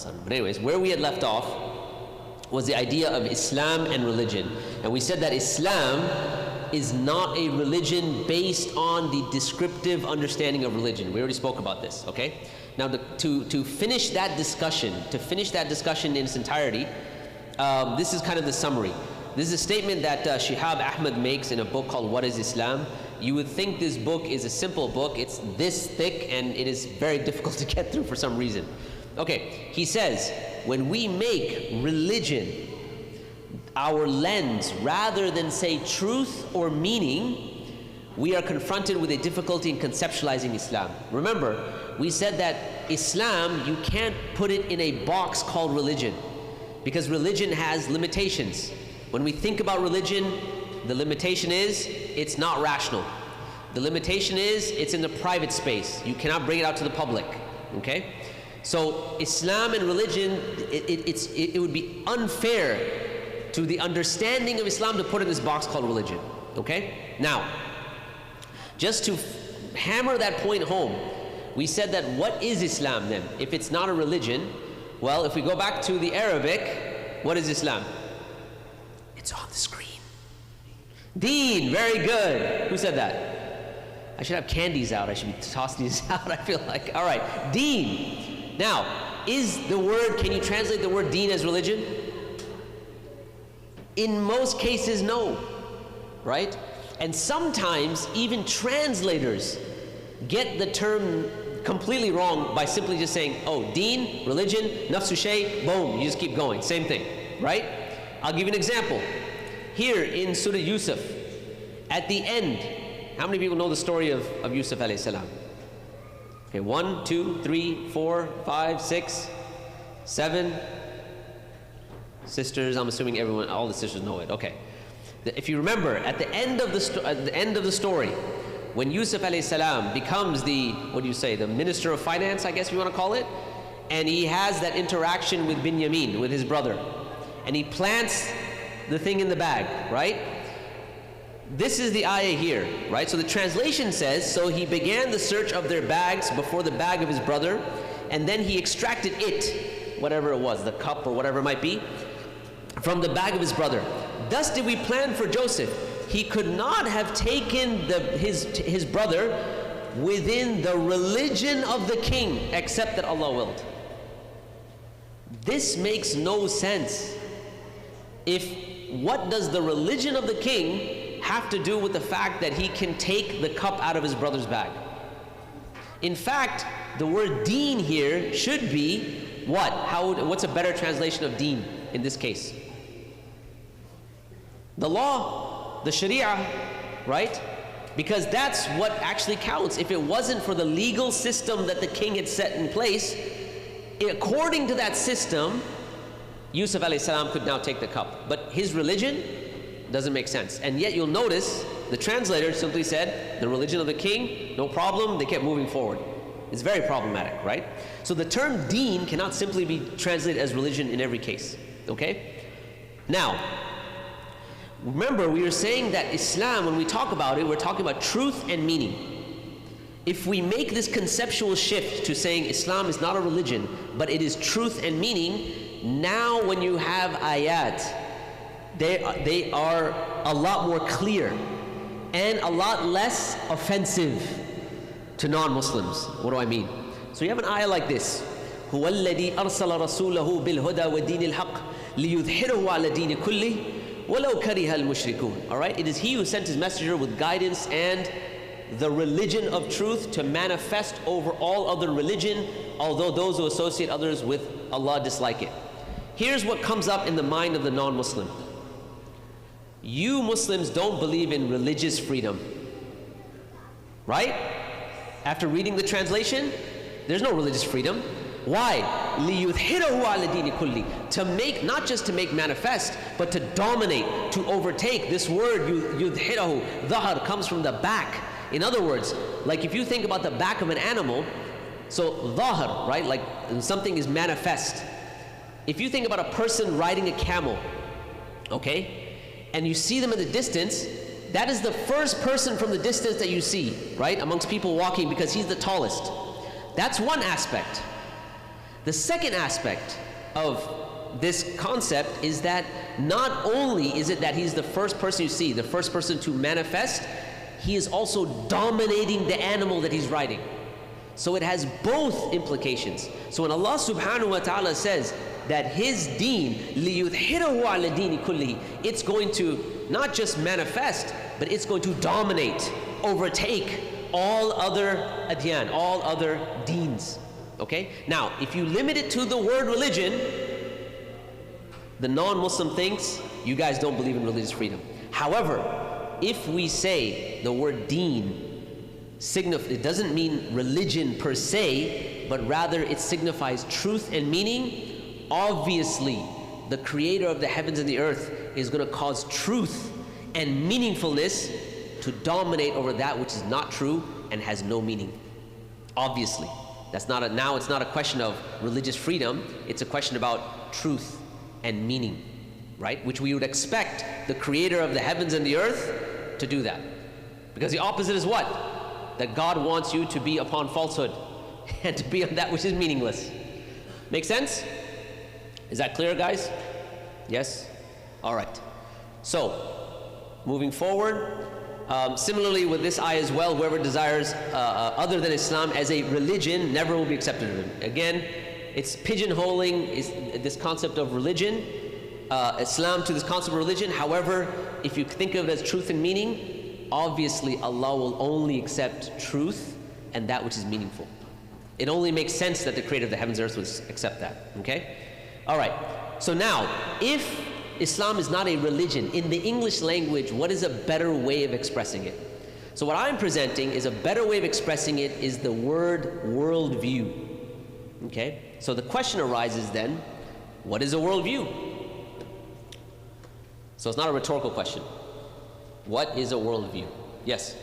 But anyways, where we had left off was the idea of Islam and religion. And we said that Islam is not a religion based on the descriptive understanding of religion. We already spoke about this, okay? Now, to finish that discussion, in its entirety, this is kind of the summary. This is a statement that Shihab Ahmed makes in a book called What is Islam? You would think this book is a simple book. It's this thick and it is very difficult to get through for some reason. Okay, he says, when we make religion our lens rather than say truth or meaning, we are confronted with a difficulty in conceptualizing Islam. Remember, we said that Islam, you can't put it in a box called religion, because religion has limitations. When we think about religion, the limitation is it's not rational. The limitation is it's in the private space. You cannot bring it out to the public, okay? So Islam and religion, it would be unfair to the understanding of Islam to put in this box called religion, okay? Now, just to hammer that point home, we said that what is Islam then? If it's not a religion, well, if we go back to the Arabic, what is Islam? It's on the screen. Deen, very good. Who said that? I should have candies out. I should be tossing these out, I feel like. All right, Deen. Now, can you translate the word Deen as religion? In most cases, no, right? And sometimes even translators get the term completely wrong by simply just saying, oh, Deen, religion, nafsu shay, boom, you just keep going, same thing, right? I'll give you an example. Here in Surah Yusuf, at the end, how many people know the story of Yusuf alayhi salam? Okay, 1, 2, 3, 4, 5, 6, 7 sisters. I'm assuming all the sisters know it. Okay. If you remember, at the end of the story, when Yusuf alayhi salam becomes the Minister of Finance, I guess you want to call it, and he has that interaction with Binyamin, with his brother, and he plants the thing in the bag, right? This is the ayah here, right? So the translation says, so he began the search of their bags before the bag of his brother, and then he extracted it, whatever it was, the cup or whatever it might be, from the bag of his brother. Thus did we plan for Joseph. He could not have taken his brother within the religion of the king, except that Allah willed. This makes no sense. What does the religion of the king have to do with the fact that he can take the cup out of his brother's bag? In fact, the word deen here should be what? What's a better translation of deen in this case? The law, the sharia, right? Because that's what actually counts. If it wasn't for the legal system that the king had set in place, according to that system, Yusuf alayhi salam could now take the cup. But his religion doesn't make sense. And yet you'll notice the translator simply said, the religion of the king, no problem, they kept moving forward. It's very problematic, right? So the term deen cannot simply be translated as religion in every case, okay? Now, remember we were saying that Islam, when we talk about it, we're talking about truth and meaning. If we make this conceptual shift to saying Islam is not a religion, but it is truth and meaning, now when you have ayat, they are a lot more clear and a lot less offensive to non-Muslims. What do I mean? So you have an ayah like this. هُوَ الَّذِي أَرْسَلَ رَسُولَهُ بِالْهُدَى وَدِينِ الْحَقِّ لِيُظْهِرَهُ عَلَى دِينِ كُلِّهِ وَلَوْ كَرِهَ الْمُشْرِكُونَ. All right? It is He who sent His messenger with guidance and the religion of truth to manifest over all other religion, although those who associate others with Allah dislike it. Here's what comes up in the mind of the non-Muslim. You Muslims don't believe in religious freedom, right? After reading the translation, there's no religious freedom. Why? لِيُظْهِرَهُ عَلَى دِينِ كُلِّهِ. To make, not just to make manifest, but to dominate, to overtake. This word, يُظْهِرَهُ, dhahar, comes from the back. In other words, like if you think about the back of an animal, so dhahar, right? Like something is manifest. If you think about a person riding a camel, okay? And you see them in the distance, that is the first person from the distance that you see, right? Amongst people walking, because he's the tallest. That's one aspect. The second aspect of this concept is that not only is it that he's the first person you see, the first person to manifest, he is also dominating the animal that he's riding. So it has both implications. So when Allah subhanahu wa ta'ala says that his deen, لِيُظْهِرَهُ عَلَى الدِّينِ كُلِّهِ, it's going to not just manifest, but it's going to dominate, overtake all other adyan, all other deens. Okay? Now, if you limit it to the word religion, the non-Muslim thinks you guys don't believe in religious freedom. However, if we say the word deen, it doesn't mean religion per se, but rather it signifies truth and meaning. Obviously, the creator of the heavens and the earth is going to cause truth and meaningfulness to dominate over that which is not true and has no meaning. Obviously. Now it's not a question of religious freedom, it's a question about truth and meaning, right? Which we would expect the creator of the heavens and the earth to do that. Because the opposite is what? That God wants you to be upon falsehood and to be on that which is meaningless. Make sense? Is that clear, guys? Yes? All right. So, moving forward, similarly with this ayah as well, whoever desires other than Islam as a religion never will be accepted of him. Again, it's pigeonholing this concept of religion, Islam to this concept of religion. However, if you think of it as truth and meaning, obviously Allah will only accept truth and that which is meaningful. It only makes sense that the creator of the heavens and earth would accept that. Okay? All right. So now, if Islam is not a religion, in the English language, what is a better way of expressing it? So what I'm presenting is a better way of expressing it is the word worldview. Okay? So the question arises then, what is a worldview? So it's not a rhetorical question. What is a worldview? Yes?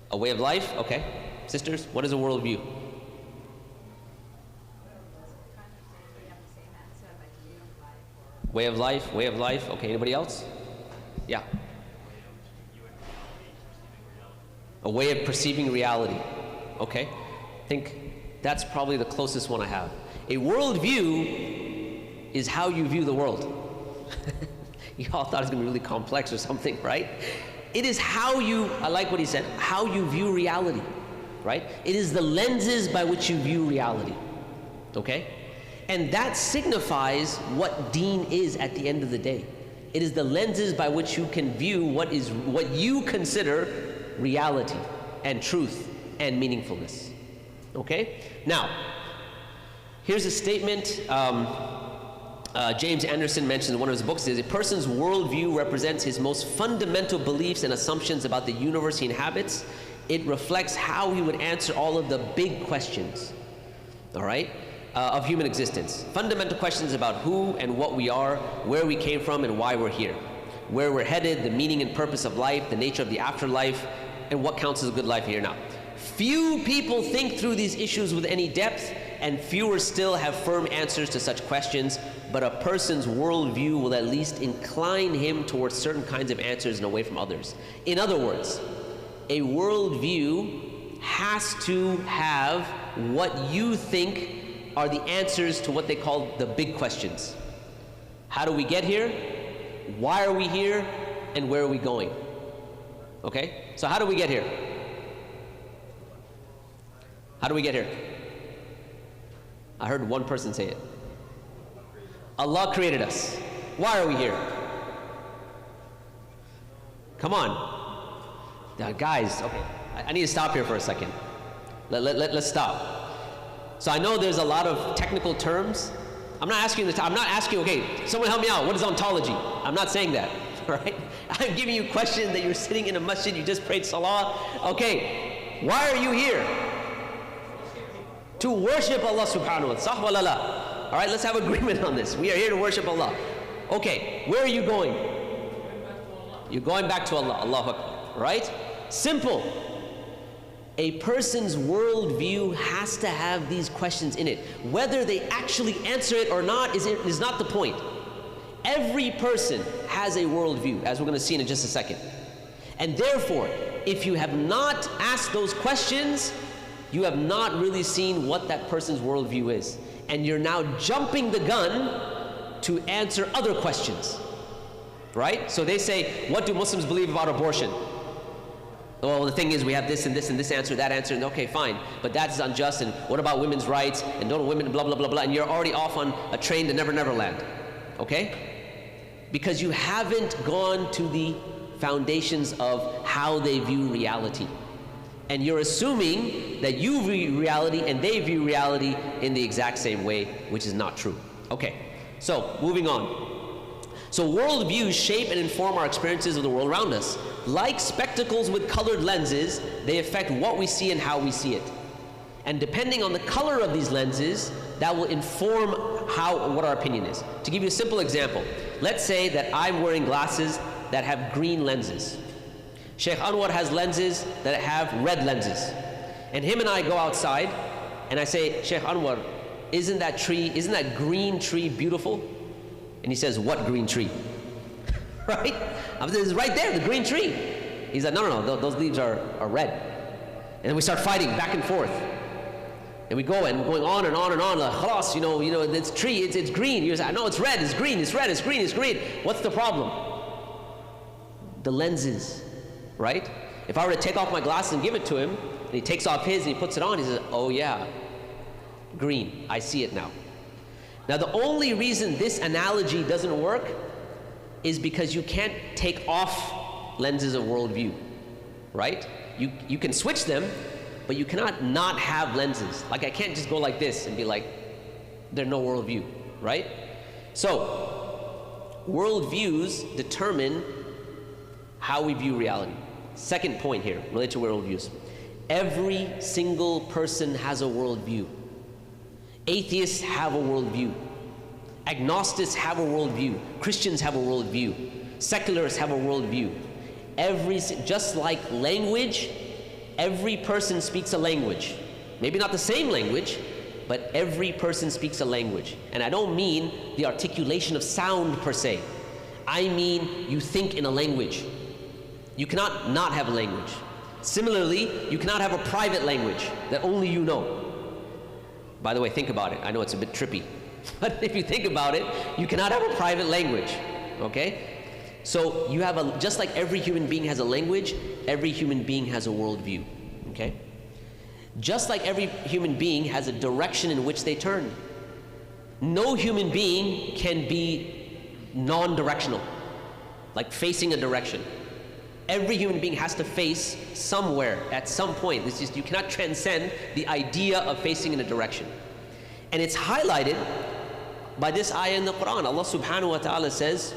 A way of life? Okay. Sisters, what is a worldview? Way of life, way of life. Okay, anybody else? Yeah. A way of perceiving reality. Okay. I think that's probably the closest one I have. A worldview is how you view the world. You all thought it was going to be really complex or something, right? It is how you, I like what he said, how you view reality, right? It is the lenses by which you view reality. Okay? And that signifies what deen is at the end of the day. It is the lenses by which you can view what you consider reality and truth and meaningfulness. Okay? Now, here's a statement James Anderson mentions in one of his books. Is a person's worldview represents his most fundamental beliefs and assumptions about the universe he inhabits. It reflects how he would answer all of the big questions, all right, of human existence. Fundamental questions about who and what we are, where we came from and why we're here, where we're headed, the meaning and purpose of life, the nature of the afterlife, and what counts as a good life here now. Few people think through these issues with any depth, and fewer still have firm answers to such questions, but a person's worldview will at least incline him towards certain kinds of answers and away from others. In other words, a worldview has to have what you think are the answers to what they call the big questions. How do we get here? Why are we here? And where are we going? Okay? So how do we get here? How do we get here? I heard one person say it. Allah created us. Why are we here? Come on. Now, guys, okay. I need to stop here for a second. Let's stop. So I know there's a lot of technical terms. I'm not asking, okay, someone help me out. What is ontology? I'm not saying that, right? I'm giving you questions that you're sitting in a masjid, you just prayed salah. Okay, why are you here? To worship Allah subhanahu wa ta'ala. All right, let's have agreement on this. We are here to worship Allah. Okay, where are you going? You're going back to Allah. Allahu Akbar. Right? Simple. A person's worldview has to have these questions in it. Whether they actually answer it or not is not the point. Every person has a worldview, as we're going to see in just a second. And therefore, if you have not asked those questions, you have not really seen what that person's worldview is. and you're now jumping the gun to answer other questions, right? So they say, what do Muslims believe about abortion? Well, the thing is, we have this and this and this answer, that answer, and okay, fine, but that is unjust, and what about women's rights, and don't women, blah, blah, blah, blah, and you're already off on a train to Never Never Land, okay? Because you haven't gone to the foundations of how they view reality. And you're assuming that you view reality and they view reality in the exact same way, which is not true. Okay, so moving on. So worldviews shape and inform our experiences of the world around us. Like spectacles with colored lenses, they affect what we see and how we see it. And depending on the color of these lenses, that will inform what our opinion is. To give you a simple example, let's say that I'm wearing glasses that have green lenses. Sheikh Anwar has lenses that have red lenses. And him and I go outside, and I say, Sheikh Anwar, isn't that green tree beautiful? And he says, what green tree? Right? It's right there, the green tree. He's like, no, those leaves are red. And then we start fighting back and forth. And we go and going on and on and on, like, khalas, you know, this tree, it's green. You say, no, it's red, it's green, it's red, it's green, it's green. What's the problem? The lenses, right? If I were to take off my glasses and give it to him, and he takes off his and he puts it on, he says, oh yeah, green, I see it now. Now the only reason this analogy doesn't work is because you can't take off lenses of worldview, right? You can switch them, but you cannot not have lenses. Like I can't just go like this and be like, there's no worldview, right? So, worldviews determine how we view reality. Second point here, related to worldviews. Every single person has a worldview. Atheists have a worldview. Agnostics have a worldview. Christians have a worldview. Secularists have a worldview. Just like language, every person speaks a language. Maybe not the same language, but every person speaks a language. And I don't mean the articulation of sound per se. I mean you think in a language. You cannot not have a language. Similarly, you cannot have a private language that only you know. By the way, think about it. I know it's a bit trippy. But if you think about it, you cannot have a private language, okay? So you have just like every human being has a language, every human being has a worldview, okay? Just like every human being has a direction in which they turn. No human being can be non-directional, like facing a direction. Every human being has to face somewhere at some point. You cannot transcend the idea of facing in a direction. And it's highlighted by this ayah in the Quran. Allah subhanahu wa ta'ala says,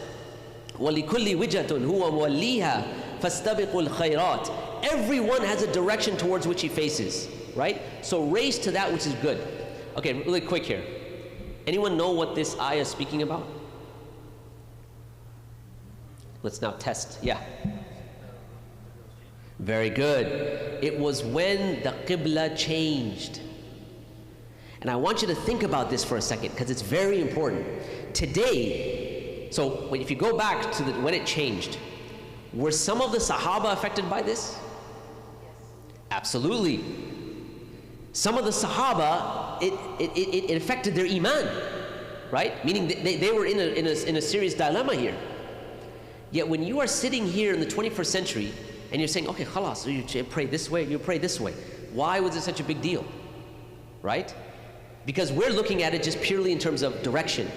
وَلِكُلِّ وِجَةٌ هُوَ مُوَلِّيهَا فَاسْتَبِقُوا الْخَيْرَاتِ. Everyone has a direction towards which he faces, right? So race to that which is good. Okay, really quick here. Anyone know what this ayah is speaking about? Let's now test. Yeah. Very good. It was when the Qibla changed. And I want you to think about this for a second because it's very important. Today, so if you go back to when it changed, were some of the Sahaba affected by this? Absolutely. Some of the Sahaba, it affected their iman, right? Meaning they were in a serious dilemma here. Yet when you are sitting here in the 21st century and you're saying, okay, khalas, you pray this way, you pray this way. Why was it such a big deal, right? Because we're looking at it just purely in terms of direction.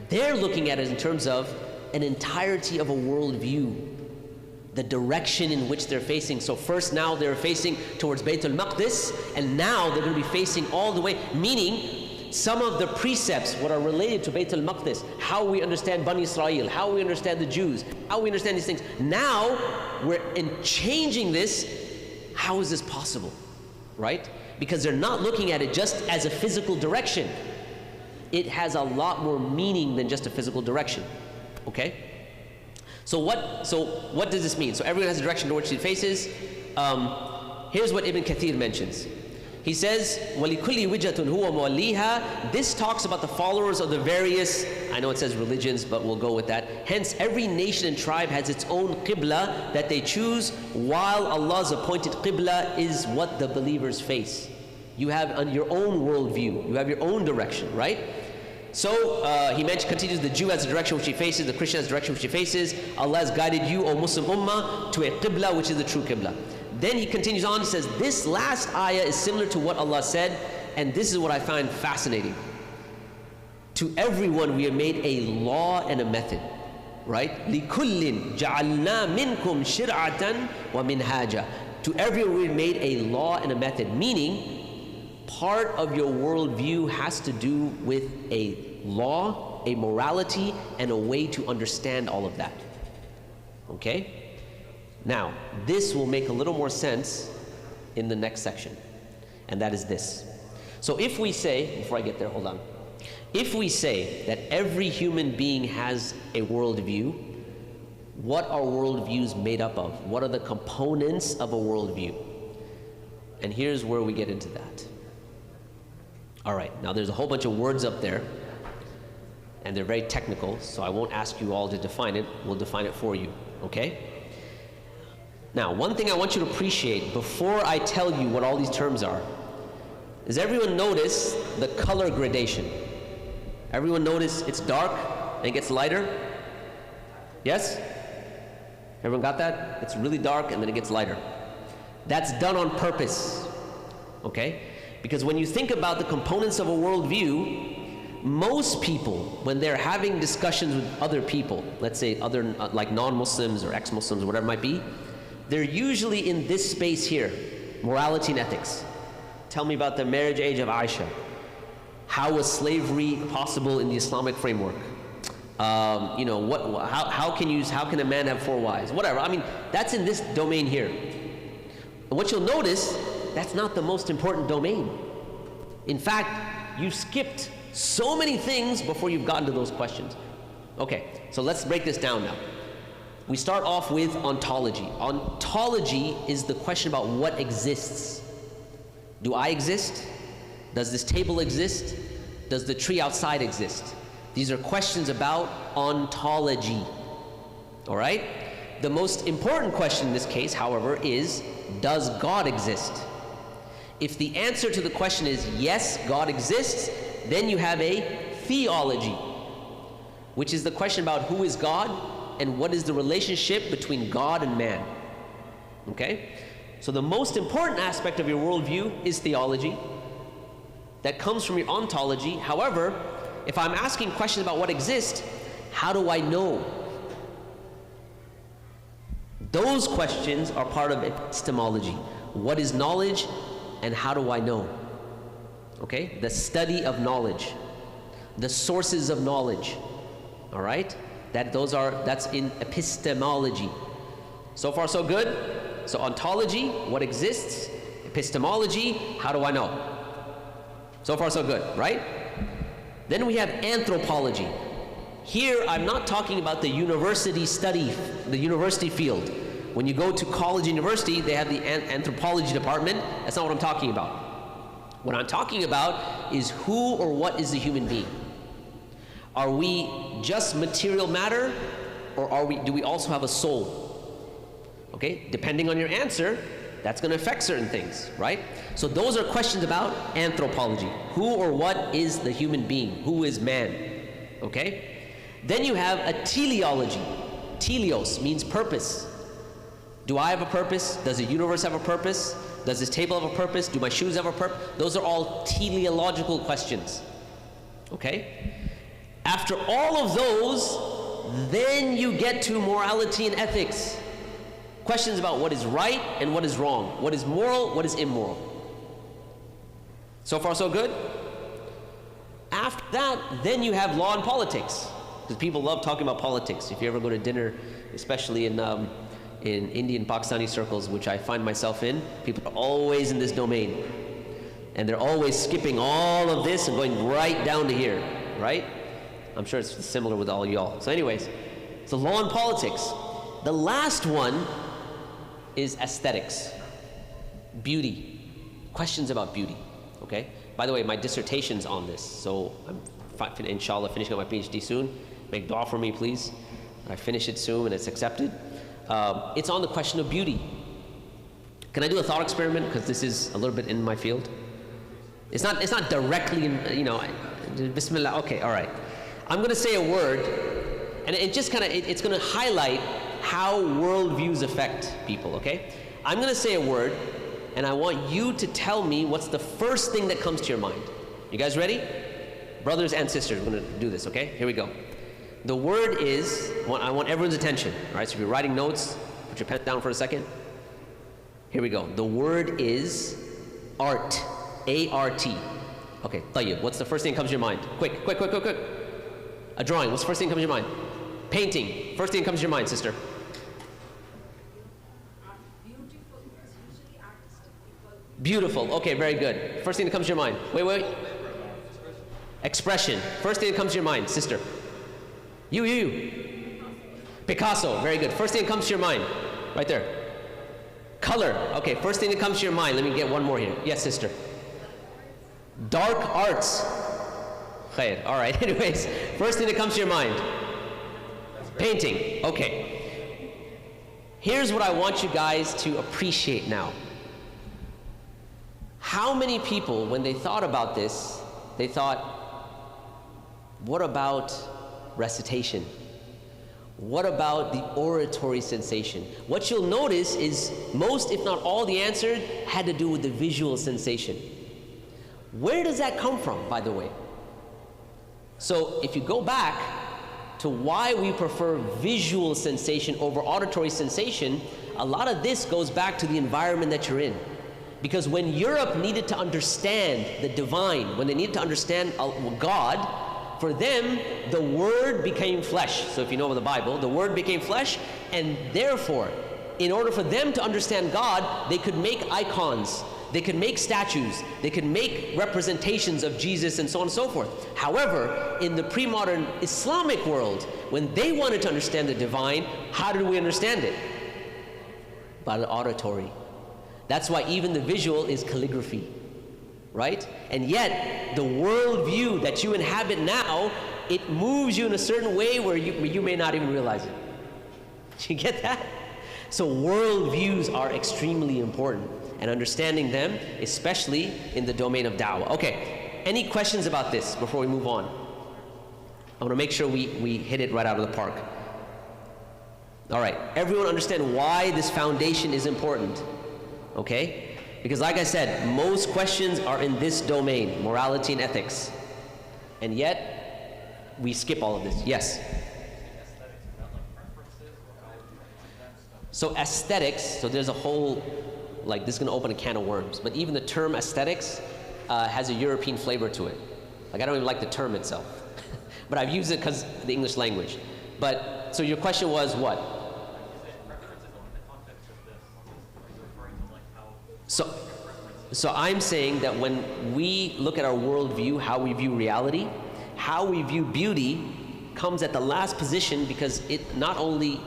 They're looking at it in terms of an entirety of a worldview, the direction in which they're facing. So first now they're facing towards Bayt al-Maqdis, and now they're going to be facing all the way, meaning some of the precepts, what are related to Bayt al-Maqdis, how we understand Bani Israel, how we understand the Jews, how we understand these things. Now, we're in changing this, how is this possible, right? Because they're not looking at it just as a physical direction. It has a lot more meaning than just a physical direction, okay? So what does this mean? So everyone has a direction to which it faces. Here's what Ibn Kathir mentions. He says, وَلِكُلِّ وِجَةٌ هُوَ مُوَلِّيهَا. This talks about the followers of the various, I know it says religions, but we'll go with that. Hence, every nation and tribe has its own qibla that they choose, while Allah's appointed qibla is what the believers face. You have your own worldview. You have your own direction, right? So he continues, the Jew has the direction which he faces, the Christian has the direction which he faces. Allah has guided you, O Muslim Ummah, to a Qibla, which is the true Qibla. Then he continues on, he says, this last ayah is similar to what Allah said, and this is what I find fascinating. To everyone we have made a law and a method, right? لِكُلٍّ جَعَلْنَا مِنْكُمْ شِرْعَةً وَمِنْهَاجًا. To everyone we have made a law and a method, meaning part of your worldview has to do with a law, a morality, and a way to understand all of that. Okay? Now, this will make a little more sense in the next section, and that is this. So if we say, before I get there, hold on. If we say that every human being has a worldview, what are worldviews made up of? What are the components of a worldview? And here's where we get into that. All right, now there's a whole bunch of words up there, and they're very technical, so I won't ask you all to define it. We'll define it for you, okay? Now, one thing I want you to appreciate before I tell you what all these terms are, is everyone notice the color gradation? Everyone notice it's dark and it gets lighter? Yes? Everyone got that? It's really dark and then it gets lighter. That's done on purpose, okay? Because when you think about the components of a worldview, most people, when they're having discussions with other people, let's say other like non-Muslims or ex-Muslims or whatever it might be, they're usually in this space here, morality and ethics. Tell me about the marriage age of Aisha. How was slavery possible in the Islamic framework? You know, how can a man have 4 wives? Whatever. I mean, that's in this domain here. And what you'll notice, that's not the most important domain. In fact, you've skipped so many things before you've gotten to those questions. Okay, so let's break this down now. We start off with ontology. Ontology is the question about what exists. Do I exist? Does this table exist? Does the tree outside exist? These are questions about ontology. All right? The most important question in this case, however, is, does God exist? If the answer to the question is yes, God exists, then you have a theology, which is the question about who is God and what is the relationship between God and man. Okay? So the most important aspect of your worldview is theology. That comes from your ontology. However, if I'm asking questions about what exists, how do I know? Those questions are part of epistemology. What is knowledge and how do I know? Okay? The study of knowledge. The sources of knowledge. All right? That's in epistemology. So far so good? So ontology, what exists? Epistemology, how do I know? So far so good, right? Then we have anthropology. Here I'm not talking about the university study, the university field. When you go to college, university, they have the anthropology department. That's not what I'm talking about. What I'm talking about is who or what is the human being. Are we just material matter, or do we also have a soul? Okay, depending on your answer, that's going to affect certain things, right? So those are questions about anthropology. Who or what is the human being? Who is man? Okay? Then you have a teleology. Teleos means purpose. Do I have a purpose? Does the universe have a purpose? Does this table have a purpose? Do my shoes have a purpose? Those are all teleological questions. Okay? After all of those, then you get to morality and ethics. Questions about what is right and what is wrong. What is moral, what is immoral. So far so good? After that, then you have law and politics. Because people love talking about politics. If you ever go to dinner, especially in Indian Pakistani circles, which I find myself in, people are always in this domain. And they're always skipping all of this and going right down to here, right? I'm sure it's similar with all y'all. So anyways, so law and politics. The last one is aesthetics, beauty, questions about beauty, okay? By the way, my dissertation's on this, so I'm inshallah finishing up my PhD soon. Make dua for me, please. I finish it soon and it's accepted. It's on the question of beauty. Can I do a thought experiment? Because this is a little bit in my field. It's not directly, Bismillah. Okay, all right. I'm going to say a word, and it just kind of, it's going to highlight how worldviews affect people, okay? I'm going to say a word, and I want you to tell me what's the first thing that comes to your mind. You guys ready? Brothers and sisters, we're going to do this, okay? Here we go. The word is, I want everyone's attention, all right? So if you're writing notes, put your pen down for a second. Here we go. The word is art. A-R-T. Okay, tayyib. What's the first thing that comes to your mind? Quick. A drawing. What's the first thing that comes to your mind? Painting. First thing that comes to your mind, sister. Beautiful. Okay, very good. First thing that comes to your mind. Wait. Expression. First thing that comes to your mind, sister. You. Picasso. Very good. First thing that comes to your mind. Right there. Color. Okay, first thing that comes to your mind. Let me get one more here. Yes, sister. Dark arts. Khair. All right. Anyways, first thing that comes to your mind. Painting. Okay. Here's what I want you guys to appreciate now. How many people, when they thought about this, they thought, what about recitation? What about the oratory sensation? What you'll notice is most, if not all, the answer had to do with the visual sensation. Where does that come from, by the way? So if you go back to why we prefer visual sensation over auditory sensation, a lot of this goes back to the environment that you're in. Because when Europe needed to understand the divine, when they needed to understand God, for them, the Word became flesh. So if you know the Bible, the Word became flesh, and therefore, in order for them to understand God, they could make icons, they could make statues, they could make representations of Jesus and so on and so forth. However, in the pre-modern Islamic world, when they wanted to understand the divine, how did we understand it? By the auditory. That's why even the visual is calligraphy, right? And yet, the worldview that you inhabit now, it moves you in a certain way where you may not even realize it. Do you get that? So worldviews are extremely important, and understanding them, especially in the domain of da'wah. Okay, any questions about this before we move on? I want to make sure we hit it right out of the park. All right, everyone understand why this foundation is important, okay? Because like I said, most questions are in this domain, morality and ethics. And yet, we skip all of this. Yes? So aesthetics, so there's a whole, like this is going to open a can of worms, but even the term aesthetics has a European flavor to it. Like I don't even like the term itself, but I've used it because of the English language. But, so your question was what? So I'm saying that when we look at our worldview, how we view reality, how we view beauty comes at the last position because it not only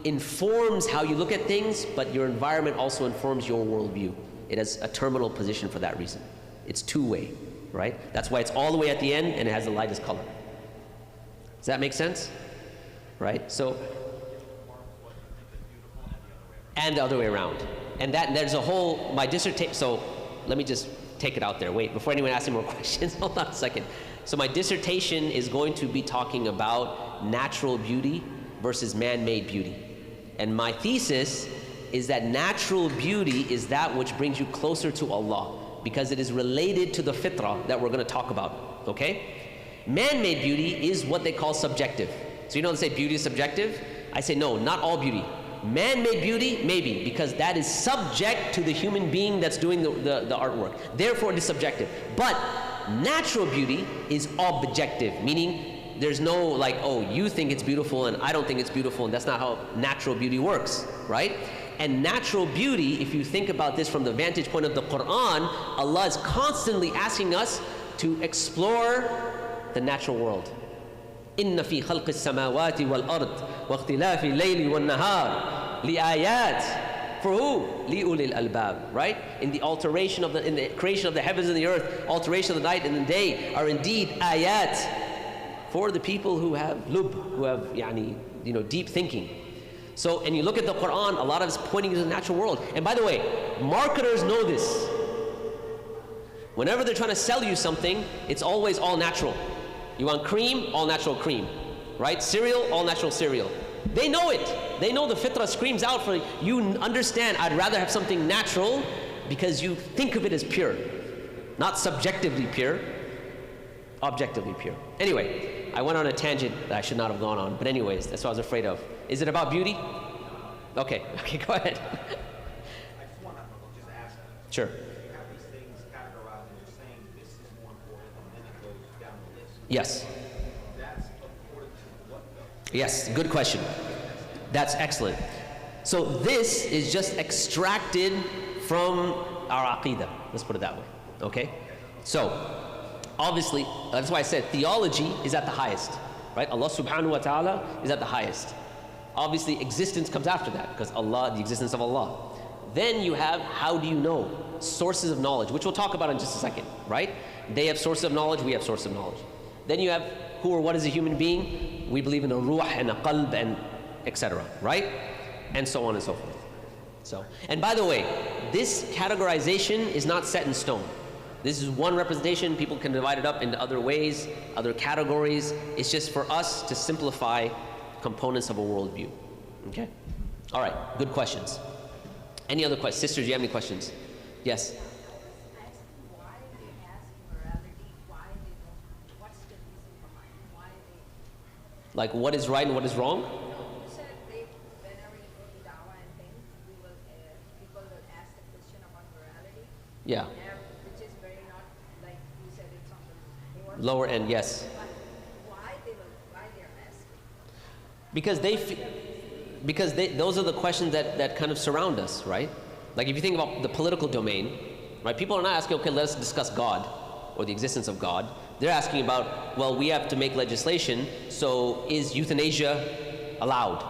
informs how you look at things, but your environment also informs your worldview. It has a terminal position for that reason. It's two-way, right? That's why it's all the way at the end and it has the lightest color. Does that make sense? Right? So, and the other way around. And there's a whole, my dissertation, so let me just take it out there. Wait, before anyone asks any more questions, hold on a second. So my dissertation is going to be talking about natural beauty versus man-made beauty. And my thesis is that natural beauty is that which brings you closer to Allah because it is related to the fitrah that we're going to talk about, okay? Man-made beauty is what they call subjective. So you know they say beauty is subjective? I say no, not all beauty. Man-made beauty, maybe, because that is subject to the human being that's doing the artwork. Therefore, it is subjective. But natural beauty is objective, meaning there's no like, oh, you think it's beautiful and I don't think it's beautiful, and that's not how natural beauty works, right? And natural beauty, if you think about this from the vantage point of the Quran, Allah is constantly asking us to explore the natural world. إن في خلق السماوات والأرض واختلاف الليل والنهار لآيات. For who? لأولي الألباب, right? In the creation of the heavens and the earth, alteration of the night and the day are indeed ayat for the people who have lub, who have deep thinking. So, and you look at the Quran, a lot of it's pointing to the natural world. And by the way, marketers know this. Whenever they're trying to sell you something, it's always all natural. You want cream, all natural cream, right? Cereal, all natural cereal. They know it. They know the fitrah screams out for you. Understand, I'd rather have something natural because you think of it as pure. Not subjectively pure, objectively pure. Anyway, I went on a tangent that I should not have gone on. But anyways, that's what I was afraid of. Is it about beauty? Okay, go ahead. I just want to just ask. Sure. You have these things categorized and you're saying this is more important and then it goes down the list. Yes. That's important to what though? Yes, good question. That's excellent. So this is just extracted from our aqidah. Let's put it that way. Okay? So, obviously, that's why I said theology is at the highest. Right? Allah subhanahu wa ta'ala is at the highest. Obviously, existence comes after that, because Allah, the existence of Allah. Then you have, how do you know? Sources of knowledge, which we'll talk about in just a second, right? They have sources of knowledge, we have sources of knowledge. Then you have who or what is a human being. We believe in a ruh and a qalb and etc., right? And so on and so forth. So, and by the way, this categorization is not set in stone. This is one representation. People can divide it up into other ways, other categories. It's just for us to simplify components of a worldview. Okay? All right, good questions. Any other questions? Sisters, do you have any questions? Yes? Why they ask morality? Why they don't? What's the reason behind? Why they? Like what is right and what is wrong? You said they venerate dawah and things. People will ask the question about morality. Yeah. Which is very not like you said. It's on the Lower end, yes. But why they're asking? Because those are the questions that kind of surround us, right? Like if you think about the political domain, right? People are not asking, okay, let us discuss God or the existence of God. They're asking about, well, we have to make legislation, so is euthanasia allowed,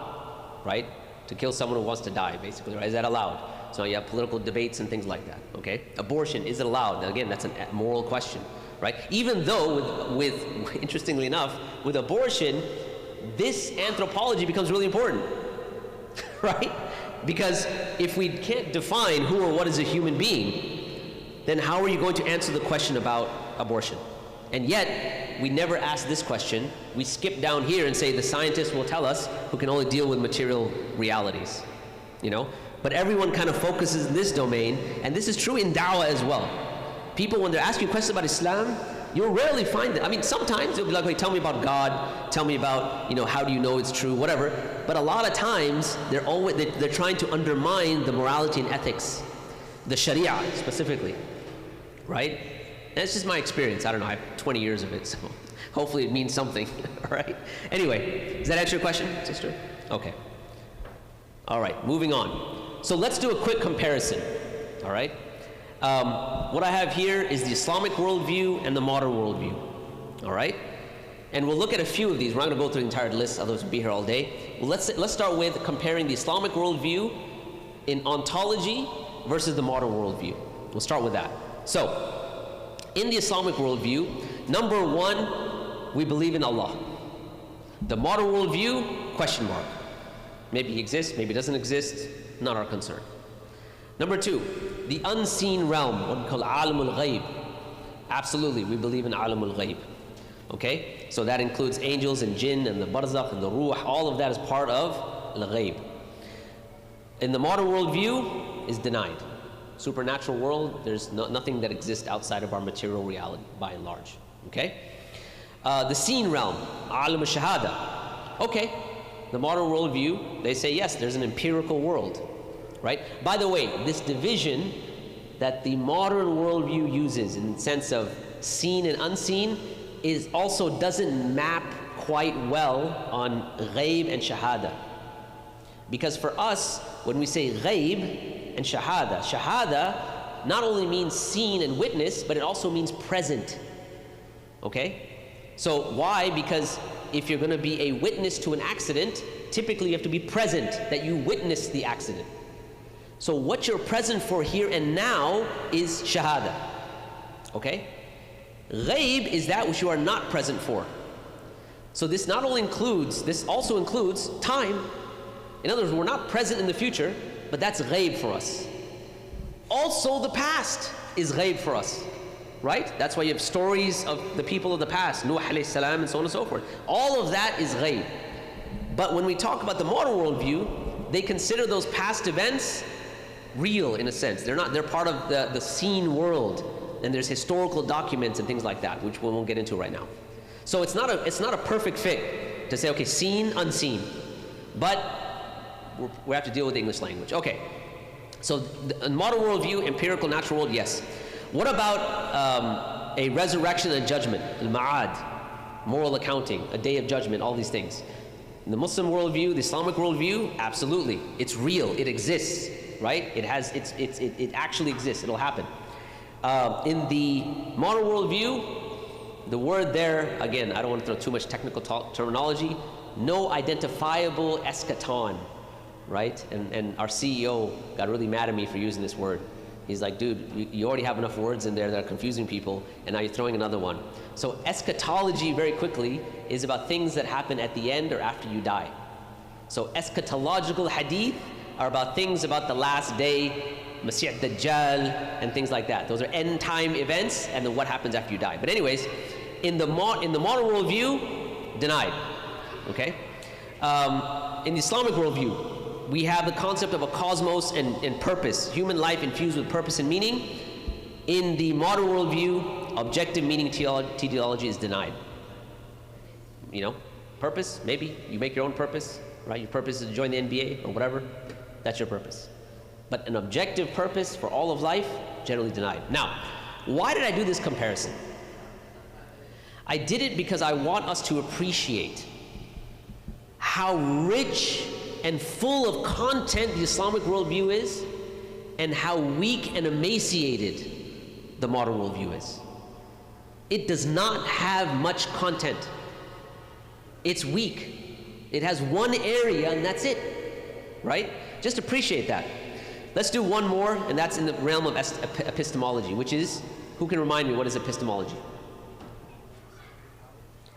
right? To kill someone who wants to die, basically, right? Is that allowed? So you have political debates and things like that, okay? Abortion, is it allowed? Again, that's a moral question, right? Even though with interestingly enough, with abortion, this anthropology becomes really important, right? Because if we can't define who or what is a human being, then how are you going to answer the question about abortion? And yet, we never ask this question. We skip down here and say the scientists will tell us who can only deal with material realities, you know? But everyone kind of focuses in this domain, and this is true in da'wah as well. People, when they're asking questions about Islam, you'll rarely find it. I mean, sometimes they'll be like, hey, tell me about God, tell me about, you know, how do you know it's true, whatever. But a lot of times, they're trying to undermine the morality and ethics, the Sharia specifically, right? And it's just my experience. I don't know, I have 20 years of it, so hopefully it means something, all right? Anyway, does that answer your question, sister? Okay. All right, moving on. So let's do a quick comparison, all right? What I have here is the Islamic worldview and the modern worldview, all right? And we'll look at a few of these. We're not going to go through the entire list, otherwise we'll be here all day. Well, let's start with comparing the Islamic worldview in ontology versus the modern worldview. We'll start with that. So, in the Islamic worldview, number one, we believe in Allah. The modern worldview, question mark. Maybe he exists, maybe doesn't exist, not our concern. Number two, the unseen realm, what we call alamul ghaib. Absolutely, we believe in alamul ghaib. Okay? So that includes angels and jinn and the barzakh and the ruh, all of that is part of al-ghaib. In the modern worldview, is denied. Supernatural world, there's nothing that exists outside of our material reality, by and large. Okay? The seen realm, alam al-shahada. Okay, the modern worldview, they say yes, there's an empirical world. Right? By the way, this division that the modern worldview uses in the sense of seen and unseen is also doesn't map quite well on ghaib and shahada. Because for us, when we say ghaib and shahada, shahada not only means seen and witness, but it also means present. Okay? So why? Because if you're going to be a witness to an accident, typically you have to be present, that you witness the accident. So what you're present for here and now is shahada. Okay? Ghaib is that which you are not present for. So this also includes time. In other words, we're not present in the future, but that's ghaib for us. Also the past is ghaib for us. right? That's why you have stories of the people of the past, Nuh alayhi salam, and so on and so forth. All of that is ghaib. But when we talk about the modern worldview, they consider those past events real in a sense. They're part of the seen world, and there's historical documents and things like that, which we won't get into right now. So it's not a perfect fit to say, okay, seen, unseen. But we have to deal with the English language. Okay, so in modern worldview, empirical natural world, yes. What about a resurrection and judgment, al-ma'ad, moral accounting, a day of judgment, all these things? In the Muslim worldview, the Islamic worldview, absolutely, it's real, it exists, right? It actually exists, it'll happen. In the modern worldview, the word there, again, I don't want to throw too much technical terminology, no identifiable eschaton, right? And our CEO got really mad at me for using this word. He's like, dude, you already have enough words in there that are confusing people, and now you're throwing another one. So eschatology, very quickly, is about things that happen at the end or after you die. So eschatological hadith are about things about the last day, Masih Dajjal, and things like that. Those are end time events, and then what happens after you die. But anyways, in the modern worldview, denied. Okay? In the Islamic worldview, we have the concept of a cosmos and purpose, human life infused with purpose and meaning. In the modern worldview, objective meaning teleology is denied. You know, purpose, maybe you make your own purpose, right? Your purpose is to join the NBA or whatever. That's your purpose. But an objective purpose for all of life, generally denied. Now, why did I do this comparison? I did it because I want us to appreciate how rich and full of content the Islamic worldview is, and how weak and emaciated the modern worldview is. It does not have much content. It's weak. It has one area and that's it, right? Just appreciate that. Let's do one more, and that's in the realm of epistemology, which is, who can remind me, what is epistemology?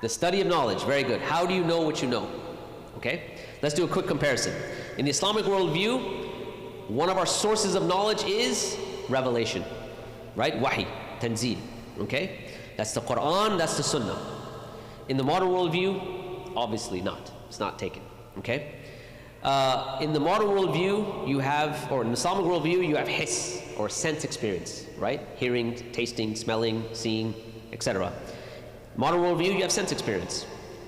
The study of knowledge. Very good. How do you know what you know? Okay? Let's do a quick comparison. In the Islamic worldview, one of our sources of knowledge is revelation, right? Wahi, tanzeel. Okay? That's the Quran, that's the Sunnah. In the modern worldview, obviously not. It's not taken. Okay? In the modern worldview, you have, or in the Islamic worldview, you have hiss, or sense experience, right? Hearing, tasting, smelling, seeing, etc. Modern worldview, you have sense experience.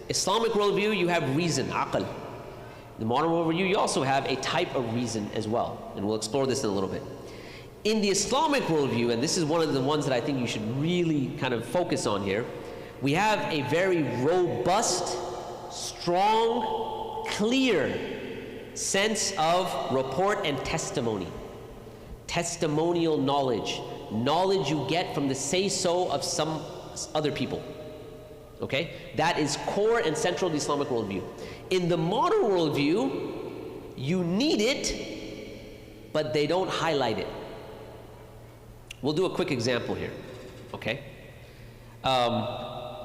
Islamic worldview, you have reason, aql. In the modern worldview, you also have a type of reason as well, and we'll explore this in a little bit. In the Islamic worldview, and this is one of the ones that I think you should really kind of focus on here, we have a very robust, strong, clear sense of report and testimony. Testimonial knowledge. Knowledge you get from the say-so of some other people. Okay? That is core and central to the Islamic worldview. In the modern worldview, you need it, but they don't highlight it. We'll do a quick example here. Okay? How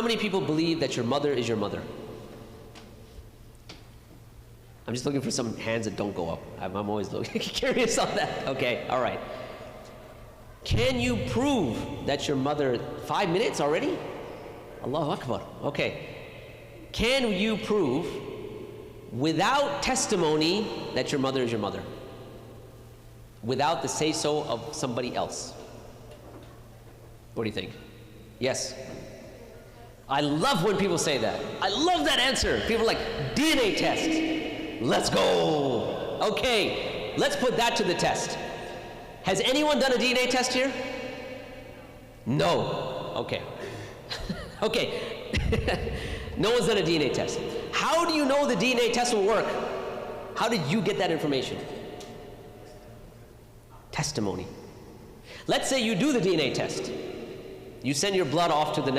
many people believe that your mother is your mother? I'm just looking for some hands that don't go up. I'm always looking curious on that. Okay, all right. Can you prove that your mother, 5 minutes already? Allahu Akbar. Okay. Can you prove without testimony that your mother is your mother? Without the say-so of somebody else? What do you think? Yes. I love when people say that. I love that answer. People are like, DNA test. Let's go. Okay, let's put that to the test. Has anyone done a DNA test here? No. Okay. Okay. No one's done a DNA test. How do you know the DNA test will work? How did you get that information? Testimony. Let's say you do the DNA test. You send your blood off to the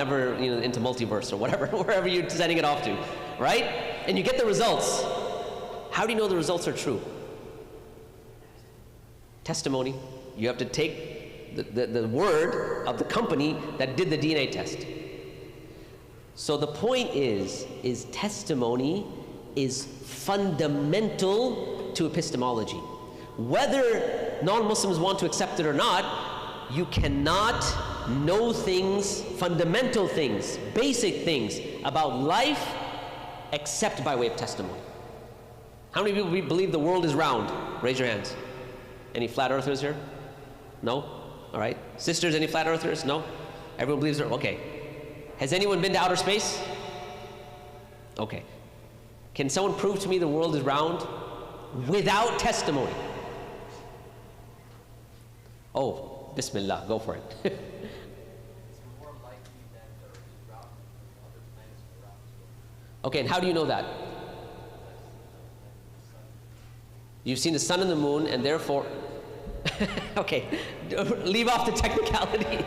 into multiverse or whatever, wherever you're sending it off to, right? And you get the results. How do you know the results are true? Testimony. You have to take the word of the company that did the DNA test. So the point is testimony is fundamental to epistemology. Whether non-Muslims want to accept it or not, you cannot know things, fundamental things, basic things about life except by way of testimony. How many people believe the world is round? Raise your hands. Any flat earthers here? No? All right. Sisters, any flat earthers? No? Everyone believes it? Okay. Has anyone been to outer space? Okay. Can someone prove to me the world is round without testimony? Oh, Bismillah, go for it. It's more likely that the Earth is round than other planets are round as well. Okay, and how do you know that? You've seen the sun and the moon, and therefore... Okay, leave off the technicality.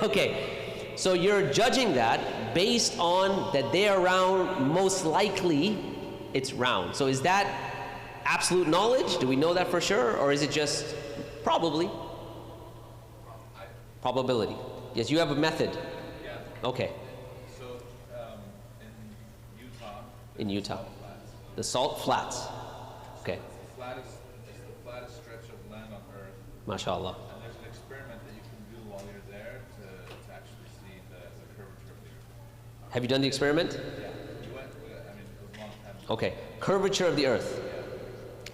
Okay, so you're judging that based on that they are round, most likely it's round. So is that absolute knowledge? Do we know that for sure? Or is it just probably? Probability. Yes, you have a method. Yeah. Okay, So in Utah. in Utah. Salt flats. The salt flats. Okay, It's the flattest stretch of land on Earth, mashallah. and there's an experiment that you can do while you're there to actually see the curvature of the Earth. Have you done the experiment? Yeah. You went. I mean, it was a long time ago. Okay, curvature of the earth.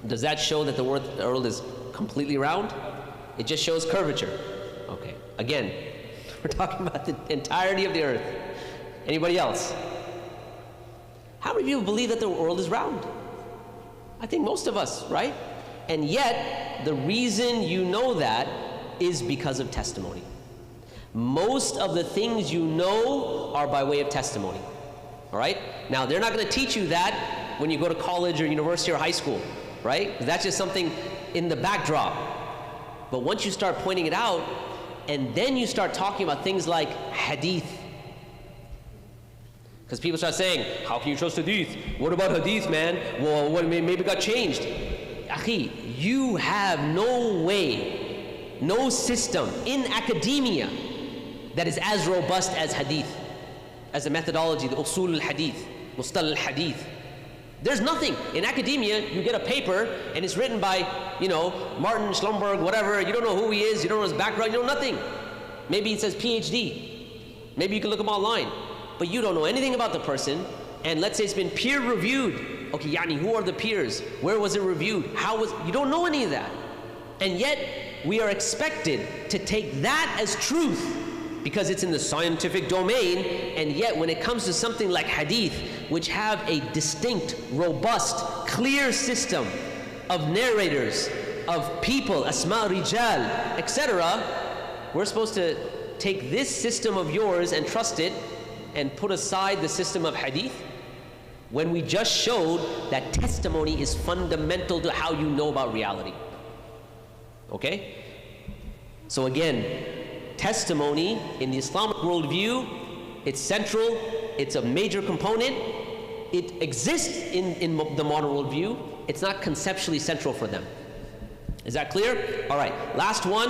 Does that show that the world is completely round? It just shows curvature. Okay, again, we're talking about the entirety of the earth. Anybody else? How many people believe that the world is round? I think most of us, right? And yet, the reason you know that is because of testimony. Most of the things you know are by way of testimony. All right? Now, they're not going to teach you that when you go to college or university or high school, right? That's just something in the backdrop. But once you start pointing it out, and then you start talking about things like hadith. Because people start saying, how can you trust hadith? What about hadith, man? Well, what, maybe it got changed. Akhi, you have no way, no system in academia that is as robust as hadith, as a methodology, the usul al-hadith, mustal al-hadith. There's nothing. In academia, you get a paper, and it's written by, Martin Schlumberg, whatever. You don't know who he is. You don't know his background. You know nothing. Maybe it says PhD. Maybe you can look him online. But you don't know anything about the person, and let's say it's been peer-reviewed. Okay, who are the peers? Where was it reviewed? You don't know any of that. And yet, we are expected to take that as truth because it's in the scientific domain, and yet when it comes to something like hadith, which have a distinct, robust, clear system of narrators, of people, asma rijal, etc., we're supposed to take this system of yours and trust it and put aside the system of hadith when we just showed that testimony is fundamental to how you know about reality. Okay? So again, testimony in the Islamic worldview, it's central, it's a major component, it exists in the modern worldview, it's not conceptually central for them. Is that clear? All right, last one.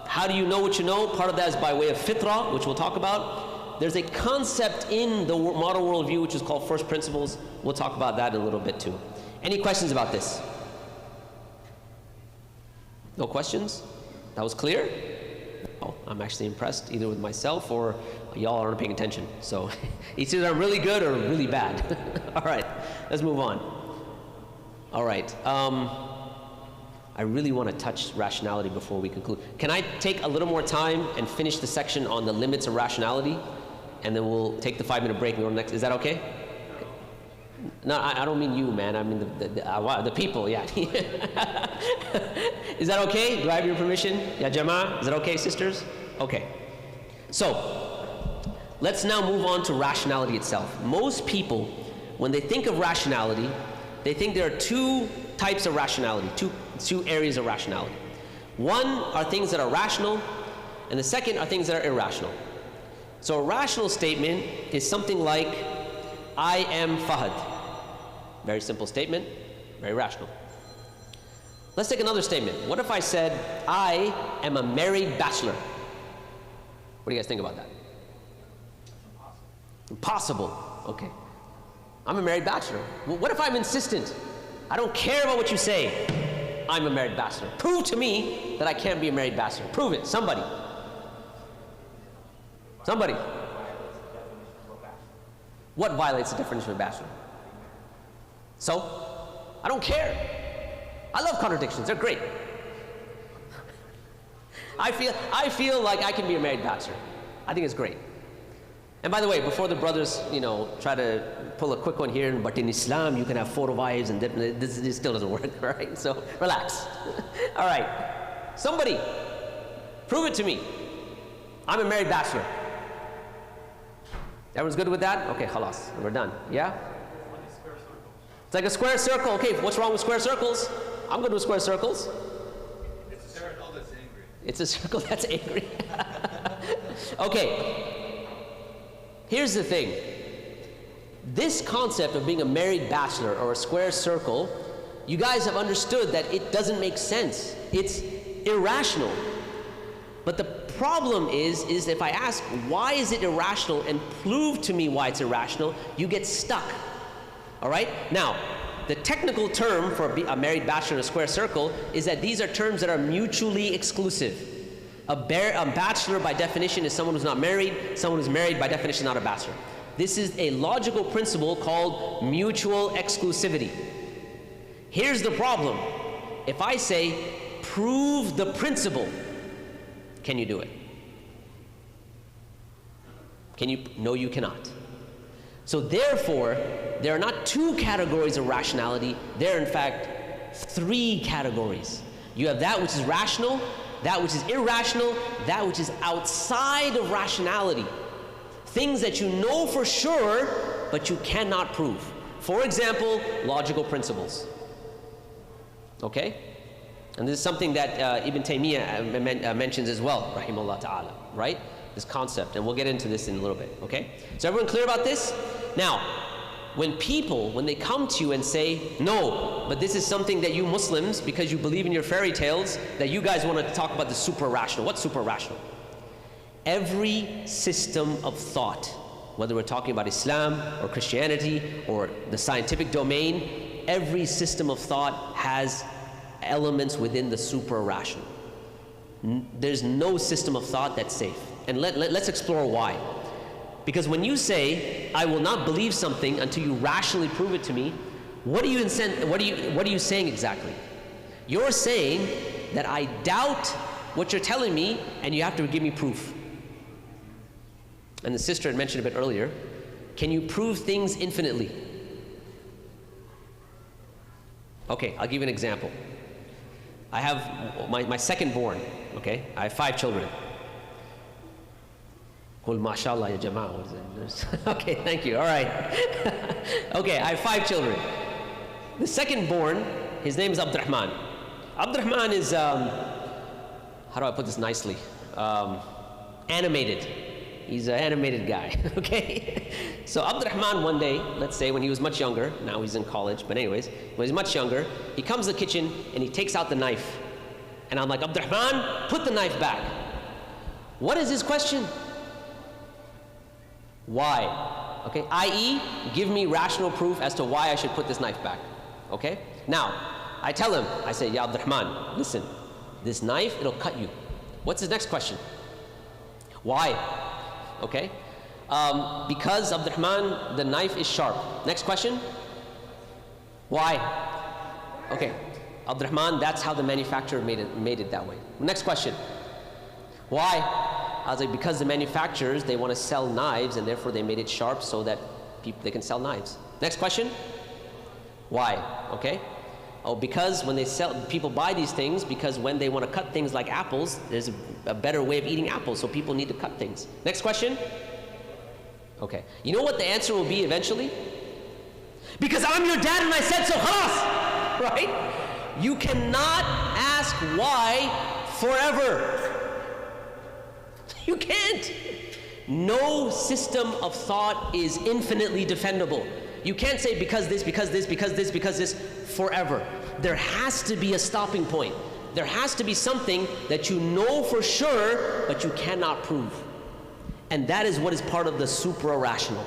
How do you know what you know? Part of that is by way of fitrah, which we'll talk about. There's a concept in the modern worldview which is called first principles. We'll talk about that in a little bit too. Any questions about this? No questions? That was clear? Oh, I'm actually impressed either with myself or y'all aren't paying attention. So it's either I'm really good or really bad. All right, let's move on. All right. I really want to touch rationality before we conclude. Can I take a little more time and finish the section on the limits of rationality? And then we'll take the 5-minute break and go next. Is that okay? No, I don't mean you, man. I mean the people, yeah. Is that okay? Do I have your permission? Ya Jama'ah? Is that okay, sisters? Okay. So, let's now move on to rationality itself. Most people, when they think of rationality, they think there are two types of rationality, two areas of rationality. One are things that are rational, and the second are things that are irrational. So a rational statement is something like, I am Fahad. Very simple statement, very rational. Let's take another statement. What if I said, I am a married bachelor? What do you guys think about that? Impossible. Okay. I'm a married bachelor. Well, what if I'm insistent? I don't care about what you say. I'm a married bachelor. Prove to me that I can't be a married bachelor. Prove it, somebody. Somebody. What violates the definition of a bachelor? So, I don't care. I love contradictions, they're great. I feel like I can be a married bachelor. I think it's great. And by the way, before the brothers, try to pull a quick one here, but in Islam you can have 4 wives, and this still doesn't work, all right? So relax. All right. Somebody, prove it to me. I'm a married bachelor. Everyone's good with that? Okay, khalas, we're done. Yeah? It's like a square circle. Okay, what's wrong with square circles? I'm good with square circles. It's a circle that's angry. It's a circle that's angry. Okay. Here's the thing. This concept of being a married bachelor or a square circle, you guys have understood that it doesn't make sense. It's irrational. But the problem is if I ask, why is it irrational, and prove to me why it's irrational, you get stuck. All right? Now, the technical term for a married bachelor in a square circle is that these are terms that are mutually exclusive. A bachelor, by definition, is someone who's not married. Someone who's married, by definition, is not a bachelor. This is a logical principle called mutual exclusivity. Here's the problem. If I say, prove the principle, can you do it? Can you? No, you cannot. So therefore, there are not 2 categories of rationality. There are, in fact, 3 categories. You have that which is rational, that which is irrational, that which is outside of rationality. Things that you know for sure, but you cannot prove. For example, logical principles. Okay? And this is something that Ibn Taymiyyah mentions as well, rahimahullah ta'ala, right? This concept, and we'll get into this in a little bit, okay? So everyone clear about this? Now, when they come to you and say, no, but this is something that you Muslims, because you believe in your fairy tales, that you guys want to talk about the super rational. What's super rational? Every system of thought, whether we're talking about Islam or Christianity or the scientific domain, every system of thought has elements within the super rational. There's no system of thought that's safe. And let's explore why. Because when you say, I will not believe something until you rationally prove it to me, what are you saying exactly? You're saying that I doubt what you're telling me, and you have to give me proof. And the sister had mentioned a bit earlier, can you prove things infinitely? Okay, I'll give you an example. I have my second born, okay? I have 5 children. Qul mashallah ya jama'ah. What is it? Okay, thank you. All right. Okay, I have 5 children. The second born, his name is Abdurrahman. Abdurrahman is, how do I put this nicely? Animated. He's an animated guy, okay? So Abdurrahman one day, let's say when he was much younger, now he's in college, but anyways, when he's much younger, he comes to the kitchen and he takes out the knife. And I'm like, Abdurrahman, put the knife back. What is his question? Why? Okay, i.e., give me rational proof as to why I should put this knife back. Okay? Now, I tell him, I say, Ya Abdurrahman, listen, this knife, it'll cut you. What's his next question? Why? Okay? Because Abdurrahman, the knife is sharp. Next question? Why? Okay. Abdurrahman, that's how the manufacturer made it that way. Next question. Why? I was like, because the manufacturers, they want to sell knives, and therefore they made it sharp so that they can sell knives. Next question. Why? Okay. Oh, because when they sell, people buy these things because when they want to cut things like apples, there's a better way of eating apples, so people need to cut things. Next question. Okay. You know what the answer will be eventually? Because I'm your dad and I said so, khalas! Right? You cannot ask why forever. You can't. No system of thought is infinitely defendable. You can't say because this, because this, because this, because this forever. There has to be a stopping point. There has to be something that you know for sure, but you cannot prove. And that is what is part of the supra-rational.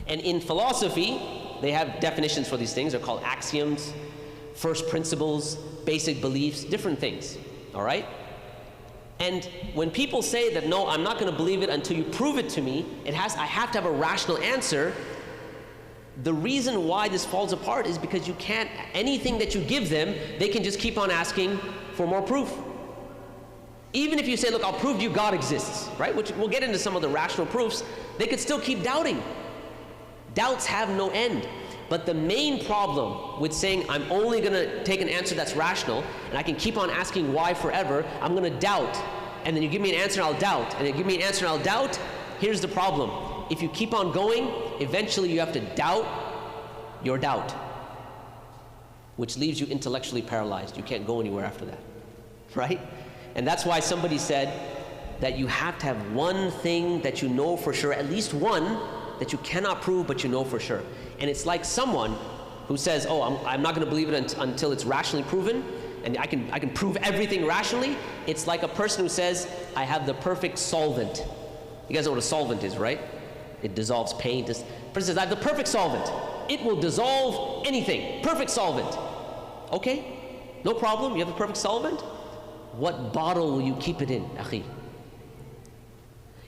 And in philosophy, they have definitions for these things. They're called axioms, first principles, basic beliefs, different things, all right? And when people say that, no, I'm not going to believe it until you prove it to me, I have to have a rational answer. The reason why this falls apart is because you can't, anything that you give them, they can just keep on asking for more proof. Even if you say, look, I'll prove to you God exists, right? Which we'll get into some of the rational proofs, they could still keep doubting. Doubts have no end. But the main problem with saying I'm only going to take an answer that's rational, and I can keep on asking why forever, I'm going to doubt. And then you give me an answer and I'll doubt. And you give me an answer and I'll doubt. Here's the problem. If you keep on going, eventually you have to doubt your doubt, which leaves you intellectually paralyzed. You can't go anywhere after that, right? And that's why somebody said that you have to have one thing that you know for sure, at least one that you cannot prove but you know for sure. And it's like someone who says, oh, I'm not going to believe it until it's rationally proven, and I can prove everything rationally. It's like a person who says, I have the perfect solvent. You guys know what a solvent is, right? It dissolves paint. The person says, I have the perfect solvent. It will dissolve anything. Perfect solvent. Okay, no problem. You have the perfect solvent. What bottle will you keep it in, akhi?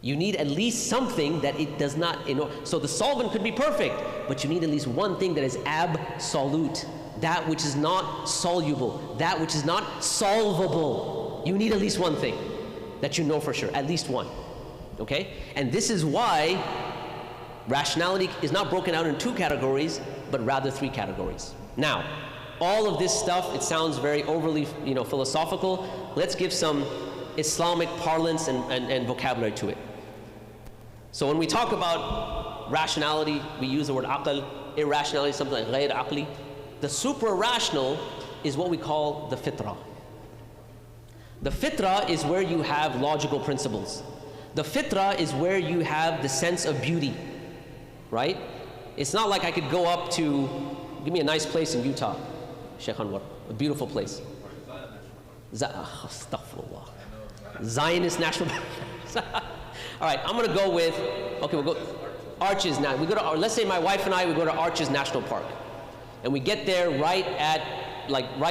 You need at least something that it does not, so the solvent could be perfect, but you need at least one thing that is absolute, that which is not soluble, that which is not solvable. You need at least one thing that you know for sure, at least one, okay? And this is why rationality is not broken out in two categories, but rather three categories. Now, all of this stuff, it sounds very overly, philosophical. Let's give some Islamic parlance and vocabulary to it. So when we talk about rationality, we use the word aql. Irrationality is something like ghayr aqli. The supra-rational is what we call the fitrah. The fitrah is where you have logical principles. The fitrah is where you have the sense of beauty, right? It's not like I could go up to, give me a nice place in Utah, Sheikh Anwar, a beautiful place. Astaghfirullah. Zionist National Park. All right, I'm going to go with, okay, we'll go Arches now. We go to, let's say my wife and I, we go to Arches National Park. And we get there right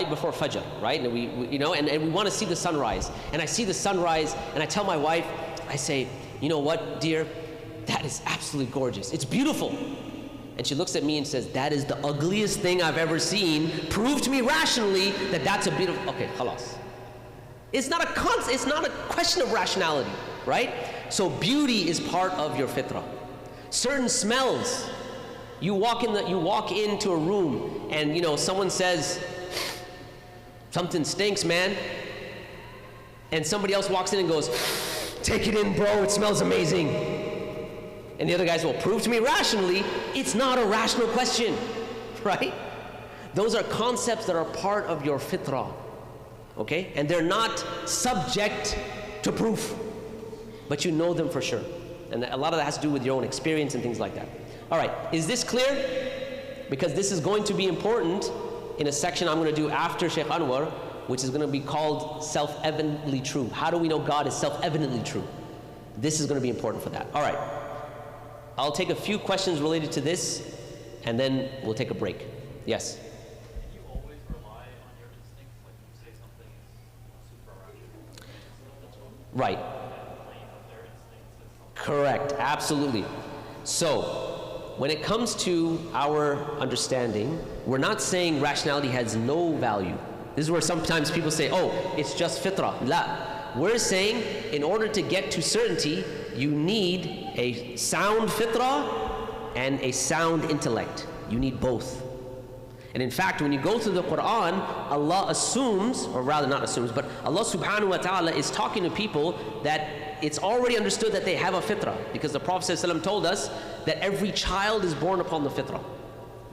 before Fajr, right? And we and we want to see the sunrise. And I see the sunrise, and I tell my wife, I say, you know what, dear? That is absolutely gorgeous. It's beautiful. And she looks at me and says, that is the ugliest thing I've ever seen. Prove to me rationally that that's a beautiful, okay, khalas. It's not a question of rationality, right? So beauty is part of your fitrah. Certain smells, you walk into a room and someone says, something stinks, man. And somebody else walks in and goes, take it in, bro, it smells amazing. And the other guys will prove to me rationally, it's not a rational question, right? Those are concepts that are part of your fitrah, okay? And they're not subject to proof, but you know them for sure. And a lot of that has to do with your own experience and things like that. All right, is this clear? Because this is going to be important in a section I'm going to do after Sheikh Anwar, which is going to be called self-evidently true. How do we know God is self-evidently true? This is going to be important for that. All right. I'll take a few questions related to this, and then we'll take a break. Yes? Can you always rely on your instincts? Like you say something is supra-rational. Right. Correct, absolutely. So, when it comes to our understanding, we're not saying rationality has no value. This is where sometimes people say, oh, it's just fitrah. La. We're saying in order to get to certainty, you need a sound fitrah and a sound intellect. You need both. And in fact, when you go through the Quran, Allah assumes, or rather not assumes, but Allah subhanahu wa ta'ala is talking to people that it's already understood that they have a fitrah, because the Prophet ﷺ told us that every child is born upon the fitrah.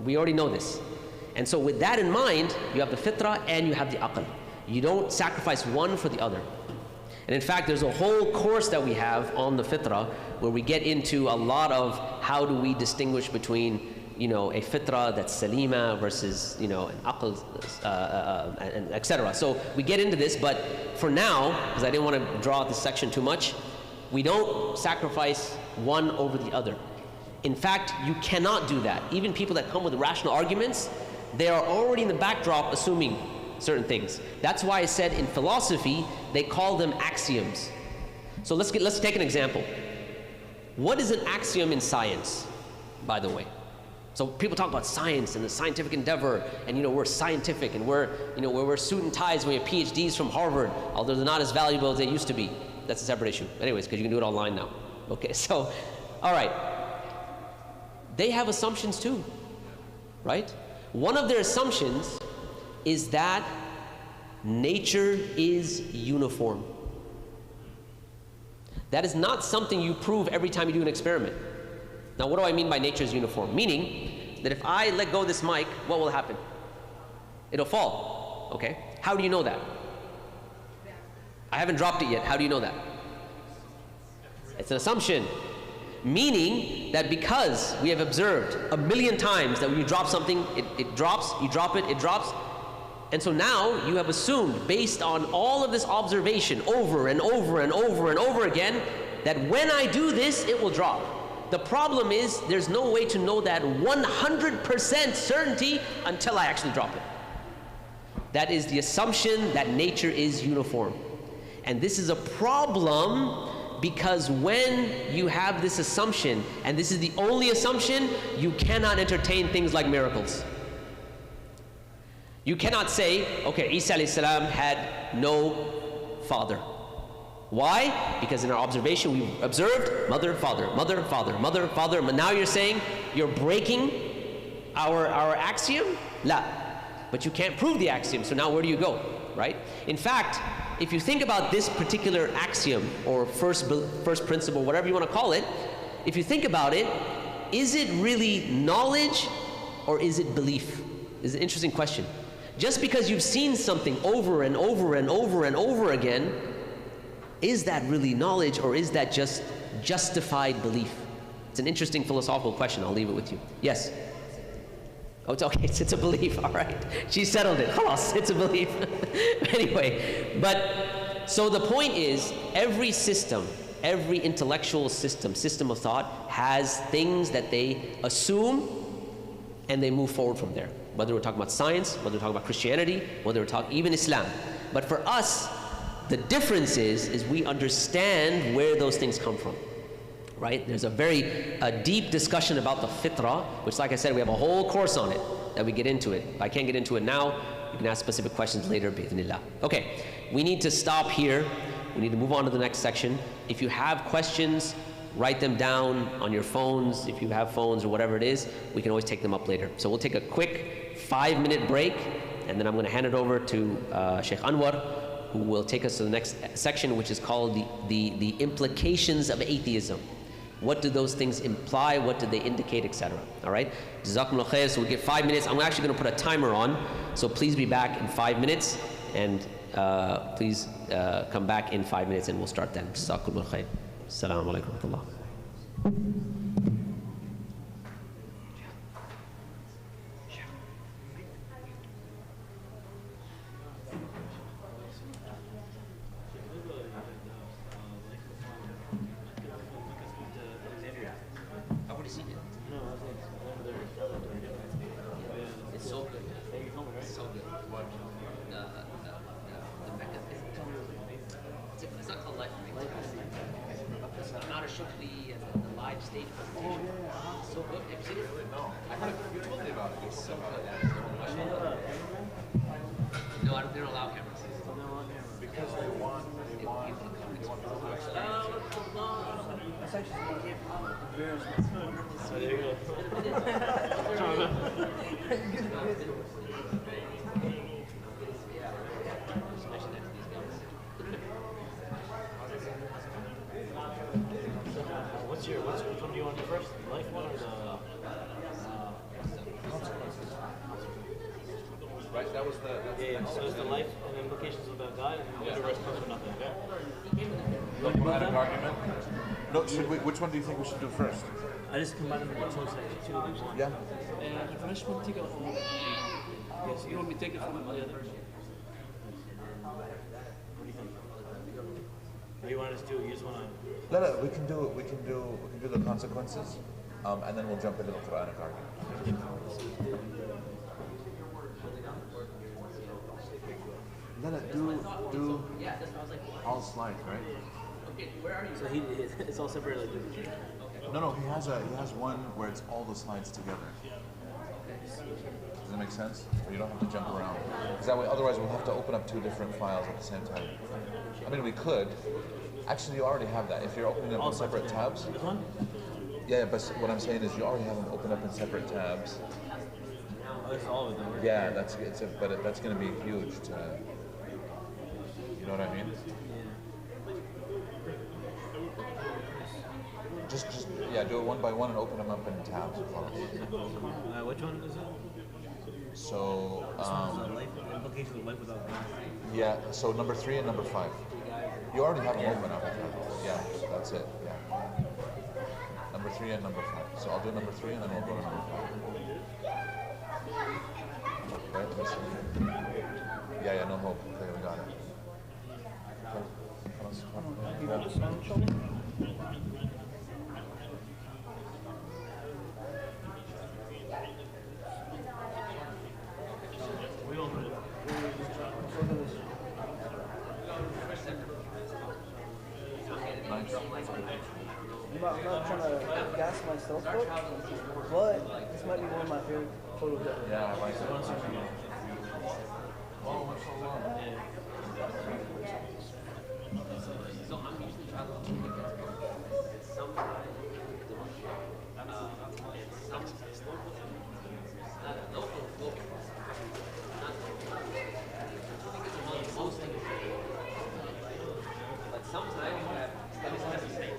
We already know this. And so with that in mind, you have the fitrah and you have the aql. You don't sacrifice one for the other. And in fact, there's a whole course that we have on the fitrah where we get into a lot of how do we distinguish between a fitrah that's salima versus an aql, and etc. So we get into this, but for now, because I didn't want to draw out this section too much, we don't sacrifice one over the other. In fact, you cannot do that. Even people that come with rational arguments, they are already in the backdrop assuming certain things. That's why I said in philosophy, they call them axioms. So let's take an example. What is an axiom in science, by the way? So people talk about science and the scientific endeavor, and we're scientific, and we're suit and ties, we have PhDs from Harvard, although they're not as valuable as they used to be. That's a separate issue. Anyways, because you can do it online now. Okay, so, all right. They have assumptions too, right? One of their assumptions is that nature is uniform. That is not something you prove every time you do an experiment. Now, what do I mean by nature is uniform? Meaning that if I let go of this mic, what will happen? It'll fall, okay? How do you know that? I haven't dropped it yet. How do you know that? It's an assumption. Meaning that because we have observed 1,000,000 times that when you drop something, it drops, you drop it, it drops. And so now you have assumed, based on all of this observation over and over and over and over again, that when I do this, it will drop. The problem is there's no way to know that 100% certainty until I actually drop it. That is the assumption that nature is uniform. And this is a problem because when you have this assumption, and this is the only assumption, you cannot entertain things like miracles. You cannot say, okay, Isa alayhi salam had no father. Why? Because in our observation we observed mother, father, mother, father, mother, father. But now you're saying you're breaking our axiom? La. But you can't prove the axiom, so now where do you go, right? In fact, if you think about this particular axiom or first principle, whatever you want to call it, if you think about it, is it really knowledge or is it belief? Is an interesting question. Just because you've seen something over and over and over and over again, is that really knowledge or is that just justified belief? It's an interesting philosophical question. I'll leave it with you. Yes? Oh, it's okay. It's a belief. All right. She settled it. Khalas, it's a belief. Anyway, but so the point is, every system, every intellectual system of thought has things that they assume and they move forward from there. Whether we're talking about science, whether we're talking about Christianity, whether we're talking even Islam. But for us, the difference is we understand where those things come from, right? There's a very deep discussion about the fitrah, which, like I said, we have a whole course on it that we get into it. If I can't get into it now, you can ask specific questions later, bi'idhnillah. Okay, we need to stop here. We need to move on to the next section. If you have questions, write them down on your phones. If you have phones or whatever it is, we can always take them up later. So we'll take a quick 5-minute break, and then I'm going to hand it over to Sheikh Anwar, who will take us to the next section, which is called the implications of atheism. What do those things imply? What do they indicate, etc.? All right? Jazakumullah khair. So we'll get 5 minutes. I'm actually going to put a timer on, so please be back in 5 minutes, and please come back in 5 minutes, and we'll start then. Jazakumullah khair. Assalamu alaikum wa rahmatullah. Which one do you want to do first? The life one or the Right, that was the... yeah, so it's the life and implications of God, and the rest comes from nothing, okay? Diplomatic argument. No, which one do you think we should do first? I just combined them into two sections, two of one. Yeah. The first one, take it from yes, you want me to take it from the other? What do you think? What do you want us to do? You just want to... No, we can do the consequences, and then we'll jump into the Quranic argument. Then do Yeah, that's what I was like. all slides, right? Okay, where are you? So it's all separated like this. No, he has one where it's all the slides together. Does that make sense? Where you don't have to jump around. Because that way, otherwise we'll have to open up 2 different files at the same time. I mean, we could. Actually, you already have that. If you're opening them in separate tabs. This one? Yeah, but what I'm saying is you already have them open up in separate tabs. Oh, it's all of them. Right? Yeah, that's going to be huge to. You know what I mean? Just do it one by one and open them up in tabs. Which one is it? So Life, implications of life without death. yeah, so number 3 and number 5. You already have them open up. Yeah, that's it. Yeah. Number 3 and number 5. So I'll do number 3 and then we'll go to number 5. Right? Let me see. Yeah, no hope. Okay, we got it. Nice. I'm not trying to gas myself up, but this might be one of my favorite photos ever. Yeah, I like it. Oh, what's so long? So I'm usually traveling sometimes like sometimes you have 10 days.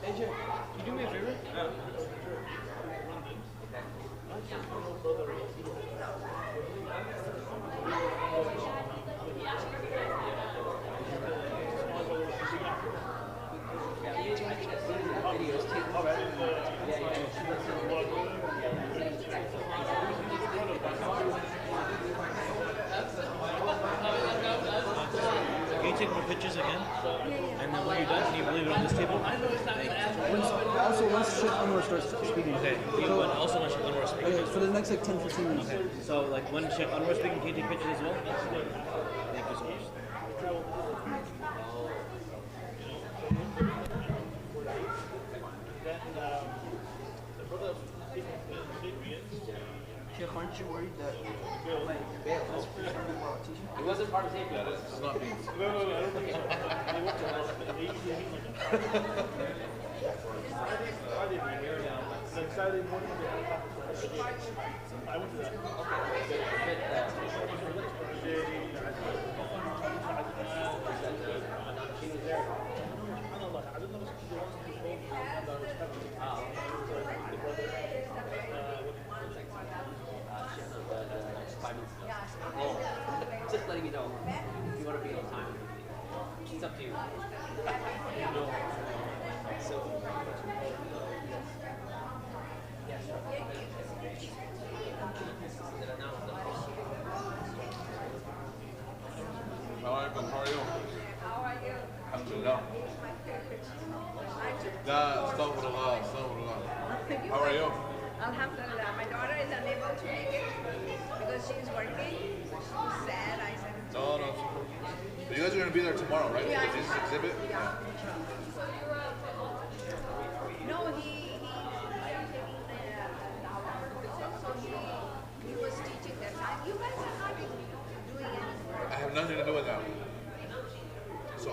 AJ, can you do me a favor? Can you take more pictures again? And then when you're done, can you leave it on this table? Also, once Chef Anwar starts speaking. Okay. You also want Chef Anwar speaking. Okay, for the next like 10, 15 minutes. Okay. So like when Chef Anwar speaking, can you take pictures as well? Thank you so much. Chef, aren't you worried that like that's teaching? It wasn't part of Sapience. It's not beans. Saturday morning, I went to that. Just letting you know if you want to be on time. It's up to you. So, How are you? How are you? Alhamdulillah. Astaghfirullah. How are you? Alhamdulillah. My daughter is unable to make it because she's working. So she was sad. I said, No. So you guys are going to be there tomorrow, right? Yeah. For this exhibit? yeah. No, he was teaching that time. You guys are not doing any work. I have nothing to do with that. So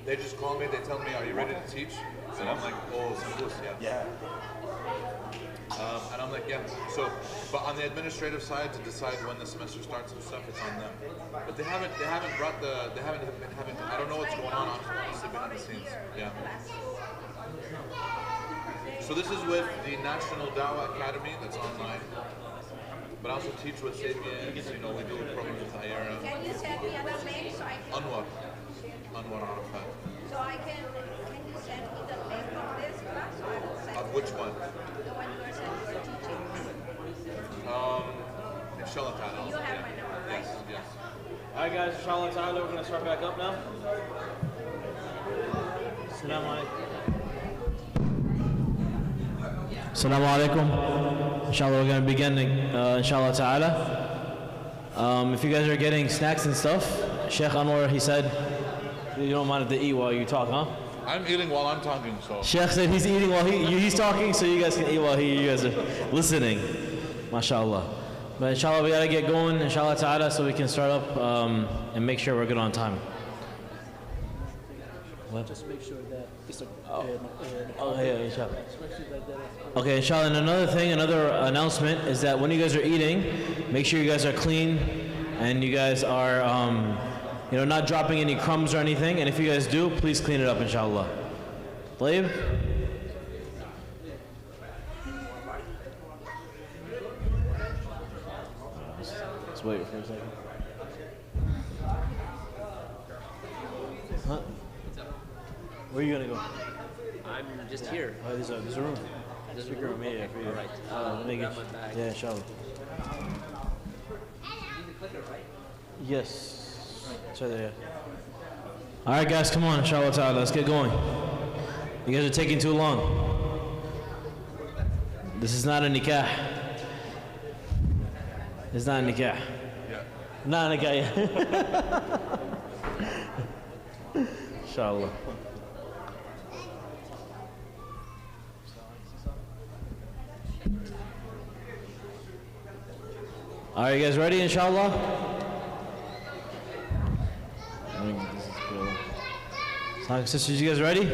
they just call me, they tell me, are you ready to teach? And I'm like, oh, Sambus, yeah. And I'm like, yeah. So, but on the administrative side, to decide when the semester starts and stuff, it's on them. But they haven't brought I don't know what's going on, honestly, behind the scenes. Yeah. So this is with the National Dawah Academy that's online. But I also teach with Sapience, we do programs with IERA. Can you send me other link so I can? Anwar Arafat. So I can you send me the link of this class so I Which one? The one you are teaching. Inshallah ta'ala. You have my number, right? Yes. Alright guys, inshallah ta'ala, we're going to start back up now. Assalamu alaikum. Assalamu alaikum. Inshallah, we're going to begin, inshallah ta'ala. If you guys are getting snacks and stuff, Sheikh Anwar, he said, you don't mind if they eat while you talk, huh? I'm eating while I'm talking, so. Sheikh said he's eating while he's talking, so you guys can eat while you guys are listening. MashaAllah. But inshallah, we got to get going, inshallah ta'ala, so we can start up and make sure we're good on time. What? Just make sure that it's a. Yeah, inshallah. Okay, inshallah. And another announcement is that when you guys are eating, make sure you guys are clean and you guys are, not dropping any crumbs or anything. And if you guys do, please clean it up, inshallah. Tayyib? Let's wait for a second. Huh? Where are you gonna go? I'm just here. Oh, there's a room. There's a Speaker room, yeah, for you. All right. Let me grab get my bag. yeah, inshallah. Yes. It's right there, yeah. All right, guys, come on, inshallah ta'ala. Let's get going. You guys are taking too long. This is not a nikah. It's not a nikah. Yeah. Not a nikah, yeah. Inshallah. All right, you guys ready, inshallah? Sisters, you guys ready? All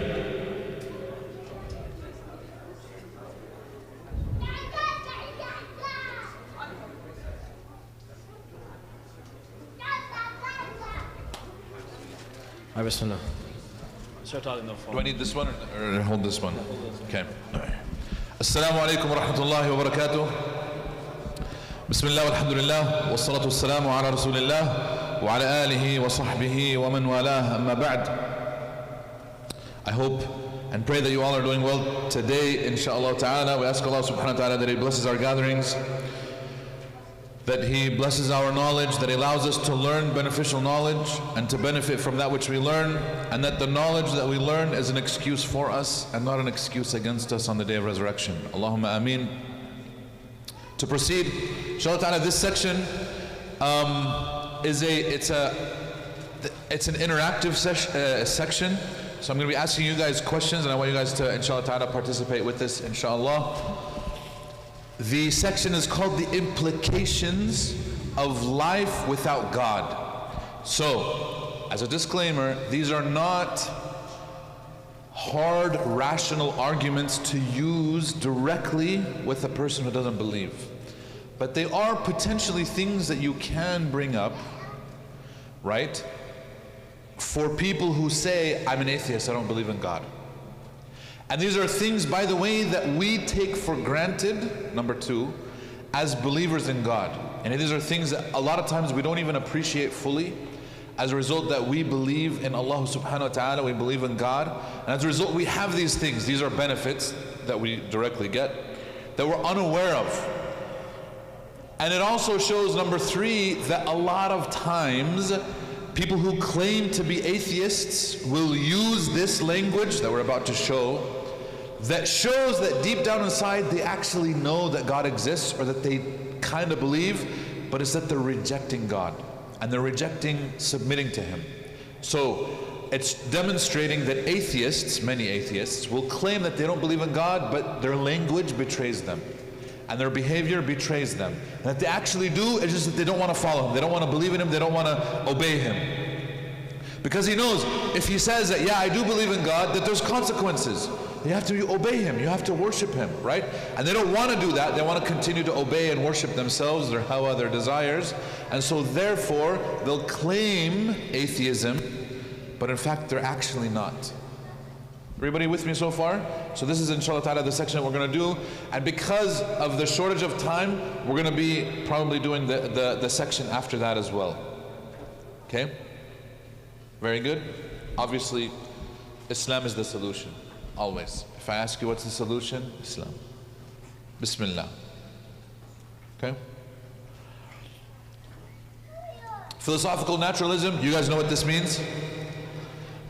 right, bismillah. Start talking on the phone. Do I need this one or hold this one? Okay. Assalamu alaikum wa rahmatullahi wa barakatuh. Bismillah walhamdulillah wa salatu wassalamu ala rasulillah wa ala alihi wa sahbihi wa man walah amma ba'd. I hope and pray that you all are doing well today, inshallah ta'ala. We ask Allah subhanahu wa ta'ala that He blesses our gatherings, that He blesses our knowledge, that He allows us to learn beneficial knowledge and to benefit from that which we learn, and that the knowledge that we learn is an excuse for us and not an excuse against us on the day of resurrection. Allahumma ameen. To proceed, inshallah ta'ala, this section it's an interactive section. So I'm going to be asking you guys questions, and I want you guys to, inshallah ta'ala, participate with this, inshallah. The section is called The Implications of Life Without God. So, as a disclaimer, these are not hard, rational arguments to use directly with a person who doesn't believe. But they are potentially things that you can bring up, right? For people who say, I'm an atheist, I don't believe in God. And these are things, by the way, that we take for granted, number two, as believers in God. And these are things that a lot of times we don't even appreciate fully. As a result that we believe in Allah subhanahu wa ta'ala, we believe in God. And as a result we have these things. These are benefits that we directly get, that we're unaware of. And it also shows, number three, that a lot of times people who claim to be atheists will use this language that we're about to show, that shows that deep down inside they actually know that God exists, or that they kind of believe, but it's that they're rejecting God and they're rejecting submitting to Him. So it's demonstrating that atheists, many atheists, will claim that they don't believe in God, but their language betrays them and their behavior betrays them. And that they actually do, it's just that they don't want to follow Him, they don't want to believe in Him, they don't want to obey Him. Because he knows, if he says that, yeah, I do believe in God, that there's consequences. You have to obey Him, you have to worship Him, right? And they don't want to do that, they want to continue to obey and worship themselves, their hawa, their desires. And so therefore, they'll claim atheism, but in fact, they're actually not. Everybody with me so far? So this is, inshallah ta'ala, the section that we're going to do. And because of the shortage of time, we're going to be probably doing the section after that as well. Okay? Very good. Obviously, Islam is the solution. Always. If I ask you what's the solution, Islam. Bismillah. Okay? Philosophical naturalism, you guys know what this means?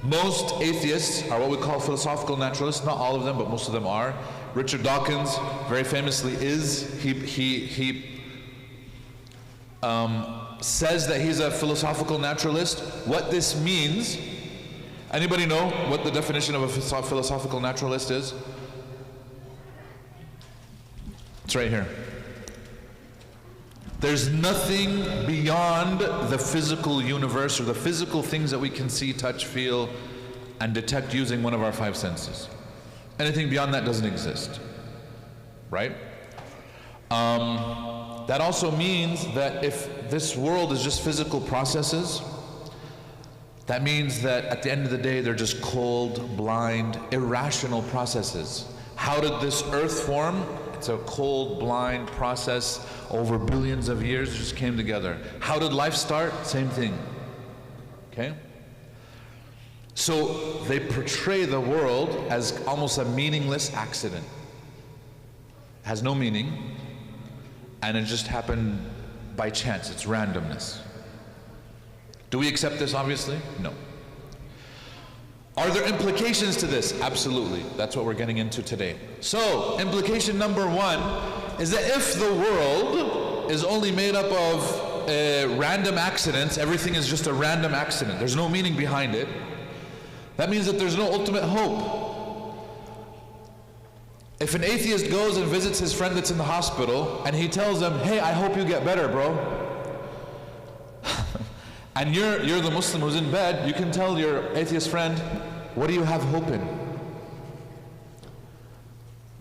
Most atheists are what we call philosophical naturalists. Not all of them, but most of them are. Richard Dawkins, very famously, he says that he's a philosophical naturalist. What this means, anybody know what the definition of a philosophical naturalist is? It's right here. There's nothing beyond the physical universe or the physical things that we can see, touch, feel, and detect using one of our five senses. Anything beyond that doesn't exist, right? That also means that if this world is just physical processes, that means that at the end of the day, they're just cold, blind, irrational processes. How did this earth form? It's a cold, blind process over billions of years. It just came together. How did life start? Same thing. Okay? So they portray the world as almost a meaningless accident. It has no meaning, and it just happened by chance. It's randomness. Do we accept this, obviously? No. Are there implications to this? Absolutely. That's what we're getting into today. So, implication number one is that if the world is only made up of random accidents, everything is just a random accident, there's no meaning behind it, that means that there's no ultimate hope. If an atheist goes and visits his friend that's in the hospital and he tells them, hey, I hope you get better, bro. And you're the Muslim who's in bed, you can tell your atheist friend, what do you have hope in?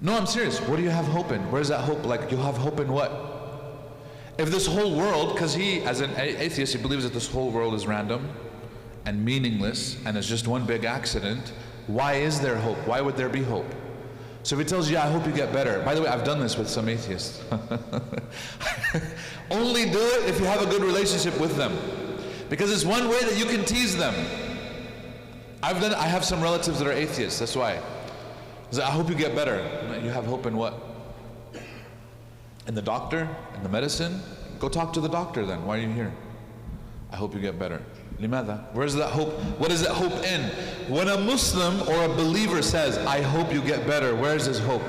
No, I'm serious. What do you have hope in? Where's that hope? Like, you have hope in what? If this whole world, because he, as an atheist, he believes that this whole world is random and meaningless and it's just one big accident, why is there hope? Why would there be hope? So if he tells you, I hope you get better. By the way, I've done this with some atheists. Only do it if you have a good relationship with them. Because it's one way that you can tease them. I have some relatives that are atheists, that's why. I hope you get better. You have hope in what? In the doctor? In the medicine? Go talk to the doctor then. Why are you here? I hope you get better. Limada? Where's that hope? What is that hope in? When a Muslim or a believer says, I hope you get better, where's his hope?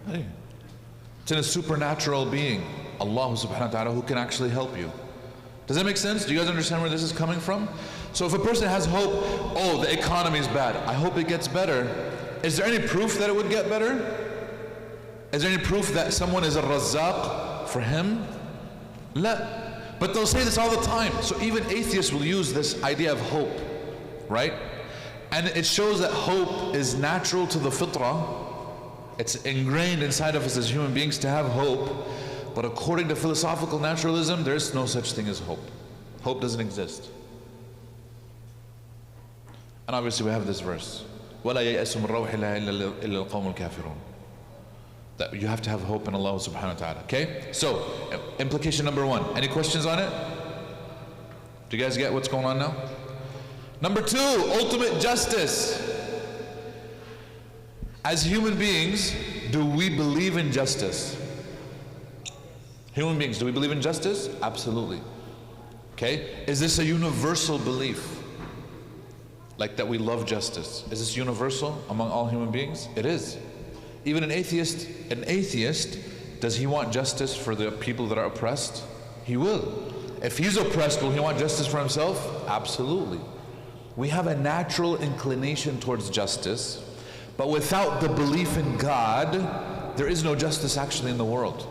It's in a supernatural being, Allah subhanahu wa ta'ala, who can actually help you. Does that make sense? Do you guys understand where this is coming from? So if a person has hope, oh, the economy is bad, I hope it gets better. Is there any proof that it would get better? Is there any proof that someone is a razzaq for him? La. But they'll say this all the time. So even atheists will use this idea of hope, right? And it shows that hope is natural to the fitrah. It's ingrained inside of us as human beings to have hope. But according to philosophical naturalism, there is no such thing as hope. Hope doesn't exist. And obviously we have this verse. وَلَا يَيْأَسُ مِنْ رَوْحِ اللَّهِ إِلَّا الْقَوْمُ الْكَافِرُونَ. That you have to have hope in Allah subhanahu wa ta'ala. Okay? So, implication number one. Any questions on it? Do you guys get what's going on now? Number two, ultimate justice. As human beings, do we believe in justice? Human beings, do we believe in justice? Absolutely. Okay? Is this a universal belief? Like that we love justice. Is this universal among all human beings? It is. Even an atheist, does he want justice for the people that are oppressed? He will. If he's oppressed, will he want justice for himself? Absolutely. We have a natural inclination towards justice, but without the belief in God, there is no justice actually in the world.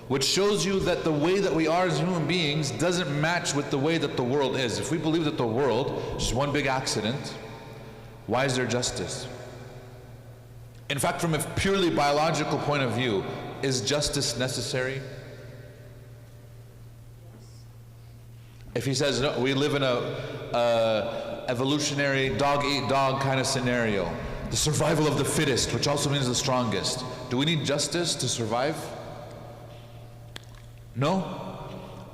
Which shows you that the way that we are as human beings doesn't match with the way that the world is. If we believe that the world is just one big accident, why is there justice? In fact, from a purely biological point of view, is justice necessary? If he says, no, we live in a evolutionary dog-eat-dog kind of scenario, the survival of the fittest, which also means the strongest. Do we need justice to survive? No.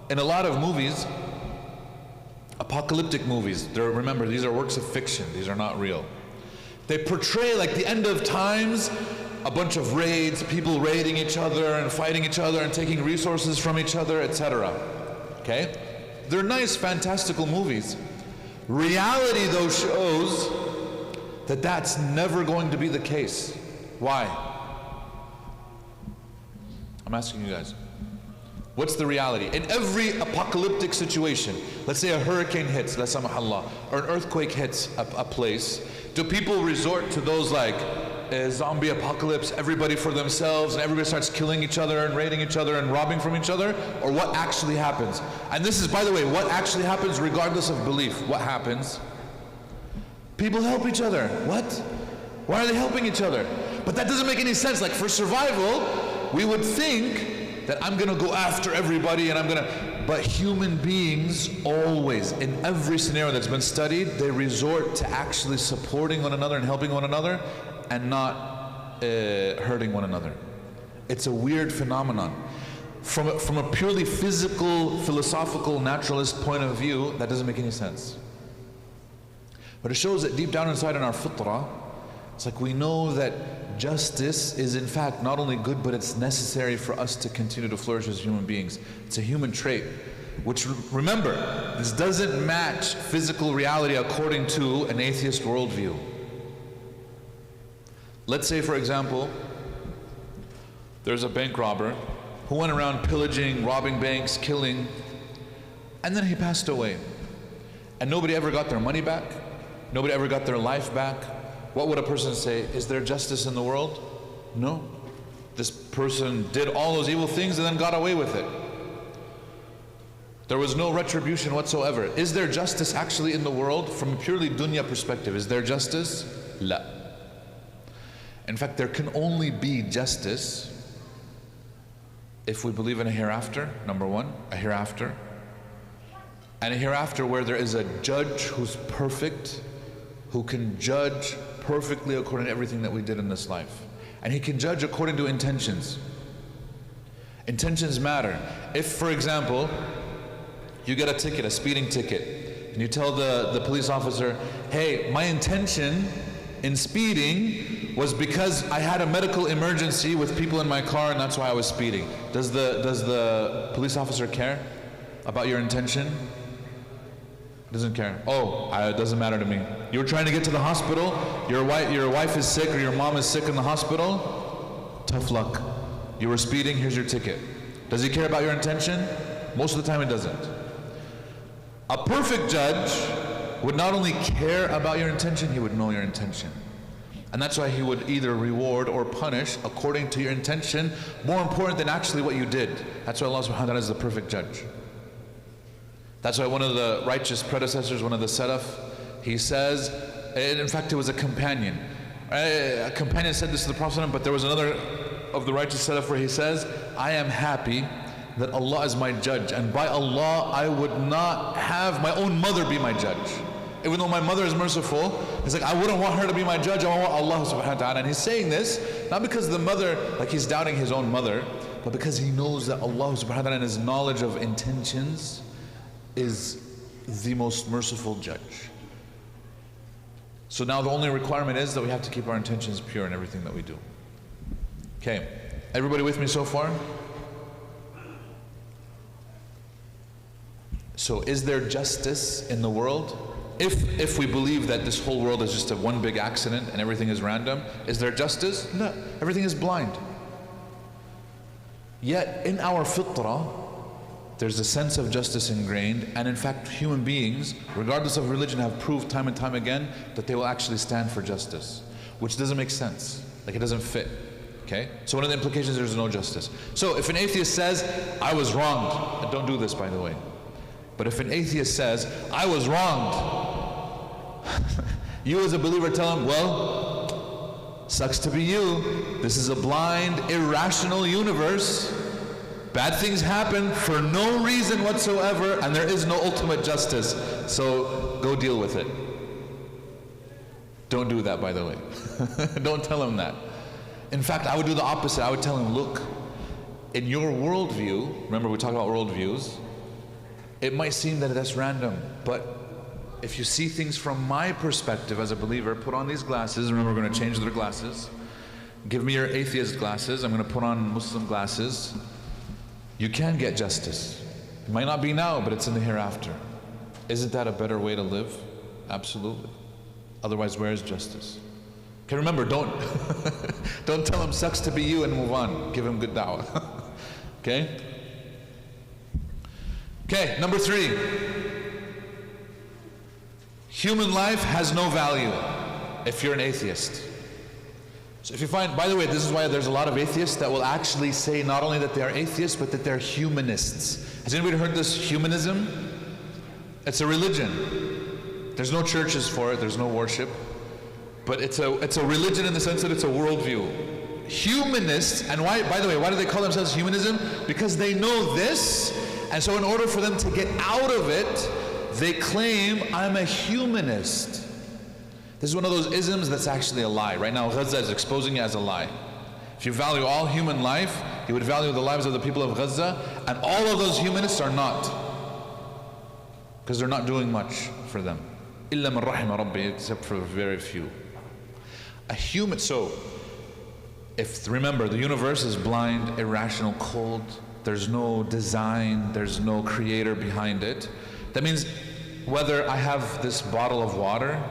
In a lot of movies, apocalyptic movies, remember, these are works of fiction, these are not real. They portray like the end of times, a bunch of raids, people raiding each other and fighting each other and taking resources from each other, etc. Okay? They're nice, fantastical movies. Reality, though, shows that that's never going to be the case. Why? I'm asking you guys. What's the reality? In every apocalyptic situation, let's say a hurricane hits, la samahullah, or an earthquake hits a place, do people resort to those like zombie apocalypse, everybody for themselves, and everybody starts killing each other and raiding each other and robbing from each other? Or what actually happens? And this is, by the way, what actually happens regardless of belief. What happens? People help each other. What? Why are they helping each other? But that doesn't make any sense. Like for survival, we would think that I'm gonna go after everybody and I'm gonna, but human beings always, in every scenario that's been studied, they resort to actually supporting one another and helping one another and not hurting one another. It's a weird phenomenon. From a purely physical, philosophical, naturalist point of view, that doesn't make any sense. But it shows that deep down inside in our fitrah, it's like we know that justice is in fact not only good, but it's necessary for us to continue to flourish as human beings. It's a human trait, which, remember, this doesn't match physical reality according to an atheist worldview. Let's say, for example, there's a bank robber who went around pillaging, robbing banks, killing, and then he passed away. And nobody ever got their money back. Nobody ever got their life back. What would a person say? Is there justice in the world? No. This person did all those evil things and then got away with it. There was no retribution whatsoever. Is there justice actually in the world from a purely dunya perspective? Is there justice? La. In fact, there can only be justice if we believe in a hereafter, number one, a hereafter. And a hereafter where there is a judge who's perfect, who can judge perfectly according to everything that we did in this life. And he can judge according to intentions. Intentions matter. If, for example, you get a ticket, a speeding ticket, and you tell the police officer, hey, my intention in speeding was because I had a medical emergency with people in my car and that's why I was speeding. Does the police officer care about your intention? Doesn't care. Oh, it doesn't matter to me. You were trying to get to the hospital, your wife is sick or your mom is sick in the hospital, tough luck. You were speeding, here's your ticket. Does he care about your intention? Most of the time he doesn't. A perfect judge would not only care about your intention, he would know your intention. And that's why he would either reward or punish according to your intention, more important than actually what you did. That's why Allah subhanahu wa ta'ala is the perfect judge. That's why one of the righteous predecessors, one of the Salaf, he says, and in fact it was a companion. A companion said this to the Prophet, but there was another of the righteous Salaf where he says, I am happy that Allah is my judge, and by Allah I would not have my own mother be my judge. Even though my mother is merciful, he's like, I wouldn't want her to be my judge, I want Allah subhanahu wa ta'ala. And he's saying this, not because the mother, like he's doubting his own mother, but because he knows that Allah subhanahu wa ta'ala in his knowledge of intentions is the most merciful judge. So now the only requirement is that we have to keep our intentions pure in everything that we do. Okay, everybody with me so far? So is there justice in the world? If we believe that this whole world is just a one big accident and everything is random, is there justice? No, everything is blind. Yet in our fitrah, there's a sense of justice ingrained, and in fact human beings, regardless of religion, have proved time and time again that they will actually stand for justice, which doesn't make sense, like it doesn't fit. Okay? So one of the implications is there's no justice. So if an atheist says, I was wronged, and don't do this by the way, but if an atheist says, I was wronged, you as a believer tell him, well, sucks to be you. This is a blind, irrational universe. Bad things happen for no reason whatsoever, and there is no ultimate justice. So go deal with it. Don't do that, by the way. Don't tell him that. In fact, I would do the opposite. I would tell him, look, in your worldview, remember we talked about worldviews, it might seem that that's random, but if you see things from my perspective as a believer, put on these glasses. Remember, we're going to change their glasses. Give me your atheist glasses. I'm going to put on Muslim glasses. You can get justice. It might not be now, but it's in the hereafter. Isn't that a better way to live? Absolutely. Otherwise, where is justice? Okay, remember, don't don't tell him sucks to be you and move on. Give him good da'wah. Okay? Okay, number 3. Human life has no value if you're an atheist. So if you find, by the way, this is why there's a lot of atheists that will actually say not only that they are atheists, but that they're humanists. Has anybody heard this humanism? It's a religion. There's no churches for it, there's no worship. But it's a religion in the sense that it's a worldview. Humanists, and why, by the way, why do they call themselves humanism? Because they know this, and so in order for them to get out of it, they claim, I'm a humanist. This is one of those isms that's actually a lie. Right now, Gaza is exposing it as a lie. If you value all human life, you would value the lives of the people of Gaza, and all of those humanists are not. Because they're not doing much for them. إِلَّا مَنْ رَحِمَ رَبِّي, except for very few. A human, so, remember, the universe is blind, irrational, cold, there's no design, there's no creator behind it. That means whether I have this bottle of water,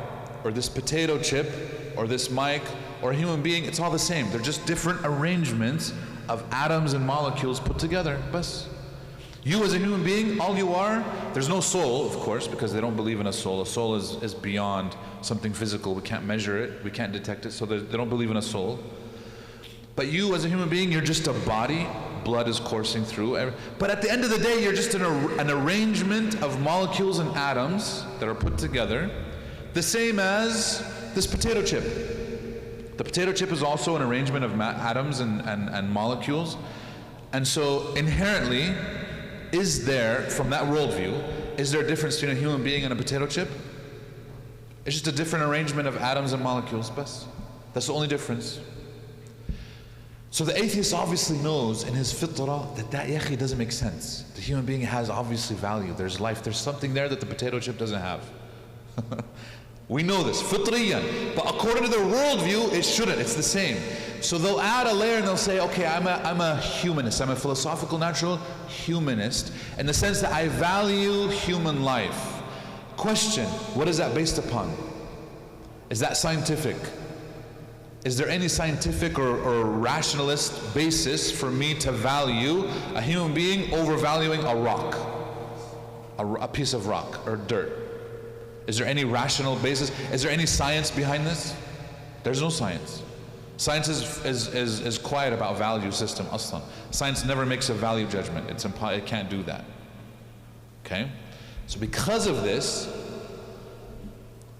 or this potato chip, or this mic, or a human being, it's all the same. They're just different arrangements of atoms and molecules put together. Bas. You as a human being, all you are, there's no soul, of course, because they don't believe in a soul. A soul is beyond something physical. We can't measure it, we can't detect it, so they don't believe in a soul. But you as a human being, you're just a body. Blood is coursing through. But at the end of the day, you're just an arrangement of molecules and atoms that are put together, the same as this potato chip. The potato chip is also an arrangement of atoms and molecules. And so inherently, is there, from that worldview, is there a difference between a human being and a potato chip? It's just a different arrangement of atoms and molecules. That's the only difference. So the atheist obviously knows in his fitrah that yakhi doesn't make sense. The human being has obviously value. There's life. There's something there that the potato chip doesn't have. We know this, fitriyan. But according to their worldview, it shouldn't. It's the same. So they'll add a layer and they'll say, okay, I'm a humanist. I'm a philosophical, natural humanist in the sense that I value human life. Question, what is that based upon? Is that scientific? Is there any scientific or rationalist basis for me to value a human being over valuing a rock, a piece of rock or dirt? Is there any rational basis? Is there any science behind this? There's no science. Science is quiet about value system, aslan. Science never makes a value judgment. It can't do that. Okay? So because of this,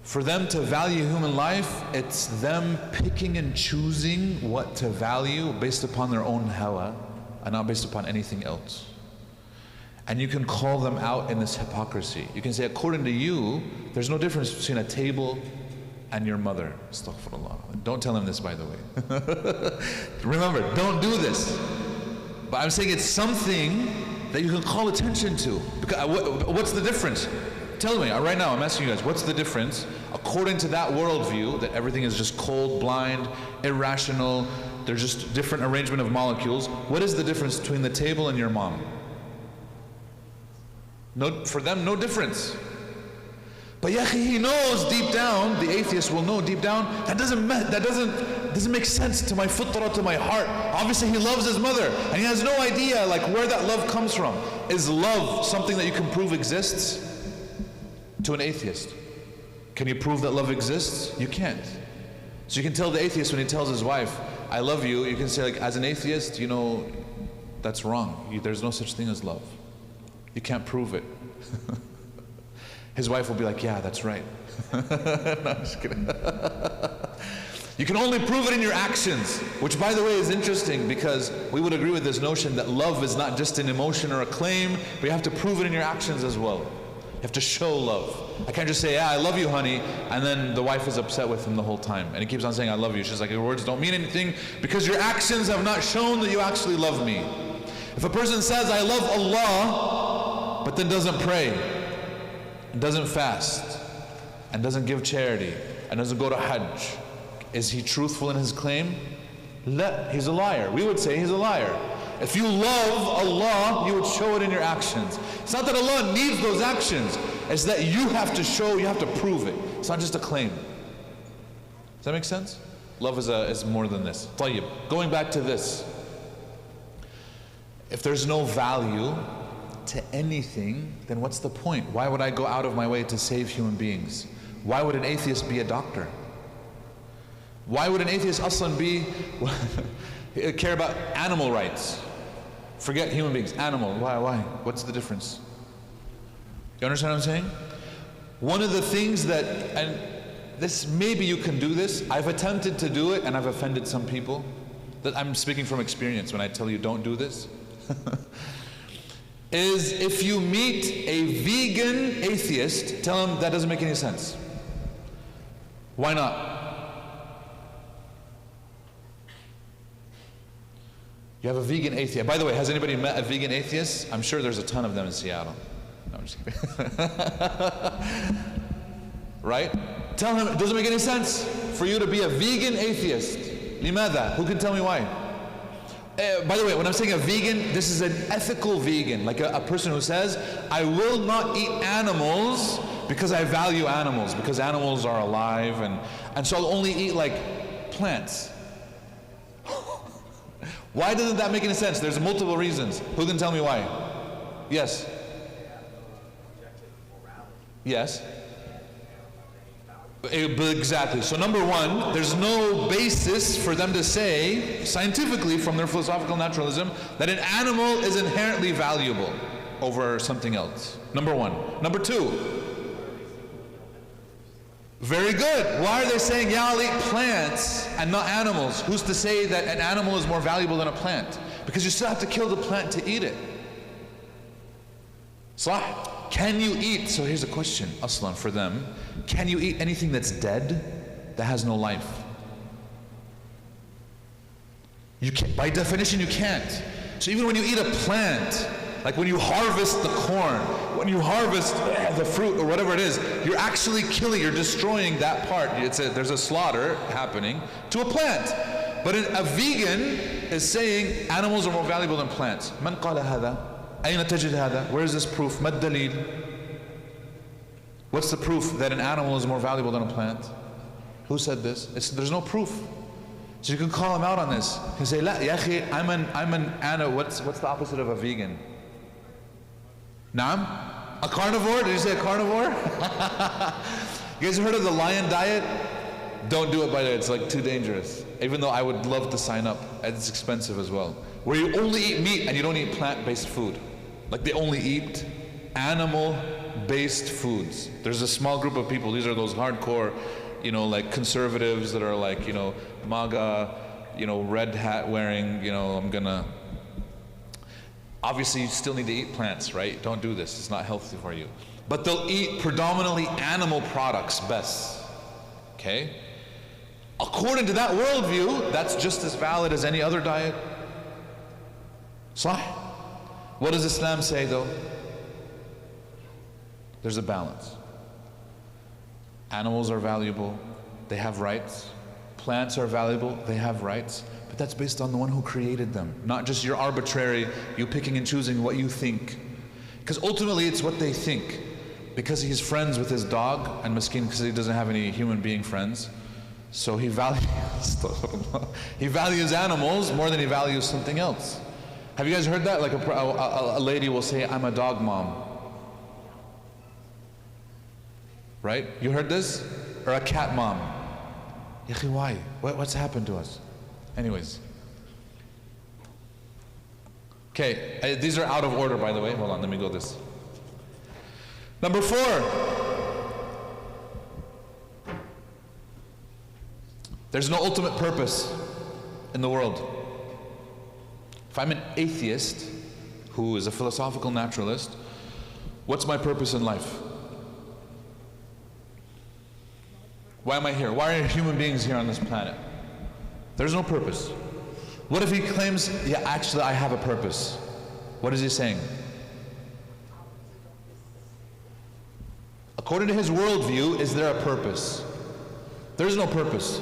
for them to value human life, it's them picking and choosing what to value based upon their own hawa and not based upon anything else. And you can call them out in this hypocrisy. You can say, according to you, there's no difference between a table and your mother. Astaghfirullah. Don't tell them this, by the way. Remember, don't do this. But I'm saying it's something that you can call attention to. Because, what's the difference? Tell me, right now, I'm asking you guys, what's the difference, according to that worldview, that everything is just cold, blind, irrational, there's just different arrangement of molecules, what is the difference between the table and your mom? No, for them, no difference. But he knows deep down, the atheist will know deep down, that doesn't make sense to my fitrah, to my heart. Obviously he loves his mother, and he has no idea like where that love comes from. Is love something that you can prove exists? To an atheist, can you prove that love exists? You can't. So you can tell the atheist when he tells his wife, I love you, you can say, like, as an atheist, you know, that's wrong. There's no such thing as love. You can't prove it. His wife will be like, yeah, that's right. No, I'm just kidding. You can only prove it in your actions, which, by the way, is interesting because we would agree with this notion that love is not just an emotion or a claim, but you have to prove it in your actions as well. You have to show love. I can't just say, yeah, I love you, honey, and then the wife is upset with him the whole time. And he keeps on saying, I love you. She's like, your words don't mean anything because your actions have not shown that you actually love me. If a person says, I love Allah, but then doesn't pray, doesn't fast, and doesn't give charity and doesn't go to Hajj, is he truthful in his claim? La, he's a liar. We would say he's a liar. If you love Allah, you would show it in your actions. It's not that Allah needs those actions. It's that you have to show, you have to prove it. It's not just a claim. Does that make sense? Love is more than this. طيب, going back to this. If there's no value to anything, then what's the point? Why would I go out of my way to save human beings? Why would an atheist be a doctor? Why would an atheist aslan be care about animal rights? Forget human beings, animal. Why? What's the difference? You understand what I'm saying? One of the things that, and this, maybe you can do this, I've attempted to do it and I've offended some people. That I'm speaking from experience when I tell you don't do this. Is if you meet a vegan atheist, tell him that doesn't make any sense. Why not? You have a vegan atheist. By the way, has anybody met a vegan atheist? I'm sure there's a ton of them in Seattle. No, I'm just kidding. Right? Tell him it doesn't make any sense for you to be a vegan atheist. Limada? Who can tell me why? By the way, when I'm saying a vegan, this is an ethical vegan, like a person who says, I will not eat animals because I value animals, because animals are alive, and so I'll only eat like plants. Why doesn't that make any sense? There's multiple reasons. Who can tell me why? Yes. Yes. Exactly. So number one, there's no basis for them to say, scientifically from their philosophical naturalism, that an animal is inherently valuable over something else. Number one. Number two, very good. Why are they saying, yeah, I'll eat plants and not animals? Who's to say that an animal is more valuable than a plant? Because you still have to kill the plant to eat it. Sah? Can you eat, so here's a question, aslan, for them. Can you eat anything that's dead, that has no life? You can't, by definition you can't. So even when you eat a plant, like when you harvest the corn, when you harvest the fruit or whatever it is, you're actually killing, you're destroying that part. There's a slaughter happening to a plant. But a vegan is saying animals are more valuable than plants. Man qala hada? أين تجد هذا? Where is this proof? ما الدليل? What's the proof that an animal is more valuable than a plant? Who said this? There's no proof. So you can call him out on this. You can say, لا يا أخي, I'm an what's the opposite of a vegan? Naam? A carnivore? Did you say a carnivore? You guys heard of the lion diet? Don't do it, by the way, it's like too dangerous. Even though I would love to sign up, it's expensive as well. Where you only eat meat and you don't eat plant-based food. Like they only eat animal-based foods. There's a small group of people, these are those hardcore, like conservatives that are like, MAGA, red hat wearing, obviously you still need to eat plants, right? Don't do this, it's not healthy for you. But they'll eat predominantly animal products best, okay? According to that worldview, that's just as valid as any other diet. Sah? What does Islam say though? There's a balance. Animals are valuable, they have rights. Plants are valuable, they have rights. But that's based on the one who created them, not just your arbitrary, you picking and choosing what you think. Because ultimately it's what they think. Because he's friends with his dog, and Miskin because he doesn't have any human being friends. So he values animals more than he values something else. Have you guys heard that? Like a lady will say, I'm a dog mom. Right? You heard this? Or a cat mom. Yakhi, why? What's happened to us? Anyways. Okay, these are out of order, by the way. Hold on, let me go this. Number 4. There's no ultimate purpose in the world. If I'm an atheist who is a philosophical naturalist, what's my purpose in life? Why am I here? Why are human beings here on this planet? There's no purpose. What if he claims, yeah, actually I have a purpose? What is he saying? According to his worldview, is there a purpose? There's no purpose.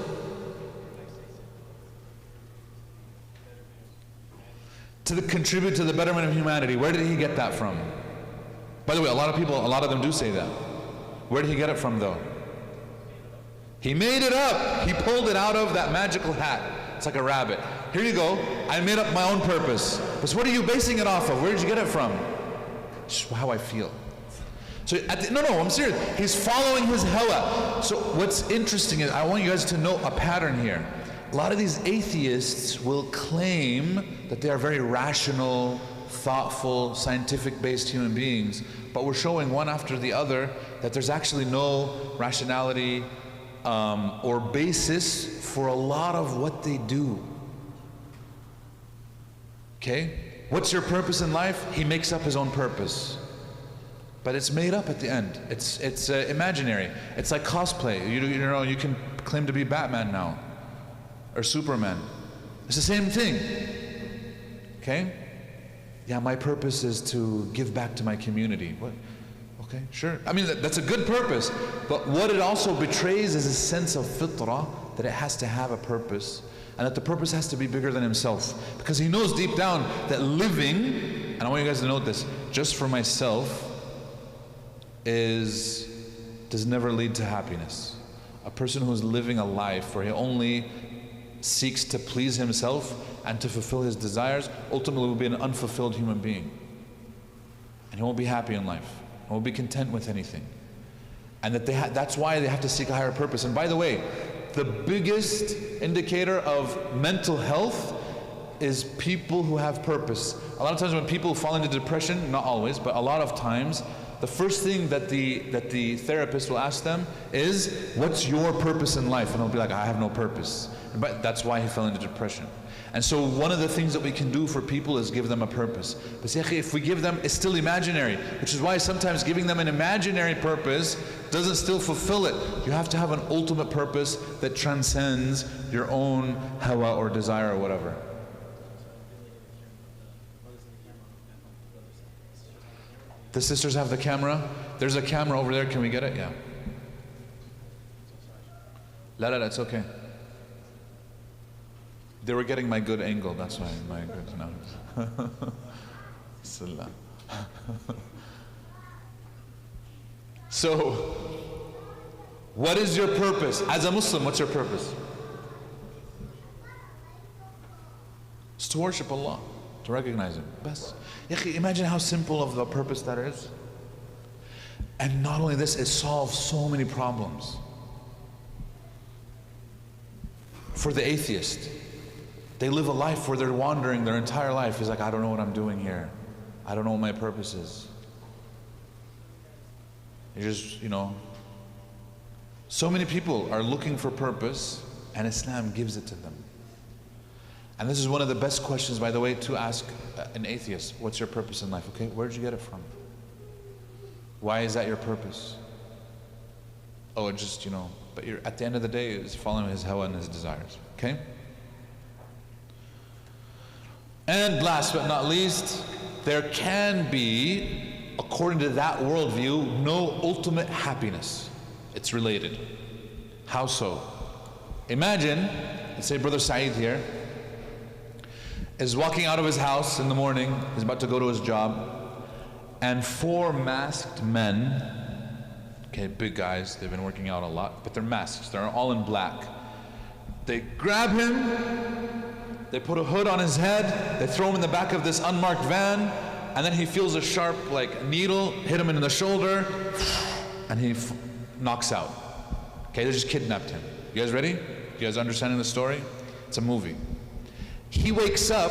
To contribute to the betterment of humanity. Where did he get that from? By the way, a lot of them do say that. Where did he get it from though? He made it up. He pulled it out of that magical hat. It's like a rabbit. Here you go. I made up my own purpose. But what are you basing it off of? Where did you get it from? Just how I feel. So no, I'm serious. He's following his hawa. So what's interesting is I want you guys to know a pattern here. A lot of these atheists will claim that they are very rational, thoughtful, scientific-based human beings, but we're showing one after the other that there's actually no rationality or basis for a lot of what they do. Okay? What's your purpose in life? He makes up his own purpose. But it's made up at the end. It's imaginary. It's like cosplay. You can claim to be Batman now. Or Superman. It's the same thing. Okay? Yeah, my purpose is to give back to my community. What? Okay, sure. I mean, that's a good purpose. But what it also betrays is a sense of fitrah, that it has to have a purpose, and that the purpose has to be bigger than himself. Because he knows deep down that living, and I want you guys to note this, just for myself, does never lead to happiness. A person who's living a life where he only seeks to please himself and to fulfill his desires, ultimately will be an unfulfilled human being. And he won't be happy in life. He won't be content with anything. And that's why they have to seek a higher purpose. And by the way, the biggest indicator of mental health is people who have purpose. A lot of times when people fall into depression, not always, but a lot of times, the first thing that the therapist will ask them is, what's your purpose in life? And they'll be like, I have no purpose. But that's why he fell into depression. And so one of the things that we can do for people is give them a purpose. But if we give them, it's still imaginary, which is why sometimes giving them an imaginary purpose doesn't still fulfill it. You have to have an ultimate purpose that transcends your own hawa or desire or whatever. The sisters have the camera. There's a camera over there. Can we get it? Yeah. La, it's okay. They were getting my good angle. That's why my good no. Salah. So, what is your purpose? As a Muslim, what's your purpose? It's to worship Allah, to recognize Him. Best. Imagine how simple of a purpose that is. And not only this, it solves so many problems. For the atheist, they live a life where they're wandering their entire life. He's like, I don't know what I'm doing here. I don't know what my purpose is. You just, so many people are looking for purpose, and Islam gives it to them. And this is one of the best questions, by the way, to ask an atheist. What's your purpose in life? Okay, where did you get it from? Why is that your purpose? Oh, just, but you're, at the end of the day, it's following his hawa and his desires. Okay? And last but not least, there can be, according to that worldview, no ultimate happiness. It's related. How so? Imagine, let's say Brother Saeed here is walking out of his house in the morning, he's about to go to his job, and 4 masked men, okay, big guys, they've been working out a lot, but they're masks, they're all in black. They grab him, they put a hood on his head, they throw him in the back of this unmarked van, and then he feels a sharp needle hit him in the shoulder, and he knocks out. Okay, they just kidnapped him. You guys ready? You guys understanding the story? It's a movie. He wakes up,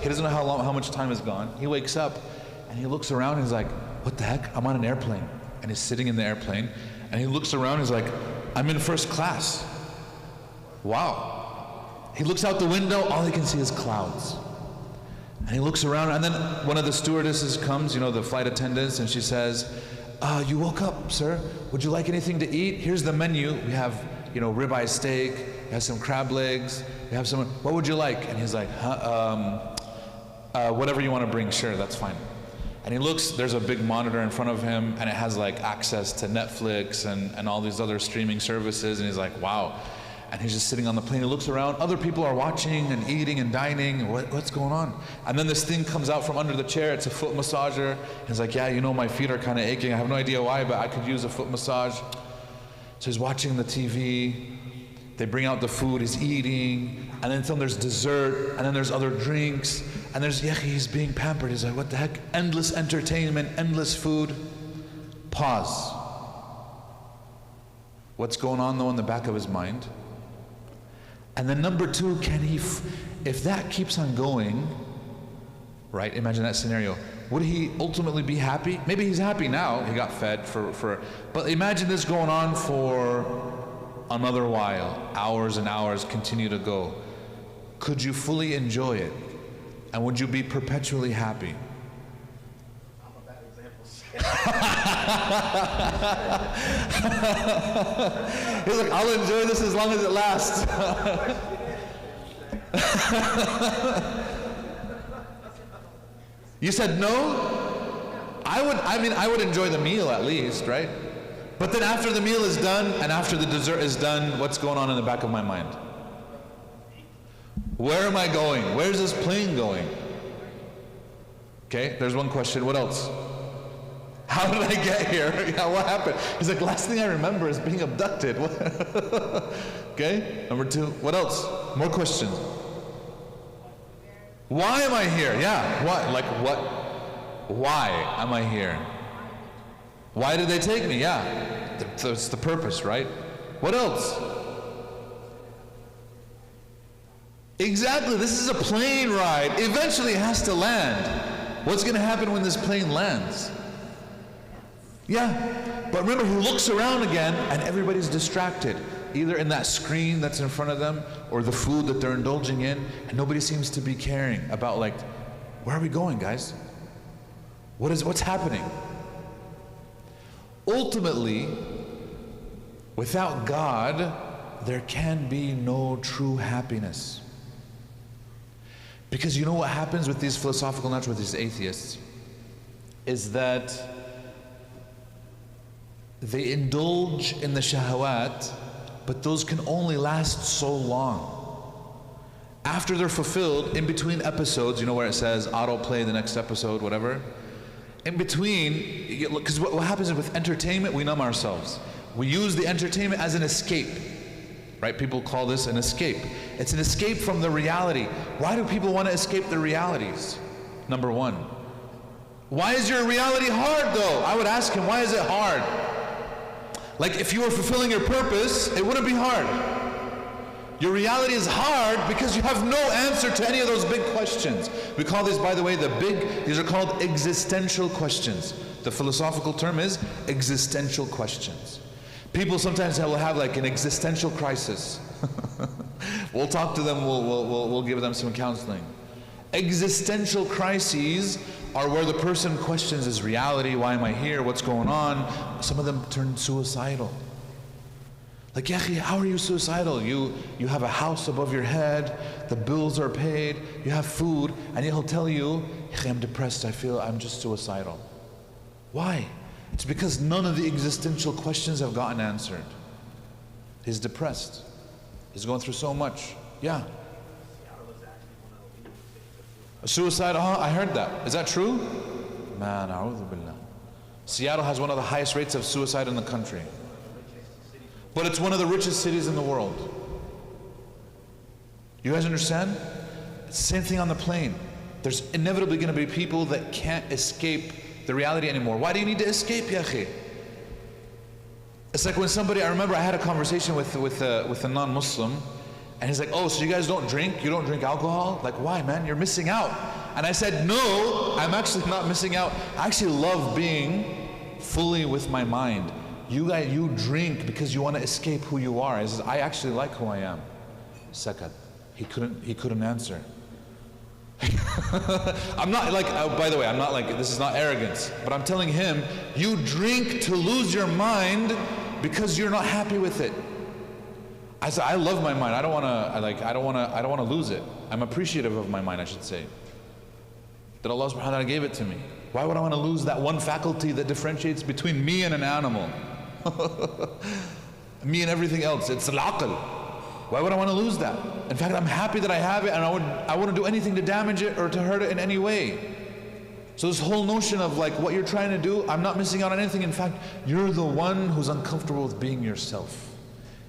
he doesn't know how much time has gone. He wakes up and he looks around and he's like, what the heck? I'm on an airplane. And he's sitting in the airplane and he looks around and he's like, I'm in first class. Wow. He looks out the window, all he can see is clouds. And he looks around, and then one of the stewardesses comes, the flight attendants, and she says, you woke up, sir. Would you like anything to eat? Here's the menu. We have, ribeye steak, we have some crab legs, we have some, what would you like? And he's like, whatever you want to bring, sure, that's fine. And he looks, there's a big monitor in front of him, and it has like access to Netflix and all these other streaming services, and he's like, wow. And he's just sitting on the plane, he looks around, other people are watching and eating and dining, what's going on? And then this thing comes out from under the chair, it's a foot massager. He's like, yeah, you know, my feet are kind of aching, I have no idea why, but I could use a foot massage. So he's watching the TV, they bring out the food, he's eating, and then there's dessert, and then there's other drinks, and there's, he's being pampered. He's like, what the heck? Endless entertainment, endless food. Pause. What's going on though in the back of his mind? And then number two, can he, if that keeps on going, right, imagine that scenario, would he ultimately be happy? Maybe he's happy now, he got fed but imagine this going on for another while, hours and hours continue to go. Could you fully enjoy it? And would you be perpetually happy? I'm a bad example. He's like, I'll enjoy this as long as it lasts. You said no? I would enjoy the meal at least, right? But then after the meal is done and after the dessert is done, what's going on in the back of my mind? Where am I going? Where's this plane going? Okay, there's one question. What else? How did I get here? Yeah, what happened? He's like, last thing I remember is being abducted. Okay, number two. What else? More questions. Why am I here? Yeah, what? Like what? Why am I here? Why did they take me? Yeah, that's the purpose, right? What else? Exactly, this is a plane ride. Eventually it has to land. What's going to happen when this plane lands? Yeah, but remember, he looks around again and everybody's distracted, either in that screen that's in front of them or the food that they're indulging in, and nobody seems to be caring about, like, where are we going, guys? What's happening? Ultimately, without God, there can be no true happiness. Because you know what happens with these philosophical naturalists, with these atheists, is that they indulge in the shahawat, but those can only last so long. After they're fulfilled, in between episodes, you know where it says autoplay the next episode, whatever, in between, because what happens is with entertainment, we numb ourselves. We use the entertainment as an escape. Right? People call this an escape. It's an escape from the reality. Why do people want to escape their realities? Number one. Why is your reality hard though? I would ask him, why is it hard? Like if you were fulfilling your purpose, it wouldn't be hard. Your reality is hard because you have no answer to any of those big questions. We call these, by the way, these are called existential questions. The philosophical term is existential questions. People sometimes will have like an existential crisis. We'll talk to them, we'll give them some counseling. Existential crises are where the person questions his reality, why am I here, what's going on? Some of them turn suicidal. Like, Yahi, how are you suicidal? You have a house above your head, the bills are paid, you have food, and he'll tell you, Yahi, I'm depressed, I'm just suicidal. Why? It's because none of the existential questions have gotten answered. He's depressed. He's going through so much. Yeah. A suicide, I heard that. Is that true? Man, a'udhu billah. Seattle has one of the highest rates of suicide in the country. But it's one of the richest cities in the world. You guys understand? It's the same thing on the plane. There's inevitably going to be people that can't escape the reality anymore. Why do you need to escape, ya akhi? It's like when somebody, I remember I had a conversation with a non-Muslim, and he's like, oh, so you guys don't drink? You don't drink alcohol? Like, why, man? You're missing out. And I said, no, I'm actually not missing out. I actually love being fully with my mind. You drink because you want to escape who you are. He says, I actually like who I am. Sakat. He couldn't answer. I'm not like, by the way, I'm not like, this is not arrogance, but I'm telling him, you drink to lose your mind because you're not happy with it. I said, I love my mind. I don't want to lose it. I'm appreciative of my mind, I should say. That Allah subhanahu wa ta'ala gave it to me. Why would I want to lose that one faculty that differentiates between me and an animal? Me and everything else. It's al-aql. Why would I want to lose that? In fact, I'm happy that I have it, and I wouldn't do anything to damage it or to hurt it in any way. So this whole notion of like what you're trying to do, I'm not missing out on anything. In fact, you're the one who's uncomfortable with being yourself.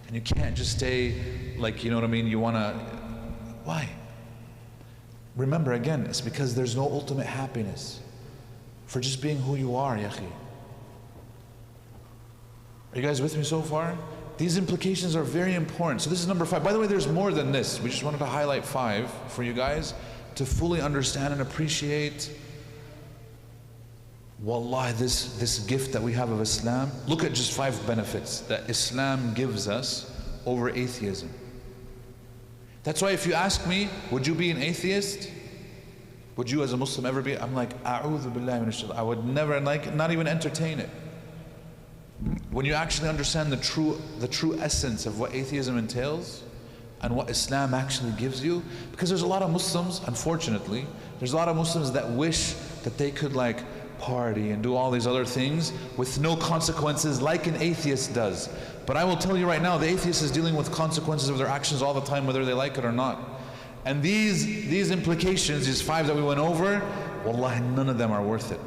And you can't just stay like, you know what I mean, you want to, why? Remember again, it's because there's no ultimate happiness for just being who you are, Yakhi. Are you guys with me so far? These implications are very important. So this is number 5. By the way, there's more than this. We just wanted to highlight 5 for you guys to fully understand and appreciate, wallahi, this gift that we have of Islam. Look at just 5 benefits that Islam gives us over atheism. That's why if you ask me, would you be an atheist? Would you as a Muslim ever be? I'm like, a'udhu billahi minash shaitan. I would never, like, not even entertain it. When you actually understand the true essence of what atheism entails and what Islam actually gives you, because there's a lot of Muslims, unfortunately, there's a lot of Muslims that wish that they could like party and do all these other things with no consequences like an atheist does. But I will tell you right now, the atheist is dealing with consequences of their actions all the time, whether they like it or not. And these implications, these 5 that we went over, wallahi, none of them are worth it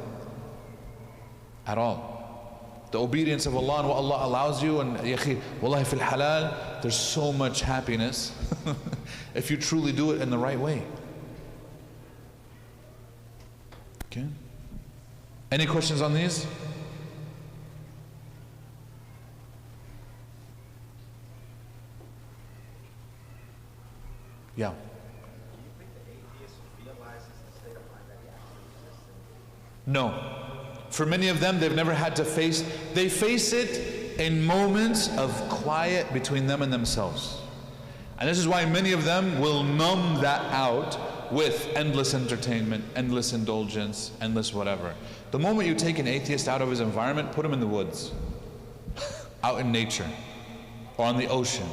at all. The obedience of Allah and what Allah allows you, and yakhi, wallahi fil halal, there's so much happiness if you truly do it in the right way. Okay? Any questions on these? Yeah. No. For many of them, they've never had to face, they face it in moments of quiet between them and themselves. And this is why many of them will numb that out with endless entertainment, endless indulgence, endless whatever. The moment you take an atheist out of his environment, put him in the woods, out in nature, or on the ocean.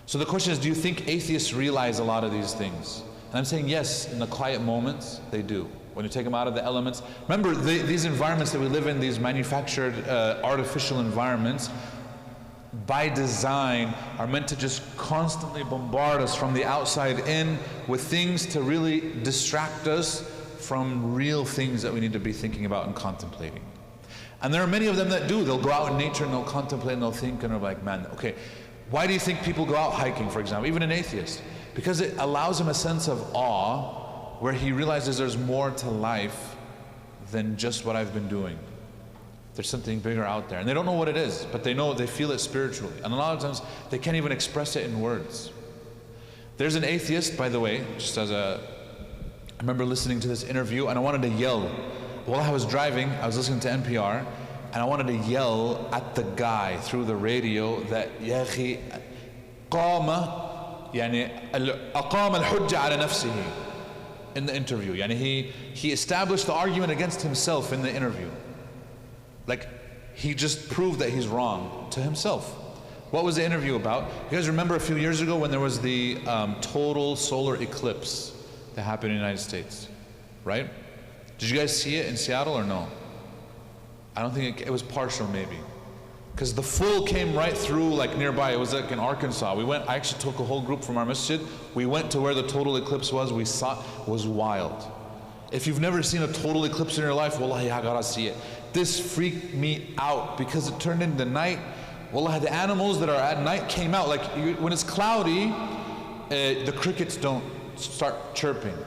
So the question is, do you think atheists realize a lot of these things? And I'm saying yes, in the quiet moments, they do. When you take them out of the elements. Remember, these environments that we live in, these manufactured artificial environments, by design, are meant to just constantly bombard us from the outside in with things to really distract us from real things that we need to be thinking about and contemplating. And there are many of them that do. They'll go out in nature and they'll contemplate and they'll think and they're like, man, okay, why do you think people go out hiking, for example, even an atheist? Because it allows him a sense of awe where he realizes there's more to life than just what I've been doing. There's something bigger out there. And they don't know what it is, but they know, they feel it spiritually. And a lot of times, they can't even express it in words. There's an atheist, by the way, just as I remember listening to this interview, and I wanted to yell. While I was driving, I was listening to NPR, and I wanted to yell at the guy through the radio that, يا أخي قام الحجة على نفسه. In the interview, he established the argument against himself in the interview. Like, he just proved that he's wrong to himself. What was the interview about? You guys remember a few years ago when there was the total solar eclipse that happened in the United States, right? Did you guys see it in Seattle or no? I don't think it was partial, maybe. Because the full came right through, like nearby. It was like in Arkansas. I actually took a whole group from our masjid. We went to where the total eclipse was. We saw it was wild. If you've never seen a total eclipse in your life, wallahi, I gotta see it. This freaked me out because it turned into night. Wallahi, the animals that are at night came out. Like when it's cloudy, the crickets don't start chirping.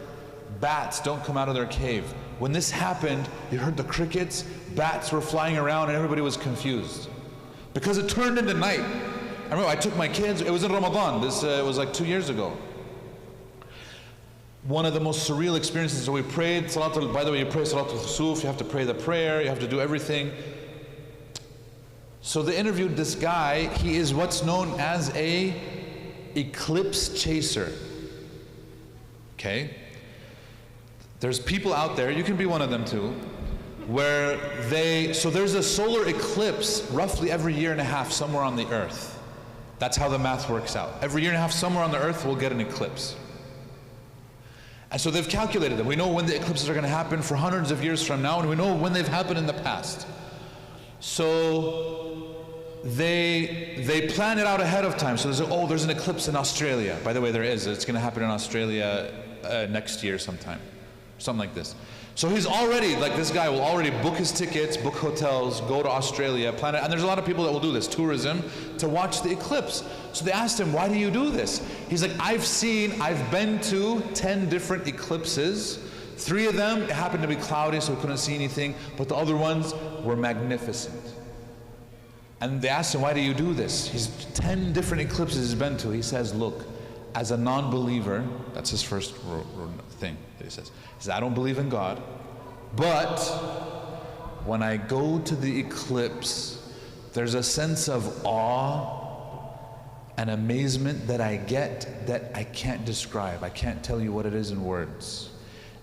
Bats don't come out of their cave. When this happened, you heard the crickets, bats were flying around, and everybody was confused. Because it turned into night. I remember I took my kids, it was in Ramadan, it was like 2 years ago. One of the most surreal experiences, so we prayed, by the way, you pray Salatul Khusuf, you have to pray the prayer, you have to do everything. So they interviewed this guy, he is what's known as a eclipse chaser. Okay? There's people out there, you can be one of them too, where so there's a solar eclipse roughly every year and a half somewhere on the earth. That's how the math works out. Every year and a half somewhere on the earth we'll get an eclipse. And so they've calculated them. We know when the eclipses are going to happen for hundreds of years from now, and we know when they've happened in the past. So they plan it out ahead of time. So there's an eclipse in Australia. By the way, there is. It's going to happen in Australia next year sometime. Something like this. So he's already, like this guy will already book his tickets, book hotels, go to Australia, plan it. And there's a lot of people that will do this, tourism, to watch the eclipse. So they asked him, why do you do this? He's like, I've been to 10 different eclipses. 3 of them, it happened to be cloudy, so we couldn't see anything, but the other ones were magnificent. And they asked him, why do you do this? He's 10 different eclipses he's been to. He says, look, as a non-believer, that's his first thing that he says. He says, I don't believe in God, but when I go to the eclipse, there's a sense of awe and amazement that I get that I can't describe. I can't tell you what it is in words.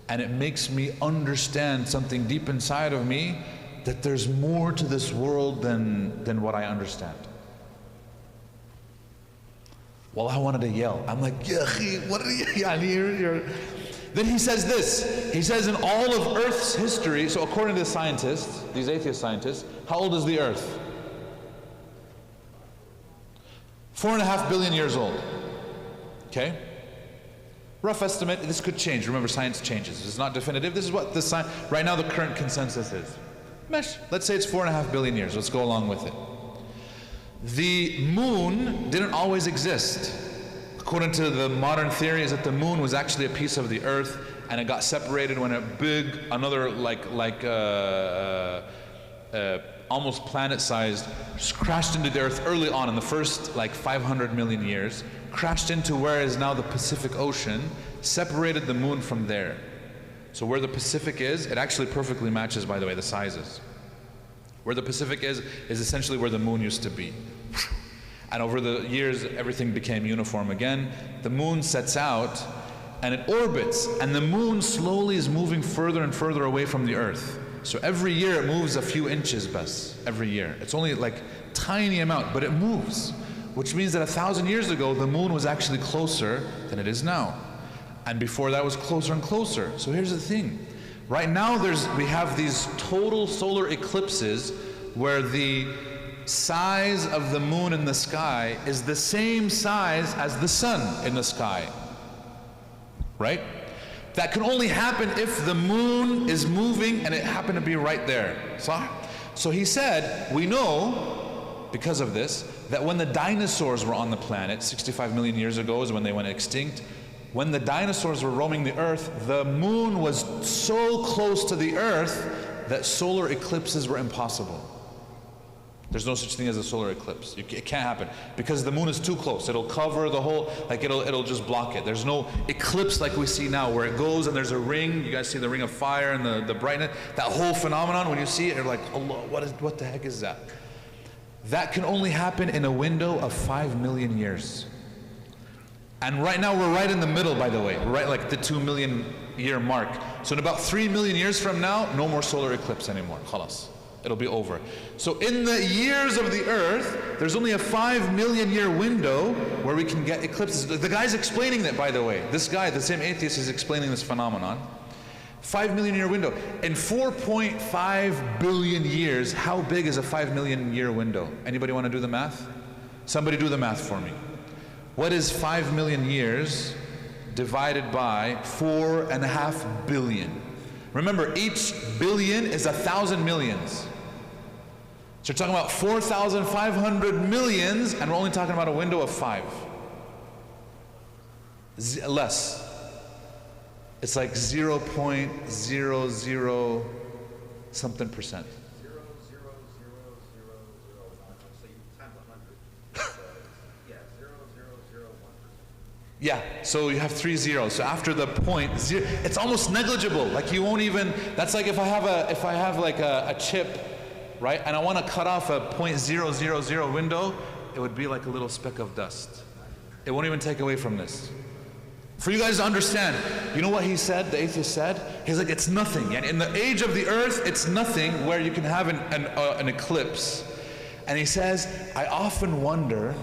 And it makes me understand something deep inside of me, that there's more to this world than what I understand. Well, I wanted to yell. I'm like, yeah, what are you? Then he says this. He says in all of Earth's history, so according to the scientists, these atheist scientists, how old is the Earth? 4.5 billion years old. Okay? Rough estimate, this could change. Remember, science changes. It's not definitive. This is what the right now the current consensus is. Mesh, let's say it's 4.5 billion years. Let's go along with it. The moon didn't always exist. According to the modern theory, is that the moon was actually a piece of the earth, and it got separated when another almost planet-sized crashed into the earth early on in the first 500 million years, crashed into where is now the Pacific Ocean, separated the moon from there. So where the Pacific is, it actually perfectly matches, by the way, the sizes. Where the Pacific is essentially where the moon used to be. And over the years, everything became uniform again. The moon sets out and it orbits, and the moon slowly is moving further and further away from the earth. So every year it moves a few inches best, every year. It's only tiny amount, but it moves. Which means that 1,000 years ago, the moon was actually closer than it is now. And before that was closer and closer. So here's the thing. Right now we have these total solar eclipses where the size of the moon in the sky is the same size as the sun in the sky. Right? That can only happen if the moon is moving and it happened to be right there. So he said, we know, because of this, that when the dinosaurs were on the planet, 65 million years ago is when they went extinct, when the dinosaurs were roaming the earth, the moon was so close to the earth that solar eclipses were impossible. There's no such thing as a solar eclipse. It can't happen because the moon is too close. It'll cover the whole, it'll just block it. There's no eclipse like we see now where it goes and there's a ring. You guys see the ring of fire and the brightness. That whole phenomenon, when you see it, you're like, Allah, what the heck is that? That can only happen in a window of 5 million years. And right now we're right in the middle, by the way. We're right the 2 million year mark. So in about 3 million years from now, no more solar eclipse anymore. Khalas. It'll be over. So in the years of the earth, there's only a 5 million year window where we can get eclipses. The guy's explaining that, by the way. This guy, the same atheist, is explaining this phenomenon. 5 million year window. In 4.5 billion years, how big is a 5 million year window? Anybody want to do the math? Somebody do the math for me. What is 5 million years divided by 4.5 billion? Remember, each billion is 1,000 millions. So you're talking about 4,500 millions, and we're only talking about a window of 5. Less. It's like 0.00 something percent. 0.00001. So you times 100. Yeah, 0.001%. Yeah, so you have 3 zeros. So after the point, it's almost negligible. You won't even. That's like if I have a chip, right? And I want to cut off a 0.000 window, it would be like a little speck of dust. It won't even take away from this. For you guys to understand, you know what he said, the atheist said? He's like, it's nothing. And in the age of the earth, it's nothing where you can have an eclipse. And he says, I often wonder,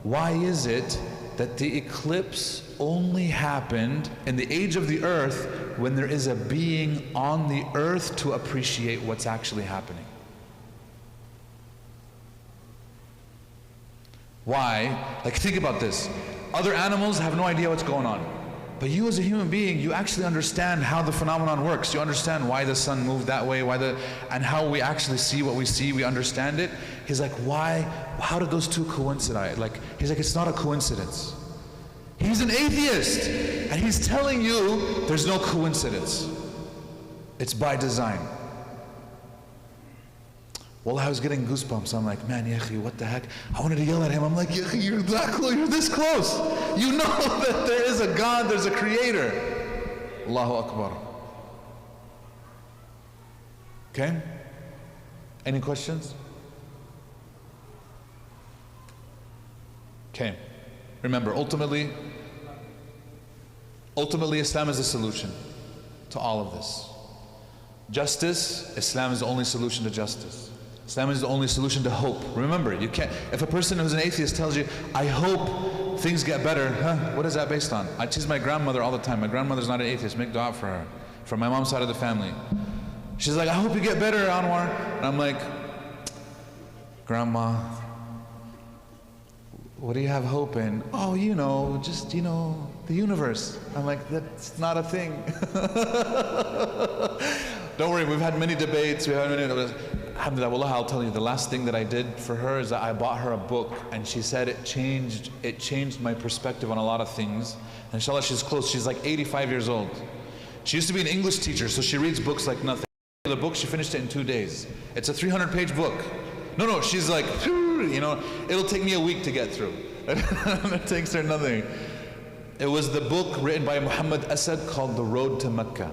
why is it that the eclipse only happened in the age of the earth when there is a being on the earth to appreciate what's actually happening. Why? Like, think about this. Other animals have no idea what's going on. But you as a human being, you actually understand how the phenomenon works. You understand why the sun moved that way, and how we actually see what we see, we understand it. He's like, why, how did those two coincide? Like, he's like, it's not a coincidence. He's an atheist, and he's telling you there's no coincidence. It's by design. Well, I was getting goosebumps. I'm like, man, Yakhi, what the heck? I wanted to yell at him. I'm like, Yakhi, you're that close, you're this close. You know that there is a God, there's a creator. Allahu Akbar. Okay? Any questions? Okay. Remember, ultimately, Islam is the solution to all of this. Justice, Islam is the only solution to justice. Islam is the only solution to hope. Remember, you can't, if a person who's an atheist tells you, I hope things get better, what is that based on? I tease my grandmother all the time. My grandmother's not an atheist, make dua for her. From my mom's side of the family. She's like, I hope you get better, Anwar. And I'm like, Grandma, what do you have hope in? Oh, just, the universe. I'm like, that's not a thing. Don't worry, we've had many debates, alhamdulillah, wallah, I'll tell you, the last thing that I did for her is that I bought her a book, and she said it changed my perspective on a lot of things. And inshallah, she's close, she's like 85 years old. She used to be an English teacher, so she reads books like nothing. The book, she finished it in 2 days. It's a 300-page book. No, she's like, it'll take me a week to get through. It takes her nothing. It was the book written by Muhammad Asad called The Road to Mecca.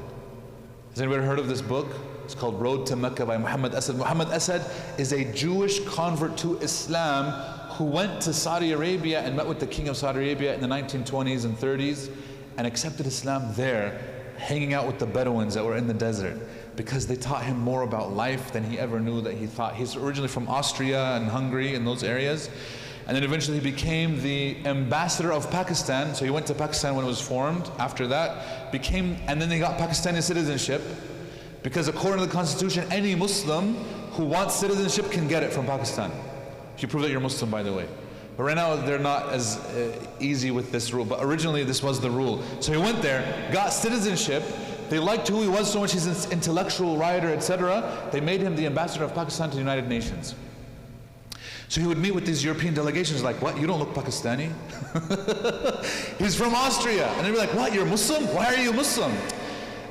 Has anybody heard of this book? It's called Road to Mecca by Muhammad Asad. Muhammad Asad is a Jewish convert to Islam who went to Saudi Arabia and met with the king of Saudi Arabia in the 1920s and 30s and accepted Islam there, hanging out with the Bedouins that were in the desert, because they taught him more about life than he ever knew that he thought. He's originally from Austria and Hungary and those areas. And then eventually he became the ambassador of Pakistan. So he went to Pakistan when it was formed. After that, and then they got Pakistani citizenship, because according to the constitution, any Muslim who wants citizenship can get it from Pakistan. If you prove that you're Muslim, by the way. But right now, they're not as easy with this rule. But originally, this was the rule. So he went there, got citizenship. They liked who he was so much. He's an intellectual writer, etc. They made him the ambassador of Pakistan to the United Nations. So he would meet with these European delegations like, what, you don't look Pakistani? He's from Austria. And they'd be like, what, you're Muslim? Why are you Muslim?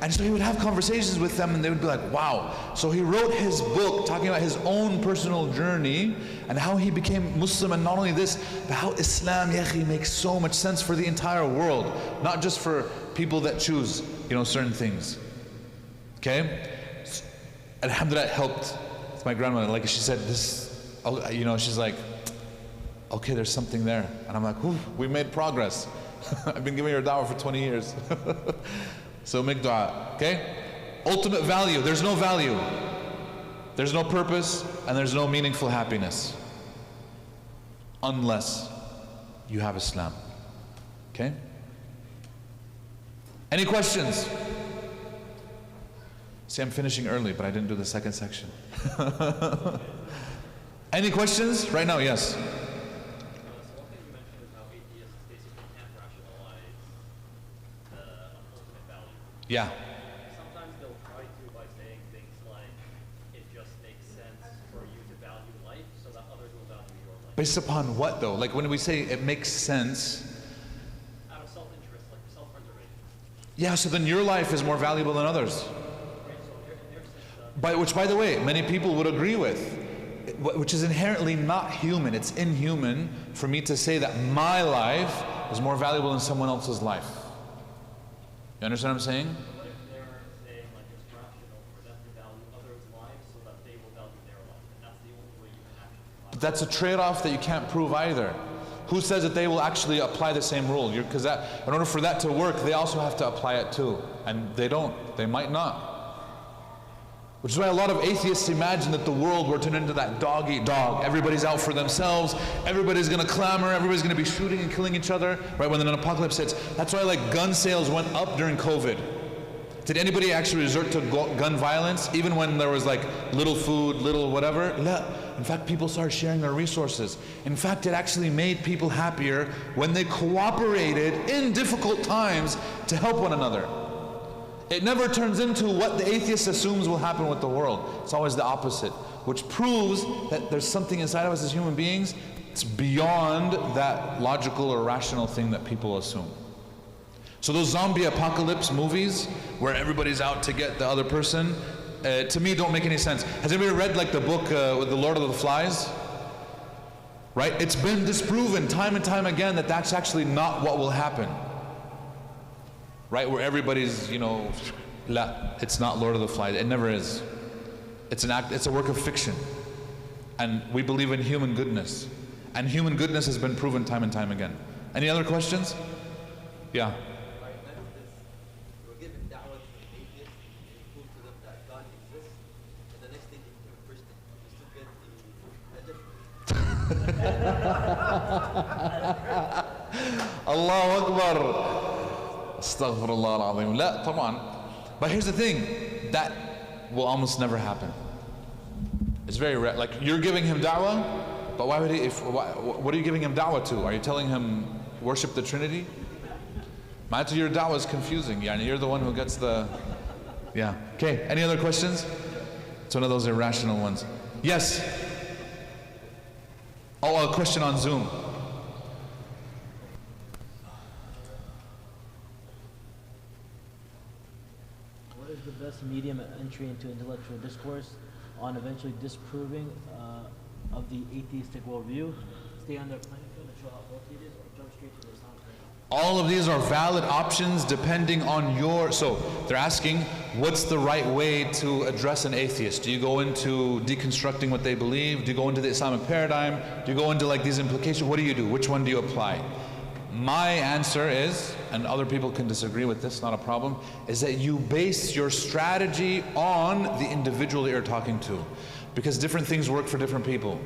And so he would have conversations with them, and they would be like, wow. So he wrote his book talking about his own personal journey and how he became Muslim, and not only this, but how Islam, yakhi, makes so much sense for the entire world, not just for people that choose, certain things. Okay? Alhamdulillah, it helped my grandmother. Like she said, she's like, okay, there's something there. And I'm like, we made progress. I've been giving her da'wah for 20 years. So make dua, okay? Ultimate value, there's no value. There's no purpose, and there's no meaningful happiness unless you have Islam, okay? Any questions? See, I'm finishing early, but I didn't do the second section. Any questions? Right now, yes. So one thing you mentioned is how atheists basically can't rationalize the ultimate value. Yeah. Sometimes they'll try to by saying things like, it just makes sense for you to value life so that others will value your life. Based upon what though? Like when we say it makes sense. Out of self-interest, like self-preservation. Yeah, so then your life is more valuable than others. Which, by the way, many people would agree with. Which is inherently not human. It's inhuman for me to say that my life is more valuable than someone else's life. You understand what I'm saying? What if they're saying like it's rational for them to value others' lives so that they will value their life, and that's the only way you can actually But that's a trade-off that you can't prove either. Who says that they will actually apply the same rule? Because in order for that to work, they also have to apply it too. And they don't. They might not. Which is why a lot of atheists imagine that the world will turn into that dog eat dog. Everybody's out for themselves, everybody's gonna clamor, everybody's gonna be shooting and killing each other, right, when an apocalypse hits. That's why like gun sales went up during COVID. Did anybody actually resort to gun violence, even when there was like little food, little whatever? La. In fact, people started sharing their resources. In fact, it actually made people happier when they cooperated in difficult times to help one another. It never turns into what the atheist assumes will happen with the world. It's always the opposite, which proves that there's something inside of us as human beings. It's beyond that logical or rational thing that people assume. So those zombie apocalypse movies where everybody's out to get the other person, to me don't make any sense. Has anybody read like the book with the Lord of the Flies? Right? It's been disproven time and time again that that's actually not what will happen. Right? Where everybody's, you know, la, it's not Lord of the Flies. It never is. It's an act, it's a work of fiction. And we believe in human goodness. And human goodness has been proven time and time again. Any other questions? Yeah. Allahu Akbar. Astaghfirullah al-Azim. La, طبعا. But here's the thing, that will almost never happen. It's very rare. Like you're giving him da'wah, but why would he, what are you giving him da'wah to? Are you telling him worship the Trinity? Ma'at, your da'wah is confusing. Yani you're the one who gets the, yeah. Okay, any other questions? It's one of those irrational ones. Yes? Oh, a question on Zoom. What is the best medium of entry into intellectual discourse on eventually disproving of the atheistic worldview? Stay on their playing field and show how faulty it is, or jump straight to the Islamic paradigm? All of these are valid options depending on your, so they're asking, what's the right way to address an atheist? Do you go into deconstructing what they believe? Do you go into the Islamic paradigm? Do you go into like these implications? What do you do? Which one do you apply? My answer is, and other people can disagree with this, not a problem, is that you base your strategy on the individual that you're talking to. Because different things work for different people.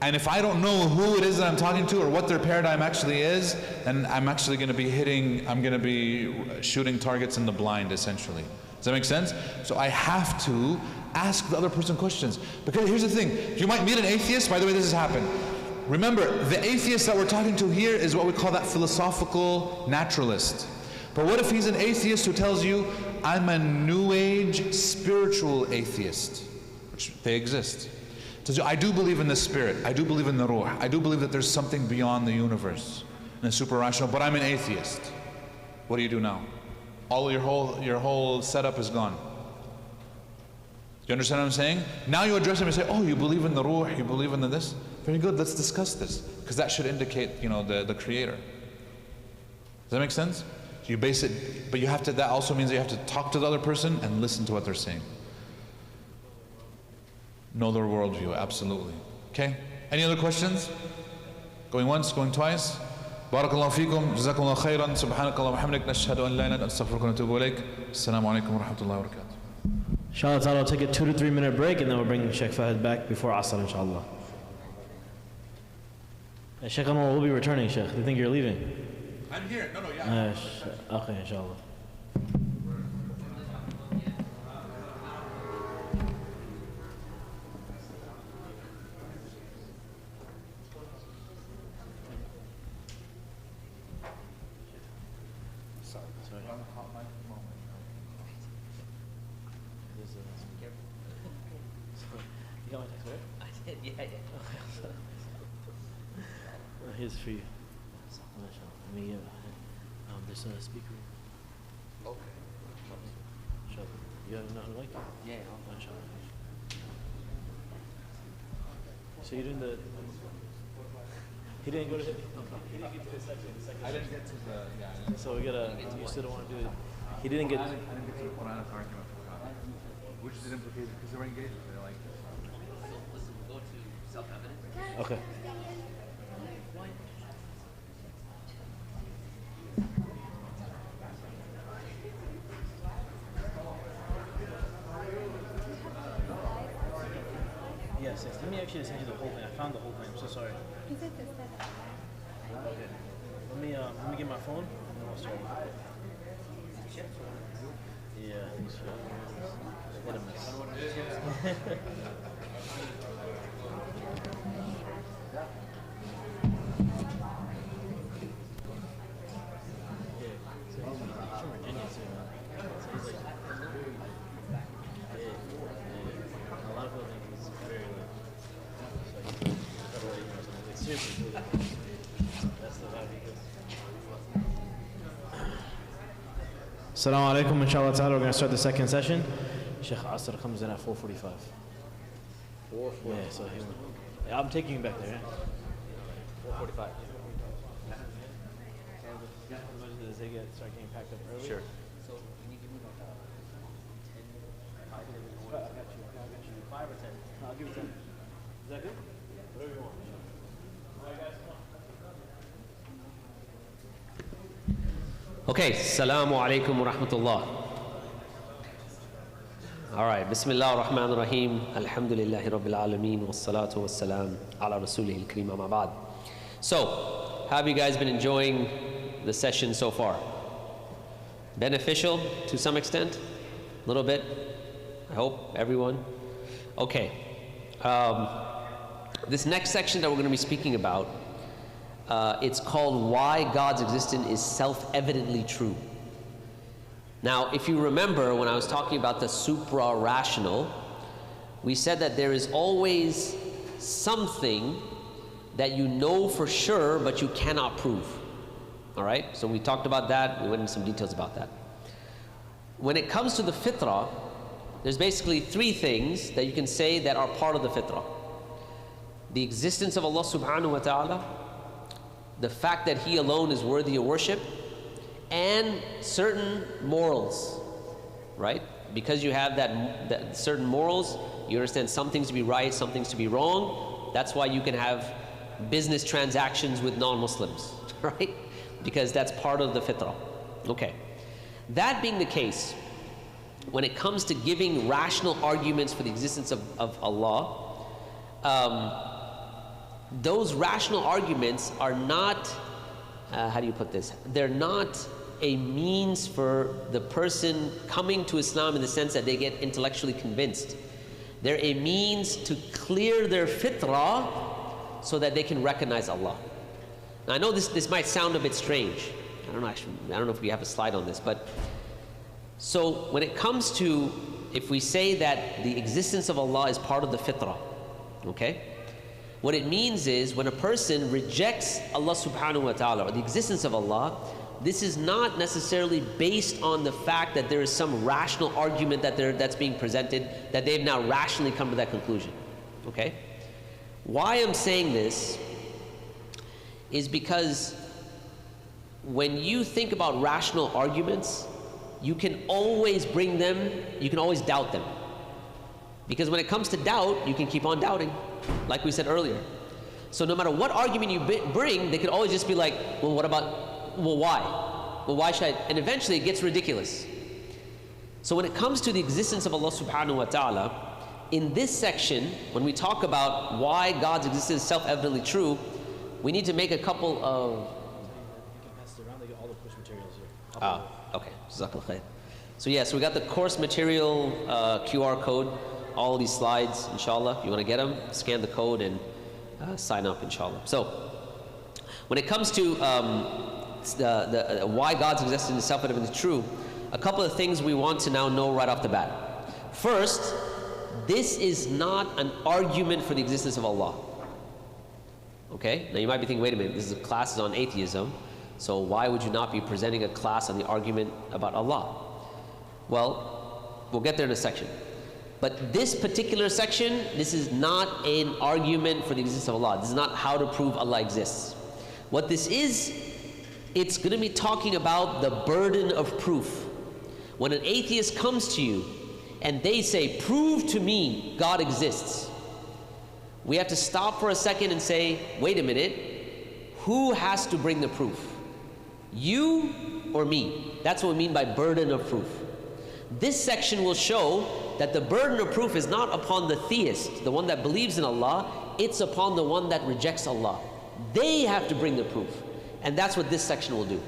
And if I don't know who it is that I'm talking to or what their paradigm actually is, then I'm actually going to be I'm going to be shooting targets in the blind, essentially. Does that make sense? So I have to ask the other person questions. Because here's the thing, you might meet an atheist, by the way this has happened. Remember, the atheist that we're talking to here is what we call that philosophical naturalist. But what if he's an atheist who tells you, I'm a new age spiritual atheist, which they exist. So I do believe in the spirit, I do believe in the ruh, I do believe that there's something beyond the universe and the super rational, but I'm an atheist. What do you do now? All your whole setup is gone. Do you understand what I'm saying? Now you address him and say, oh, you believe in the ruh, you believe in the this? Very good, let's discuss this. Because that should indicate, you know, the creator. Does that make sense? You base it, but you have to, that also means that you have to talk to the other person and listen to what they're saying. Know their worldview, absolutely. Okay? Any other questions? Going once, going twice? Barakallahu feekum, jazakumullah khairan, subhanakallah wa hamdik, nashhadu an la ilaha illa anta astaghfiruka wa atubu ilaik. Assalamu alaikum wa rahmatullahi wa barakatuh. Inshallah ta'ala, we'll take a 2 to 3 minute break and then we'll bring Sheikh Fahad back before Asr, inshallah. Sheikh Anwar will be returning, Sheikh. They think you're leaving. I'm here. No, yeah. Okay, inshallah. You got my text, right? I did, yeah. Here's for you. Let me there's a speaker. Okay. Inshallah. You have not like it? Yeah, Inshallah. So you didn't he didn't go to he didn't get to the section. I didn't get to the, yeah. So we gotta, you still don't want to do it. He didn't get. I didn't get to the Quranic argument for God. Which is implicated because they were engaged. They're like, So listen, we'll go to self-evidence. Okay. should have sent you the whole thing. I found the whole thing. I'm so sorry. Okay. Let me get my phone and then we'll start. Yeah, I think so. What a mess. Assalamu alaikum, inshallah ta'ala. We're going to start the second session. Sheikh Asr comes in at 4:45. 4:45. Yeah, so yeah, I'm taking you back there. Yeah? 4:45. Does they start getting packed up early? Sure. So can you give me like 10? I got you. 5 or 10? No, I'll give you 10. Is that good? Whatever you want. All right, guys, come on. Okay, Assalamu alaikum wa rahmatullah. All right, Bismillah ar-Rahman ar-Rahim, Alhamdulillahi Rabbil Alameen, wassalatu wassalam ala Rasulih al-Kareem, amma ba'd. So, how have you guys been enjoying the session so far? Beneficial to some extent? A little bit? I hope, everyone? Okay. This next section that we're going to be speaking about, it's called Why God's Existence is Self-Evidently True. Now, if you remember when I was talking about the supra-rational, we said that there is always something that you know for sure but you cannot prove. All right? So we talked about that. We went into some details about that. When it comes to the fitrah, there's basically 3 things that you can say that are part of the fitrah. The existence of Allah subhanahu wa ta'ala, the fact that He alone is worthy of worship, and certain morals, right? Because you have that certain morals, you understand some things to be right, some things to be wrong. That's why you can have business transactions with non-Muslims, right? Because that's part of the fitrah. Okay. That being the case, when it comes to giving rational arguments for the existence of Allah, those rational arguments are not, how do you put this? They're not a means for the person coming to Islam in the sense that they get intellectually convinced. They're a means to clear their fitrah so that they can recognize Allah. Now I know this might sound a bit strange. I don't know if we have a slide on this, but so when it comes to, if we say that the existence of Allah is part of the fitrah, okay? What it means is when a person rejects Allah subhanahu wa ta'ala or the existence of Allah, this is not necessarily based on the fact that there is some rational argument that's being presented, that they've now rationally come to that conclusion. Okay? Why I'm saying this is because when you think about rational arguments, you can always bring them, you can always doubt them. Because when it comes to doubt, you can keep on doubting, like we said earlier. So no matter what argument you bring, they could always just be like, well, what about, well, why? Well, why should I? And eventually it gets ridiculous. So when it comes to the existence of Allah subhanahu wa ta'ala, in this section, when we talk about why God's existence is self-evidently true, we need to make a couple of... You can pass it around, they get all the course materials here. Okay. Jazakallah khair. So we got the course material QR code, all these slides, inshallah. If you want to get them, scan the code and sign up, inshallah. So, when it comes to the why God's existence is self-evidently true, a couple of things we want to now know right off the bat. First, this is not an argument for the existence of Allah. Okay? Now you might be thinking, wait a minute, this is a class on atheism, so why would you not be presenting a class on the argument about Allah? Well, we'll get there in a section. But this particular section, this is not an argument for the existence of Allah. This is not how to prove Allah exists. What this is, it's going to be talking about the burden of proof. When an atheist comes to you and they say, prove to me God exists, we have to stop for a second and say, wait a minute, who has to bring the proof? You or me? That's what we mean by burden of proof. This section will show that the burden of proof is not upon the theist, the one that believes in Allah. it's upon the one that rejects Allah. They have to bring the proof. And that's what this section will do.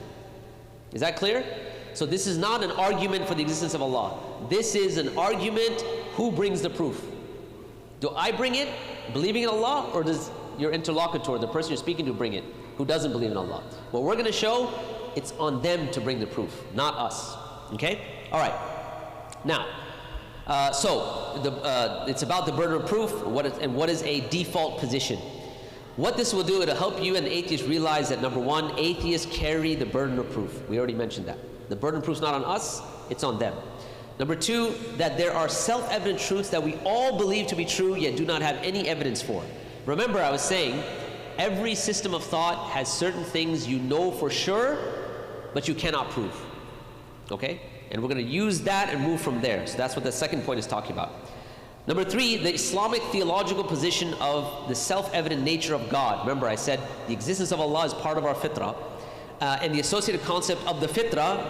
Is that clear? So this is not an argument for the existence of Allah. This is an argument, who brings the proof? Do I bring it, believing in Allah, or does your interlocutor, the person you're speaking to, bring it, who doesn't believe in Allah? What we're going to show, it's on them to bring the proof, not us. Okay? All right. Now, it's about the burden of proof, and what is a default position. What this will do, it'll help you and the atheists realize that, number one, atheists carry the burden of proof. We already mentioned that. The burden of proof is not on us, it's on them. Number two, that there are self-evident truths that we all believe to be true, yet do not have any evidence for. Remember, I was saying, every system of thought has certain things you know for sure, but you cannot prove. Okay? And we're going to use that and move from there. So that's what the second point is talking about. Number three, the Islamic theological position of the self-evident nature of God. Remember, I said the existence of Allah is part of our fitrah, and the associated concept of the fitrah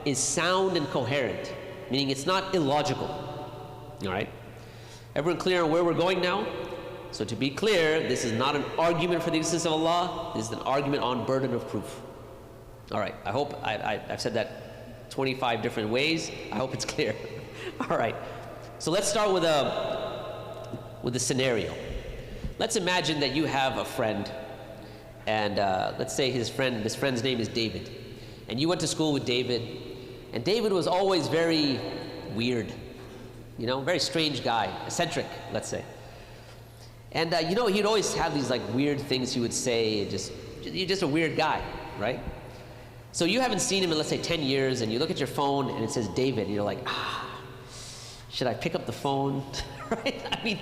is sound and coherent, meaning it's not illogical. All right? Everyone clear on where we're going now? So to be clear, this is not an argument for the existence of Allah. This is an argument on burden of proof. All right. I hope I've said that 25 different ways. I hope it's clear. All right. So let's start with a scenario. Let's imagine that you have a friend, and let's say this friend's name is David, and you went to school with David, and David was always very weird, very strange guy, eccentric, let's say. And he'd always have these like weird things he would say. You're just a weird guy, right? So you haven't seen him in, let's say, 10 years, and you look at your phone and it says David, and you're like, should I pick up the phone? Right? I mean,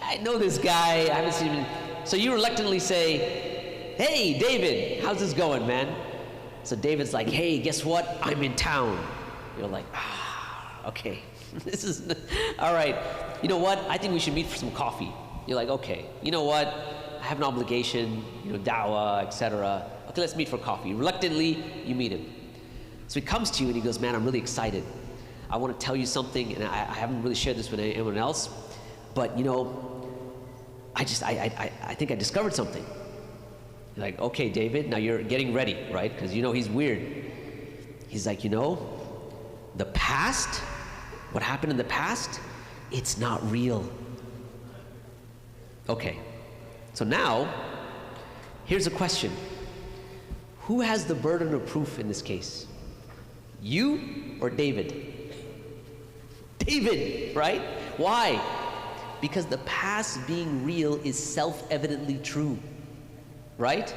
I know this guy, I haven't seen him. So you reluctantly say, hey, David, how's this going, man? So David's like, hey, guess what? I'm in town. You're like, okay. This is, all right. You know what? I think we should meet for some coffee. You're like, okay. You know what? I have an obligation, da'wah, etc. Okay, let's meet for coffee. Reluctantly, you meet him. So he comes to you and he goes, man, I'm really excited. I want to tell you something, and I haven't really shared this with anyone else, but I think I discovered something. You're like, okay, David, now you're getting ready, right? Because he's weird. He's like, the past, what happened in the past, it's not real. Okay, so now, here's a question. Who has the burden of proof in this case? You or David? David, right? Why? Because the past being real is self-evidently true, right?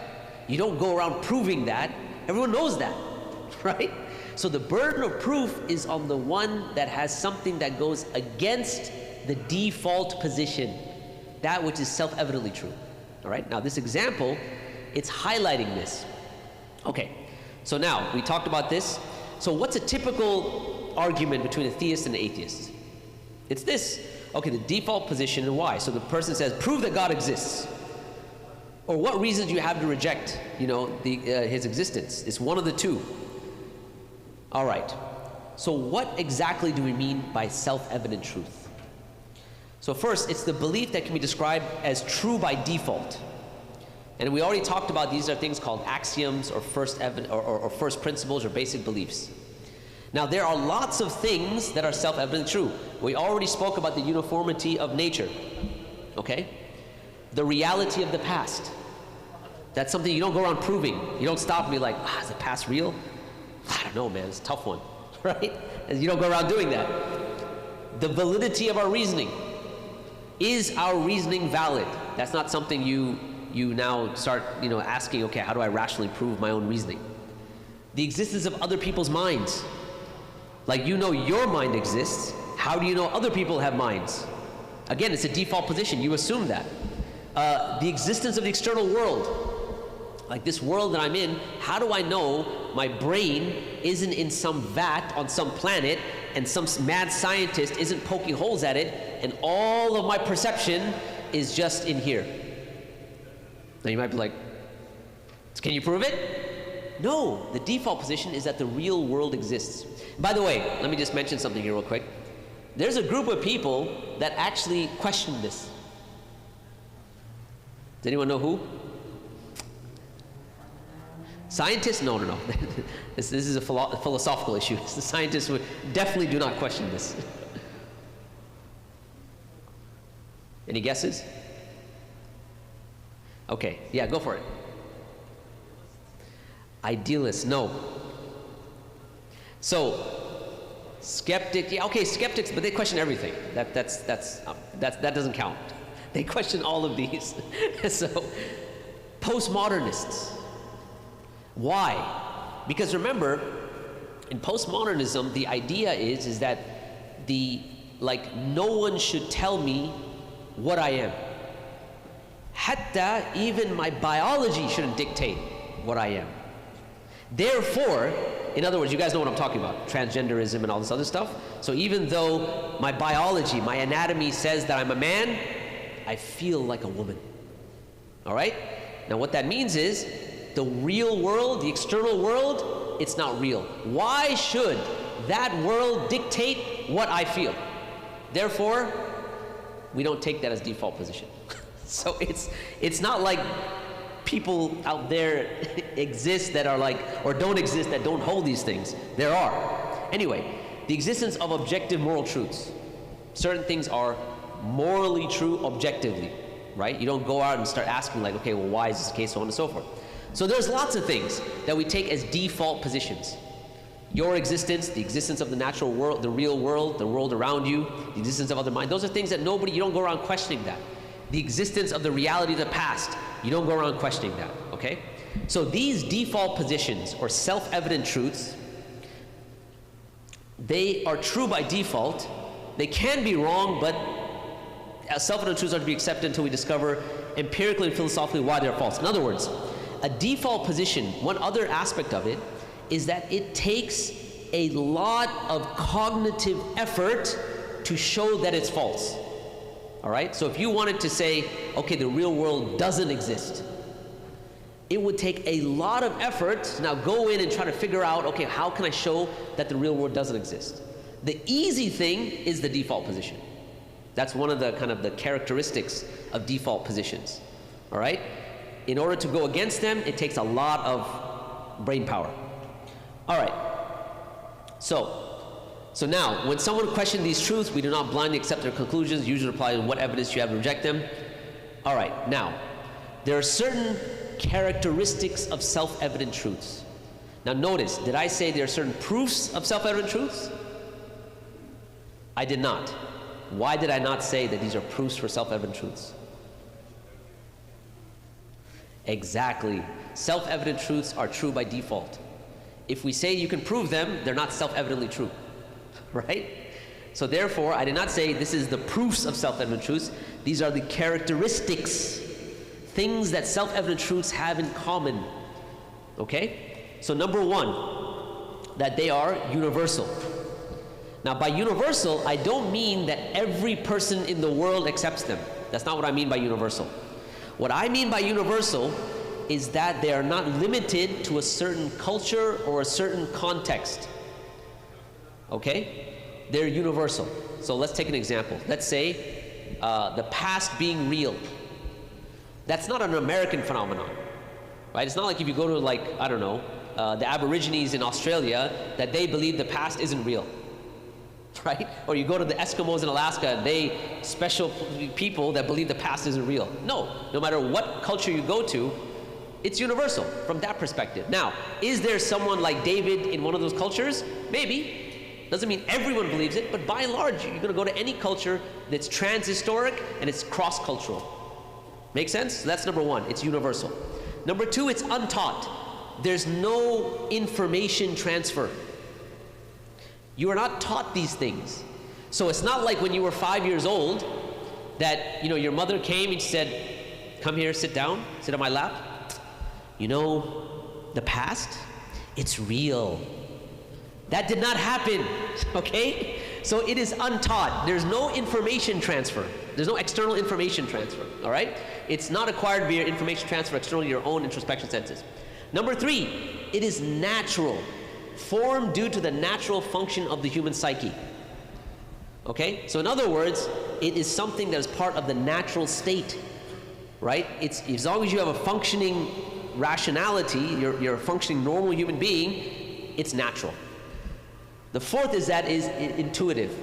You don't go around proving that. Everyone knows that, right? So the burden of proof is on the one that has something that goes against the default position, that which is self-evidently true, all right? Now this example, it's highlighting this. Okay, so now we talked about this. So what's a typical argument between a theist and an atheist? It's this. Okay, the default position and why. So the person says, prove that God exists. Or what reasons do you have to reject, his existence? It's one of the two. All right. So what exactly do we mean by self-evident truth? So first, it's the belief that can be described as true by default. And we already talked about these are things called axioms or first principles or basic beliefs. Now there are lots of things that are self-evident true. We already spoke about the uniformity of nature, okay? The reality of the past. That's something you don't go around proving. You don't stop and be like, is the past real? I don't know, man, it's a tough one, right? And you don't go around doing that. The validity of our reasoning. Is our reasoning valid? That's not something you now start, asking, okay, how do I rationally prove my own reasoning? The existence of other people's minds. Like your mind exists, how do you know other people have minds? Again, it's a default position, you assume that. The existence of the external world. Like this world that I'm in, how do I know my brain isn't in some vat on some planet and some mad scientist isn't poking holes at it and all of my perception is just in here? Now you might be like, can you prove it? No, the default position is that the real world exists. By the way, let me just mention something here real quick. There's a group of people that actually question this. Does anyone know who? Scientists? No. This is a philosophical issue. The scientists would definitely do not question this. Any guesses? Okay, yeah, go for it. Idealists, no. So, skeptic, yeah, okay, skeptics, but they question everything. That doesn't count. They question all of these. So, postmodernists. Why? Because remember, in postmodernism, the idea is that no one should tell me what I am. Hatta, even my biology shouldn't dictate what I am. Therefore, in other words, you guys know what I'm talking about, transgenderism and all this other stuff. So even though my biology, my anatomy says that I'm a man, I feel like a woman. All right? Now what that means is, the real world, the external world, it's not real. Why should that world dictate what I feel? Therefore, we don't take that as default position. So it's not like people out there exist that are like, or don't exist that don't hold these things. There are. Anyway, the existence of objective moral truths. Certain things are morally true objectively, right? You don't go out and start asking like, okay, well, why is this the case, so on and so forth. So there's lots of things that we take as default positions. Your existence, the existence of the natural world, the real world, the world around you, the existence of other minds, those are things that you don't go around questioning that. The existence of the reality of the past, you don't go around questioning that, okay? So these default positions, or self-evident truths, they are true by default. They can be wrong, but self-evident truths are to be accepted until we discover empirically and philosophically why they're false. In other words, a default position, one other aspect of it, is that it takes a lot of cognitive effort to show that it's false. All right? So if you wanted to say, okay, the real world doesn't exist, it would take a lot of effort to now go in and try to figure out, okay, how can I show that the real world doesn't exist? The easy thing is the default position. That's one of the kind of the characteristics of default positions. All right? In order to go against them, it takes a lot of brain power. All right. So now, when someone questions these truths, we do not blindly accept their conclusions. Usually reply to what evidence you have to reject them. All right. Now, there are certain characteristics of self-evident truths. Now notice, did I say there are certain proofs of self-evident truths? I did not. Why did I not say that these are proofs for self-evident truths? Exactly. Self-evident truths are true by default. If we say you can prove them, they're not self-evidently true, right? So therefore, I did not say this is the proofs of self-evident truths. These are the characteristics, things that self-evident truths have in common, okay? So number one, that they are universal. Now by universal, I don't mean that every person in the world accepts them. That's not what I mean by universal. What I mean by universal is that they are not limited to a certain culture or a certain context. Okay? They're universal. So let's take an example. Let's say the past being real. That's not an American phenomenon, right? It's not like if you go to like, I don't know, the Aborigines in Australia, that they believe the past isn't real, right? Or you go to the Eskimos in Alaska, they special people that believe the past isn't real. No matter what culture you go to, it's universal from that perspective. Now, is there someone like David in one of those cultures? Maybe. Doesn't mean everyone believes it, but by and large, you're going to go to any culture that's trans-historic and it's cross-cultural. Make sense? So that's number one. It's universal. Number two, it's untaught. There's no information transfer. You are not taught these things. So it's not like when you were 5 years old that, your mother came and said, come here, sit down, sit on my lap. The past, it's real. That did not happen, okay? So it is untaught. There's no information transfer. There's no external information transfer, all right? It's not acquired via information transfer external to your own introspection senses. Number three, it is natural, formed due to the natural function of the human psyche. Okay? So in other words, it is something that is part of the natural state. right? It's as long as you have a functioning rationality, you're a functioning normal human being, it's natural. The fourth is that is intuitive,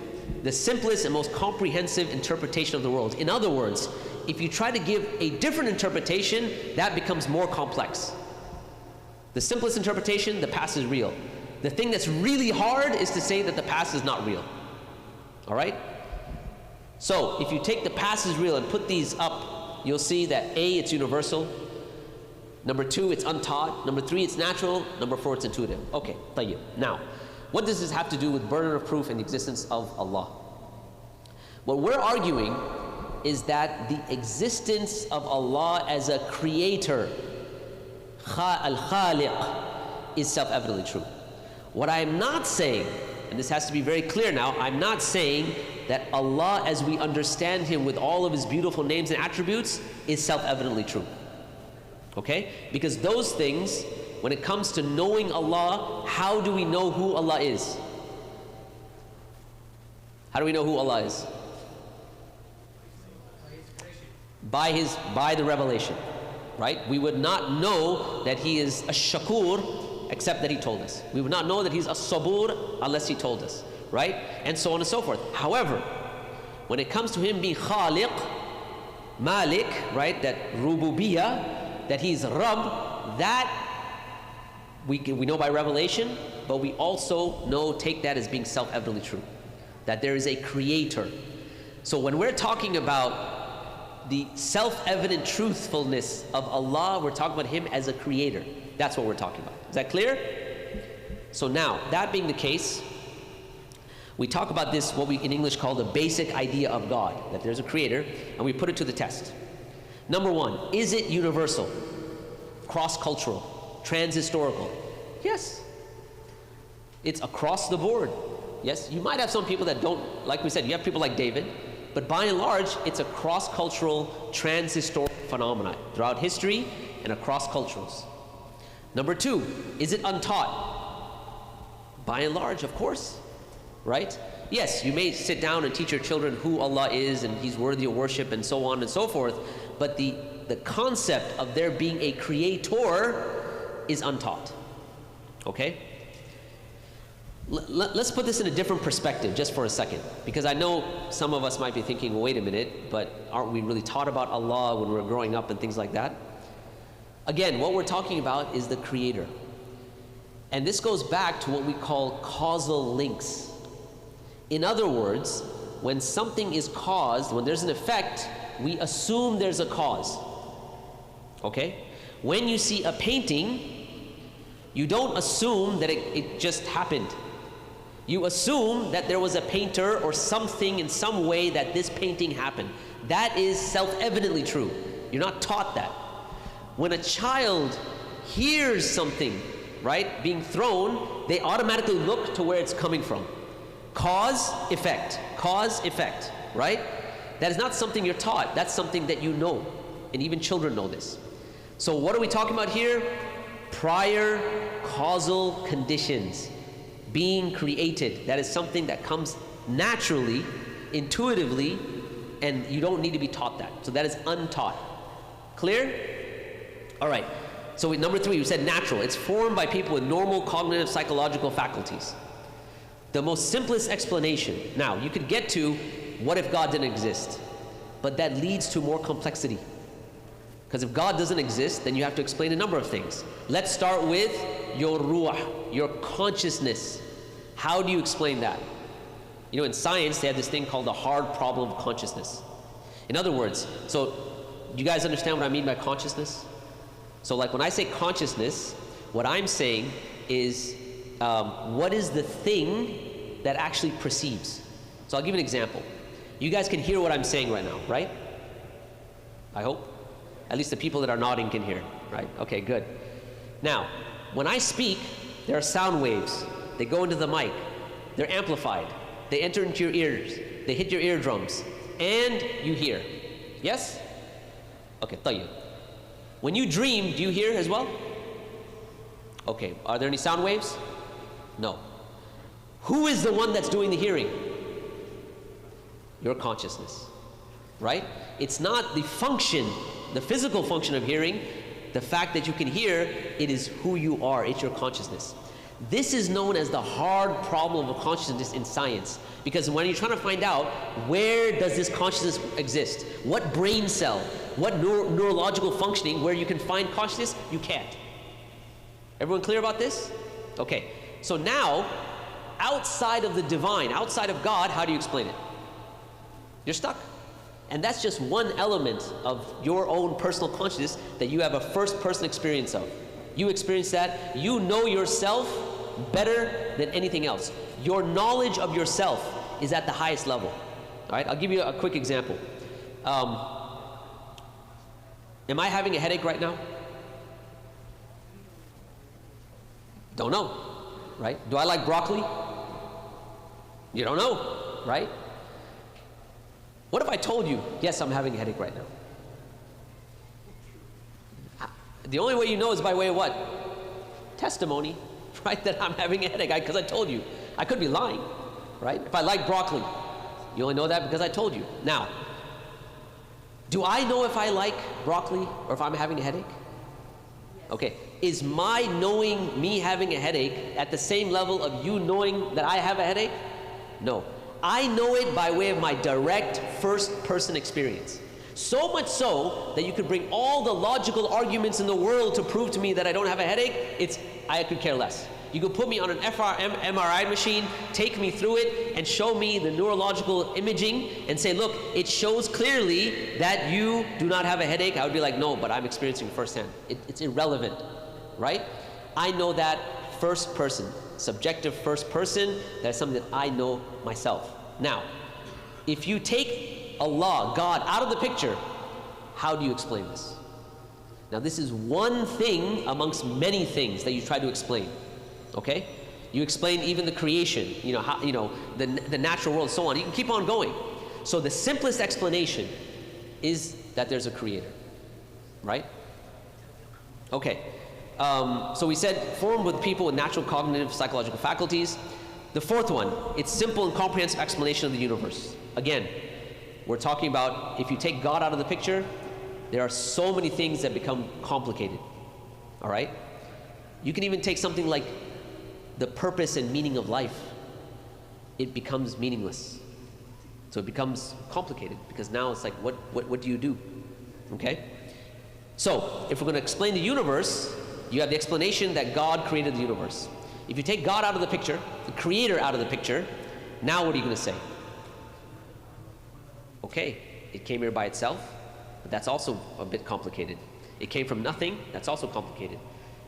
the simplest and most comprehensive interpretation of the world. In other words, if you try to give a different interpretation, that becomes more complex. The simplest interpretation, the past is real. The thing that's really hard is to say that the past is not real. All right? So if you take the past is real and put these up, you'll see that A, it's universal. Number 2, it's untaught. Number 3, it's natural. Number 4, it's intuitive. Okay, tayyib. Now, what does this have to do with burden of proof and the existence of Allah? What we're arguing is that the existence of Allah as a creator, al-Khaliq, is self-evidently true. What I'm not saying, and this has to be very clear now, I'm not saying that Allah as we understand Him with all of His beautiful names and attributes is self-evidently true. Okay? Because those things, when it comes to knowing Allah, how do we know who Allah is? How do we know who Allah is? By the revelation, right? We would not know that He is a shakur except that He told us. We would not know that He's a sabur unless He told us, right? And so on and so forth. However, when it comes to Him being khaliq, malik, right, that rububiyah, that He's Rabb, that we know by revelation, but we also take that as being self-evidently true, that there is a creator. So when we're talking about the self-evident truthfulness of Allah, we're talking about Him as a creator. That's what we're talking about. Is that clear? So now, that being the case, we talk about this, what we in English call the basic idea of God, that there's a creator, and we put it to the test. Number 1, is it universal, cross-cultural, trans-historical? Yes. It's across the board. Yes, you might have some people that don't, like we said, you have people like David, but by and large, it's a cross-cultural, trans-historical phenomenon throughout history and across cultures. Number 2, is it untaught? By and large, of course, right? Yes, you may sit down and teach your children who Allah is and He's worthy of worship and so on and so forth, but the concept of there being a creator is untaught. Okay? Let's put this in a different perspective just for a second, because I know some of us might be thinking, well, wait a minute, but aren't we really taught about Allah when we're growing up and things like that? Again, what we're talking about is the creator. And this goes back to what we call causal links. In other words, when something is caused, when there's an effect, we assume there's a cause. Okay? When you see a painting, you don't assume that it just happened. You assume that there was a painter or something in some way that this painting happened. That is self-evidently true. You're not taught that. When a child hears something, right, being thrown, they automatically look to where it's coming from. Cause, effect, right? That is not something you're taught. That's something that you know. And even children know this. So what are we talking about here? Prior causal conditions being created. That is something that comes naturally, intuitively, and you don't need to be taught that. So that is untaught. Clear? All right. So number 3, we said natural. It's formed by people with normal cognitive psychological faculties. The most simplest explanation. Now, you could get to what if God didn't exist? But that leads to more complexity. Because if God doesn't exist, then you have to explain a number of things. Let's start with your ruh, your consciousness. How do you explain that? You know, in science, they have this thing called the hard problem of consciousness. In other words, so do you guys understand what I mean by consciousness? So like when I say consciousness, what I'm saying is what is the thing that actually perceives? So I'll give you an example. You guys can hear what I'm saying right now, right? I hope. At least the people that are nodding can hear, right? Okay, good. Now, when I speak, there are sound waves. They go into the mic. They're amplified. They enter into your ears. They hit your eardrums. And you hear. Yes? Okay, tayyib. When you dream, do you hear as well? Okay, are there any sound waves? No. Who is the one that's doing the hearing? Your consciousness, right? It's not the function the physical function of hearing, the fact that you can hear, it is who you are, it's your consciousness. This is known as the hard problem of consciousness in science, because when you're trying to find out where does this consciousness exist, what brain cell, what neurological functioning where you can find consciousness, you can't. Everyone clear about this? Okay, so now, outside of the divine, outside of God, how do you explain it? You're stuck. And that's just one element of your own personal consciousness that you have a first-person experience of. You experience that. You know yourself better than anything else. Your knowledge of yourself is at the highest level. All right, I'll give you a quick example. Am I having a headache right now? Don't know, right? Do I like broccoli? You don't know, right? What if I told you, yes, I'm having a headache right now? The only way you know is by way of what? Testimony, right? That I'm having a headache, because I told you. I could be lying, right? If I like broccoli, you only know that because I told you. Now, do I know if I like broccoli or if I'm having a headache? Okay, is my knowing me having a headache at the same level of you knowing that I have a headache? No. I know it by way of my direct first-person experience. So much so that you could bring all the logical arguments in the world to prove to me that I don't have a headache. I could care less. You could put me on an MRI machine, take me through it, and show me the neurological imaging and say, look, it shows clearly that you do not have a headache. I would be like, no, but I'm experiencing it firsthand. It's irrelevant, right? I know that first person, subjective first person. That's something that I know myself. Now, if you take Allah, God, out of the picture, how do you explain this? Now, this is one thing amongst many things that you try to explain. Okay? You explain even the creation, the natural world, and so on. You can keep on going. So the simplest explanation is that there's a creator, right? Okay. So we said formed with people with natural cognitive psychological faculties. The fourth one, it's simple and comprehensive explanation of the universe. Again, we're talking about if you take God out of the picture, there are so many things that become complicated. All right? You can even take something like the purpose and meaning of life. It becomes meaningless. So it becomes complicated because now it's like, what do you do? Okay? So, if we're going to explain the universe, you have the explanation that God created the universe. If you take God out of the picture, the creator out of the picture, now what are you going to say? Okay, it came here by itself, but that's also a bit complicated. It came from nothing, that's also complicated.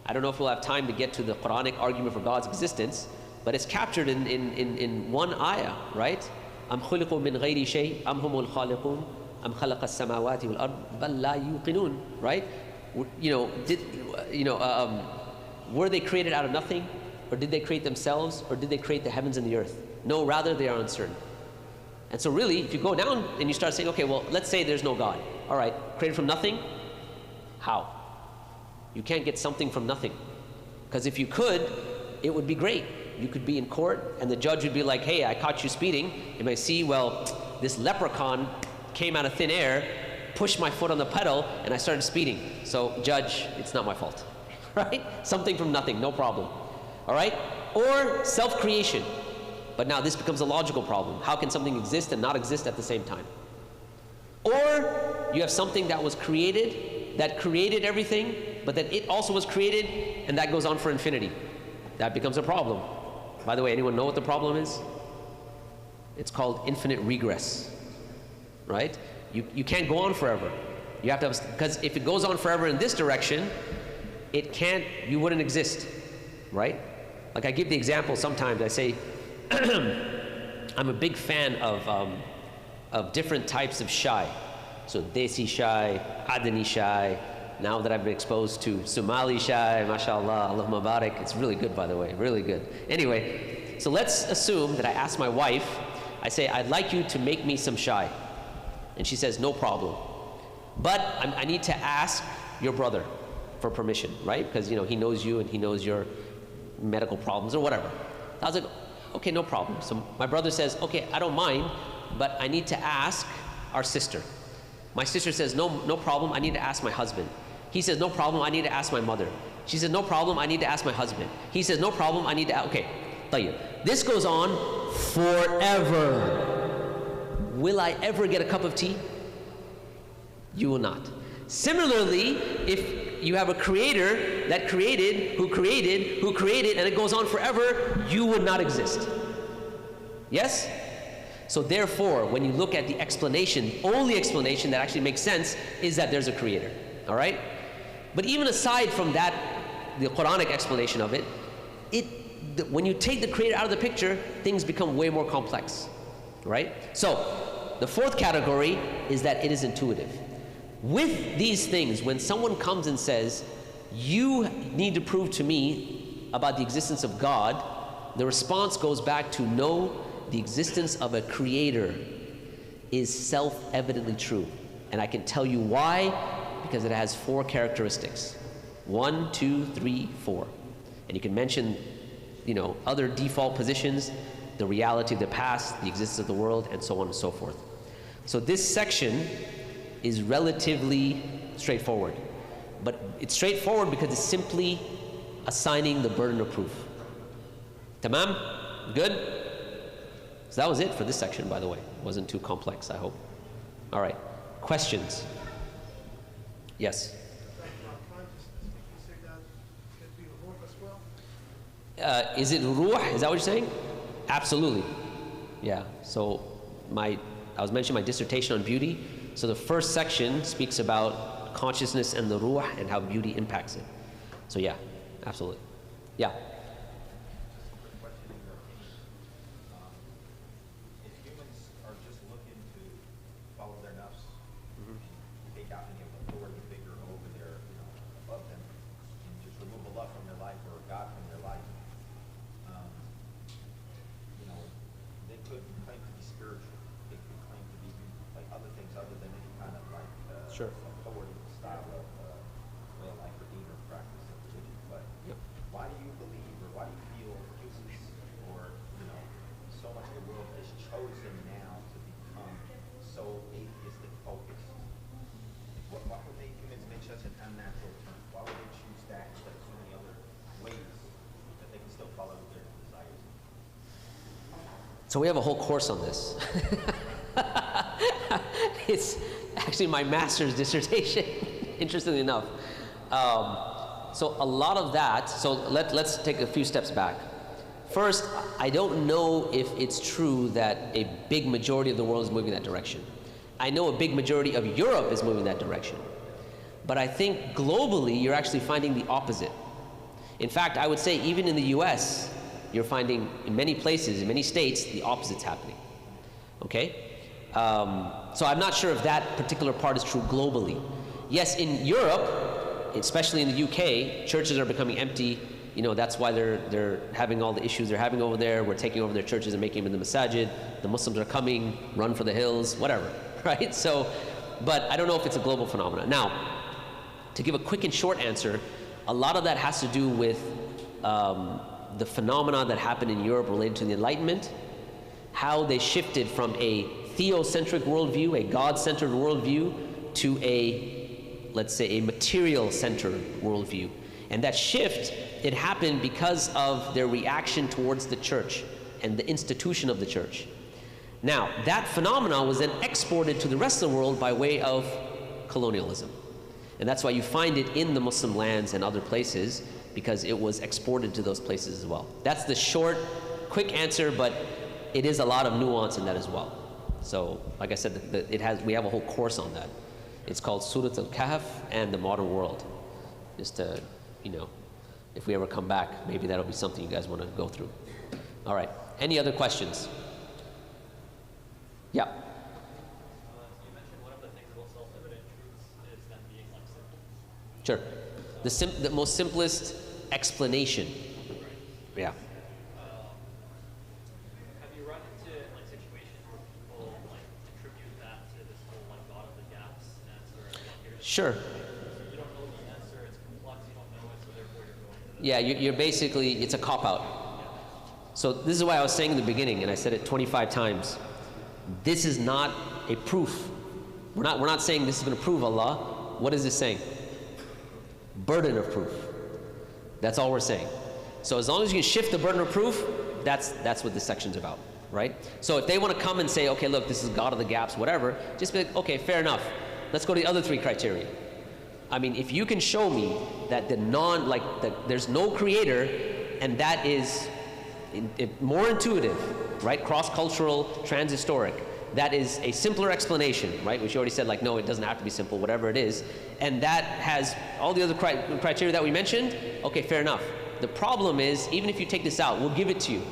I don't know if we'll have time to get to the Quranic argument for God's existence, but it's captured in one ayah, right? أَمْ خُلِقُوا مِنْ غَيْرِ شَيْءٍ أَمْ هُمُ الْخَالِقُونَ أَمْ خَلَقَ السَّمَاوَاتِ وَالْأَرْضِ بَلْ لَا يُوقِنُونَ, right? Were they created out of nothing? Or did they create themselves? Or did they create the heavens and the earth? No, rather they are uncertain. And so really, if you go down and you start saying, okay, well, let's say there's no God. All right, created from nothing? How? You can't get something from nothing. Because if you could, it would be great. You could be in court and the judge would be like, hey, I caught you speeding. You may see, well, this leprechaun came out of thin air, pushed my foot on the pedal, and I started speeding. So, judge, it's not my fault. Right? Something from nothing, no problem. All right? Or self-creation. But now this becomes a logical problem. How can something exist and not exist at the same time? Or you have something that was created, that created everything, but that it also was created, and that goes on for infinity. That becomes a problem. By the way, anyone know what the problem is? It's called infinite regress. Right? You can't go on forever. You have to have, because if it goes on forever in this direction, you wouldn't exist. Right? Like I give the example sometimes, I say, I'm a big fan of different types of shai. So Desi shai, Adani shai. Now that I've been exposed to Somali shai, mashallah, Allah Mubarak, it's really good, by the way, really good. Anyway, so let's assume that I ask my wife, I say, I'd like you to make me some shai. And she says, no problem. But I need to ask your brother for permission, right? Because, he knows you and he knows your medical problems or whatever. I was like, okay, no problem. So my brother says, okay, I don't mind, but I need to ask our sister. My sister says, no problem, I need to ask my husband. He says, no problem, I need to ask my mother. She says, no problem, I need to ask my husband. He says, no problem, I need to okay. This goes on forever. Will I ever get a cup of tea? You will not. Similarly, if you have a creator that created, who created, who created, and it goes on forever, you would not exist. Yes? So therefore, when you look at the explanation, the only explanation that actually makes sense is that there's a creator. All right? But even aside from that, the Quranic explanation of it, when you take the creator out of the picture, things become way more complex. Right? So, the fourth category is that it is intuitive. With these things, when someone comes and says, you need to prove to me about the existence of God, the response goes back to no, the existence of a creator is self-evidently true. And I can tell you why, because it has 4 characteristics. 1, 2, 3, 4. And you can mention, other default positions, the reality of the past, the existence of the world, and so on and so forth. So this section is relatively straightforward. But it's straightforward because it's simply assigning the burden of proof. Tamam? Good? So that was it for this section, by the way. It wasn't too complex, I hope. All right. Questions? Yes? Is it ruh? Is that what you're saying? Absolutely. Yeah. So I was mentioning my dissertation on beauty. So the first section speaks about consciousness and the ruh and how beauty impacts it. So yeah, absolutely. Yeah. If humans are just looking to follow their nafs, take out any authority figure over their, above them, and just remove Allah from their life or God from their life, they could claim to be spiritual. They could claim to be like other things other than any kind of like Sure. authority style of way of life or deed or practice of religion. But why do you believe, or why do you feel humans, or so much of the world is chosen now to become so atheistic focused? Why would humans make such an unnatural turn? Why would they choose that instead of so many other ways that they can still follow their desires? So we have a whole course on this. It's actually my master's dissertation, interestingly enough. So a lot of that, so let's take a few steps back. First, I don't know if it's true that a big majority of the world is moving that direction. I know a big majority of Europe is moving that direction. But I think globally, you're actually finding the opposite. In fact, I would say even in the US, you're finding in many places, in many states, the opposite's happening. Okay? So I'm not sure if that particular part is true globally. Yes, in Europe, especially in the UK, churches are becoming empty. That's why they're having all the issues they're having over there. We're taking over their churches and making them into masajid. The Muslims are coming, run for the hills, whatever, right? So, but I don't know if it's a global phenomenon. Now, to give a quick and short answer, a lot of that has to do with the phenomena that happened in Europe related to the Enlightenment, how they shifted from a theocentric worldview, a God-centered worldview, to let's say, a material-centered worldview. And that shift, it happened because of their reaction towards the church and the institution of the church. Now, that phenomenon was then exported to the rest of the world by way of colonialism. And that's why you find it in the Muslim lands and other places, because it was exported to those places as well. That's the short, quick answer, but it is a lot of nuance in that as well. So, like I said, we have a whole course on that. It's called Surat al-Kahf and the Modern World. Just to, if we ever come back, maybe that'll be something you guys want to go through. All right. Any other questions? Yeah. You mentioned one of the things about self-evident truths is them being simple. Sure. The most simplest explanation. Yeah. Have you run into situations where people attribute that to this whole God of the gaps answer? Sure. You don't know the answer, it's complex, you don't know it, so therefore you're going to Yeah, you're basically, it's a cop-out. So this is why I was saying in the beginning, and I said it 25 times, this is not a proof We're not saying this is going to prove Allah. What is this saying? Burden of proof. That's all we're saying. So as long as you can shift the burden of proof, that's what this section's about, right? So if they want to come and say, okay, look, this is God of the gaps, whatever, just be like, okay, fair enough. Let's go to the other 3 criteria. I mean, if you can show me that there's no creator, and that is more intuitive, right? Cross-cultural, trans-historic. That is a simpler explanation, right? Which you already said, like, no, it doesn't have to be simple, whatever it is. And that has all the other criteria that we mentioned. Okay, fair enough. The problem is, even if you take this out, we'll give it to you.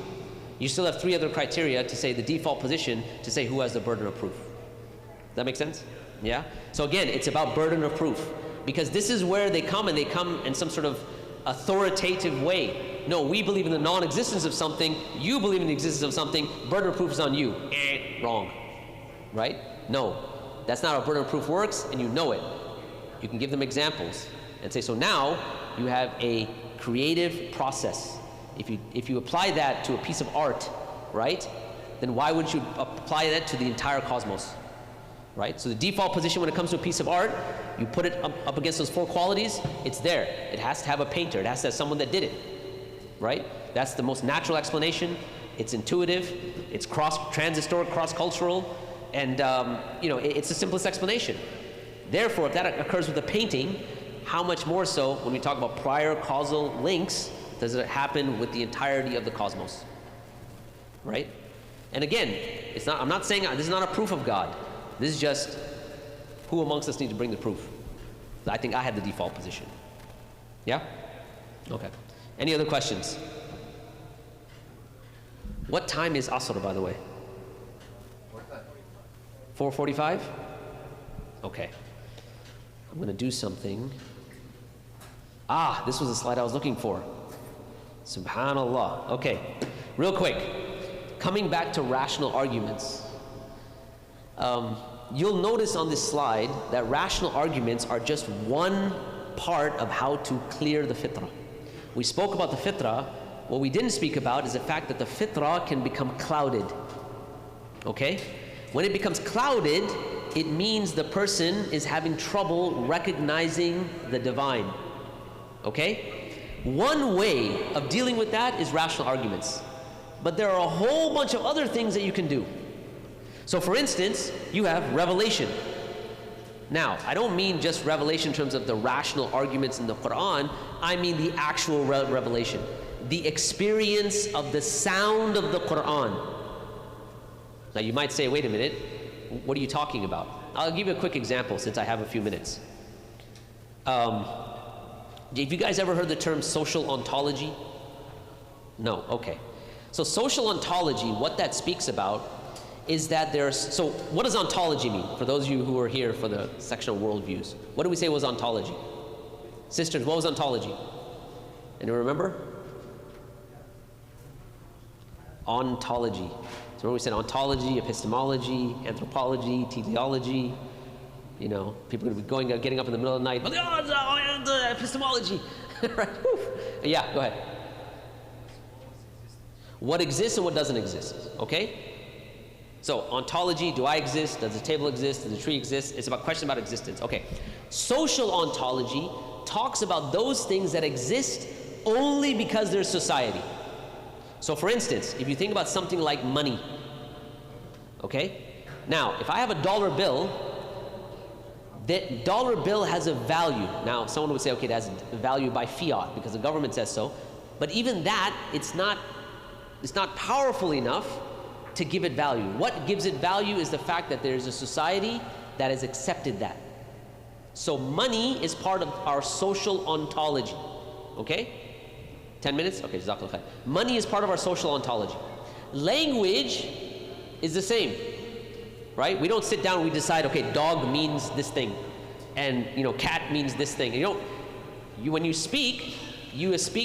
You still have 3 other criteria to say the default position, to say who has the burden of proof. Does that make sense? Yeah? So again, it's about burden of proof. Because this is where they come in some sort of authoritative way. No, we believe in the non-existence of something, you believe in the existence of something, burden of proof is on you. Wrong. Right? No. That's not how burden of proof works, and you know it. You can give them examples and say, so now you have a creative process. If you apply that to a piece of art, right, then why would you apply that to the entire cosmos? Right? So the default position when it comes to a piece of art, you put it up against those 4 qualities, it's there. It has to have a painter. It has to have someone that did it. Right? That's the most natural explanation. It's intuitive. It's trans-historic, cross-cultural, and it's the simplest explanation. Therefore, if that occurs with a painting, how much more so when we talk about prior causal links does it happen with the entirety of the cosmos? Right? And again, I'm not saying this is not a proof of God. This is just who amongst us needs to bring the proof. I think I had the default position. Yeah? Okay. Any other questions? What time is Asr, by the way? 4:45? Okay. I'm going to do something. This was the slide I was looking for. Subhanallah. Okay. Real quick. Coming back to rational arguments. You'll notice on this slide that rational arguments are just one part of how to clear the fitrah. We spoke about the fitrah. What we didn't speak about is the fact that the fitrah can become clouded. Okay? When it becomes clouded, it means the person is having trouble recognizing the divine. Okay? One way of dealing with that is rational arguments. But there are a whole bunch of other things that you can do. So for instance, you have revelation. Now, I don't mean just revelation in terms of the rational arguments in the Quran, I mean the actual revelation. The experience of the sound of the Quran. Now you might say, wait a minute, what are you talking about? I'll give you a quick example since I have a few minutes. Have you guys ever heard the term social ontology? No, okay. So social ontology, what that speaks about is that so what does ontology mean? For those of you who are here for the section of worldviews, what do we say was ontology? Sisters, what was ontology? Anyone remember? Ontology. So remember we said ontology, epistemology, anthropology, teleology. You know, people are going to be getting up in the middle of the night, epistemology. Right? Yeah, go ahead. What exists and what doesn't exist, okay? So, ontology, do I exist? Does the table exist? Does the tree exist? It's about question about existence. Okay. Social ontology talks about those things that exist only because there's society. So for instance, if you think about something like money, okay? Now, if I have a dollar bill, that dollar bill has a value. Now, someone would say, okay, it has a value by fiat because the government says so. But even that, it's not powerful enough to give it value. What gives it value is the fact that there's a society that has accepted that. So money is part of our social ontology. Okay? 10 minutes? Okay, jazakallah khair. Money is part of our social ontology. Language is the same. Right? We don't sit down and we decide, okay, dog means this thing. And, cat means this thing. When you speak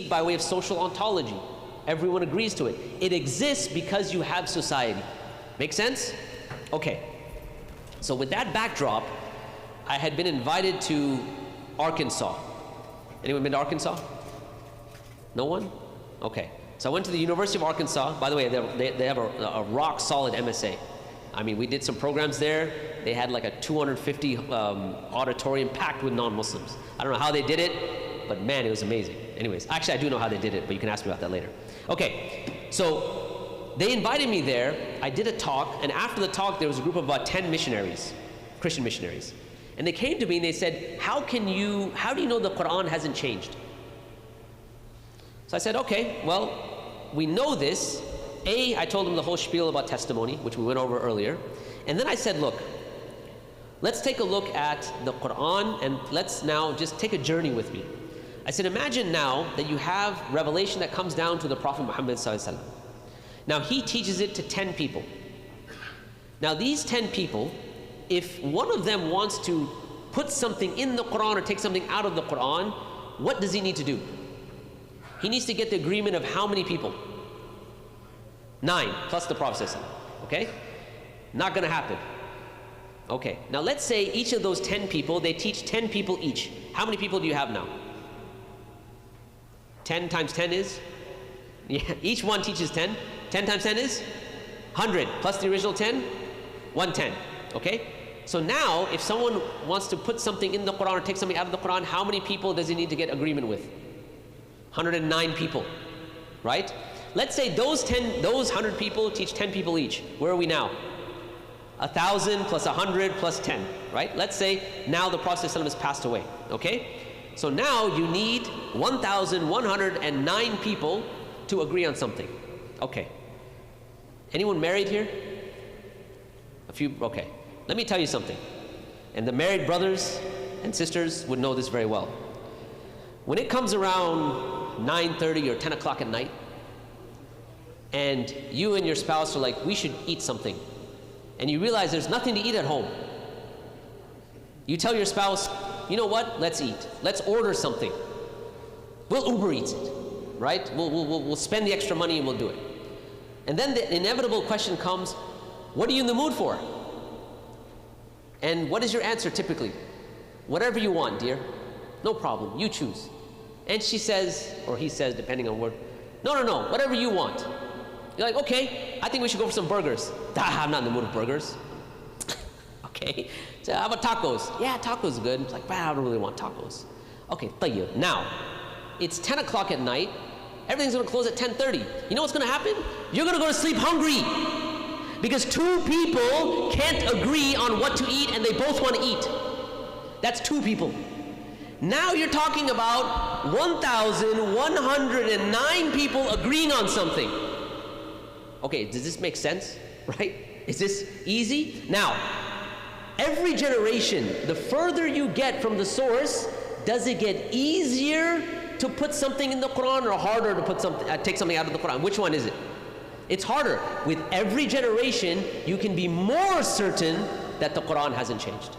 by way of social ontology. Everyone agrees to it. It exists because you have society. Make sense? Okay. So with that backdrop, I had been invited to Arkansas. Anyone been to Arkansas? No one? Okay. So I went to the University of Arkansas. By the way, they have a rock solid MSA. I mean, we did some programs there. they had like a 250 auditorium packed with non-Muslims. I don't know how they did it, but man, it was amazing. Anyways, actually I do know how they did it, but you can ask me about that later. Okay, so they invited me there. I did a talk, and after the talk there was a group of about 10 missionaries, Christian missionaries. And they came to me and they said, how do you know the Quran hasn't changed? So I said, okay, well, we know this. I told them the whole spiel about testimony, which we went over earlier. And then I said, look, let's take a look at the Quran and let's now just take a journey with me. I said, imagine now that you have revelation that comes down to the Prophet Muhammad ﷺ. Now he teaches it to 10 people. Now these 10 people, if one of them wants to put something in the Quran or take something out of the Quran, what does he need to do? He needs to get the agreement of how many people? 9 plus the Prophet ﷺ. Okay? Not gonna happen. Okay, now let's say each of those 10 people, they teach 10 people each. How many people do you have now? 10 times 10 is? Yeah, each one teaches 10. 10 times 10 is? 100 plus the original 10? 110. Okay? So now, if someone wants to put something in the Quran or take something out of the Quran, how many people does he need to get agreement with? 109 people. Right? Let's say those 100 people teach 10 people each. Where are we now? 1,000 plus 100 plus 10, right? Let's say now the Prophet ﷺ has passed away, okay? So now you need 1,109 people to agree on something. Okay. Anyone married here? A few, okay. Let me tell you something. And the married brothers and sisters would know this very well. When it comes around 9:30 or 10 o'clock at night, and you and your spouse are like, we should eat something, and you realize there's nothing to eat at home, you tell your spouse, you know what, let's eat. Let's order something. We'll Uber Eats it, right? We'll spend the extra money and we'll do it. And then the inevitable question comes, what are you in the mood for? And what is your answer typically? Whatever you want, dear. No problem, you choose. And she says, or he says, depending on word, no, whatever you want. You're like, okay, I think we should go for some burgers. I'm not in the mood of burgers. Okay, so how about tacos? Yeah, tacos are good. It's like, I don't really want tacos. Okay, tayyib. Now, it's 10 o'clock at night. Everything's gonna close at 10:30. You know what's gonna happen? You're gonna go to sleep hungry. Because 2 people can't agree on what to eat and they both want to eat. That's 2 people. Now you're talking about 1,109 people agreeing on something. Okay, does this make sense? Right? Is this easy? Now, every generation, the further you get from the source, does it get easier to put something in the Quran or harder to put take something out of the Quran? Which one is it? It's harder. With every generation, you can be more certain that the Quran hasn't changed.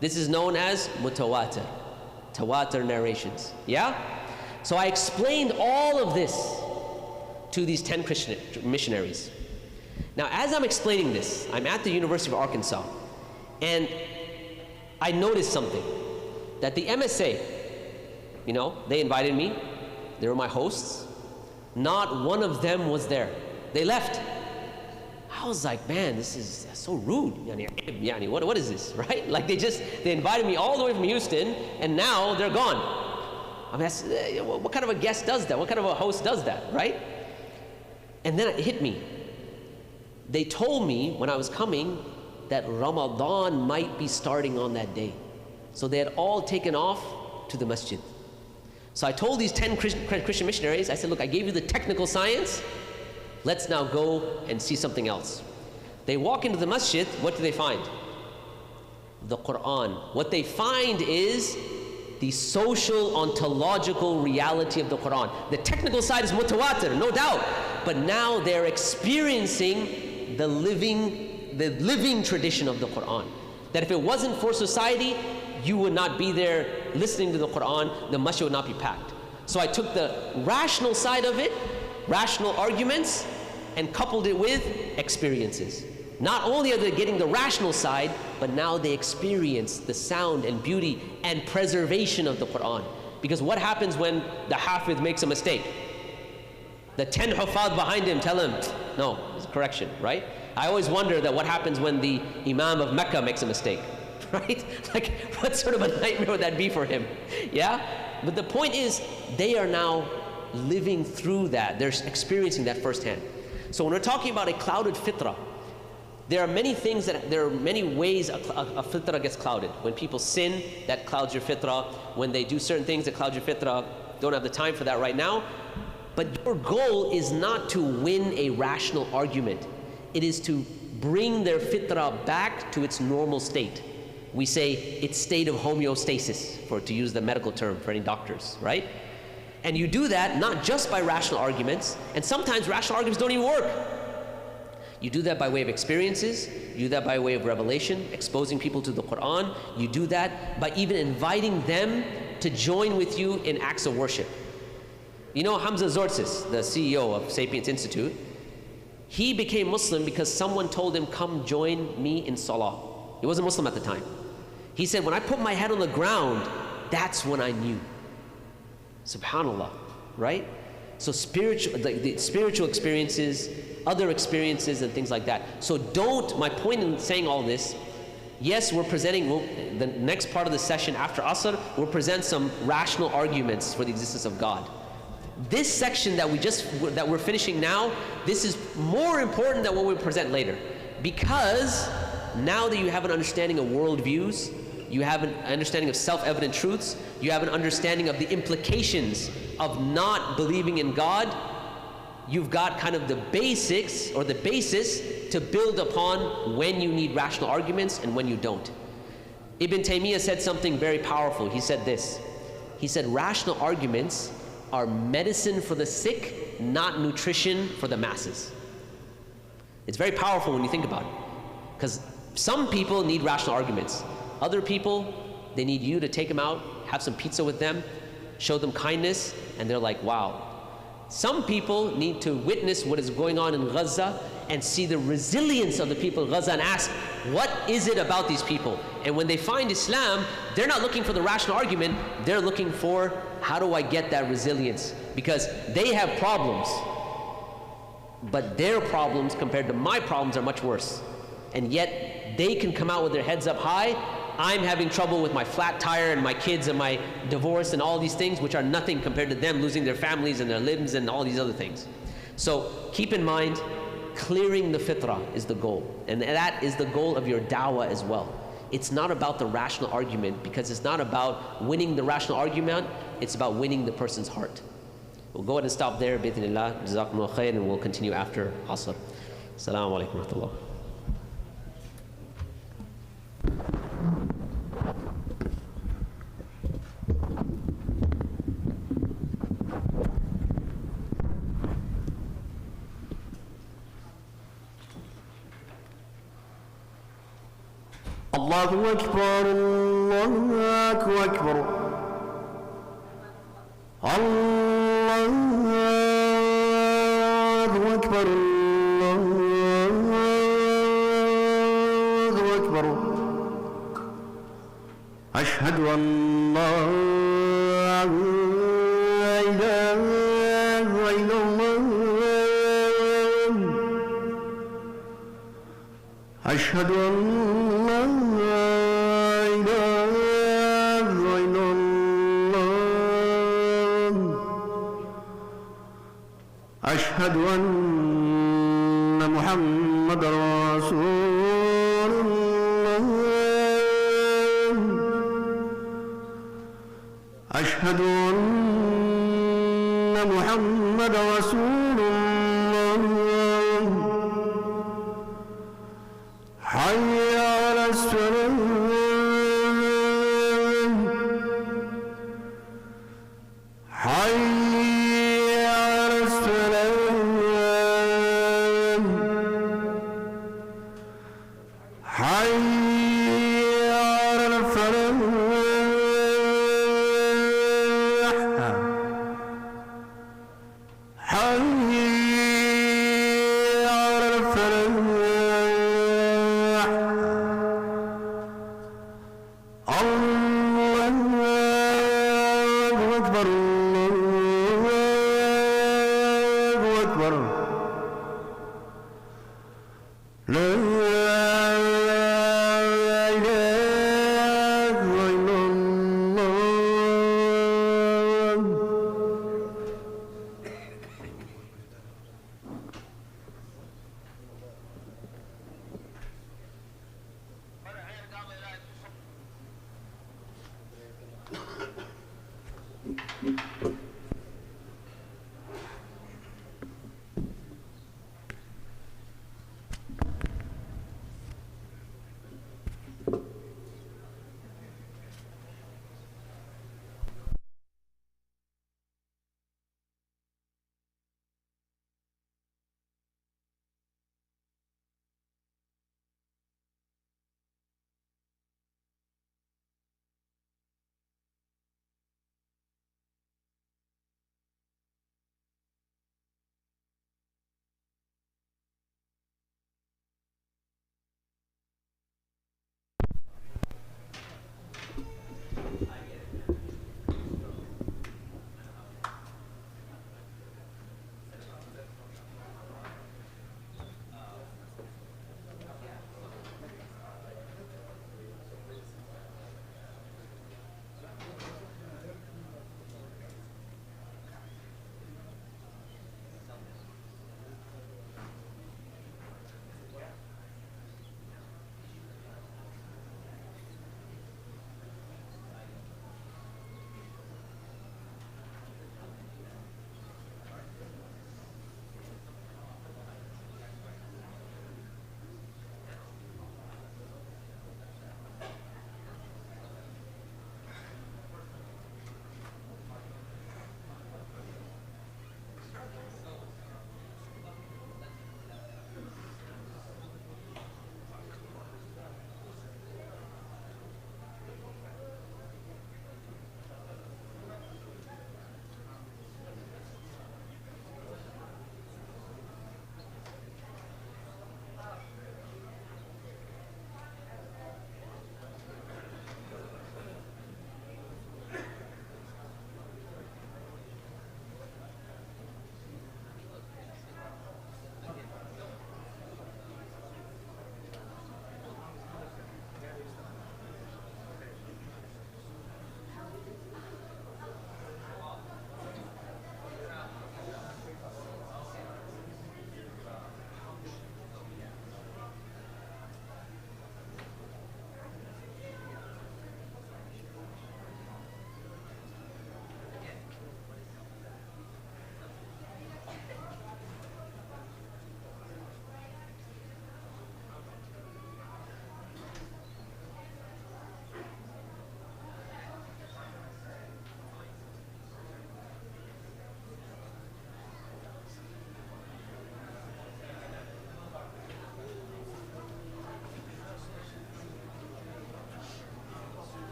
This is known as mutawatir, tawatur narrations. Yeah? So I explained all of this to these 10 Christian missionaries. Now, as I'm explaining this, I'm at the University of Arkansas, and I noticed something, that the MSA, they invited me, they were my hosts, not one of them was there. They left. I was like, man, this is so rude. Yani, what is this, right? Like they invited me all the way from Houston, and now they're gone. I mean, what kind of a guest does that? What kind of a host does that, right? And then it hit me. They told me when I was coming that Ramadan might be starting on that day. So they had all taken off to the masjid. So I told these 10 Christian missionaries, I said, look, I gave you the technical science. Let's now go and see something else. They walk into the masjid, what do they find? The Quran. What they find is the social ontological reality of the Quran. The technical side is mutawatir, no doubt, but now they're experiencing the living tradition of the Quran. That if it wasn't for society, you would not be there listening to the Quran, the masjid would not be packed. So I took the rational side of it, rational arguments, and coupled it with experiences. Not only are they getting the rational side, but now they experience the sound and beauty and preservation of the Quran. Because what happens when the Hafiz makes a mistake? The 10 Hufad behind him tell him, no, it's a correction, right? I always wonder that what happens when the Imam of Mecca makes a mistake, right? Like, what sort of a nightmare would that be for him? Yeah? But the point is, they are now living through that. They're experiencing that firsthand. So when we're talking about a clouded fitrah, there are many ways a fitrah gets clouded. When people sin, that clouds your fitrah. When they do certain things, that clouds your fitrah. Don't have the time for that right now. But your goal is not to win a rational argument. It is to bring their fitrah back to its normal state. We say its state of homeostasis, to use the medical term for any doctors, right? And you do that not just by rational arguments, and sometimes rational arguments don't even work. You do that by way of experiences, you do that by way of revelation, exposing people to the Quran. You do that by even inviting them to join with you in acts of worship. You know Hamza Zortzis, the CEO of Sapience Institute, he became Muslim because someone told him, come join me in Salah. He wasn't Muslim at the time. He said, when I put my head on the ground, that's when I knew. Subhanallah, right? So the spiritual experiences, other experiences and things like that. So my point in saying all this, yes, we're presenting, the next part of the session after Asr, we'll present some rational arguments for the existence of God. This section that we're finishing now, this is more important than what we present later. Because now that you have an understanding of worldviews, you have an understanding of self-evident truths, you have an understanding of the implications of not believing in God, you've got kind of the basics or the basis to build upon when you need rational arguments and when you don't. Ibn Taymiyyah said something very powerful. He said this. He said, rational arguments are medicine for the sick, not nutrition for the masses. It's very powerful when you think about it. Because some people need rational arguments. Other people, they need you to take them out, have some pizza with them, show them kindness, and they're like, wow. Some people need to witness what is going on in Gaza and see the resilience of the people of Gaza and ask, what is it about these people? And when they find Islam, they're not looking for the rational argument, they're looking for, how do I get that resilience? Because they have problems, but their problems compared to my problems are much worse. And yet, they can come out with their heads up high. I'm having trouble with my flat tire and my kids and my divorce and all these things, which are nothing compared to them losing their families and their limbs and all these other things. So keep in mind, clearing the fitrah is the goal. And that is the goal of your da'wah as well. It's not about the rational argument, because it's not about winning the rational argument, it's about winning the person's heart. We'll go ahead and stop there, bi'idhnillah, jazakumullah khair, and we'll continue after Asr. Assalamu alaikum wa rahmatullah. الله أكبر الله أكبر الله أكبر الله أكبر أشهد أن لا إله إلا الله أشهد أن أشهد أن محمد رسول الله أشهد أن محمد رسول الله حي على الصلاة حي لا إله إلا الله.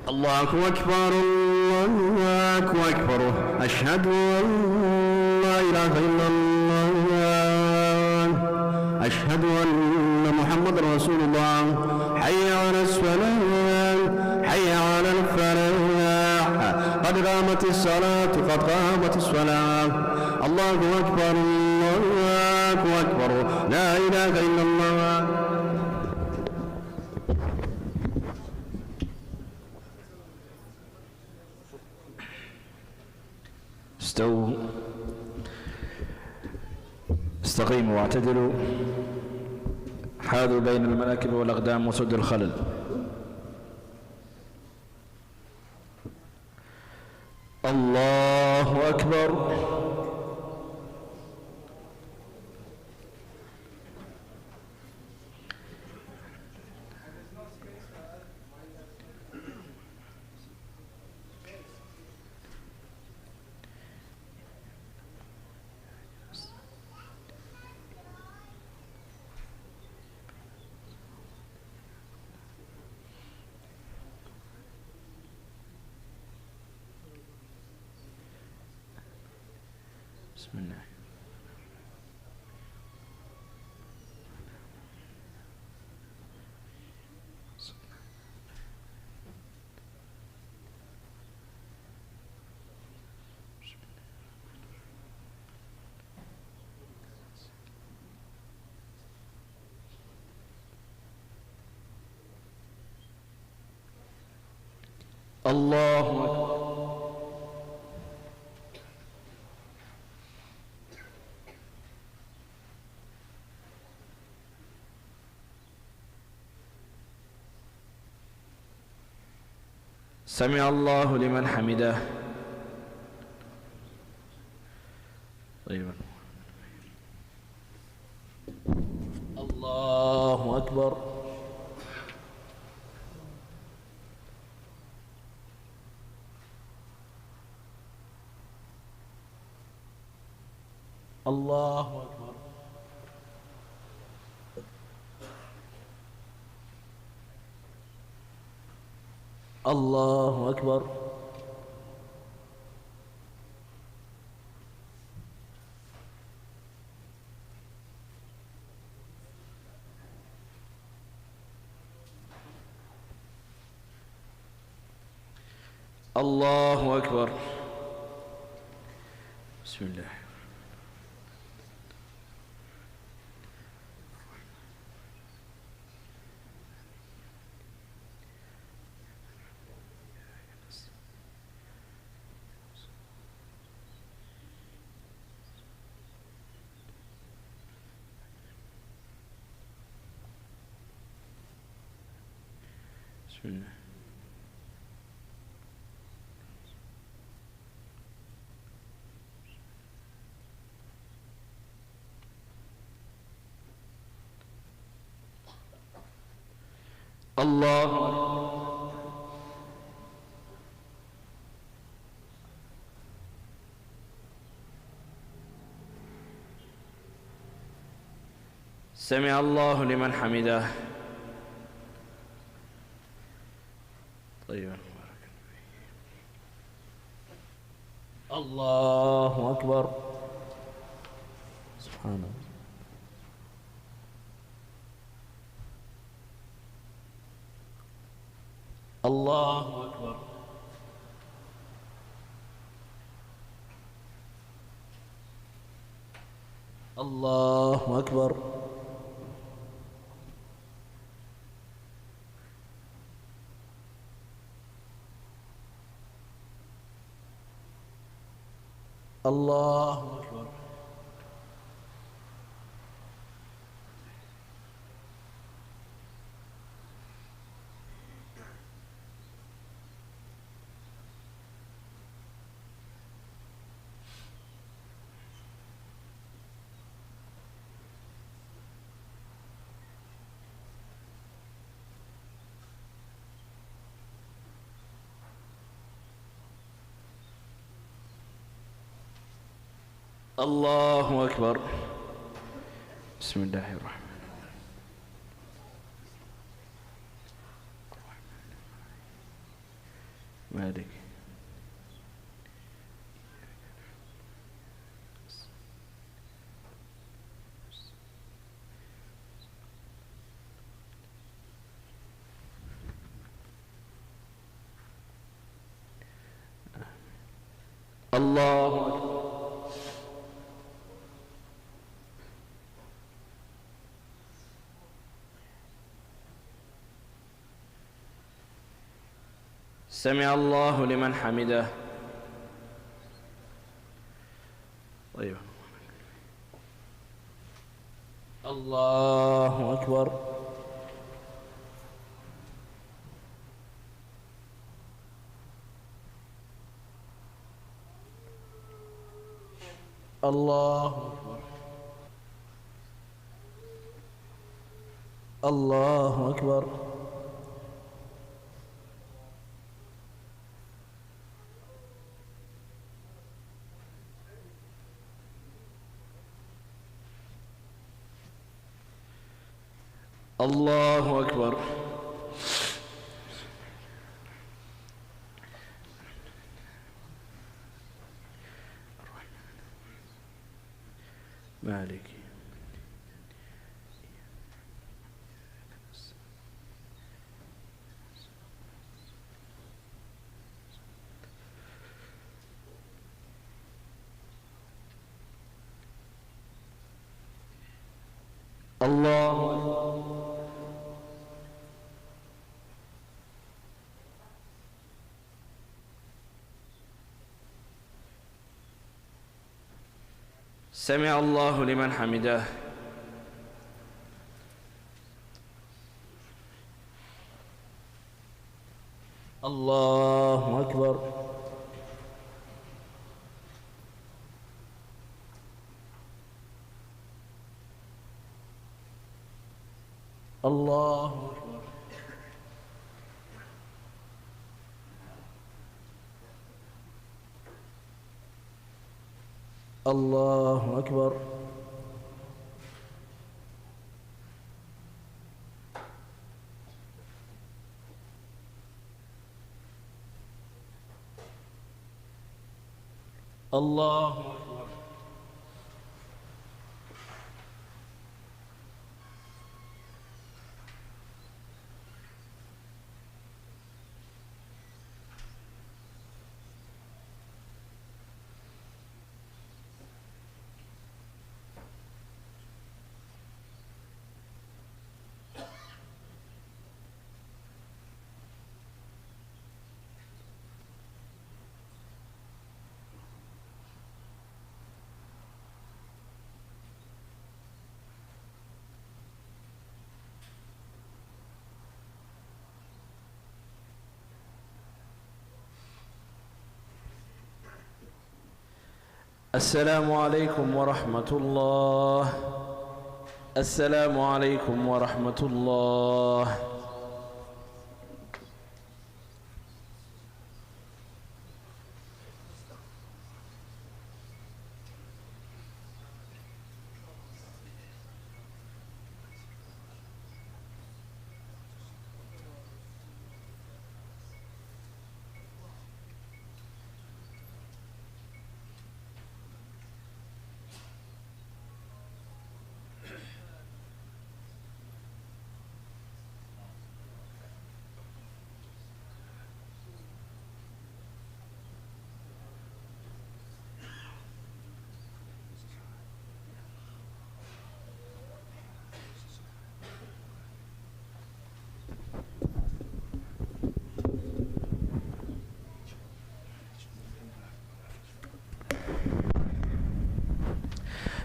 الله أكبر الله أكبر أشهد أن لا إله إلا الله أشهد أن محمد رسول الله حي على الصلاة حي على الفلاح قد قامت الصلاة قد قامت الصلاة الله أكبر الله أكبر لا إله إلا الله. استووا استقيموا واعتدلوا حاذوا بين المناكب والأقدام وسدوا الخلل. الله أكبر. بسم الله. الله أكبر. سمع الله لمن حمده. طيب. الله أكبر. الله أكبر. الله أكبر. الله أكبر. بسم الله. بسم الله. الله أكبر. سمع الله لمن حمده. طيب. الله أكبر. سبحان الله. الله أكبر. الله أكبر. الله أكبر. الله أكبر. بسم الله الرحمن الرحيم. مالك. الله أكبر. سمع الله لمن حمده. طيب. الله أكبر. الله أكبر. الله أكبر. الله أكبر. مالك. الله أكبر. سمع الله لمن حمده. الله أكبر. الله أكبر. الله أكبر. الله أكبر. السلام عليكم ورحمة الله. السلام عليكم ورحمة الله.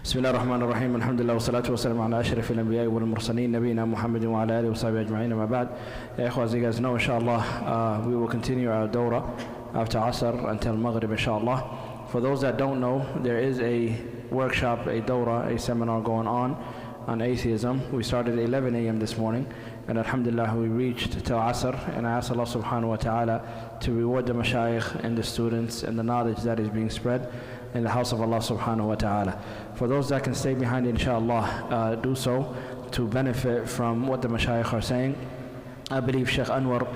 بسم الله الرحمن الرحيم. الحمد لله والصلاة والسلام على أشرف الأنبياء والمرسلين نبينا محمد وعلى آله وصحبه أجمعين. أما بعد, as you guys know, inshallah, we will continue our dawrah after Asr until Maghrib, inshallah. For those that don't know, there is a workshop, a dawrah, a seminar going on atheism. We started at 11 a.m. this morning, and alhamdulillah we reached till Asr, and I ask Allah subhanahu wa ta'ala to reward the mashayikh and the students and the knowledge that is being spread in the house of Allah subhanahu wa ta'ala. For those that can stay behind, inshallah, do so to benefit from what the mashayikh are saying. I believe Sheikh Anwar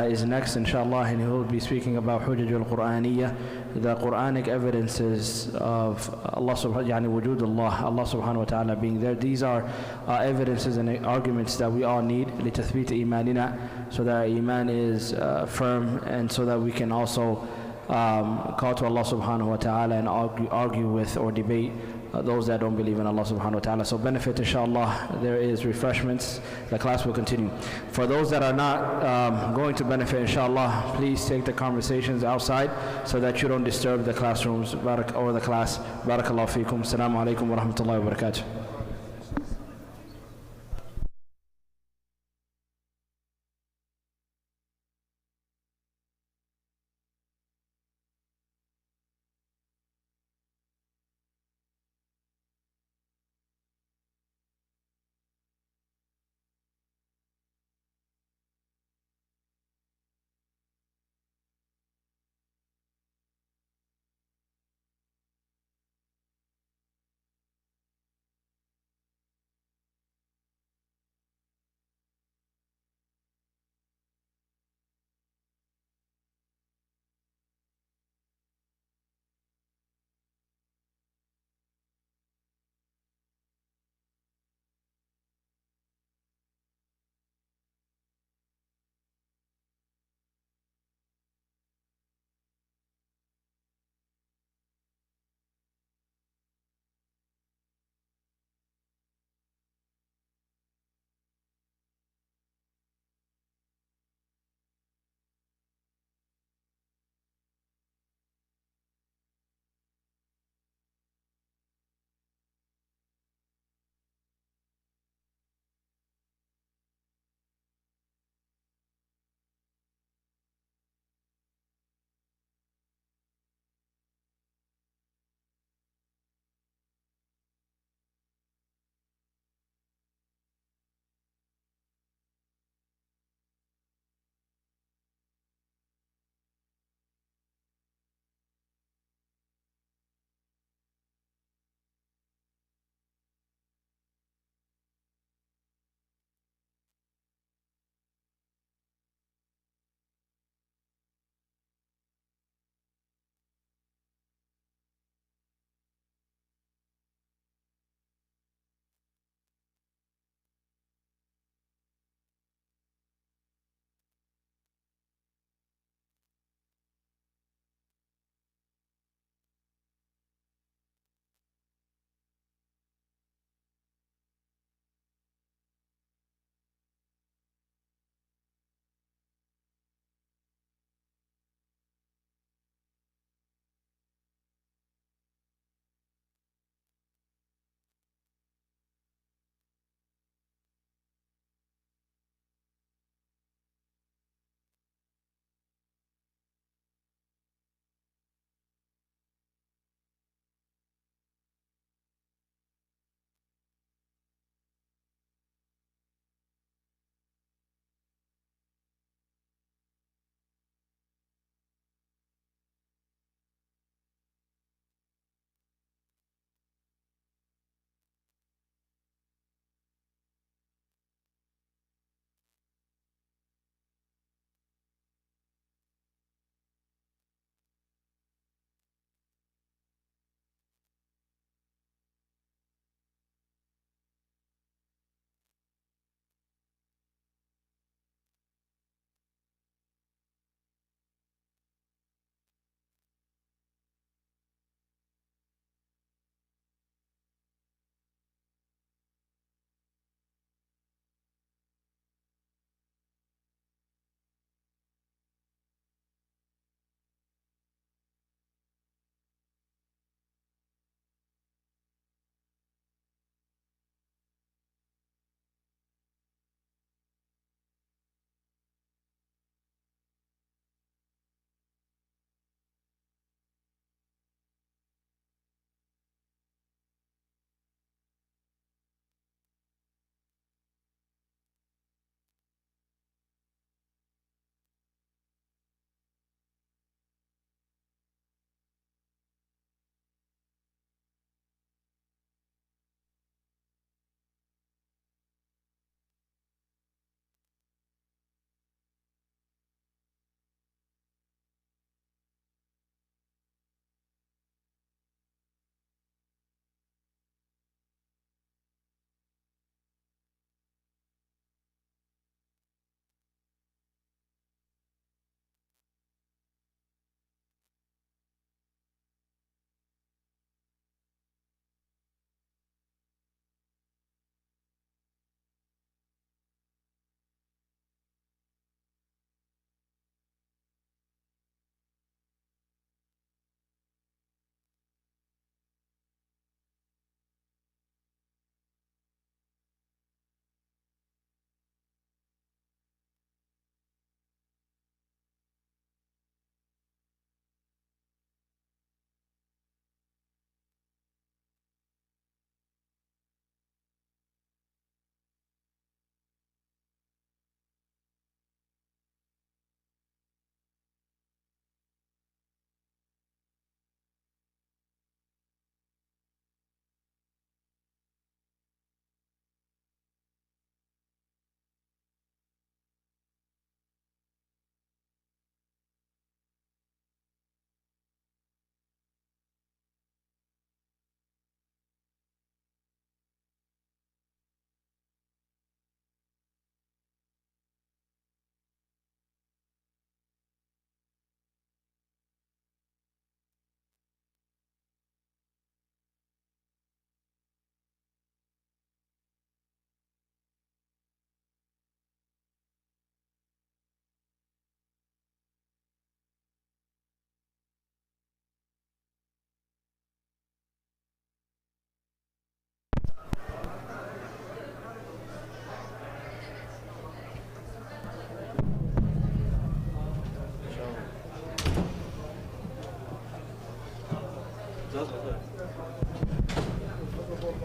is next, inshallah, and he will be speaking about Hujjaj al-Qur'aniyya, the Quranic evidences of Allah subhanahu wa ta'ala being there. These are evidences and arguments that we all need لتثبيت إيماننا, so that our iman is firm, and so that we can also call to Allah subhanahu wa ta'ala and argue with or debate those that don't believe in Allah subhanahu wa ta'ala. So benefit, inshallah. There is refreshments. The class will continue. For those that are not going to benefit, inshallah, please take the conversations outside so that you don't disturb the classrooms or the class. Barakallahu feekum. Assalamu alaikum wa rahmatullahi wa barakatuh.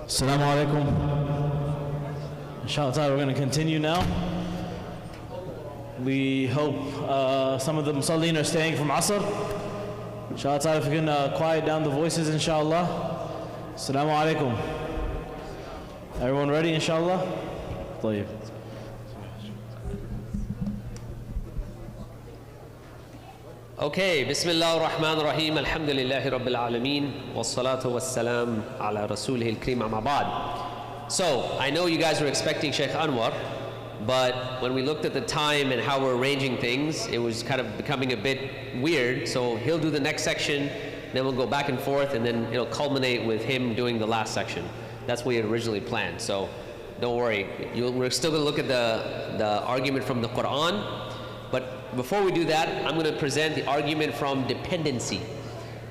Assalamu alaikum. Inshallah ta'ala, we're going to continue now. We hope some of the musallin are staying from Asr. Inshallah ta'ala, if you can quiet down the voices, inshallah. Assalamu alaikum. Everyone ready, inshallah? طيب. Okay, Bismillah ar-Rahman ar-Rahim, Alhamdulillahi Rabbil Alameen, wassalatu wassalam ala Rasulih al-Kareem amma ba'd. So, I know you guys were expecting Sheikh Anwar, but when we looked at the time and how we're arranging things, it was kind of becoming a bit weird. So he'll do the next section, then we'll go back and forth, and then it'll culminate with him doing the last section. That's what we had originally planned. So don't worry, we're still going to look at the argument from the Quran. But before we do that, I'm going to present the argument from dependency,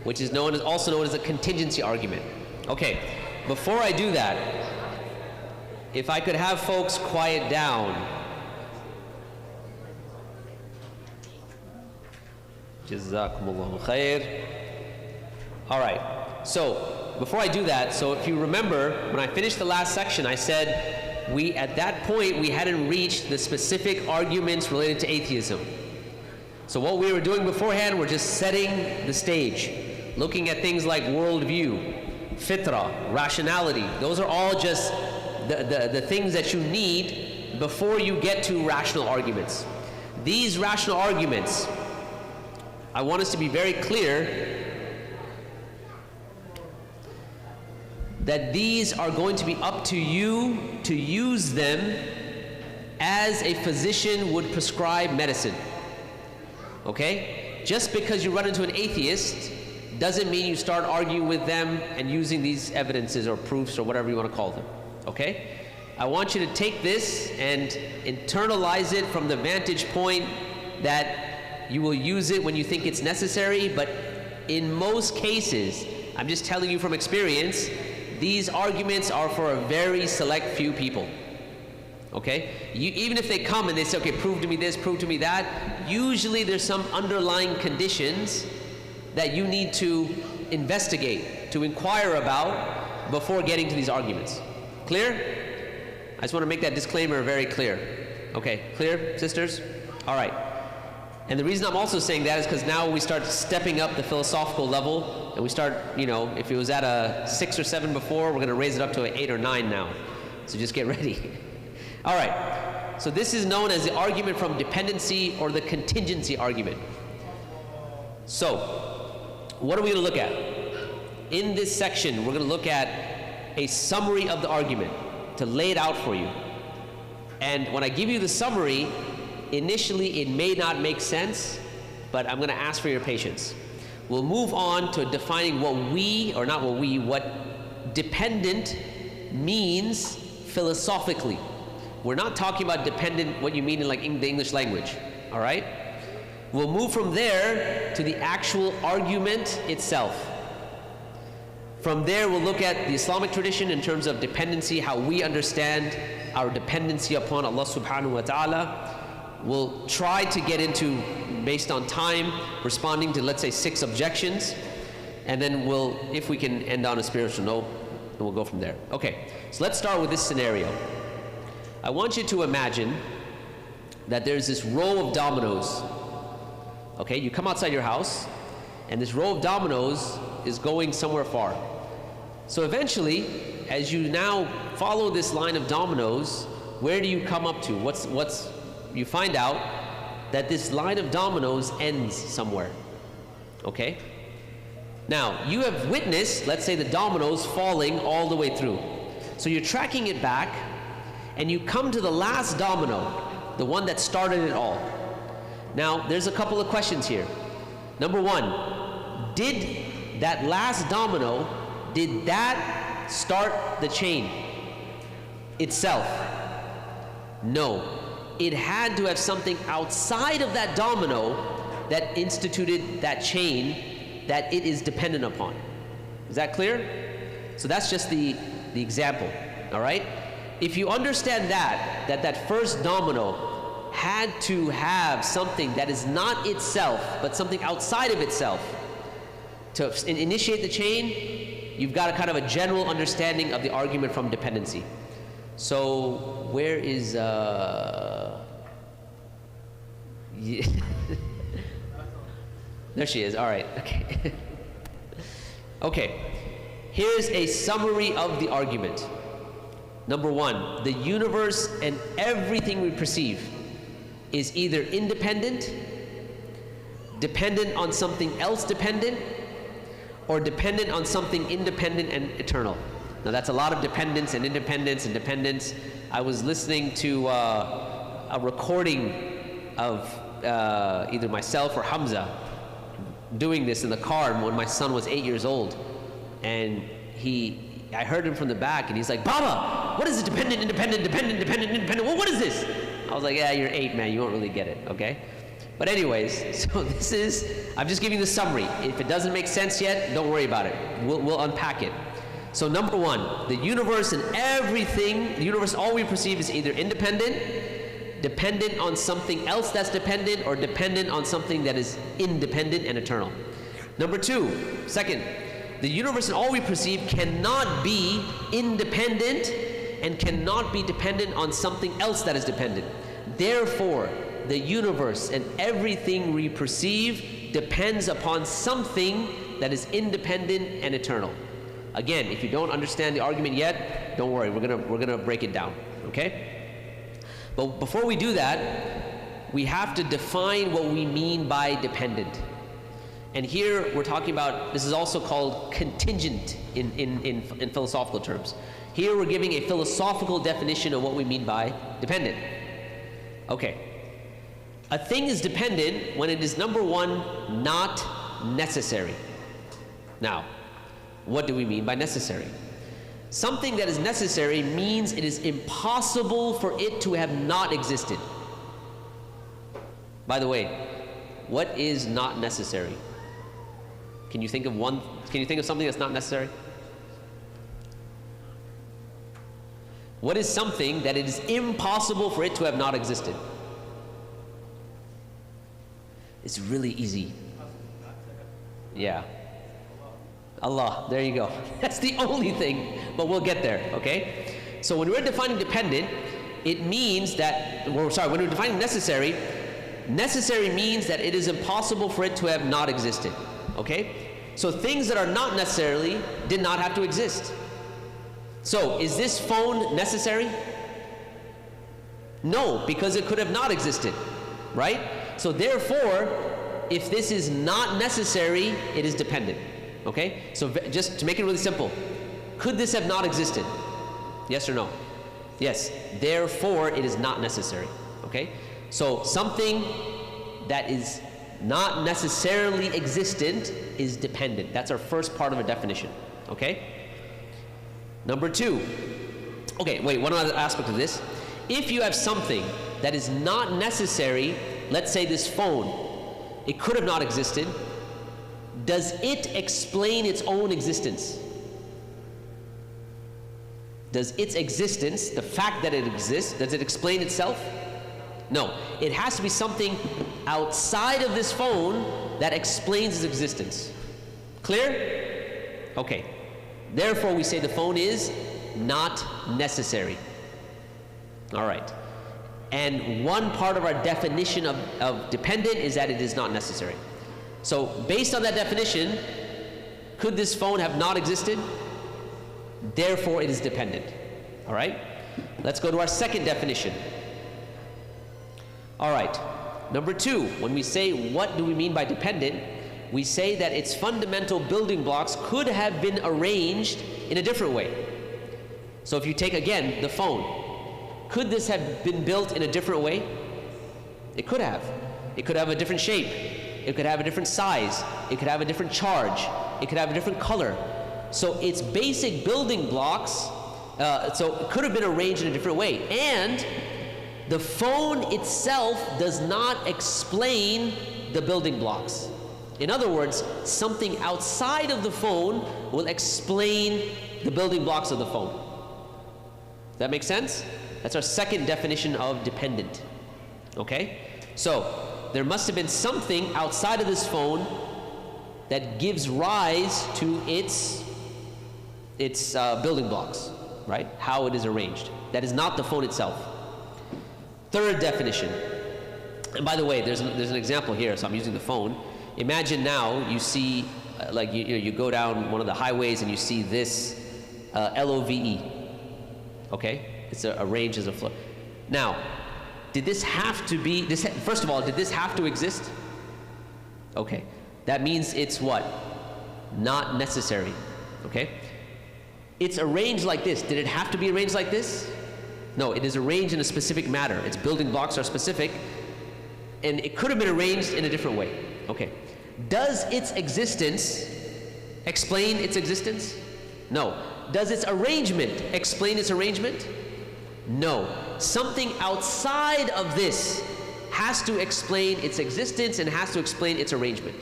which is also known as a contingency argument. Okay, before I do that, if I could have folks quiet down. Jazakumullahu khair. All right, so before I do that, so if you remember, when I finished the last section, I said at that point, we hadn't reached the specific arguments related to atheism. So what we were doing beforehand, we're just setting the stage, looking at things like worldview, fitrah, rationality. Those are all just the things that you need before you get to rational arguments. These rational arguments, I want us to be very clear that these are going to be up to you to use them as a physician would prescribe medicine. Okay? Just because you run into an atheist doesn't mean you start arguing with them and using these evidences or proofs or whatever you want to call them. Okay? I want you to take this and internalize it from the vantage point that you will use it when you think it's necessary, but in most cases, I'm just telling you from experience, these arguments are for a very select few people. Okay? Even if they come and they say, okay, prove to me this, prove to me that, usually there's some underlying conditions that you need to investigate, to inquire about before getting to these arguments. Clear? I just want to make that disclaimer very clear. Okay, clear, sisters? All right. And the reason I'm also saying that is because now we start stepping up the philosophical level, and we start, if it was at a 6 or 7 before, we're going to raise it up to an 8 or 9 now. So just get ready. All right. So this is known as the argument from dependency or the contingency argument. So, what are we going to look at? In this section, we're going to look at a summary of the argument to lay it out for you. And when I give you the summary, initially it may not make sense, but I'm going to ask for your patience. We'll move on to defining what dependent means philosophically. We're not talking about dependent, what you mean in the English language, all right? We'll move from there to the actual argument itself. From there, we'll look at the Islamic tradition in terms of dependency, how we understand our dependency upon Allah subhanahu wa ta'ala. We'll try to get into, based on time, responding to, let's say, 6 objections. And then if we can end on a spiritual note, then we'll go from there. Okay, so let's start with this scenario. I want you to imagine that there's this row of dominoes. Okay, you come outside your house, and this row of dominoes is going somewhere far. So eventually, as you now follow this line of dominoes, where do you come up to? You find out that this line of dominoes ends somewhere. Okay? Now, you have witnessed, let's say, the dominoes falling all the way through. So you're tracking it back, and you come to the last domino, the one that started it all. Now, there's a couple of questions here. Number 1, did that last domino, did that start the chain itself? No. It had to have something outside of that domino that instituted that chain that it is dependent upon. Is that clear? So that's just the example, all right? If you understand that first domino had to have something that is not itself, but something outside of itself to initiate the chain, you've got a kind of a general understanding of the argument from dependency. So where is there she is. All right. Okay. Okay. Here's a summary of the argument. Number one, the universe and everything we perceive is either independent, dependent on something else dependent, or dependent on something independent and eternal. Now that's a lot of dependence and independence and dependence. I was listening to a recording of either myself or Hamza doing this in the car when my son was 8 years old, and I heard him from the back, and he's like, "Baba, what is it? Dependent, independent, dependent, dependent, independent. Well, what is this?" I was like, "Yeah, you're 8, man. You won't really get it, okay?" But anyways, so I'm just giving the summary. If it doesn't make sense yet, don't worry about it. We'll unpack it. So number one, the universe and everything, the universe, all we perceive is either independent, dependent on something else that's dependent, or dependent on something that is independent and eternal. Number two, second, the universe and all we perceive cannot be independent and cannot be dependent on something else that is dependent. Therefore, the universe and everything we perceive depends upon something that is independent and eternal. Again, if you don't understand the argument yet, don't worry, we're gonna break it down, okay? But before we do that, we have to define what we mean by dependent. And here we're talking about, this is also called contingent in philosophical terms. Here we're giving a philosophical definition of what we mean by dependent. Okay. A thing is dependent when it is, number one, not necessary. Now, what do we mean by necessary? Something that is necessary means it is impossible for it to have not existed. By the way, what is not necessary? Can you think of something that's not necessary? What is something that it is impossible for it to have not existed? It's really easy. Yeah. Allah, there you go. That's the only thing, but we'll get there, okay? So when we're defining dependent, it means that, when we're defining necessary, necessary means that it is impossible for it to have not existed, okay? So things that are not necessarily did not have to exist. So is this phone necessary? No, because it could have not existed, right? So therefore, if this is not necessary, it is dependent. Okay? So just to make it really simple, could this have not existed? Yes or no? Yes. Therefore, it is not necessary. Okay? So something that is not necessarily existent is dependent. That's our first part of a definition. Okay? Number two. Okay, wait, one other aspect of this. If you have something that is not necessary, let's say this phone, it could have not existed. Does it explain its own existence? Does its existence, the fact that it exists, does it explain itself? No. It has to be something outside of this phone that explains its existence. Clear? Okay. Therefore, we say the phone is not necessary. All right. And one part of our definition of dependent is that it is not necessary. So based on that definition, could this phone have not existed? Therefore, it is dependent. All right? Let's go to our second definition. All right. Number two, when we say what do we mean by dependent, we say that its fundamental building blocks could have been arranged in a different way. So if you take, again, the phone, could this have been built in a different way? It could have. It could have a different shape. It could have a different size. It could have a different charge. It could have a different color. So its basic building blocks, so it could have been arranged in a different way. And the phone itself does not explain the building blocks. In other words, something outside of the phone will explain the building blocks of the phone. Does that make sense? That's our second definition of dependent. Okay? So, there must have been something outside of this phone that gives rise to its its building blocks, right? How it is arranged. That is not the phone itself. Third definition. And by the way, there's an example here, so I'm using the phone. Imagine now you see, like you go down one of the highways and you see this LOVE. Okay? It's arranged as a flow. Now, did this have to be, first of all, did this have to exist? Okay. That means it's what? Not necessary. Okay? It's arranged like this. Did it have to be arranged like this? No, it is arranged in a specific manner. Its building blocks are specific, and it could have been arranged in a different way. Okay. Does its existence explain its existence? No. Does its arrangement explain its arrangement? No. Something outside of this has to explain its existence and has to explain its arrangement.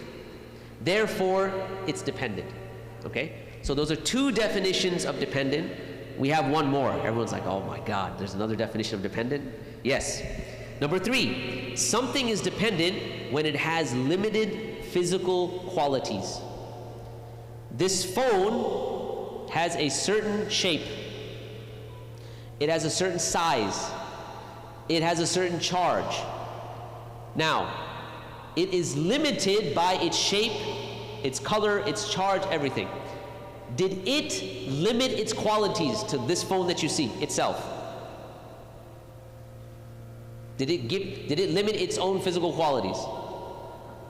Therefore, it's dependent. Okay? So those are two definitions of dependent. We have one more. Everyone's like, oh my God, there's another definition of dependent? Yes. Number 3, something is dependent when it has limited physical qualities. This phone has a certain shape. It has a certain size. It has a certain charge. Now, it is limited by its shape, its color, its charge, everything. Did it limit its qualities to this phone that you see itself? Did it limit its own physical qualities?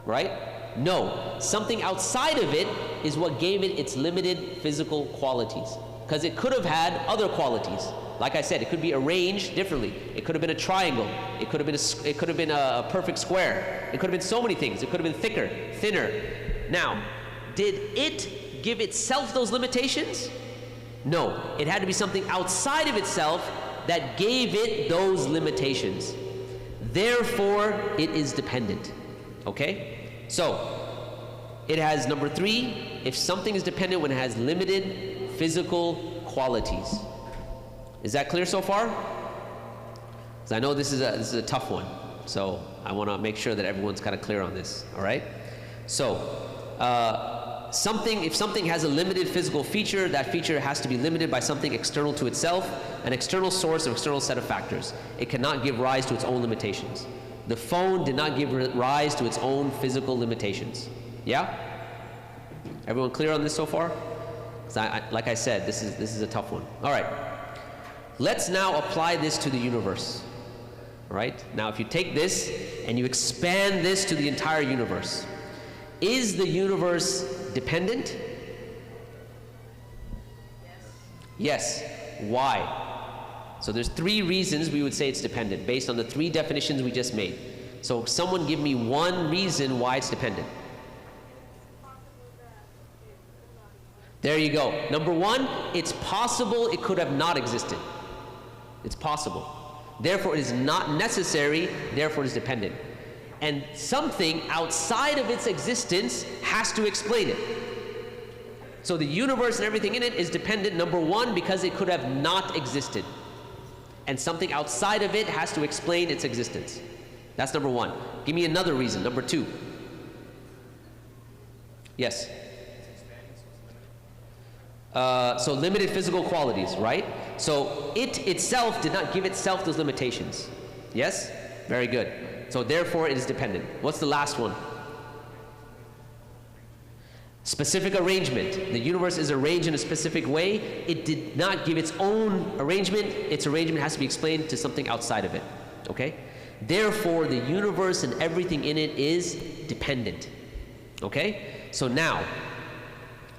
Right? No. Something outside of it is what gave it its limited physical qualities. Because it could have had other qualities. Like I said, it could be arranged differently. It could have been a triangle. It could have been a perfect square. It could have been so many things. It could have been thicker, thinner. Now, did it give itself those limitations? No. It had to be something outside of itself that gave it those limitations. Therefore, it is dependent. Okay? So, it has number 3, if something is dependent when it has limited physical qualities. Is that clear so far? Because I know this is a tough one. So, I want to make sure that everyone's kind of clear on this. All right? So, if something has a limited physical feature, that feature has to be limited by something external to itself, an external source or external set of factors. It cannot give rise to its own limitations. The phone did not give rise to its own physical limitations. Yeah? Everyone clear on this so far? Like I said, this is a tough one. All right. Let's now apply this to the universe. All right? Now, if you take this and you expand this to the entire universe, is the universe dependent? Yes. Why? So there's 3 reasons we would say it's dependent based on the 3 definitions we just made. So someone give me one reason why it's dependent. There you go. Number 1, it's possible it could have not existed. It's possible. Therefore, it is not necessary, therefore it is dependent. And something outside of its existence has to explain it. So the universe and everything in it is dependent, number 1, because it could have not existed. And something outside of it has to explain its existence. That's number 1. Give me another reason, number 2. Yes? So limited physical qualities, right? So it itself did not give itself those limitations. Yes? Very good. So therefore it is dependent. What's the last one? Specific arrangement. The universe is arranged in a specific way. It did not give its own arrangement. Its arrangement has to be explained to something outside of it. Okay? Therefore, the universe and everything in it is dependent. Okay? So now,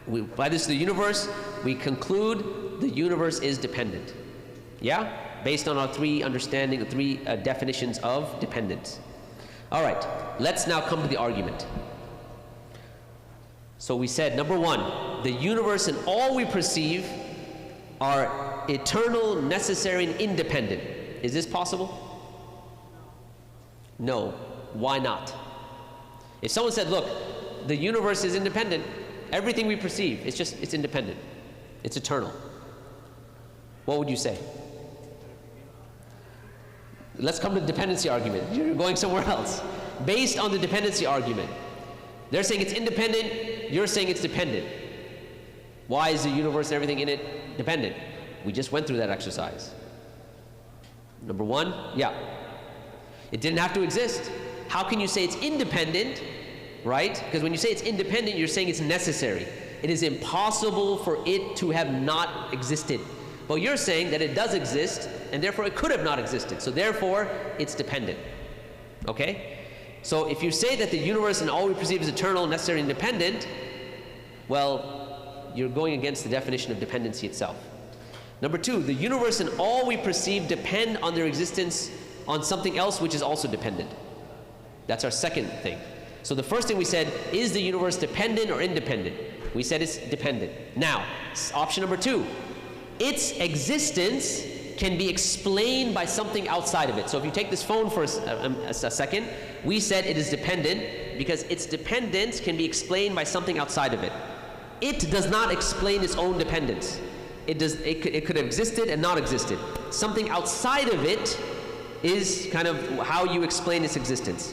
we apply this to the universe, we conclude the universe is dependent. Yeah? Based on our 3 definitions of dependence. All right, let's now come to the argument. So we said, number 1, the universe and all we perceive are eternal, necessary, and independent. Is this possible? No. Why not? If someone said, look, the universe is independent, everything we perceive, it's independent. It's eternal. What would you say? Let's come to the dependency argument. You're going somewhere else. Based on the dependency argument. They're saying it's independent, you're saying it's dependent. Why is the universe and everything in it dependent? We just went through that exercise. Number one, yeah. It didn't have to exist. How can you say it's independent, right? Because when you say it's independent, you're saying it's necessary. It is impossible for it to have not existed. But you're saying that it does exist, and therefore it could have not existed. So therefore, it's dependent. Okay? So if you say that the universe and all we perceive is eternal, necessary, and independent, well, you're going against the definition of dependency itself. Number two, the universe and all we perceive depend on their existence on something else which is also dependent. That's our second thing. So the first thing we said, is the universe dependent or independent? We said it's dependent. Now, option number two, its existence can be explained by something outside of it. So if you take this phone for a second, we said it is dependent because its dependence can be explained by something outside of it. It does not explain its own dependence. It could have existed and not existed. Something outside of it is kind of how you explain its existence.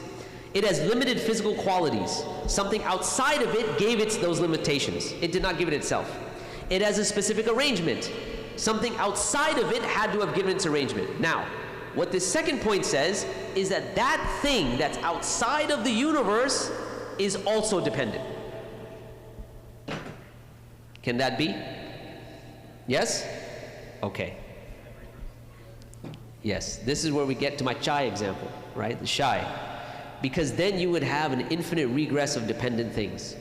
It has limited physical qualities. Something outside of it gave it those limitations. It did not give it itself. It has a specific arrangement. Something outside of it had to have given its arrangement. Now, what this second point says is that that thing that's outside of the universe is also dependent. Can that be? Yes? Okay. Yes, this is where we get to my chai example, right? The chai. Because then you would have an infinite regress of dependent things.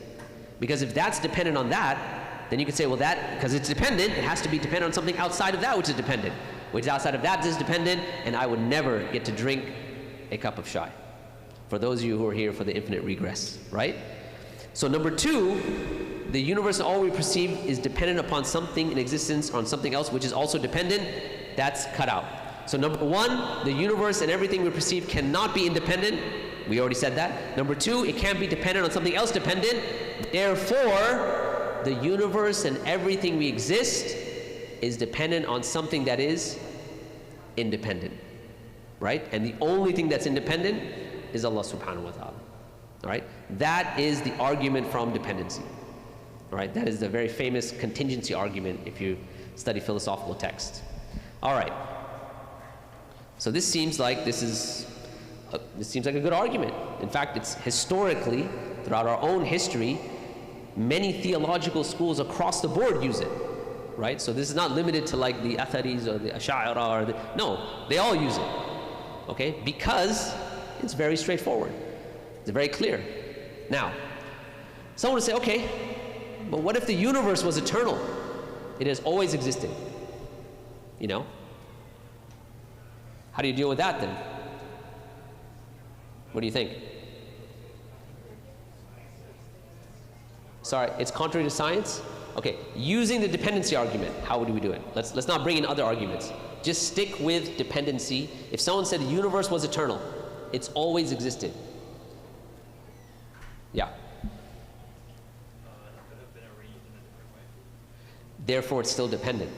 Because if that's dependent on that, then you could say, well, that, because it's dependent, it has to be dependent on something outside of that which is dependent. Which outside of that is dependent, and I would never get to drink a cup of chai. For those of you who are here for the infinite regress, right? So number two, the universe and all we perceive is dependent upon something in existence, on something else which is also dependent. That's cut out. So number one, the universe and everything we perceive cannot be independent. We already said that. Number two, it can't be dependent on something else dependent. Therefore, the universe and everything we exist is dependent on something that is independent. Right? And the only thing that's independent is Allah subhanahu wa ta'ala. Right? That is the argument from dependency. Right? That is the very famous contingency argument if you study philosophical texts. All right. So this seems like a good argument. In fact, it's historically, throughout our own history, many theological schools across the board use it, right? So this is not limited to like the Atharis or the Ash'ara no, they all use it, okay? Because it's very straightforward. It's very clear. Now, someone would say, okay, but what if the universe was eternal? It has always existed, you know? How do you deal with that then? What do you think? Sorry, it's contrary to science? Okay, using the dependency argument, how would we do it? Let's not bring in other arguments. Just stick with dependency. If someone said the universe was eternal, it's always existed. Yeah. Therefore, it's still dependent.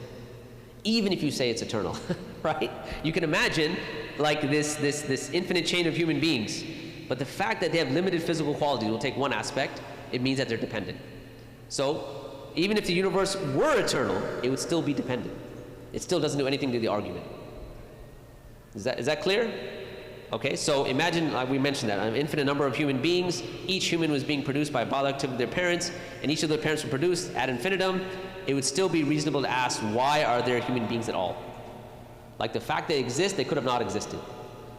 Even if you say it's eternal, right? You can imagine like this infinite chain of human beings, but the fact that they have limited physical qualities will take one aspect, it means that they're dependent. So, even if the universe were eternal, it would still be dependent. It still doesn't do anything to the argument. Is that clear? Okay, so imagine, like we mentioned that, an infinite number of human beings, each human was being produced by a bodily activity of their parents, and each of their parents were produced ad infinitum. It would still be reasonable to ask, why are there human beings at all? Like the fact they exist, they could have not existed.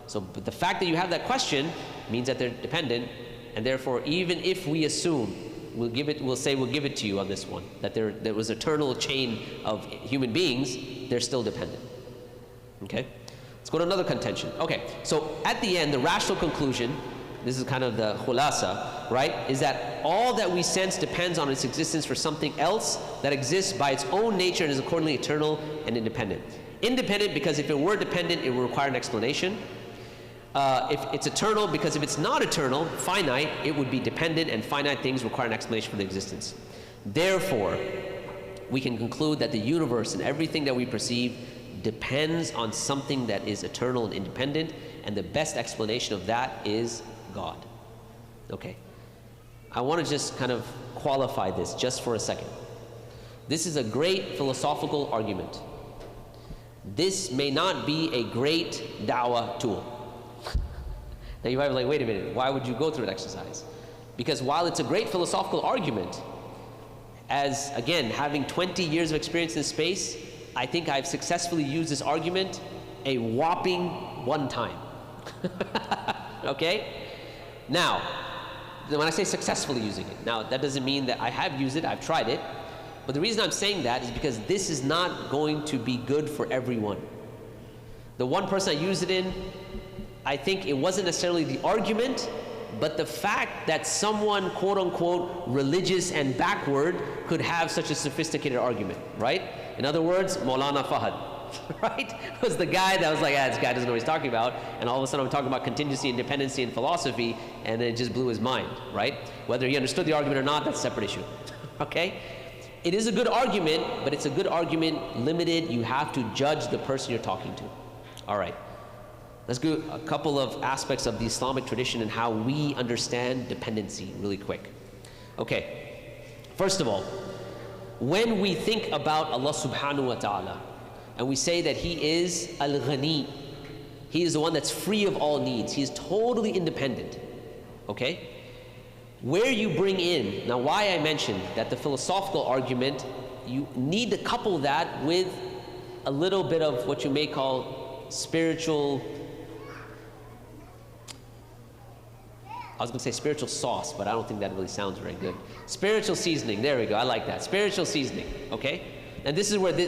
So but the fact that you have that question means that they're dependent, and therefore even if we assume, we'll say we'll give it to you on this one, that there was an eternal chain of human beings, they're still dependent. Okay? Let's go to another contention. Okay, so at the end, the rational conclusion, this is kind of the khulasa, right, is that all that we sense depends on its existence for something else that exists by its own nature and is accordingly eternal and independent. Independent because if it were dependent, it would require an explanation. If it's eternal, because if it's not eternal, finite, it would be dependent, and finite things require an explanation for the existence. Therefore, we can conclude that the universe and everything that we perceive depends on something that is eternal and independent, and the best explanation of that is God. Okay. I want to just kind of qualify this just for a second. This is a great philosophical argument. This may not be a great da'wah tool. Now you might be like, wait a minute, why would you go through an exercise? Because while it's a great philosophical argument, as again, having 20 years of experience in space, I think I've successfully used this argument a whopping 1 time. Okay? Now, when I say successfully using it, now that doesn't mean that I have used it, I've tried it, but the reason I'm saying that is because this is not going to be good for everyone. The one person I used it in, I think it wasn't necessarily the argument, but the fact that someone, quote unquote, religious and backward could have such a sophisticated argument, right? In other words, Maulana Fahad, right? Was the guy that was like, this guy doesn't know what he's talking about, and all of a sudden I'm talking about contingency and dependency and philosophy, and it just blew his mind, right? Whether he understood the argument or not, that's a separate issue, okay? It is a good argument, but it's a good argument limited. You have to judge the person you're talking to. All right. Let's go a couple of aspects of the Islamic tradition and how we understand dependency really quick. Okay. First of all, when we think about Allah subhanahu wa ta'ala and we say that He is Al-Ghani, He is the one that's free of all needs. He is totally independent. Okay? Where you bring in, now why I mentioned that the philosophical argument, you need to couple that with a little bit of what you may call spiritual, I was going to say spiritual sauce, but I don't think that really sounds very good. Spiritual seasoning, there we go, I like that. Spiritual seasoning, okay? And this is where the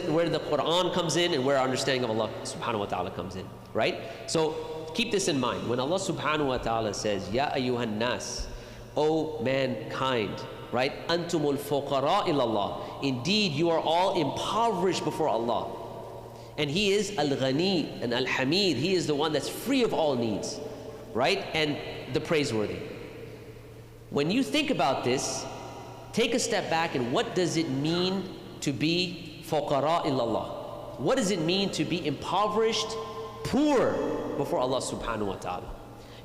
Quran comes in and where our understanding of Allah subhanahu wa ta'ala comes in, right? So keep this in mind. When Allah subhanahu wa ta'ala says, Ya ayyuhan nas, O mankind, right? Antumul fuqara ilallah. Indeed, you are all impoverished before Allah. And He is Al-Ghani and Al-Hamid. He is the one that's free of all needs, right? And the praiseworthy. When you think about this, take a step back and what does it mean to be fuqara ilallah? What does it mean to be impoverished, poor before Allah subhanahu wa ta'ala?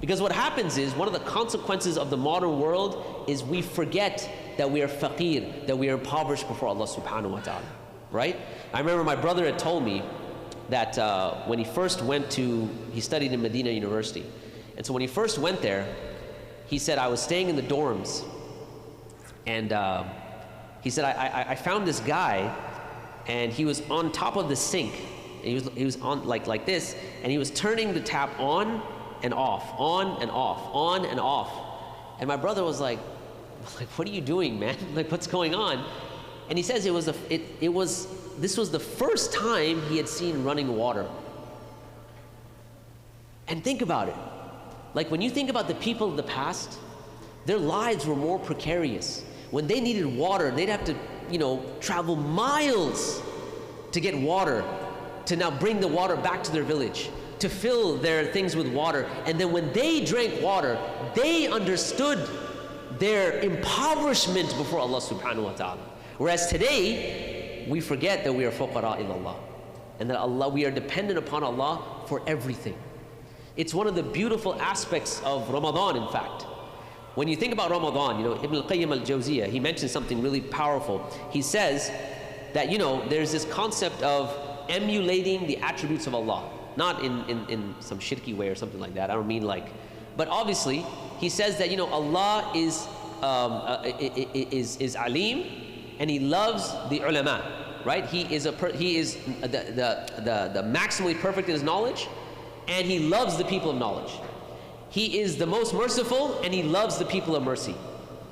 Because what happens is, one of the consequences of the modern world is we forget that we are faqir, that we are impoverished before Allah subhanahu wa ta'ala, right? I remember my brother had told me that when he first he studied in Medina University. And so when he first went there, he said, I was staying in the dorms. And he said, I found this guy, and he was on top of the sink. And he was on like this, and he was turning the tap on and off, on and off, on and off. And my brother was like, what are you doing, man? Like, what's going on? And he says this was the first time he had seen running water. And think about it. Like, when you think about the people of the past, their lives were more precarious. When they needed water, they'd have to, travel miles to get water, to now bring the water back to their village, to fill their things with water. And then when they drank water, they understood their impoverishment before Allah subhanahu wa ta'ala. Whereas today, we forget that we are fuqara ilallah, and that we are dependent upon Allah for everything. It's one of the beautiful aspects of Ramadan, in fact. When you think about Ramadan, Ibn al-Qayyim al-Jawziyah, he mentions something really powerful. He says that, there's this concept of emulating the attributes of Allah. Not in some shirky way or something like that. I don't mean but obviously, he says that, Allah is alim, and He loves the ulama, right? He is the maximally perfect in His knowledge, and He loves the people of knowledge. He is the most merciful, and He loves the people of mercy,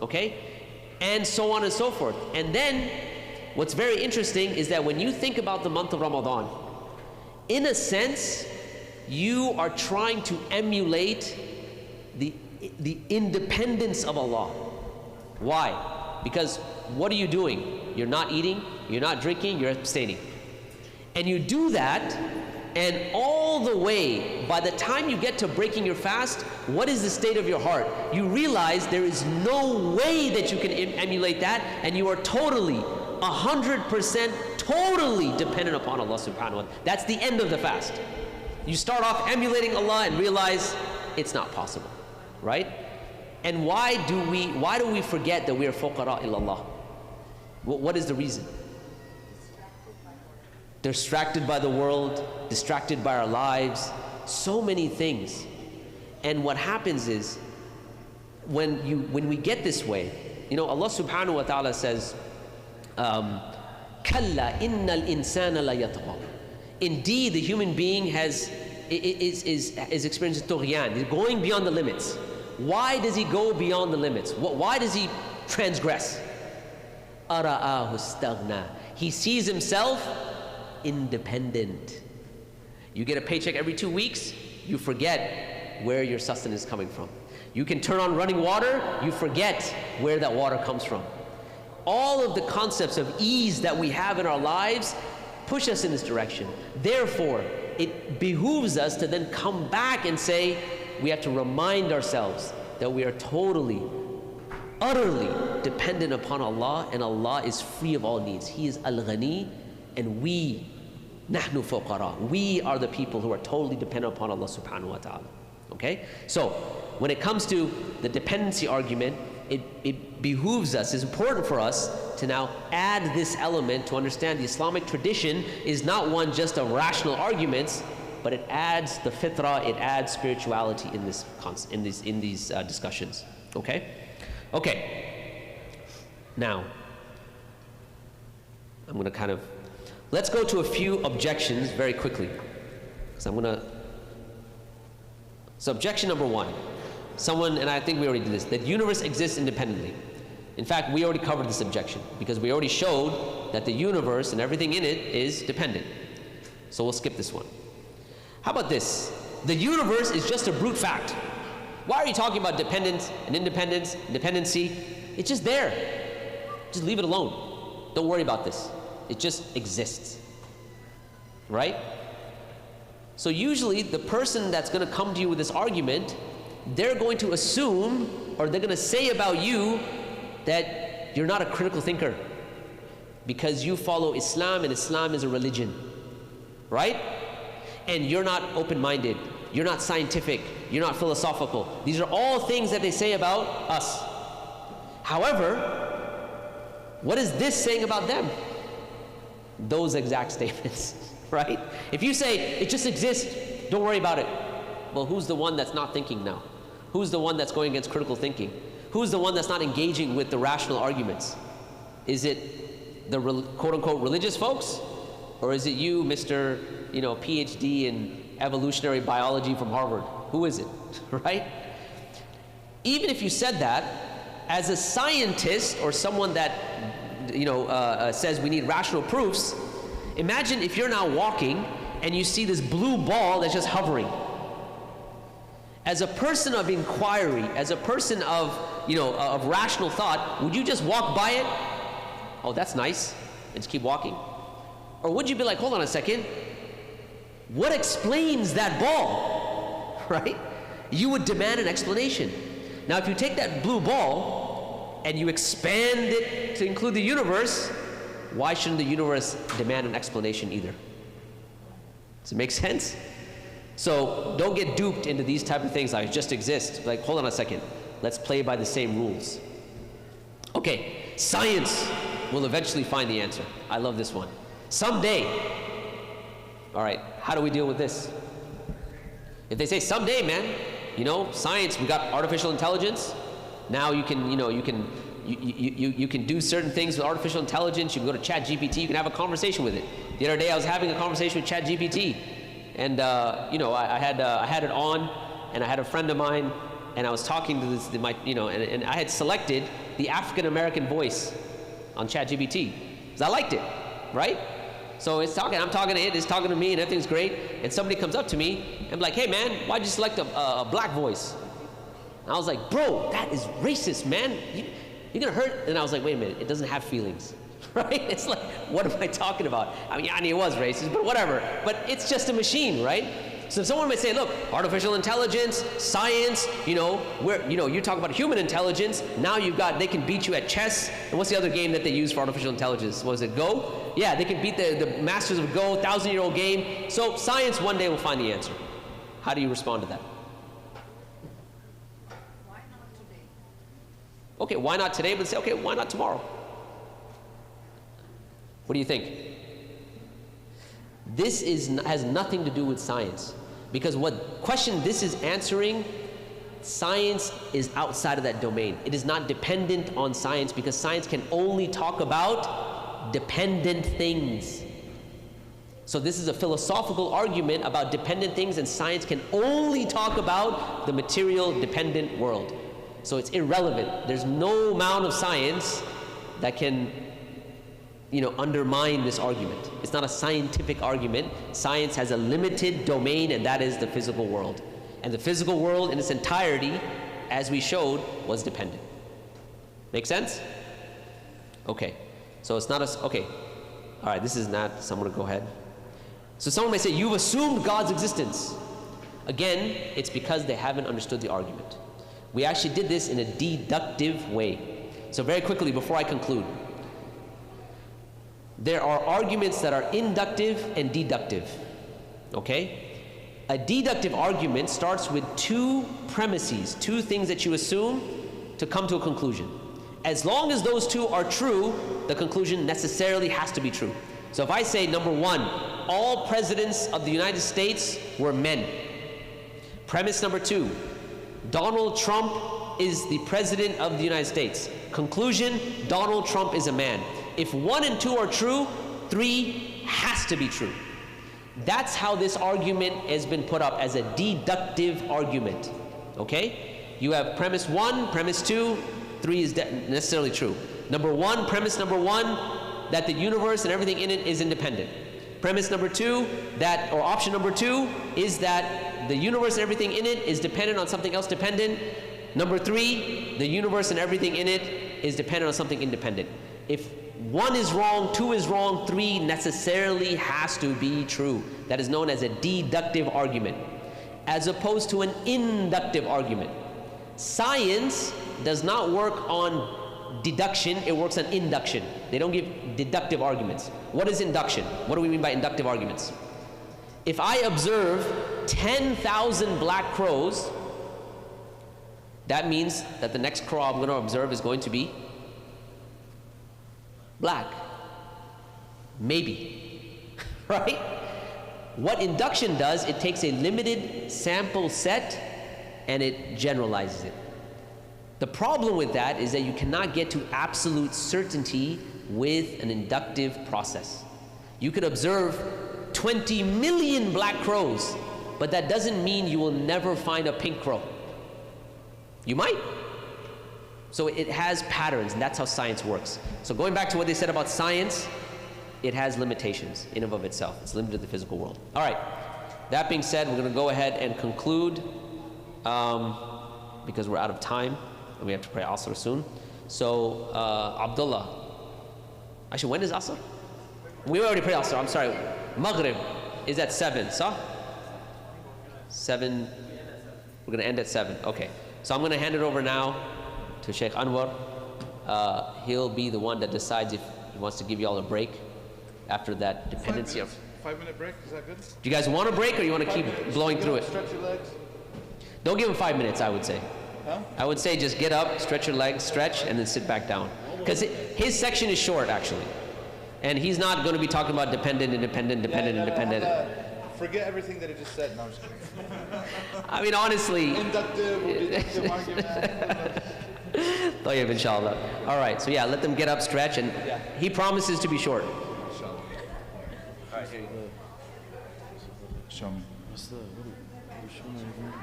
okay? And so on and so forth. And then, what's very interesting is that when you think about the month of Ramadan, in a sense, you are trying to emulate the independence of Allah. Why? Because what are you doing? You're not eating, you're not drinking, you're abstaining. And you do that, and all the way, by the time you get to breaking your fast, what is the state of your heart? You realize there is no way that you can emulate that, and you are totally, 100% totally dependent upon Allah subhanahu wa ta'ala. That's the end of the fast. You start off emulating Allah and realize it's not possible, right? And why do we forget that we are fuqara ilallah? What is the reason? distracted by the world, distracted by our lives, so many things. And what happens is, when we get this way, Allah subhanahu wa ta'ala says, Kalla innal insana la yatgha. Indeed, the human being is experiencing tughyan. He's going beyond the limits. Why does he go beyond the limits? Why does he transgress? Ara'ahu istaghna. He sees himself independent. You get a paycheck every 2 weeks, you forget where your sustenance is coming from. You can turn on running water, you forget where that water comes from. All of the concepts of ease that we have in our lives push us in this direction. Therefore, it behooves us to then come back and say, we have to remind ourselves that we are totally, utterly dependent upon Allah, and Allah is free of all needs. He is Al-Ghani, and we, nahnu fuqara, we are the people who are totally dependent upon Allah subhanahu wa ta'ala. Okay? So, when it comes to the dependency argument, it behooves us, it's important for us to now add this element to understand the Islamic tradition is not one just of rational arguments, but it adds the fitrah, it adds spirituality in these discussions. Okay? Okay. Now, I'm going to let's go to a few objections very quickly. So objection number one. And I think we already did this, that the universe exists independently. In fact, we already covered this objection because we already showed that the universe and everything in it is dependent. So we'll skip this one. How about this? The universe is just a brute fact. Why are you talking about dependence and independence, dependency? It's just there. Just leave it alone. Don't worry about this. It just exists. Right? So usually the person that's going to come to you with this argument, they're going to assume, or they're going to say about you, that you're not a critical thinker because you follow Islam, and Islam is a religion, right? And you're not open-minded, you're not scientific, you're not philosophical. These are all things that they say about us. However, what is this saying about them? Those exact statements, right? If you say, it just exists, don't worry about it. Well, who's the one that's not thinking now? Who's the one that's going against critical thinking? Who's the one that's not engaging with the rational arguments? Is it the quote-unquote religious folks? Or is it you, Mr. PhD in evolutionary biology from Harvard? Who is it, right? Even if you said that, as a scientist or someone that says we need rational proofs, imagine if you're now walking and you see this blue ball that's just hovering. As a person of inquiry, as a person of rational thought, would you just walk by it? Oh, that's nice, and just keep walking? Or would you be like, hold on a second, what explains that ball, right? You would demand an explanation. Now, if you take that blue ball and you expand it to include the universe, why shouldn't the universe demand an explanation either? Does it make sense? So don't get duped into these type of things like it just exists. Like, hold on a second, let's play by the same rules. Okay, science will eventually find the answer. I love this one. Someday. All right, how do we deal with this? If they say someday, man, science, we got artificial intelligence. Now you can do certain things with artificial intelligence. You can go to ChatGPT, you can have a conversation with it. The other day I was having a conversation with ChatGPT. And I had it on, and I had a friend of mine, and I was talking to and I had selected the African American voice on ChatGPT because I liked it, right? So I'm talking to it, it's talking to me, and everything's great. And somebody comes up to me and like, hey man, why'd you select a black voice? And I was like, bro, that is racist, man. You're gonna hurt. And I was like, wait a minute, it doesn't have feelings. Right? It's like, what am I talking about? I mean, it was racist, but whatever. But it's just a machine, right? So someone might say, look, artificial intelligence, science, you talk about human intelligence, now they can beat you at chess. And what's the other game that they use for artificial intelligence? Was it Go? Yeah, they can beat the masters of Go, 1,000-year-old game. So science one day will find the answer. How do you respond to that? Why not today? Okay, why not today? But say, okay, why not tomorrow? What do you think? has nothing to do with science. Because what question this is answering, science is outside of that domain. It is not dependent on science, because science can only talk about dependent things. So this is a philosophical argument about dependent things, and science can only talk about the material dependent world. So it's irrelevant. There's no amount of science that can, undermine this argument. It's not a scientific argument. Science has a limited domain, and that is the physical world. And the physical world in its entirety, as we showed, was dependent. Make sense? Okay. So it's not okay. All right, this is not, so I'm going to go ahead. So someone may say, you've assumed God's existence. Again, it's because they haven't understood the argument. We actually did this in a deductive way. So very quickly, before I conclude, there are arguments that are inductive and deductive. Okay? A deductive argument starts with two premises, two things that you assume to come to a conclusion. As long as those two are true, the conclusion necessarily has to be true. So if I say, number one, all presidents of the United States were men. Premise number two, Donald Trump is the president of the United States. Conclusion, Donald Trump is a man. If 1 and 2 are true, 3 has to be true. That's how this argument has been put up, as a deductive argument. Okay? You have premise 1, premise 2, 3 is necessarily true. Premise number 1, that the universe and everything in it is independent. Premise number 2, or option number 2, is that the universe and everything in it is dependent on something else dependent. Number 3, the universe and everything in it is dependent on something independent. If 1 is wrong, 2 is wrong, 3 necessarily has to be true. That is known as a deductive argument, as opposed to an inductive argument. Science does not work on deduction, it works on induction. They don't give deductive arguments. What is induction? What do we mean by inductive arguments? If I observe 10,000 black crows, that means that the next crow I'm going to observe is going to be black. Maybe. Right? What induction does, it takes a limited sample set and it generalizes it. The problem with that is that you cannot get to absolute certainty with an inductive process. You could observe 20 million black crows, but that doesn't mean you will never find a pink crow. You might. So it has patterns, and that's how science works. So going back to what they said about science, it has limitations in and of itself. It's limited to the physical world. All right. That being said, we're going to go ahead and conclude because we're out of time, and we have to pray Asr soon. So, Abdullah. Actually, when is Asr? We already prayed Asr. I'm sorry. Maghrib is at 7, so? 7. We're going to end at 7. Okay. So I'm going to hand it over now to Sheikh Anwar. He'll be the one that decides if he wants to give you all a break after that dependency of... 5-minute break, is that good? Do you guys want a break, or you want to keep blowing through it? Stretch your legs. Don't give him 5 minutes, I would say. Huh? I would say just get up, stretch your legs, stretch, and then sit back down. Because his section is short, actually. And he's not going to be talking about dependent, independent. Forget everything that he just said. No, I'm just kidding. I mean, honestly... Inductive or deductive argument. Tayyib, inshallah. All right, so yeah, let them get up, stretch, and he promises to be short. Inshallah. All right, here you go. Show me. What's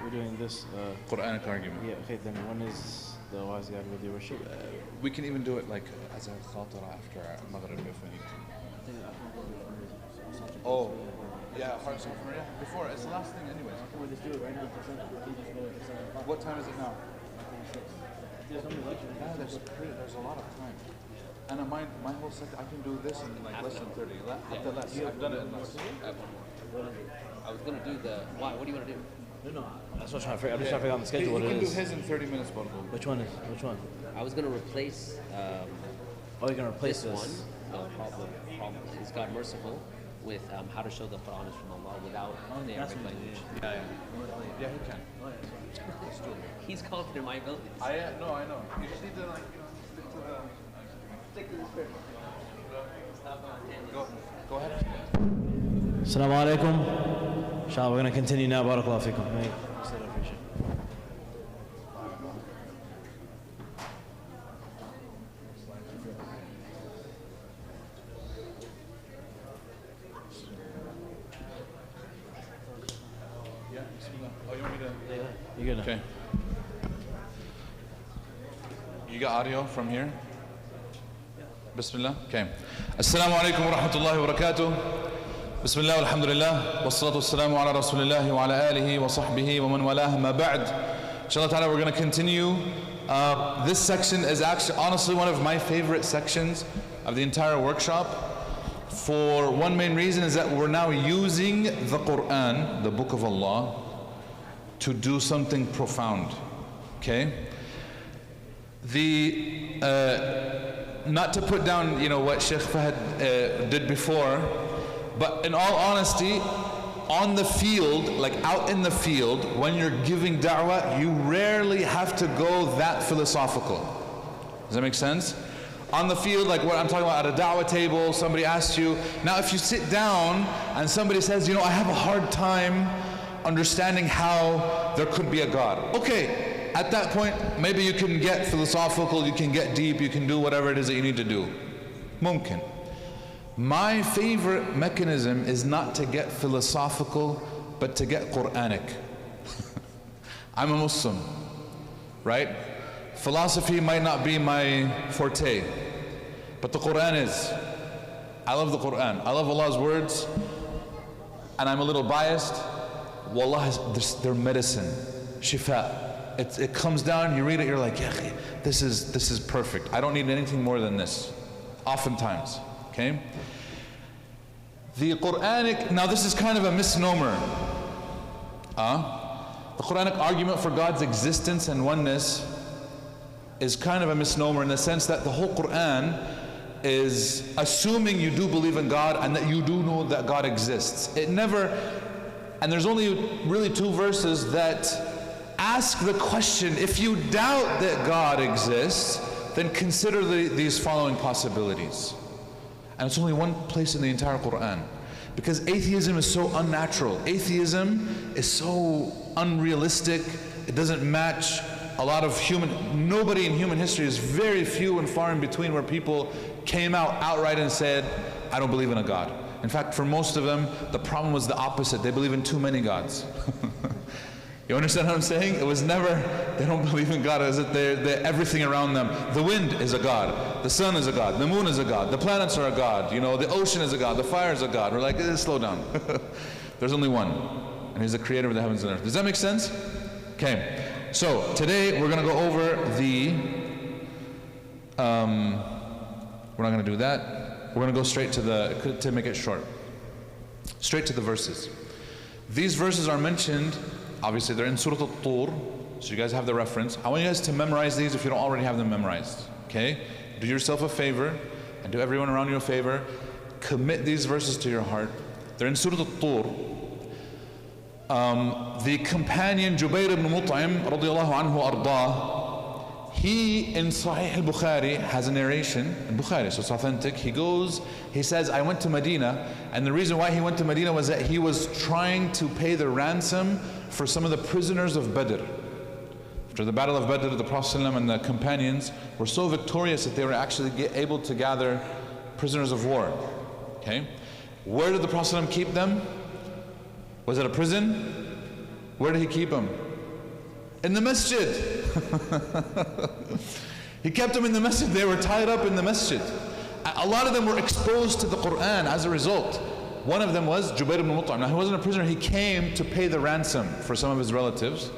we're doing this. Quranic argument. Yeah, okay, then when is the wise God with your worship? We can even do it like as a khatara after Maghrib if we need to. Oh, yeah, before. It's the last thing anyways. We'll just do it right now. What time is it now? There's no lecture. There's a lot of time. And my whole set, I can do this in like less than 30. Less. I've done it in less. I was going to do the... Why? What do you want to do? No. That's what I'm trying to figure. I'm just trying to figure out the schedule. What it You is. can do his in 30 minutes, Bobo. Which one? I was going to replace... Oh, you're gonna replace this this one. Problem. Is God merciful? With how to show the Quran is from Allah without the Arabic language. Yeah, he can. Let's do it. He's confident in my abilities. No, I know. You just need to stick to the... Stick to the script. Go ahead. Assalamu alaikum. Inshallah, we're going to continue now. Barakallahu fikum. You good now. Okay. You got audio from here? Bismillah. Okay. Assalamu alaikum wa rahmatullahi wa barakatuh. Bismillah, alhamdulillah, wassalatu wassalamu ala rasulillahi wa ala alihi wa sahbihi wa man walah ma ba'd. Inshallah ta'ala, we're going to continue. This section is actually, honestly, one of my favorite sections of the entire workshop. For one main reason is that we're now using the Quran, the Book of Allah, to do something profound. Okay? Not to put down, what Sheikh Fahad did before, but in all honesty, on the field, like out in the field, when you're giving da'wah, you rarely have to go that philosophical. Does that make sense? On the field, like what I'm talking about, at a da'wah table, somebody asks you. Now if you sit down and somebody says, I have a hard time understanding how there could be a God. Okay, at that point, maybe you can get philosophical, you can get deep, you can do whatever it is that you need to do. Mumkin. My favorite mechanism is not to get philosophical, but to get Quranic. I'm a Muslim, right? Philosophy might not be my forte, but the Quran is. I love the Quran. I love Allah's words, and I'm a little biased. Wallah, they're medicine, shifa. It comes down, you read it, you're like, yeah, this is perfect. I don't need anything more than this. Oftentimes, okay? The Quranic, now this is kind of a misnomer. The Quranic argument for God's existence and oneness is kind of a misnomer in the sense that the whole Quran is assuming you do believe in God and that you do know that God exists. It never, and there's only really 2 verses that ask the question, if you doubt that God exists, then consider these following possibilities. And it's only one place in the entire Quran. Because atheism is so unnatural. Atheism is so unrealistic. It doesn't match a lot of nobody in human history, is very few and far in between where people came out outright and said, I don't believe in a God. In fact, for most of them, the problem was the opposite. They believe in too many gods. You understand what I'm saying? It was never, they don't believe in God, as if they're everything around them. The wind is a God, the sun is a God, the moon is a God, the planets are a God, the ocean is a God, the fire is a God. We're like, slow down. There's only one, and He's the creator of the heavens and earth. Does that make sense? Okay, so today we're going to go over we're not going to do that. We're going to go straight to make it short, straight to the verses. These verses are mentioned. Obviously, they're in Surah Al-Tur, so you guys have the reference. I want you guys to memorize these if you don't already have them memorized, okay? Do yourself a favor, and do everyone around you a favor. Commit these verses to your heart. They're in Surah Al-Tur. The companion Jubayr ibn Mut'im, radiyallahu anhu ardah, he in Sahih al-Bukhari has a narration, in Bukhari, so it's authentic. He says, I went to Medina, and the reason why he went to Medina was that he was trying to pay the ransom for some of the prisoners of Badr. After the Battle of Badr, the Prophet ﷺ and the companions were so victorious that they were actually able to gather prisoners of war. Okay? Where did the Prophet ﷺ keep them? Was it a prison? Where did he keep them? In the masjid. He kept them in the masjid. They were tied up in the masjid. A lot of them were exposed to the Quran as a result. One of them was Jubayr ibn Mut'im. Now he wasn't a prisoner, he came to pay the ransom for some of his relatives.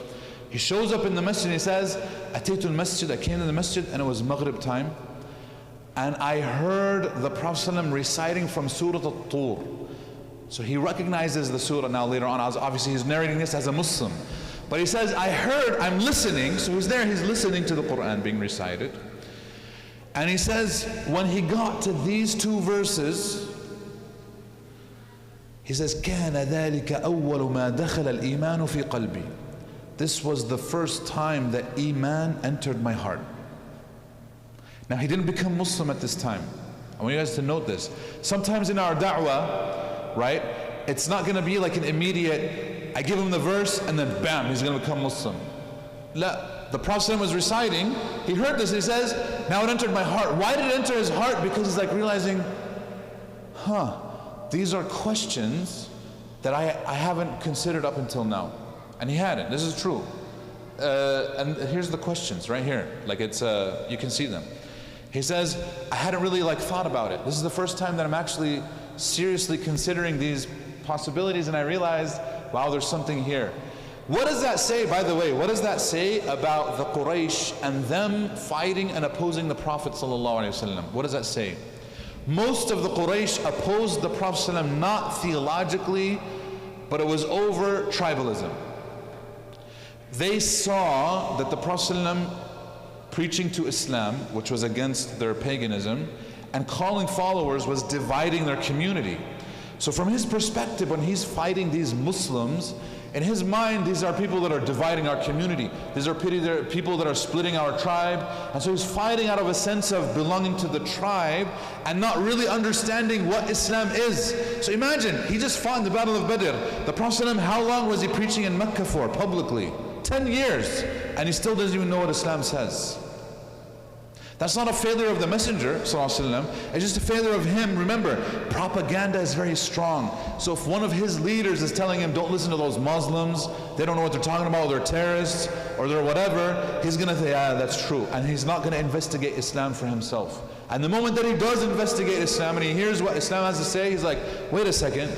He shows up in the masjid and he says, Ataytu al-masjid, I came to the masjid and it was Maghrib time. And I heard the Prophet ﷺ reciting from Surah Al-Tur. So he recognizes the surah now later on. Obviously he's narrating this as a Muslim. But he says, I'm listening. So he's there, he's listening to the Quran being recited. And he says, when he got to these 2 verses, he says, كَانَ ذَلِكَ أَوَّلُ مَا دَخَلَ الْإِيمَانُ فِي قَلْبِي. This was the first time that Iman entered my heart. Now he didn't become Muslim at this time. I want you guys to note this. Sometimes in our da'wah, right, It's not going to be like an immediate, I give him the verse and then bam, he's going to become Muslim. La, the Prophet was reciting, he heard this, he says, now it entered my heart. Why did it enter his heart? Because he's like realizing, these are questions that I haven't considered up until now. And he hadn't, this is true. And here's the questions right here, like it's, you can see them. He says, I hadn't really like thought about it. This is the first time that I'm actually seriously considering these possibilities, and I realized, wow, there's something here. What does that say, by the way? What does that say about the Quraysh and them fighting and opposing the Prophet ﷺ? What does that say? Most of the Quraysh opposed the Prophet ﷺ not theologically, but it was over tribalism. They saw that the Prophet ﷺ preaching to Islam, which was against their paganism, and calling followers was dividing their community. So from his perspective, when he's fighting these Muslims, in his mind, these are people that are dividing our community. These are people that are splitting our tribe. And so he's fighting out of a sense of belonging to the tribe and not really understanding what Islam is. So imagine, he just fought in the Battle of Badr. The Prophet ﷺ, how long was he preaching in Mecca for, publicly? 10 years. And he still doesn't even know what Islam says. That's not a failure of the Messenger ﷺ, it's just a failure of him. Remember, propaganda is very strong. So if one of his leaders is telling him, don't listen to those Muslims, they don't know what they're talking about, they're terrorists, or they're whatever, he's gonna say, yeah, that's true. And he's not gonna investigate Islam for himself. And the moment that he does investigate Islam and he hears what Islam has to say, he's like, wait a second,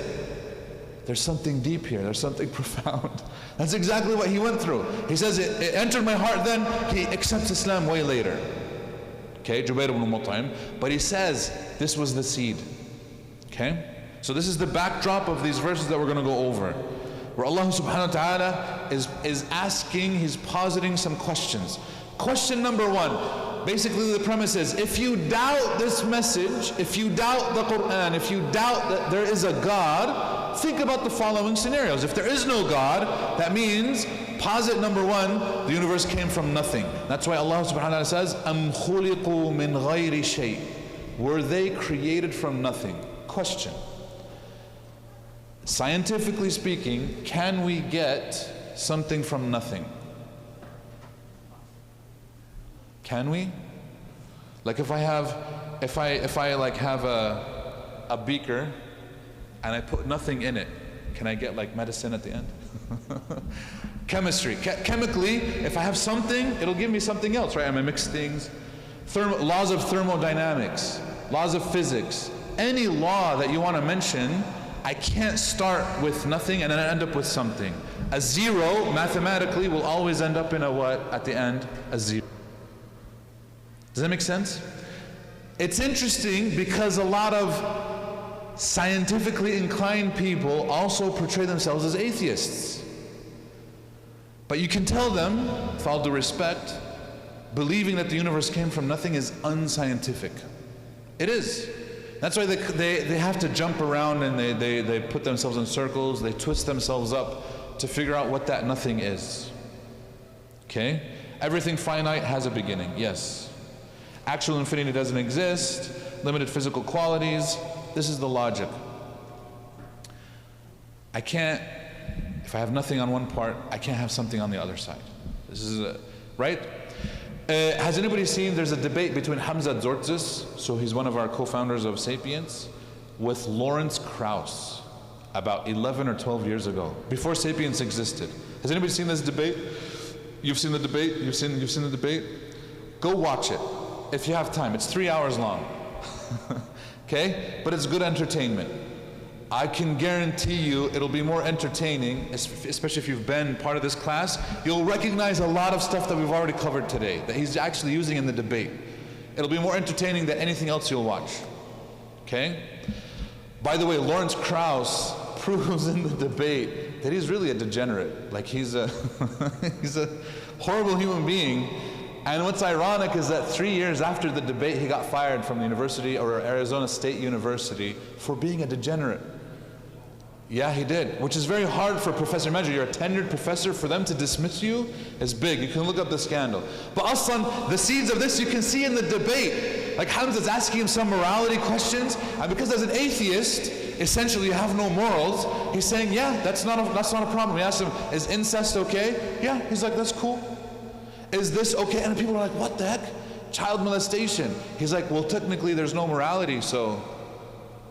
there's something deep here, there's something profound. That's exactly what he went through. He says, it entered my heart then, he accepts Islam way later. Okay, Jubair ibn Mut'im, but he says this was the seed. Okay, so this is the backdrop of these verses that we're going to go over, where Allah subhanahu wa ta'ala is asking, he's positing some questions. Question number one, basically the premise is, if you doubt this message, if you doubt the Quran, if you doubt that there is a God, think about the following scenarios. If there is no God, that means, posit number one, the universe came from nothing. That's why Allah subhanahu wa ta'ala says, Am khuliqu min ghayri shay. Were they created from nothing? Question. Scientifically speaking, can we get something from nothing? Can we? Like if I like have a beaker and I put nothing in it, can I get like medicine at the end? Chemistry. Chemically, if I have something, it'll give me something else, right? I'm gonna mix things. Laws of thermodynamics, laws of physics. Any law that you want to mention, I can't start with nothing and then end up with something. A zero, mathematically, will always end up in a what? At the end, a zero. Does that make sense? It's interesting because a lot of scientifically inclined people also portray themselves as atheists. But you can tell them, with all due respect, believing that the universe came from nothing is unscientific. It is. That's why they have to jump around and they put themselves in circles, they twist themselves up to figure out what that nothing is. Okay? Everything finite has a beginning, yes. Actual infinity doesn't exist, limited physical qualities. This is the logic. I can't, if I have nothing on one part, I can't have something on the other side. This is, right? Has anybody seen, there's a debate between Hamza Tzortzis, so he's one of our co-founders of Sapience, with Lawrence Krauss about 11 or 12 years ago, before Sapience existed. Has anybody seen this debate? You've seen the debate? You've seen the debate? Go watch it, if you have time. It's 3 hours long. Okay? But it's good entertainment. I can guarantee you it'll be more entertaining, especially if you've been part of this class. You'll recognize a lot of stuff that we've already covered today, that he's actually using in the debate. It'll be more entertaining than anything else you'll watch. Okay? By the way, Lawrence Krauss proves in the debate that he's really a degenerate. Like he's a he's a horrible human being. And what's ironic is that 3 years after the debate, he got fired from the university, or Arizona State University, for being a degenerate. Yeah, he did, which is very hard for a professor. Imagine you're a tenured professor, for them to dismiss you is big. You can look up the scandal. But aslan, the seeds of this you can see in the debate. Like Hamza's asking him some morality questions, and because as an atheist, essentially you have no morals, he's saying, yeah, that's not a problem. He asked him, is incest okay? Yeah, he's like, that's cool. Is this okay? And people are like, what the heck? Child molestation. He's like, well, technically there's no morality, so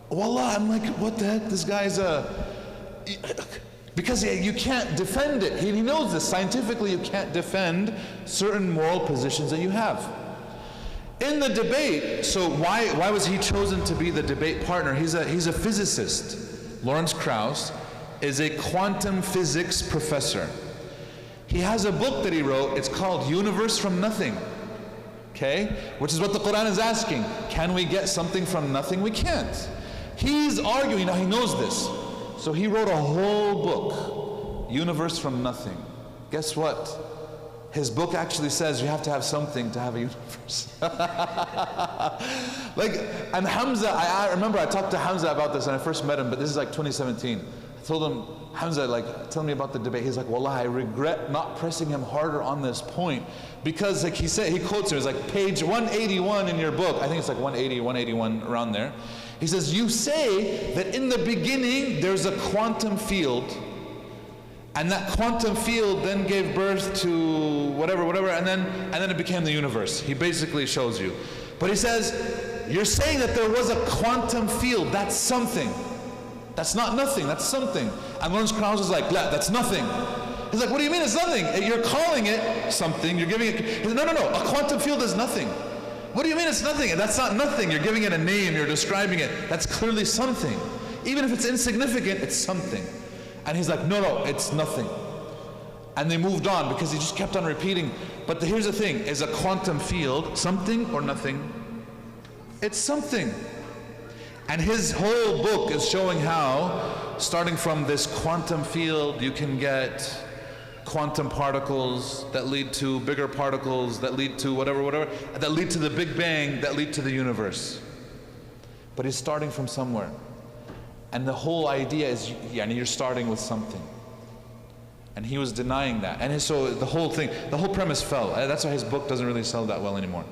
wallah, I'm like, what the heck? This guy's because you can't defend it. He knows this. Scientifically, you can't defend certain moral positions that you have. In the debate, so why was he chosen to be the debate partner? He's a physicist. Lawrence Krauss is a quantum physics professor. He has a book that he wrote. It's called Universe from Nothing. Okay? Which is what the Quran is asking. Can we get something from nothing? We can't. He's arguing, now he knows this. So he wrote a whole book, Universe from Nothing. Guess what? His book actually says you have to have something to have a universe. And Hamza, I remember I talked to Hamza about this when I first met him, but this is like 2017. I told him, Hamza, tell me about the debate. He's like, wallah, I regret not pressing him harder on this point. Because he said, he quotes it, it's like page 181 in your book. I think it's like 180, 181, around there. He says, you say that in the beginning there's a quantum field, and that quantum field then gave birth to whatever, and then it became the universe. He basically shows you. But he says, you're saying that there was a quantum field, that's something. That's not nothing, that's something. And Lawrence Krauss is like, that's nothing. He's like, what do you mean it's nothing? You're calling it something, you're giving it, he said, no, a quantum field is nothing. What do you mean it's nothing? That's not nothing. You're giving it a name, you're describing it. That's clearly something. Even if it's insignificant, it's something. And he's like, no, it's nothing. And they moved on because he just kept on repeating. But here's the thing, is a quantum field something or nothing? It's something. And his whole book is showing how, starting from this quantum field, you can get quantum particles that lead to bigger particles, that lead to whatever, that lead to the Big Bang, that lead to the universe. But he's starting from somewhere. And the whole idea is, you're starting with something. And he was denying that. And so the whole premise fell. That's why his book doesn't really sell that well anymore.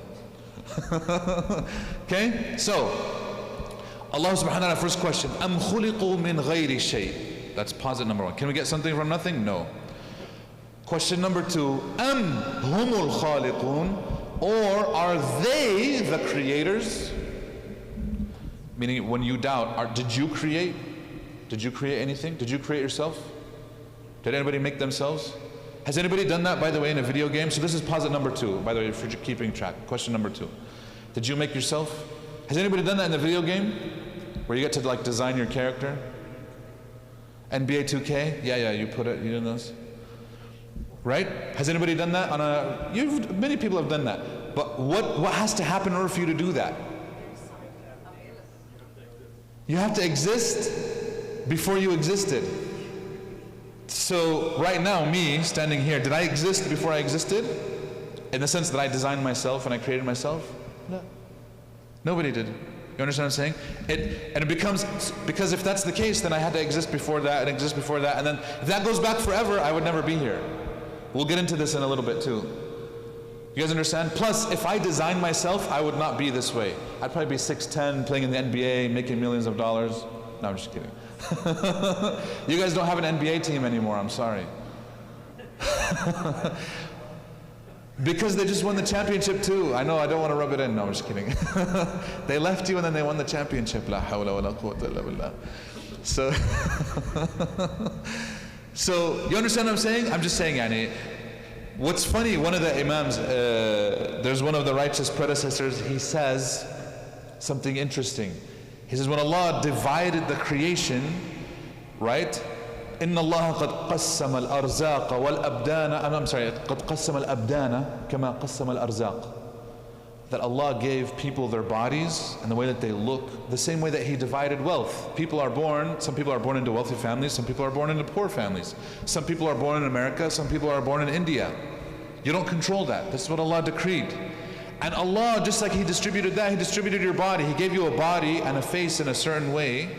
Okay? So, Allah subhanahu wa ta'ala, first question, أَمْ خُلِقُوا مِنْ غَيْرِ شَيْءٍ. That's posit number one. Can we get something from nothing? No. Question number two, أَمْ هُمُ الْخَالِقُونَ. Or are they the creators? Meaning when you doubt, did you create? Did you create anything? Did you create yourself? Did anybody make themselves? Has anybody done that, by the way, in a video game? So this is posit number two, by the way, if you're keeping track. Question number two. Did you make yourself? Has anybody done that in a video game? Where you get to design your character? NBA 2K? Yeah, you put it, you know those? Right? Has anybody done that many people have done that. But what has to happen in order for you to do that? You have to exist before you existed. So right now, me standing here, did I exist before I existed? In the sense that I designed myself and I created myself? No. Nobody did. You understand what I'm saying? And it becomes, because if that's the case, then I had to exist before that and exist before that, and then if that goes back forever, I would never be here. We'll get into this in a little bit too. You guys understand? Plus, if I designed myself, I would not be this way. I'd probably be 6'10", playing in the NBA, making millions of dollars. No, I'm just kidding. You guys don't have an NBA team anymore, I'm sorry. Because they just won the championship too. I know, I don't want to rub it in. No, I'm just kidding. They left you and then they won the championship. La hawla wa la quwwata illa billah. So, you understand what I'm saying? I'm just saying, yani, what's funny, one of the imams, there's one of the righteous predecessors, he says something interesting. He says, when Allah divided the creation, right? إن الله قد قسم الأرزاق والأبدان. I'm sorry, قد قسم الأبدان كما قسم الأرزاق. That Allah gave people their bodies and the way that they look, the same way that He divided wealth. People are born, some people are born into wealthy families, some people are born into poor families. Some people are born in America, some people are born in India. You don't control that. That's what Allah decreed. And Allah, just like He distributed that, He distributed your body. He gave you a body and a face in a certain way.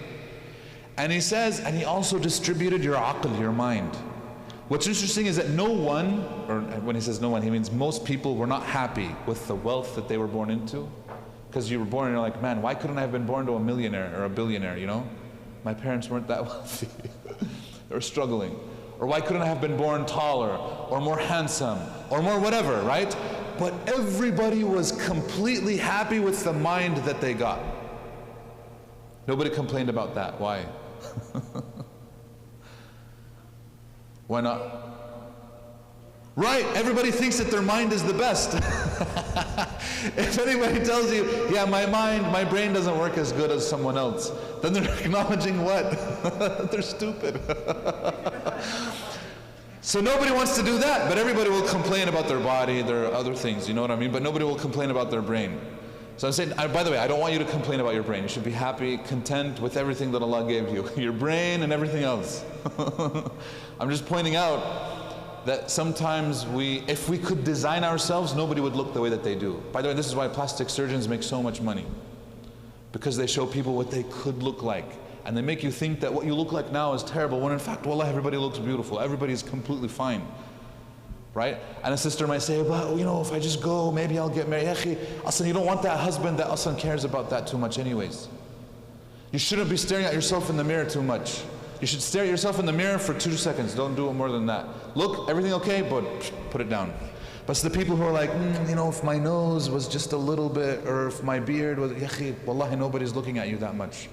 And he says, and he also distributed your aql, your mind. What's interesting is that no one, or when he says no one, he means most people were not happy with the wealth that they were born into. Because you were born and you're like, man, why couldn't I have been born to a millionaire or a billionaire, you know? My parents weren't that wealthy. They were struggling. Or why couldn't I have been born taller, or more handsome, or more whatever, right? But everybody was completely happy with the mind that they got. Nobody complained about that. Why? Why not? Right, everybody thinks that their mind is the best. If anybody tells you, yeah, my brain doesn't work as good as someone else, then they're acknowledging what? They're stupid. So nobody wants to do that, but everybody will complain about their body, their other things, you know what I mean? But nobody will complain about their brain. So I'm saying, by the way, I don't want you to complain about your brain. You should be happy, content with everything that Allah gave you, your brain and everything else. I'm just pointing out that sometimes if we could design ourselves, nobody would look the way that they do. By the way, this is why plastic surgeons make so much money. Because they show people what they could look like. And they make you think that what you look like now is terrible, when in fact, wallah, everybody looks beautiful. Everybody is completely fine. Right? And a sister might say, well, you know, if I just go, maybe I'll get married. Aslan, you don't want that husband that Aslan cares about that too much anyways. You shouldn't be staring at yourself in the mirror too much. You should stare at yourself in the mirror for 2 seconds. Don't do it more than that. Look, everything okay? But put it down. But it's the people who are like, you know, if my nose was just a little bit, or if my beard was, wallahi, nobody's looking at you that much.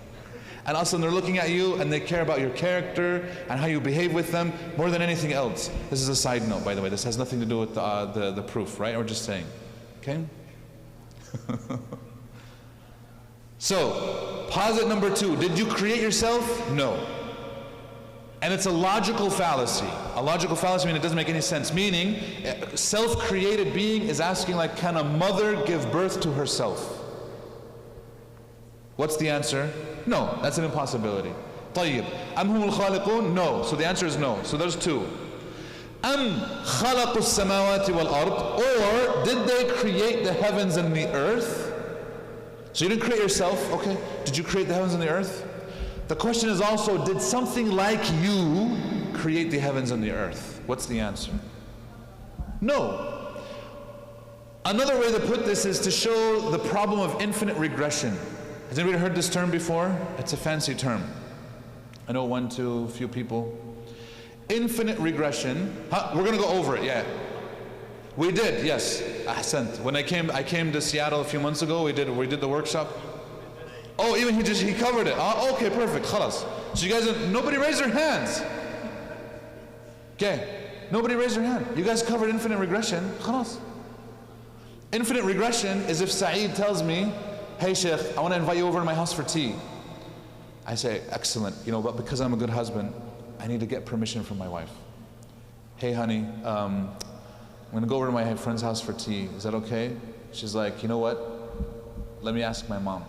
And also they're looking at you and they care about your character and how you behave with them more than anything else. This is a side note, by the way. This has nothing to do with the proof, right? We're just saying. Okay? So, posit number 2. Did you create yourself? No. And it's a logical fallacy. A logical fallacy meaning it doesn't make any sense. Meaning, self-created being is asking like, can a mother give birth to herself? What's the answer? No, that's an impossibility. طيب. أم هم الخالقون? No. So the answer is no. So there's 2. أم خلقوا السماوات والأرض? Or did they create the heavens and the earth? So you didn't create yourself, okay? Did you create the heavens and the earth? The question is also, did something like you create the heavens and the earth? What's the answer? No. Another way to put this is to show the problem of infinite regression. Has anybody heard this term before? It's a fancy term. I know a few people. Infinite regression. We're going to go over it, yeah. We did, yes. Ahsant. When I came to Seattle a few months ago, we did the workshop. Oh, even he covered it. Okay, perfect. Khalas. So you guys, nobody raised their hands. Okay. Nobody raised their hand. You guys covered infinite regression. Khalas. Infinite regression is if Saeed tells me, hey Sheikh, I want to invite you over to my house for tea. I say, excellent, you know, but because I'm a good husband, I need to get permission from my wife. Hey honey, I'm going to go over to my friend's house for tea. Is that okay? She's like, you know what? Let me ask my mom.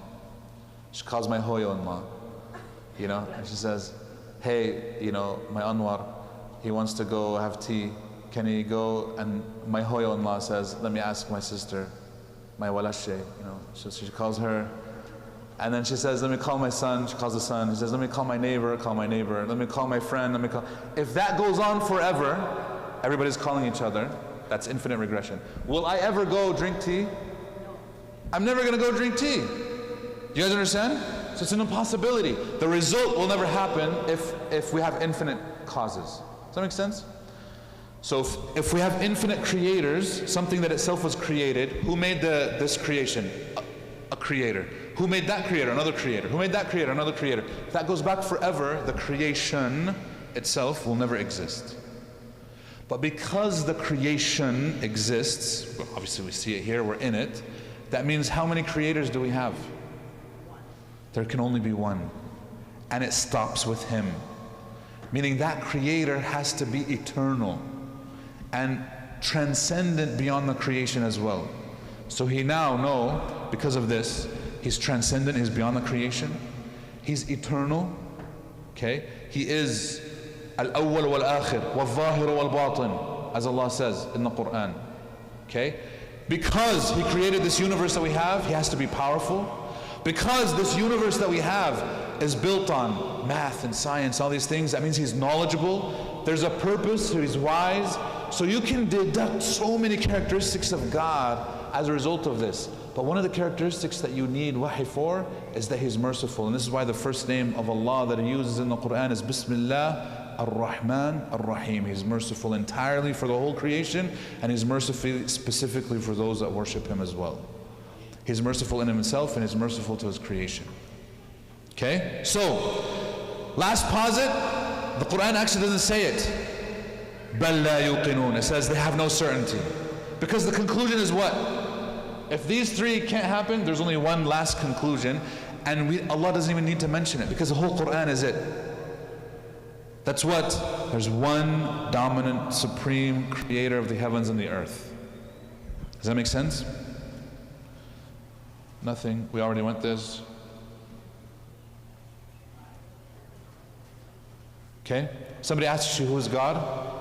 She calls my hoyo-in-law, you know, and she says, hey, you know, my Anwar, he wants to go have tea. Can he go? And my hoyo-in-law says, let me ask my sister, my walashe, you know. So she calls her, and then she says, let me call my son. She calls the son. She says, let me call my neighbor. Let me call my friend. Let me call. If that goes on forever, everybody's calling each other. That's infinite regression. Will I ever go drink tea? I'm never going to go drink tea. You guys understand? So it's an impossibility. The result will never happen if we have infinite causes. Does that make sense? So if we have infinite creators, something that itself was created, who made this creation? A creator. Who made that creator? Another creator. Who made that creator? Another creator. If that goes back forever, the creation itself will never exist. But because the creation exists, well, obviously we see it here, we're in it, that means how many creators do we have? There can only be one. And it stops with him. Meaning that creator has to be eternal and transcendent beyond the creation as well. So he now because of this, he's transcendent, he's beyond the creation, he's eternal, okay? He is al-awwal wal-akhir, wal-zahir wal-batin, as Allah says in the Quran, okay? Because he created this universe that we have, he has to be powerful, Because this universe that we have is built on math and science, all these things, that means He's knowledgeable. There's a purpose, so He's wise. So you can deduct so many characteristics of God as a result of this. But one of the characteristics that you need wahi for is that He's merciful. And this is why the first name of Allah that He uses in the Quran is Bismillah Ar-Rahman Ar-Rahim. He's merciful entirely for the whole creation, and He's merciful specifically for those that worship Him as well. He's merciful in Himself, and He's merciful to His creation. Okay? So, last posit, the Quran actually doesn't say it. بَلْ لَا يُوقِنُونَ. It says they have no certainty. Because the conclusion is what? If these three can't happen, there's only one last conclusion, and Allah doesn't even need to mention it, because the whole Quran is it. That's what? There's one dominant, supreme creator of the heavens and the earth. Does that make sense? Nothing. We already went this. Okay? Somebody asks you who is God.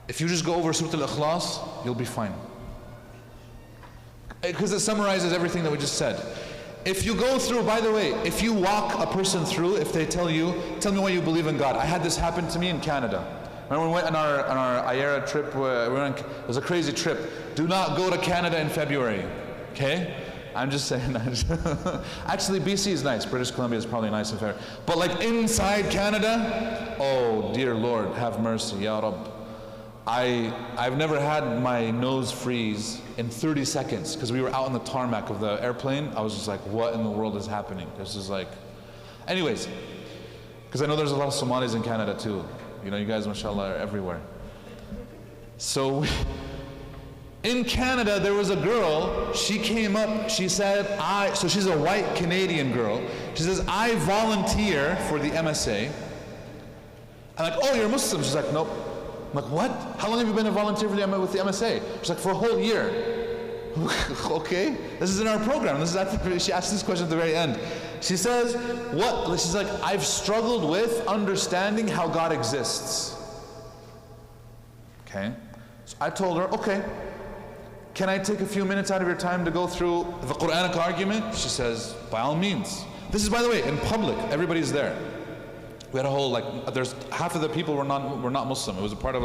If you just go over Surah Al-Ikhlas, you'll be fine. Because it summarizes everything that we just said. If you go through, by the way, if you walk a person through, if they tell me why you believe in God. I had this happen to me in Canada. Remember when we went on our IERA trip, it was a crazy trip. Do not go to Canada in February, okay? I'm just saying that. Actually, BC is nice. British Columbia is probably nice and fair. But like inside Canada, oh dear Lord, have mercy, Ya Rabb. I've never had my nose freeze in 30 seconds because we were out on the tarmac of the airplane. I was just like, what in the world is happening? This is like, anyways, because I know there's a lot of Somalis in Canada too. You know, you guys, mashallah, are everywhere. So in Canada, there was a girl, she came up, she said, so she's a white Canadian girl. She says, I volunteer for the MSA. I'm like, oh, you're Muslim? She's like, nope. I'm like, what? How long have you been a volunteer with the MSA? She's like, for a whole year. Okay, this is in our program. She asked this question at the very end. She says, what? She's like, I've struggled with understanding how God exists. Okay, so I told her, okay, can I take a few minutes out of your time to go through the Quranic argument? She says, by all means. This is, by the way, in public. Everybody's there. We had a whole, there's half of the people were not Muslim. It was a part of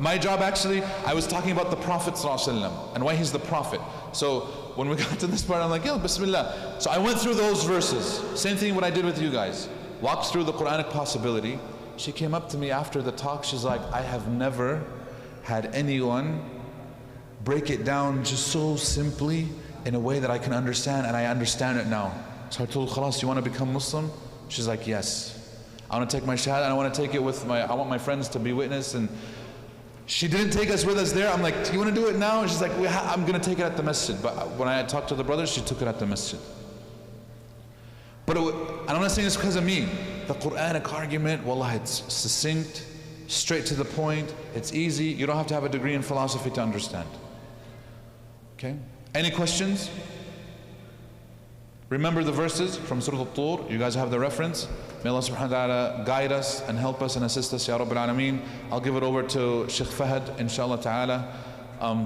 my job actually, I was talking about the Prophet ﷺ and why he's the Prophet. So when we got to this part, I'm like, yeah, Bismillah. So I went through those verses. Same thing what I did with you guys. Walked through the Quranic possibility. She came up to me after the talk, she's like, I have never had anyone break it down just so simply in a way that I can understand, and I understand it now. So I told her, Khalas, you want to become Muslim? She's like, yes. I want to take my shahada, and I want to take it with I want my friends to be witness. And she didn't take us with us there. I'm like, do you want to do it now? And she's like, I'm going to take it at the masjid. But when I talked to the brothers, she took it at the masjid. But and I'm not saying this because of me. The Quranic argument, wallah, it's succinct, straight to the point, it's easy. You don't have to have a degree in philosophy to understand. Okay? Any questions? Remember the verses from Surah Al-Tur. You guys have the reference. May Allah subhanahu wa ta'ala guide us and help us and assist us, Ya Rabbil Alameen. I'll give it over to Sheikh Fahad, inshallah ta'ala,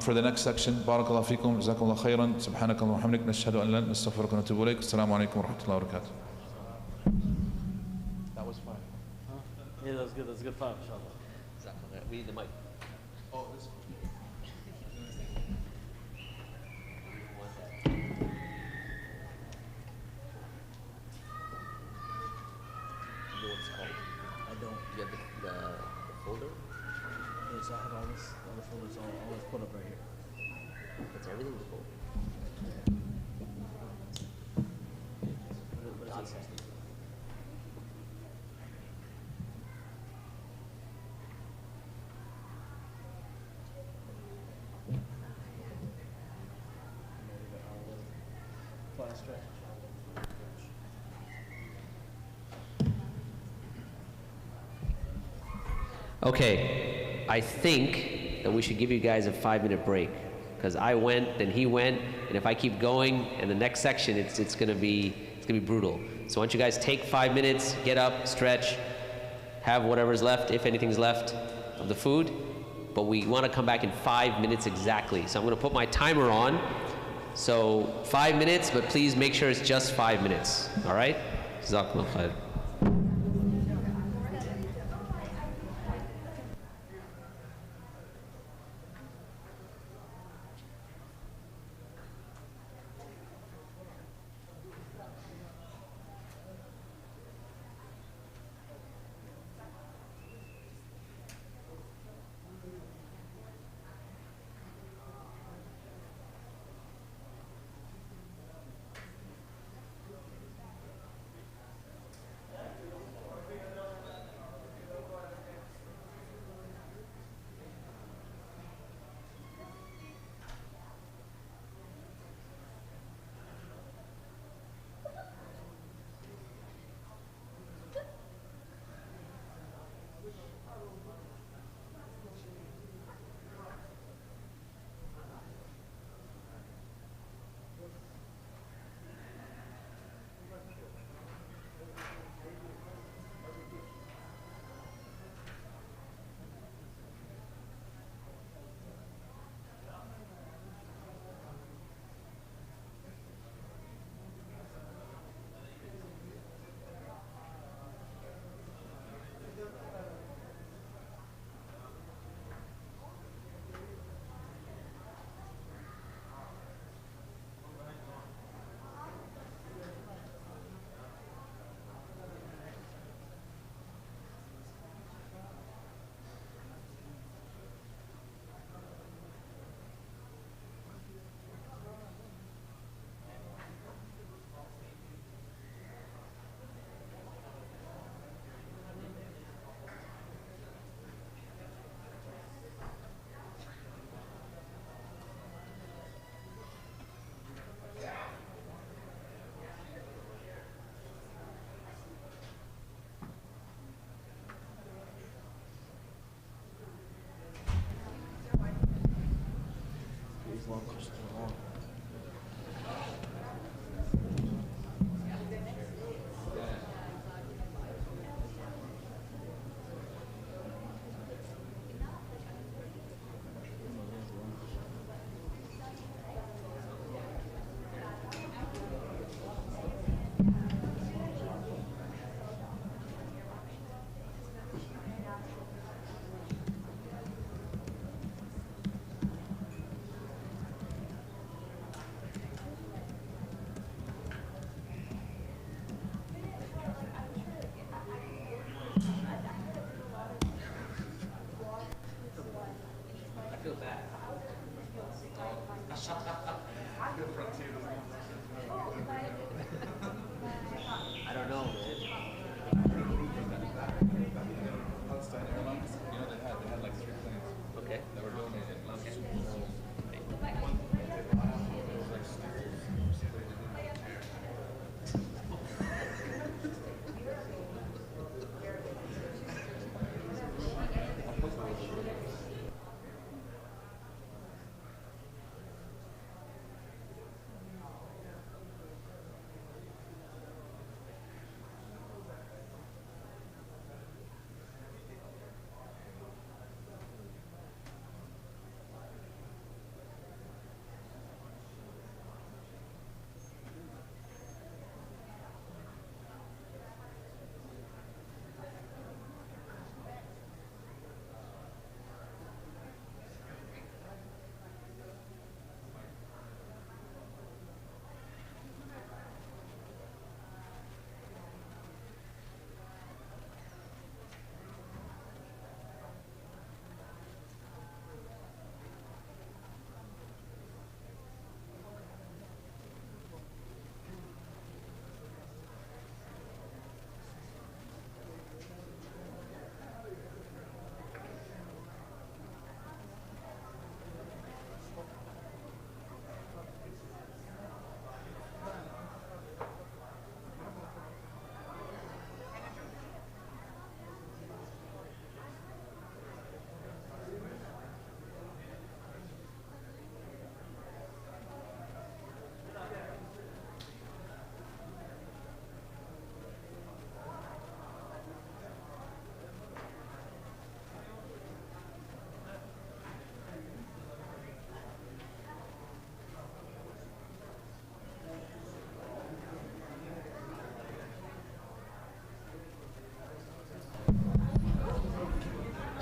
for the next section. Barakallahu feekum, jazakumullah khairan, subhanakallah wa hamdik, nashhadu an la nastaghfiruka wa natubu ilayk. Assalamu alaikum wa rahmatullahi wa barakatuh. That was fine. Yeah, that's good. That's a good five, inshallah. We need the mic. Oh, this Yes, I have all the folders all put up right here. That's everything to fold. Flash drive. Okay, I think that we should give you guys a 5-minute break, because I went, then he went, and if I keep going in the next section, it's gonna be brutal. So why don't you guys take 5 minutes, get up, stretch, have whatever's left, if anything's left of the food, but we want to come back in 5 minutes exactly. So I'm gonna put my timer on So 5 minutes, but please make sure it's just 5 minutes. All right? Jazakumullah khair.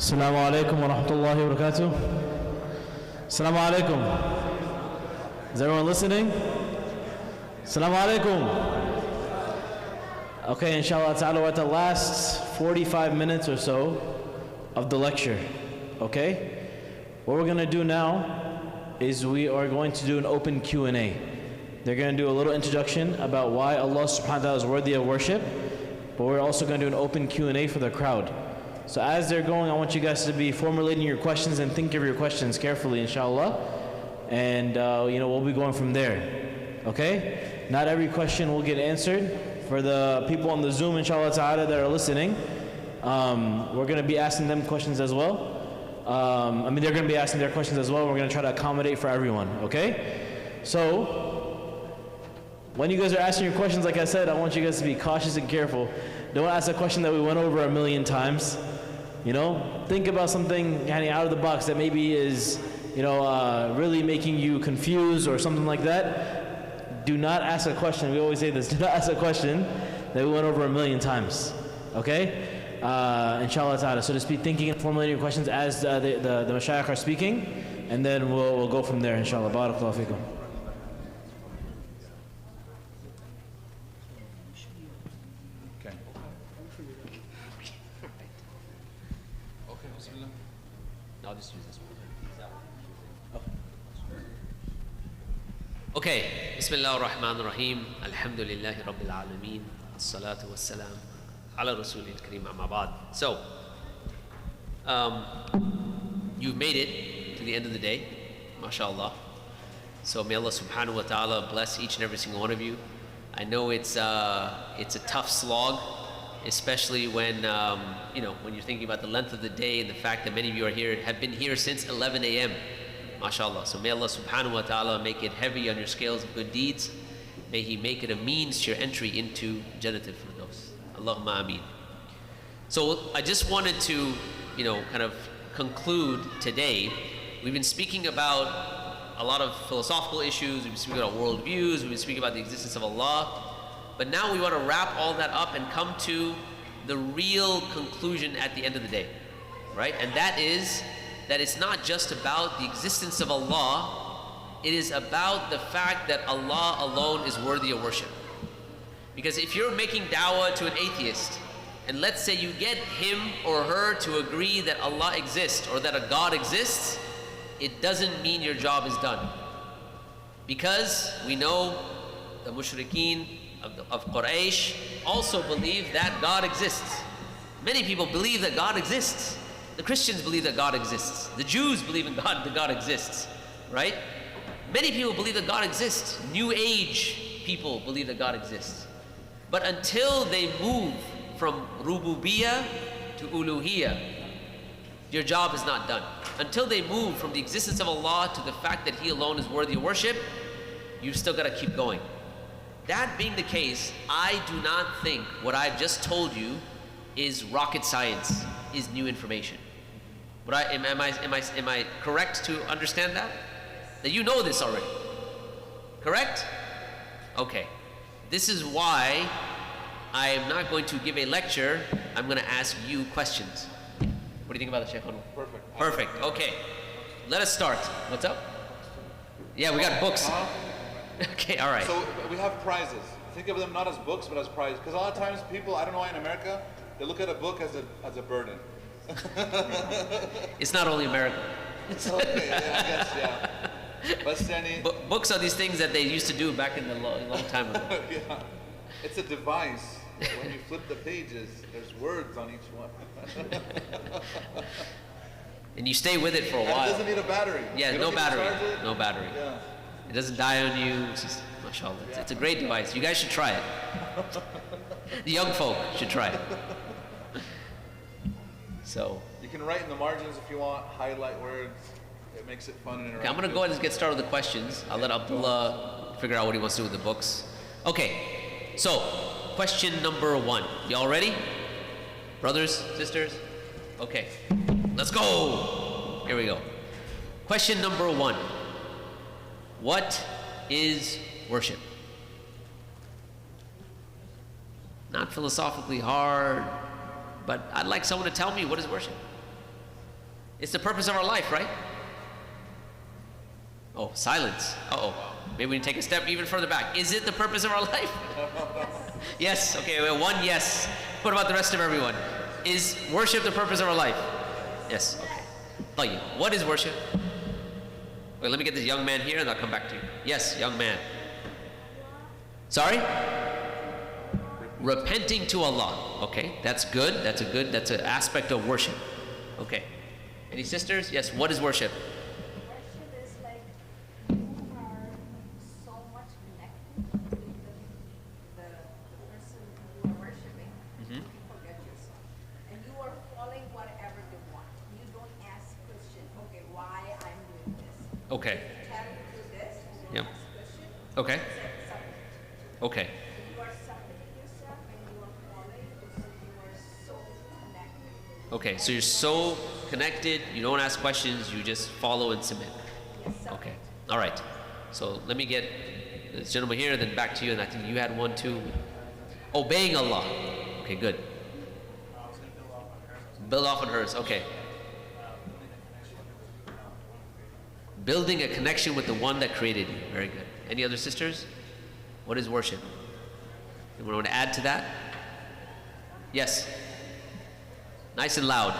Assalamu alaikum wa rahmatullahi wa barakatuh. Assalamu alaikum. Is everyone listening? Assalamu alaikum. Okay, inshallah ta'ala, we're at the last 45 minutes or so of the lecture. Okay? What we're going to do now is we are going to do an open Q&A. They're going to do a little introduction about why Allah subhanahu wa ta'ala is worthy of worship, but we're also going to do an open Q&A for the crowd. So as they're going, I want you guys to be formulating your questions and think of your questions carefully, inshallah. And we'll be going from there. Okay? Not every question will get answered. For the people on the Zoom, inshallah ta'ala, that are listening, we're going to be asking them questions as well. They're going to be asking their questions as well. We're going to try to accommodate for everyone. Okay? So, when you guys are asking your questions, like I said, I want you guys to be cautious and careful. Don't ask a question that we went over 1,000,000 times. Think about something out of the box that maybe is, really making you confused or something like that. Do not ask a question. We always say this. Do not ask a question that we went over 1,000,000 times. Okay? Inshallah ta'ala. So just be thinking and formulating your questions as the mashayikh are speaking, and then we'll go from there, inshallah. Barakallahu feekum. Okay. Okay, bismillah. I'll just use this one. Okay, Bismillah ar-Rahman ar-Rahim, Alhamdulillahi Rabbil Alameen, As-salatu was-salam, ala Rasulil Kareem, amma ba'd. So, you've made it to the end of the day, mashallah. So may Allah subhanahu wa ta'ala bless each and every single one of you. I know it's a tough slog, especially when, when you're thinking about the length of the day and the fact that many of you have been here since 11 a.m. MashaAllah. So may Allah subhanahu wa ta'ala make it heavy on your scales of good deeds. May He make it a means to your entry into Jannatul Firdaus. Allahumma ameen. So I just wanted to, kind of conclude today. We've been speaking about a lot of philosophical issues. We've been speaking about worldviews. We've been speaking about the existence of Allah. But now we want to wrap all that up and come to the real conclusion at the end of the day, right? And that is that it's not just about the existence of Allah, it is about the fact that Allah alone is worthy of worship. Because if you're making da'wah to an atheist, and let's say you get him or her to agree that Allah exists or that a God exists, it doesn't mean your job is done. Because we know the mushrikeen of Quraysh also believe that God exists. Many people believe that God exists. The Christians believe that God exists. The Jews believe in God, that God exists, right? Many people believe that God exists. New Age people believe that God exists. But until they move from rububiyyah to uluhiyyah, your job is not done. Until they move from the existence of Allah to the fact that He alone is worthy of worship, you've still got to keep going. That being the case, I do not think what I've just told you is rocket science, is new information. But am I correct to understand that? That you know this already. Correct? Okay. This is why I am not going to give a lecture. I'm going to ask you questions. What do you think about the Shaykh Anwar? Perfect. Perfect. Okay. Let us start. What's up? Yeah, we got books. Okay, all right. So we have prizes. Think of them not as books, but as prizes. Because a lot of times people, I don't know why in America, they look at a book as a burden. It's not only America. Okay, yeah, I guess, yeah. But Stanley, Books are these things that they used to do back in the long time ago. yeah, it's a device. When you flip the pages, there's words on each one. And you stay with it for a And while. it doesn't need a battery. Yeah, You no don't need to battery. charge it. No battery. Yeah. It doesn't die on you. It's just, mashallah. It's a great device. You guys should try it. The young folk should try it. So, You can write in the margins if you want, highlight words. It makes it fun and interactive. okay, I'm going to go ahead and get started with the questions. I'll let Abdullah figure out what he wants to do with the books. Okay, so question number 1. Y'all ready? Brothers, sisters? Okay, let's go. Here we go. Question number 1. What is worship? Not philosophically hard, but I'd like someone to tell me, what is worship? It's the purpose of our life, right? Oh, silence. Uh-oh. Maybe we can take a step even further back. Is it the purpose of our life? Yes. Okay, well, one yes. What about the rest of everyone? Is worship the purpose of our life? Yes. Okay. What is worship? Wait, let me get this young man here and I'll come back to you. Yes, young man. Sorry? Repenting to Allah. Okay, that's good. That's an aspect of worship. Okay. Any sisters? Yes, what is worship? Worship is like you are so much connected with the person you are worshiping. You forget yourself. And you are following whatever they want. You don't ask question, okay, why I'm doing this. Okay. Tell me to do this. You Yep. don't ask question. Okay. You say something. Okay. You are separating yourself and you are following because you are so connected. Okay, so you're so connected, you don't ask questions, you just follow and submit. Okay, all right. So let me get this gentleman here, then back to you, and I think you had one too. Obeying Allah. Okay, good. Build off on hers, okay. Building a connection with the one that created you. Very good. Any other sisters? What is worship? Anyone want to add to that? Yes. Nice and loud.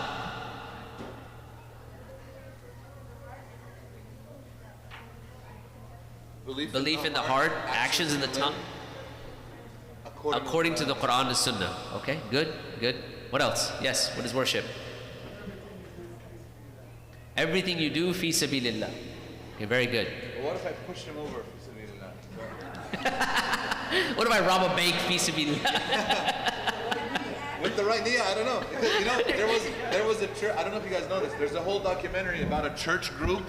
Belief in the heart, actions in the tongue, according to the Quran and Sunnah. Okay, good, good. What else? Yes, what is worship? Everything you do, fi sabilillah. Okay, very good. What if I pushed him over? What if I rob a bank, fi sabilillah? With the right niyyah, I don't know. Because, you know, there was a church, I don't know if you guys know this, there's a whole documentary about a church group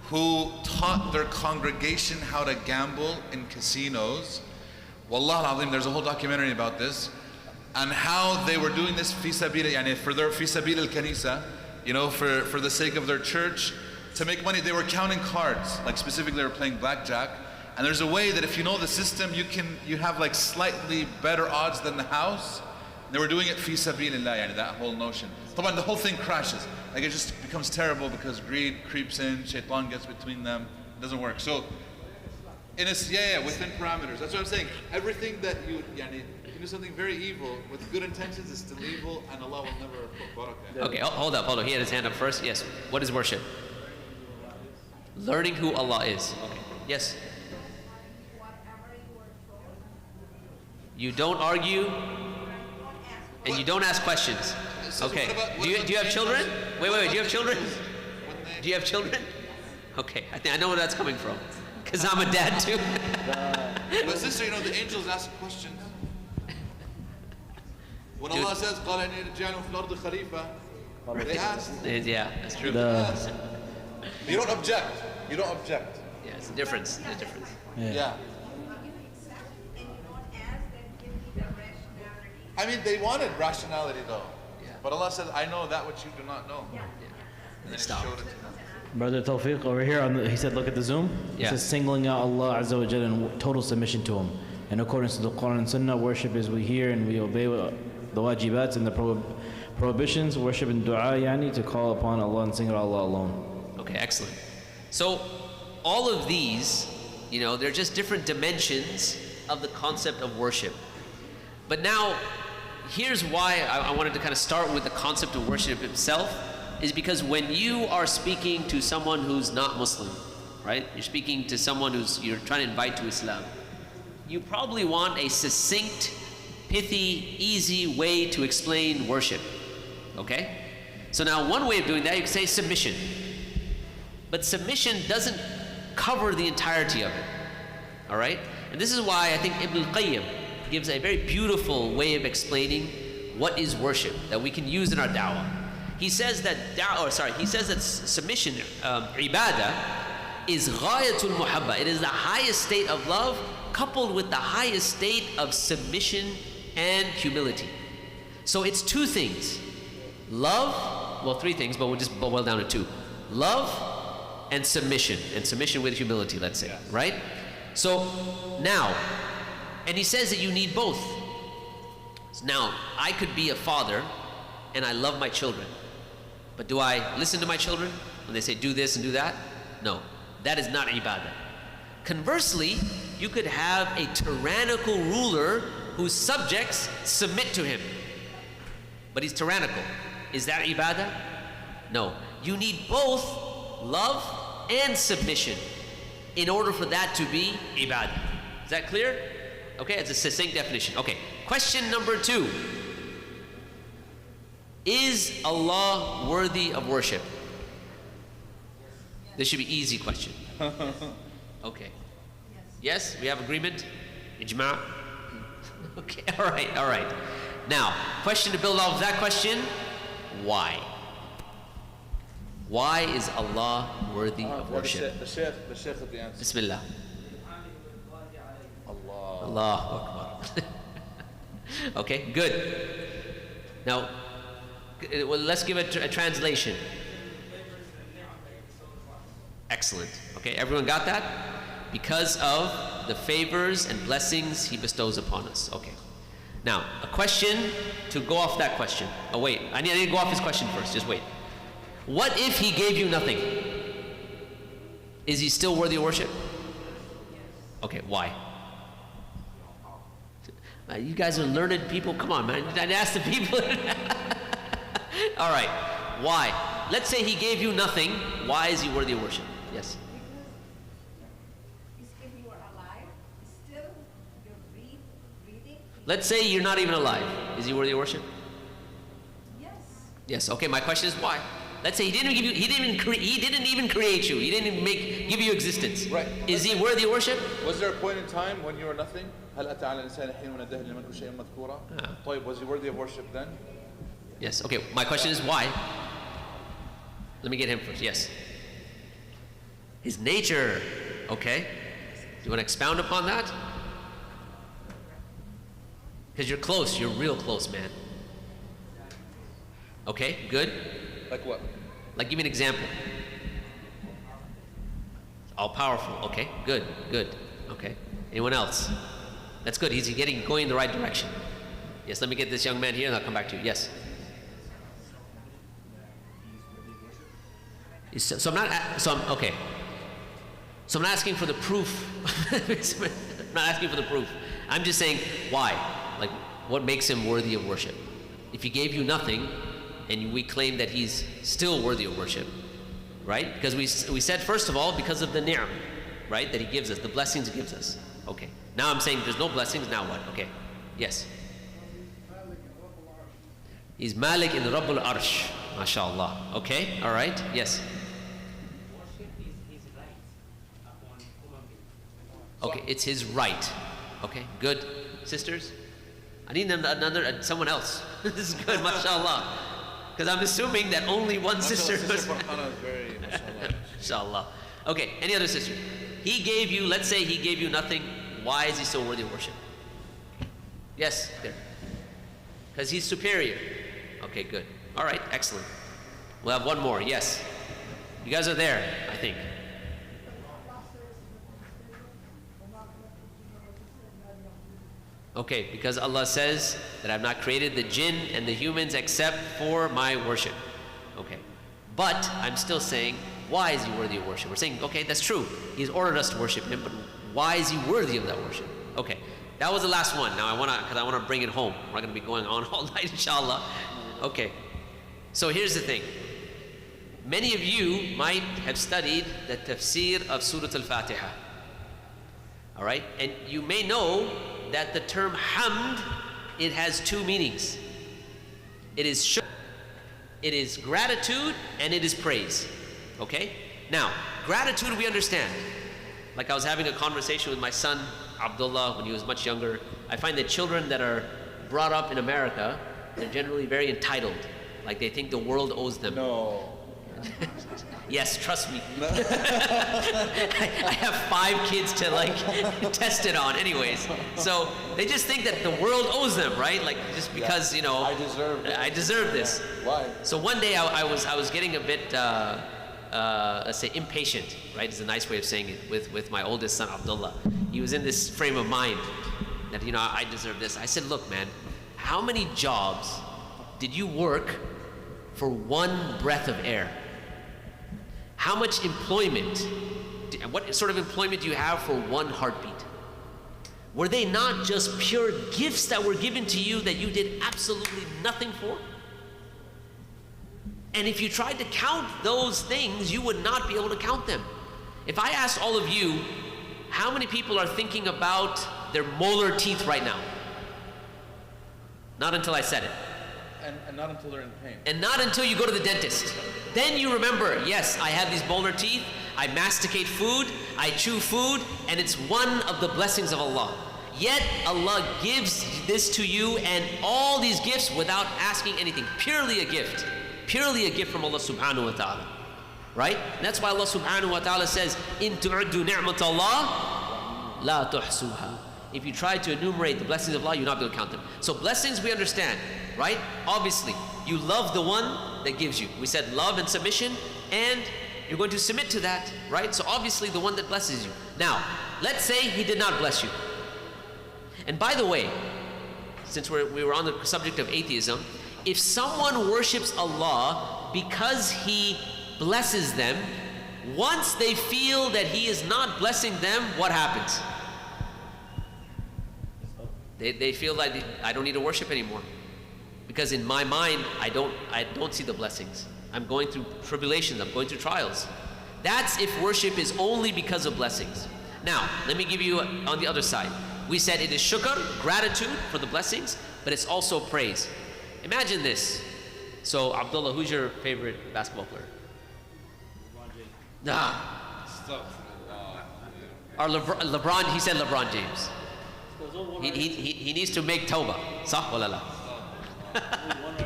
who taught their congregation how to gamble in casinos. Wallah al-azim, there's a whole documentary about this, and how they were doing this fi sabil, yani for their fi sabil al-kanisa, you know, for the sake of their church, to make money. They were counting cards, like specifically they were playing blackjack, and there's a way that if you know the system, you have like slightly better odds than the house. They were doing it fi sabilillah, yani that whole notion. The whole thing crashes. Like it just becomes terrible because greed creeps in, shaitan gets between them. It doesn't work. So, within parameters. That's what I'm saying. Everything that you do something very evil with good intentions is still evil, and Allah will never put barakah. Okay, hold up. He had his hand up first. Yes. What is worship? Learning who Allah is. Okay. Yes. You don't argue, and you don't ask questions. Okay. Do you have children? Wait. Do you have children? Do you have children? Okay. I know where that's coming from, because I'm a dad too. But sister, you know the angels ask questions. When Allah says, "Qala inni ja'alun fil ardi khalifa," they ask. Yeah, that's true. You don't object. You don't object. Yeah, it's a difference. There's a difference. Yeah. I mean, they wanted rationality though. Yeah. But Allah says, I know that which you do not know. Yeah. And then He showed it to them. Brother Tawfiq over here, he said, look at the Zoom. Yeah. It says, singling out Allah Azza wa Jalla in total submission to Him. In accordance to the Quran and Sunnah, worship is we hear and we obey the wajibats and the prohibitions. Worship and dua, yani, to call upon Allah and sing Allah alone. Okay, excellent. So, all of these, they're just different dimensions of the concept of worship. But now, here's why I wanted to kind of start with the concept of worship itself, is because when you are speaking to someone who's not Muslim, right? You're speaking to someone you're trying to invite to Islam. You probably want a succinct, pithy, easy way to explain worship, okay? So now one way of doing that, you can say submission. But submission doesn't cover the entirety of it, all right? And this is why I think Ibn al-Qayyim gives a very beautiful way of explaining what is worship that we can use in our da'wah. He says that submission, ibadah, is ghayatul muhabba. It is the highest state of love coupled with the highest state of submission and humility. So it's two things. Love, well, three things, but we'll just boil down to two. Love and submission with humility, let's say, right? So now, and he says that you need both. Now, I could be a father and I love my children. But do I listen to my children when they say do this and do that? No, that is not ibadah. Conversely, you could have a tyrannical ruler whose subjects submit to him, but he's tyrannical. Is that ibadah? No. You need both love and submission in order for that to be ibadah. Is that clear? Okay, it's a succinct definition. Okay, question number 2. Is Allah worthy of worship? This should be easy question. Okay. Yes, we have agreement? Ijma'? Okay, all right. Now, question to build off of that question, why? Why is Allah worthy of worship? The Shaykh of the answer. Bismillah. Allah. Allahu Akbar. Okay, good. Now, well, let's give it a translation. Excellent. Okay, everyone got that? Because of the favors and blessings He bestows upon us. Okay. Now, a question to go off that question. Oh, wait. I need to go off his question first. Just wait. What if He gave you nothing? Is He still worthy of worship? Okay, why? You guys are learned people. Come on, man. I'd ask the people. All right. Why? Let's say He gave you nothing. Why is He worthy of worship? Yes. Because if you are alive, still you're breathing. Let's say you're not even alive. Is He worthy of worship? Yes. Yes. Okay. My question is why? Let's say He didn't give you. He didn't even create you. He didn't even give you existence. Right. Is He worthy of worship? Was there a point in time when you were nothing? هل أتى على الإنسان حين من الدهر لم يكن شيئا مذكورا؟ طيب, was He worthy of worship then? Yes. Okay. My question is why? Let me get him first. Yes. His nature. Okay. Do you want to expound upon that? Because you're close. You're real close, man. Okay. Good. Like what? Like, give me an example. All powerful. Okay. Good. Okay. Anyone else? That's good. He's going in the right direction. Yes. Let me get this young man here, and I'll come back to you. Yes. So I'm not asking for the proof. I'm not asking for the proof. I'm just saying why. Like, what makes Him worthy of worship? If He gave you nothing, and we claim that He's still worthy of worship, right? Because we said, first of all, because of the ni'am, right, that He gives us, the blessings He gives us. Okay. Now I'm saying there's no blessings. Now what? Okay. Yes. He's Malik in the Rabbul Arsh. MashaAllah. Okay. All right. Yes. Okay, it's His right. Okay, good. Sisters? I need someone else. This is good, mashallah. Because I'm assuming that only one sister was. Farhana is very mashallah. Inshallah. Okay, any other sister? He gave you, let's say He gave you nothing. Why is He still worthy of worship? Yes, there. Because He's superior. Okay, good. All right, excellent. We'll have one more. Yes. You guys are there, I think. Okay, because Allah says that I've not created the jinn and the humans except for my worship. Okay. But I'm still saying, why is He worthy of worship? We're saying, okay, that's true. He's ordered us to worship Him, but why is He worthy of that worship? Okay. That was the last one. Now I want to bring it home. We're not going to be going on all night, inshallah. Okay. So here's the thing. Many of you might have studied the tafsir of Surah Al-Fatiha. All right? And you may know that the term hamd, it has two meanings. It is shukr, it is gratitude, and it is praise. Okay? Now, gratitude we understand. Like I was having a conversation with my son, Abdullah, when he was much younger. I find that children that are brought up in America, they're generally very entitled. Like they think the world owes them. No. Yes, trust me. I have 5 kids to test it on anyways. So they just think that the world owes them, right? Like just because, I deserve this. Why? So one day I was getting a bit let's say impatient, right? Is a nice way of saying it with my oldest son Abdullah. He was in this frame of mind that I deserve this. I said, look man, how many jobs did you work for one breath of air? How much employment, what sort of employment do you have for one heartbeat? Were they not just pure gifts that were given to you that you did absolutely nothing for? And if you tried to count those things, you would not be able to count them. If I asked all of you, how many people are thinking about their molar teeth right now? Not until I said it. And not until they're in pain. And not until you go to the dentist. Then you remember, yes, I have these molar teeth, I masticate food, I chew food, and it's one of the blessings of Allah. Yet Allah gives this to you and all these gifts without asking anything. Purely a gift. Purely a gift from Allah subhanahu wa ta'ala. Right? And that's why Allah subhanahu wa ta'ala says, In tu'addu ni'mat Allah, la tuhsuha. If you try to enumerate the blessings of Allah, you'll not be able to count them. So blessings we understand, right? Obviously, you love the one that gives you. We said love and submission, and you're going to submit to that, right? So obviously the one that blesses you. Now, let's say he did not bless you. And by the way, since we were on the subject of atheism, if someone worships Allah because he blesses them, once they feel that he is not blessing them, what happens? They feel like I don't need to worship anymore, because in my mind I don't see the blessings. I'm going through tribulations, I'm going through trials. That's if worship is only because of blessings. Now let me give you on the other side. We said it is shukr, gratitude for the blessings, but it's also praise. Imagine this. So Abdullah, who's your favorite basketball player? Nah. Or LeBron, he said LeBron James. He needs to make tawbah. Sah wala la?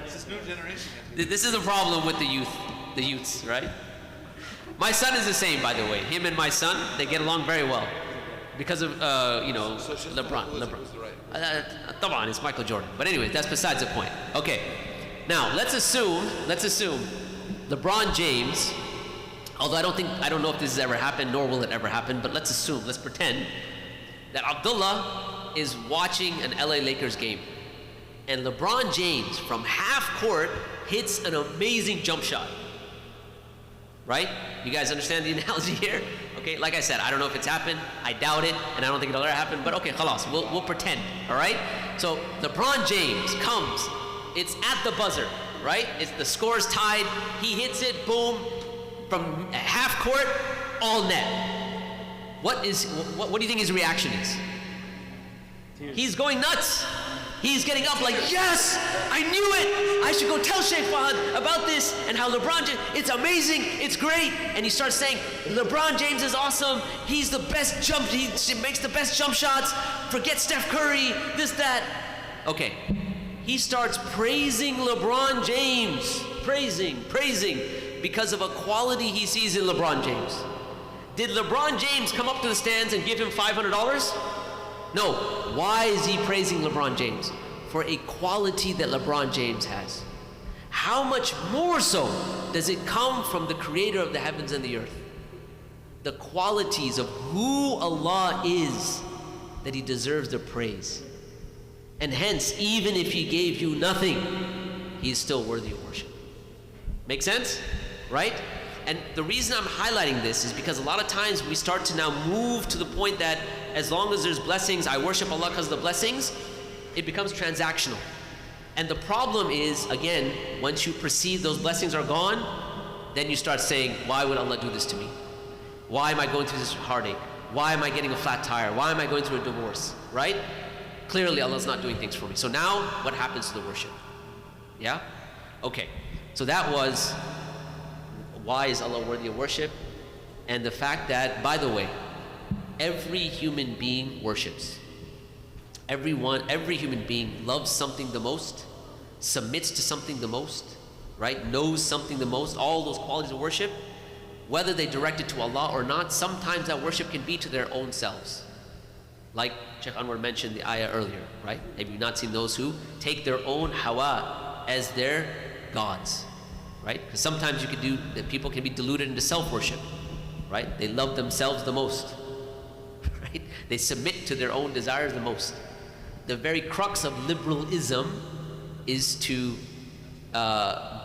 This new generation. This is a problem with the youths, right? My son is the same, by the way. Him and my son, they get along very well because of LeBron. Who's the right? Taban, it's Michael Jordan. But anyway, that's besides the point. Okay, now let's assume LeBron James. Although I don't know if this has ever happened, nor will it ever happen. But let's pretend that Abdullah is watching an LA Lakers game, and LeBron James from half court hits an amazing jump shot. Right? You guys understand the analogy here? Okay, like I said, I don't know if it's happened, I doubt it, and I don't think it'll ever happen, but okay, khalas, we'll pretend, all right? So LeBron James comes, it's at the buzzer, right? The score's tied, he hits it, boom, from half court, all net. What do you think his reaction is? He's going nuts. He's getting up like, yes, I knew it. I should go tell Sheikh Fahad about this and how LeBron James, it's amazing, it's great. And he starts saying, LeBron James is awesome. He's the best he makes the best jump shots. Forget Steph Curry, this, that. Okay, he starts praising LeBron James. Praising, because of a quality he sees in LeBron James. Did LeBron James come up to the stands and give him $500? No. Why is he praising LeBron James? For a quality that LeBron James has. How much more so does it come from the creator of the heavens and the earth? The qualities of who Allah is, that he deserves the praise. And hence, even if he gave you nothing, he is still worthy of worship. Make sense? Right? And the reason I'm highlighting this is because a lot of times we start to now move to the point that as long as there's blessings, I worship Allah because of the blessings, it becomes transactional. And the problem is, again, once you perceive those blessings are gone, then you start saying, why would Allah do this to me? Why am I going through this heartache? Why am I getting a flat tire? Why am I going through a divorce? Right? Clearly Allah's not doing things for me. So now, what happens to the worship? Yeah? Okay. So that was, why is Allah worthy of worship? And the fact that, by the way, every human being worships. Every human being loves something the most, submits to something the most, right? Knows something the most, all those qualities of worship, whether they direct it to Allah or not. Sometimes that worship can be to their own selves. Like Sheikh Anwar mentioned the ayah earlier, right? Have you not seen those who take their own hawa as their gods, right? Because sometimes people can be deluded into self-worship, right? They love themselves the most, right? They submit to their own desires the most. The very crux of liberalism is to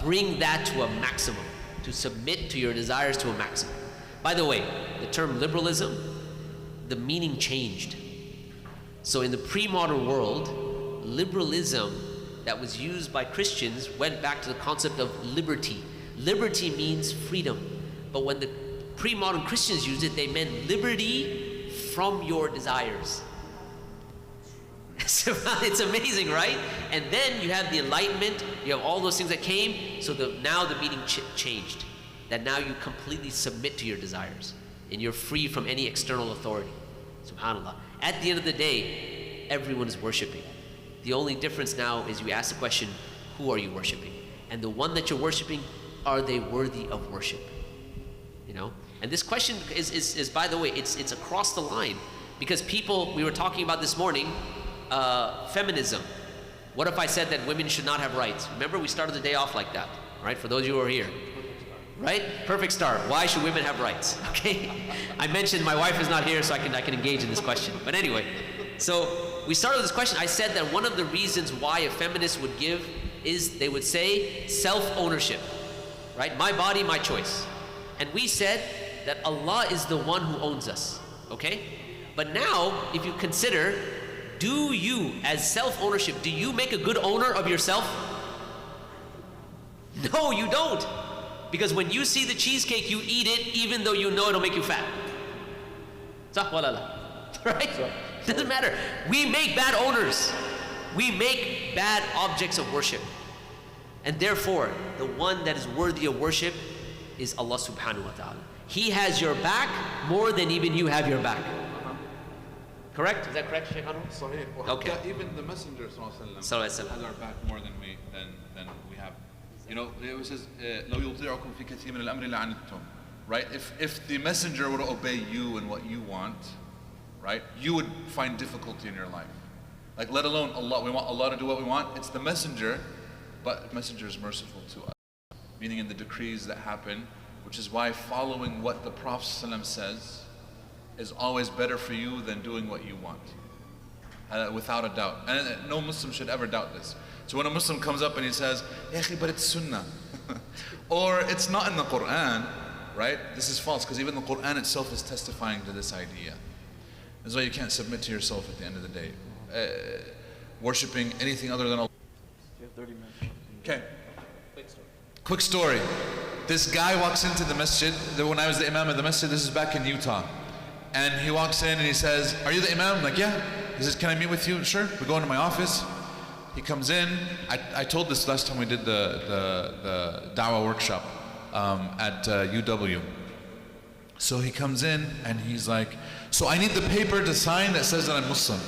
bring that to a maximum, to submit to your desires to a maximum. By the way, the term liberalism, the meaning changed. So in the pre-modern world, liberalism that was used by Christians went back to the concept of liberty. Liberty means freedom. But when the pre-modern Christians used it, they meant liberty from your desires. It's amazing, right? And then you have the Enlightenment, you have all those things that came, so now the meaning changed. That now you completely submit to your desires, and you're free from any external authority. SubhanAllah. At the end of the day, everyone is worshiping. The only difference now is you ask the question, who are you worshiping? And the one that you're worshiping, are they worthy of worship? You know? And this question is by the way, it's across the line. Because people, we were talking about this morning, feminism. What if I said that women should not have rights? Remember, we started the day off like that, right? For those of you who are here. Right? Perfect start. Why should women have rights? Okay? I mentioned my wife is not here, so I can engage in this question. But anyway, so we started with this question. I said that one of the reasons why a feminist would give is they would say self-ownership. Right? My body, my choice. And we said that Allah is the one who owns us. Okay? But now, if you consider, do you, as self-ownership, do you make a good owner of yourself? No, you don't. Because when you see the cheesecake, you eat it even though you know it'll make you fat. Right? Doesn't matter. We make bad owners. We make bad objects of worship. And therefore, the one that is worthy of worship is Allah subhanahu wa ta'ala. He has your back more than even you have your back. Correct? Is that correct, Shaykh Anwar? Sahih. Okay. Even the Messenger has our back more than we have. You know, it says, لو يطيعكم في كثير من الأمر لعنتم. Right? If the Messenger were to obey you and what you want, right, you would find difficulty in your life. Like, let alone Allah. We want Allah to do what we want. It's the Messenger, but the Messenger is merciful to us. Meaning in the decrees that happen, which is why following what the Prophet ﷺ says is always better for you than doing what you want. Without a doubt. And no Muslim should ever doubt this. So when a Muslim comes up and he says, "Ya akhi, but it's Sunnah," or it's not in the Quran, right? This is false, because even the Quran itself is testifying to this idea. That's why you can't submit to yourself at the end of the day. Worshipping anything other than Allah. You have 30 minutes. Okay. Quick story. This guy walks into the masjid. When I was the imam of the masjid, this is back in Utah. And he walks in and he says, "Are you the imam?" I'm like, "Yeah." He says, "Can I meet with you?" "Sure." We go into my office. He comes in. I told this last time we did the da'wah workshop at UW. So he comes in and he's like, "So I need the paper to sign that says that I'm Muslim."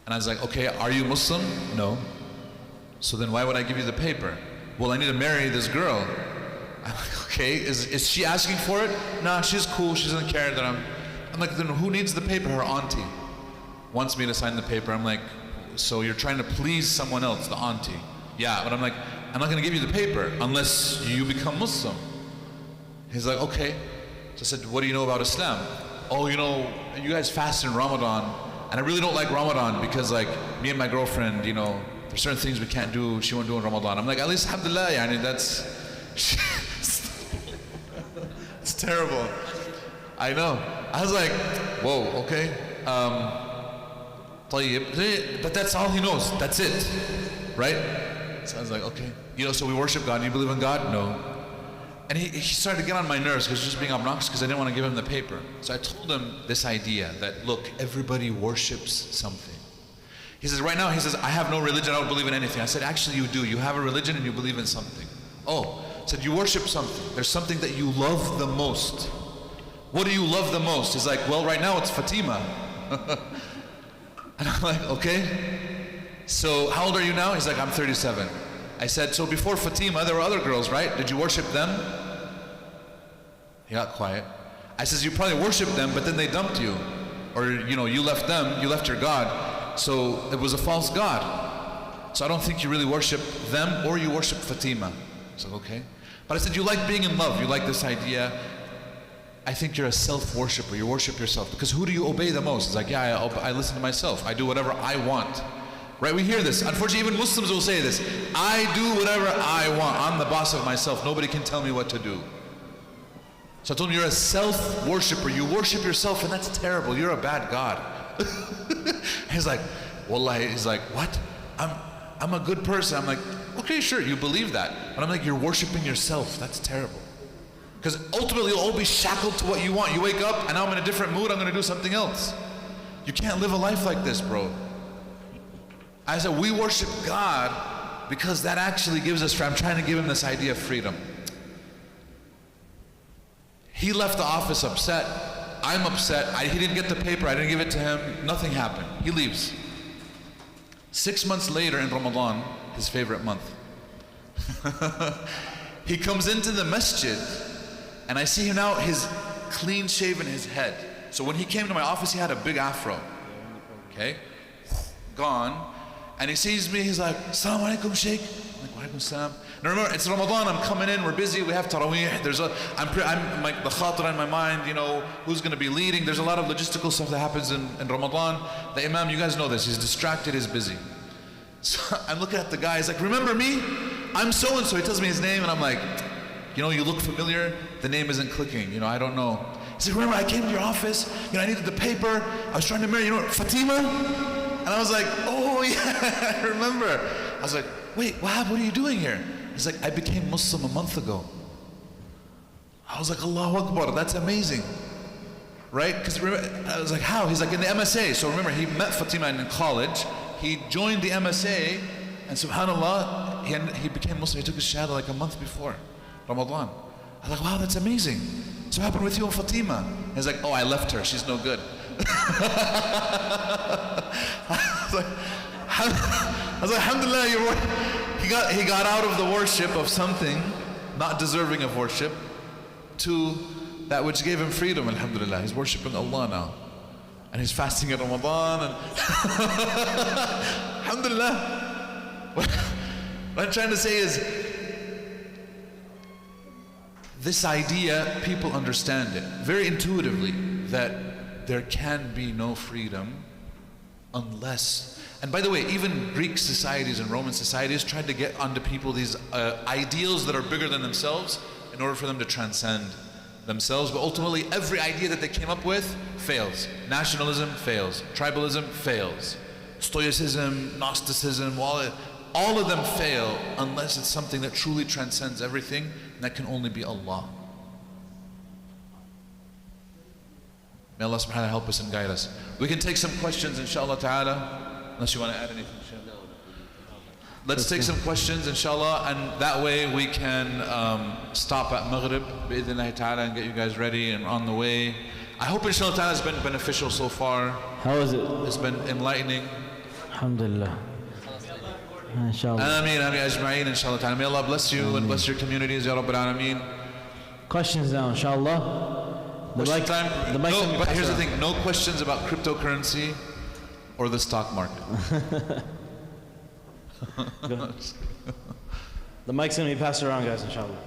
And I was like, "Okay, are you Muslim?" "No." "So then why would I give you the paper?" "Well, I need to marry this girl." I'm like, "Okay, is she asking for it?" "Nah, she's cool, she doesn't care that I'm like, "Then who needs the paper?" "Her auntie wants me to sign the paper." I'm like, "So you're trying to please someone else, the auntie?" "Yeah," but I'm like, "I'm not gonna give you the paper unless you become Muslim." He's like, "Okay." So I said, "What do you know about Islam?" "Oh, you know, you guys fast in Ramadan, and I really don't like Ramadan because, like, me and my girlfriend, you know, there's certain things we can't do, she won't do in Ramadan." I'm like, "At least alhamdulillah, yani, that's it's terrible." I know. I was like, "Whoa, okay. But that's all he knows. That's it." Right? So I was like, "Okay. You know, so we worship God. You believe in God?" "No." And he started to get on my nerves because just being obnoxious because I didn't want to give him the paper. So I told him this idea that, look, everybody worships something. He says, right now, he says, "I have no religion, I don't believe in anything." I said, "Actually, you do. You have a religion and you believe in something." "Oh." I said, "You worship something. There's something that you love the most." "What do you love the most?" He's like, "Well, right now it's Fatima." And I'm like, "Okay. So how old are you now?" He's like, "I'm 37. I said, "So before Fatima, there were other girls, right? Did you worship them?" He got quiet. I says, "You probably worshiped them, but then they dumped you. Or, you know, you left them, you left your God. So it was a false God. So I don't think you really worship them or you worship Fatima." I said, "Okay." But I said, "You like being in love. You like this idea. I think you're a self-worshipper. You worship yourself. Because who do you obey the most?" He's like, "Yeah, I listen to myself. I do whatever I want." Right, we hear this. Unfortunately, even Muslims will say this. I do whatever I want. I'm the boss of myself. Nobody can tell me what to do. So I told him, you're a self-worshipper. You worship yourself, and that's terrible. You're a bad God. He's like, Wallahi, he's like, what? I'm a good person. I'm like, okay, sure, you believe that. But I'm like, you're worshiping yourself. That's terrible. Because ultimately, you'll all be shackled to what you want. You wake up, and now I'm in a different mood. I'm going to do something else. You can't live a life like this, bro. I said, we worship God because that actually gives us, I'm trying to give him this idea of freedom. He left the office upset. I'm upset. He didn't get the paper. I didn't give it to him. Nothing happened. He leaves. 6 months later in Ramadan, his favorite month, he comes into the masjid and I see him now, his clean shaven his head. So when he came to my office, he had a big afro. Okay? Gone. And he sees me, he's like, Assalamu alaikum, Sheikh. I'm like, wa alaikum salam. Now remember, it's Ramadan, I'm coming in, we're busy, we have Taraweeh, I'm like the khatira in my mind, you know, who's going to be leading. There's a lot of logistical stuff that happens in Ramadan. The Imam, you guys know this, he's distracted, he's busy. So I'm looking at the guy, he's like, remember me? I'm so-and-so. He tells me his name, and I'm like, you know, you look familiar, the name isn't clicking, you know, I don't know. He said, remember, I came to your office, you know, I needed the paper, I was trying to marry, you know, Fatima? And I was like, oh yeah, I remember. I was like, wait, what happened? What are you doing here? He's like, I became Muslim a month ago. I was like, Allahu Akbar, that's amazing. Right? Because I was like, how? He's like, in the MSA. So remember, he met Fatima in college. He joined the MSA, and subhanAllah, he became Muslim. He took his shahada like a month before Ramadan. I was like, wow, that's amazing. So what happened with you and Fatima? He's like, oh, I left her. She's no good. I was like, alhamdulillah, he got out of the worship of something not deserving of worship to that which gave him freedom, alhamdulillah. He's worshiping Allah now. And he's fasting in Ramadan. And alhamdulillah. What I'm trying to say is, this idea, people understand it very intuitively, that there can be no freedom unless, and by the way, even Greek societies and Roman societies tried to get onto people these ideals that are bigger than themselves in order for them to transcend themselves, but ultimately every idea that they came up with fails. Nationalism fails, tribalism fails, Stoicism, Gnosticism, all of them fail unless it's something that truly transcends everything, and that can only be Allah. May Allah subhanahu wa ta'ala help us and guide us. We can take some questions inshallah ta'ala, unless you want to add anything. Let's take some questions inshallah, and that way we can stop at Maghrib bi'idhnillahi ta'ala and get you guys ready and on the way. I hope inshallah ta'ala has been beneficial so far. How is it? It's been enlightening. Alhamdulillah. Inshallah. Ameen, ameen, ajma'een, inshallah ta'ala. May Allah bless you and bless your communities, ya Rabbil Alameen. Questions now, inshallah. Question time? The mic No, but here's the thing, no questions about cryptocurrency or the stock market. The mic's going to be passed around, guys, inshallah.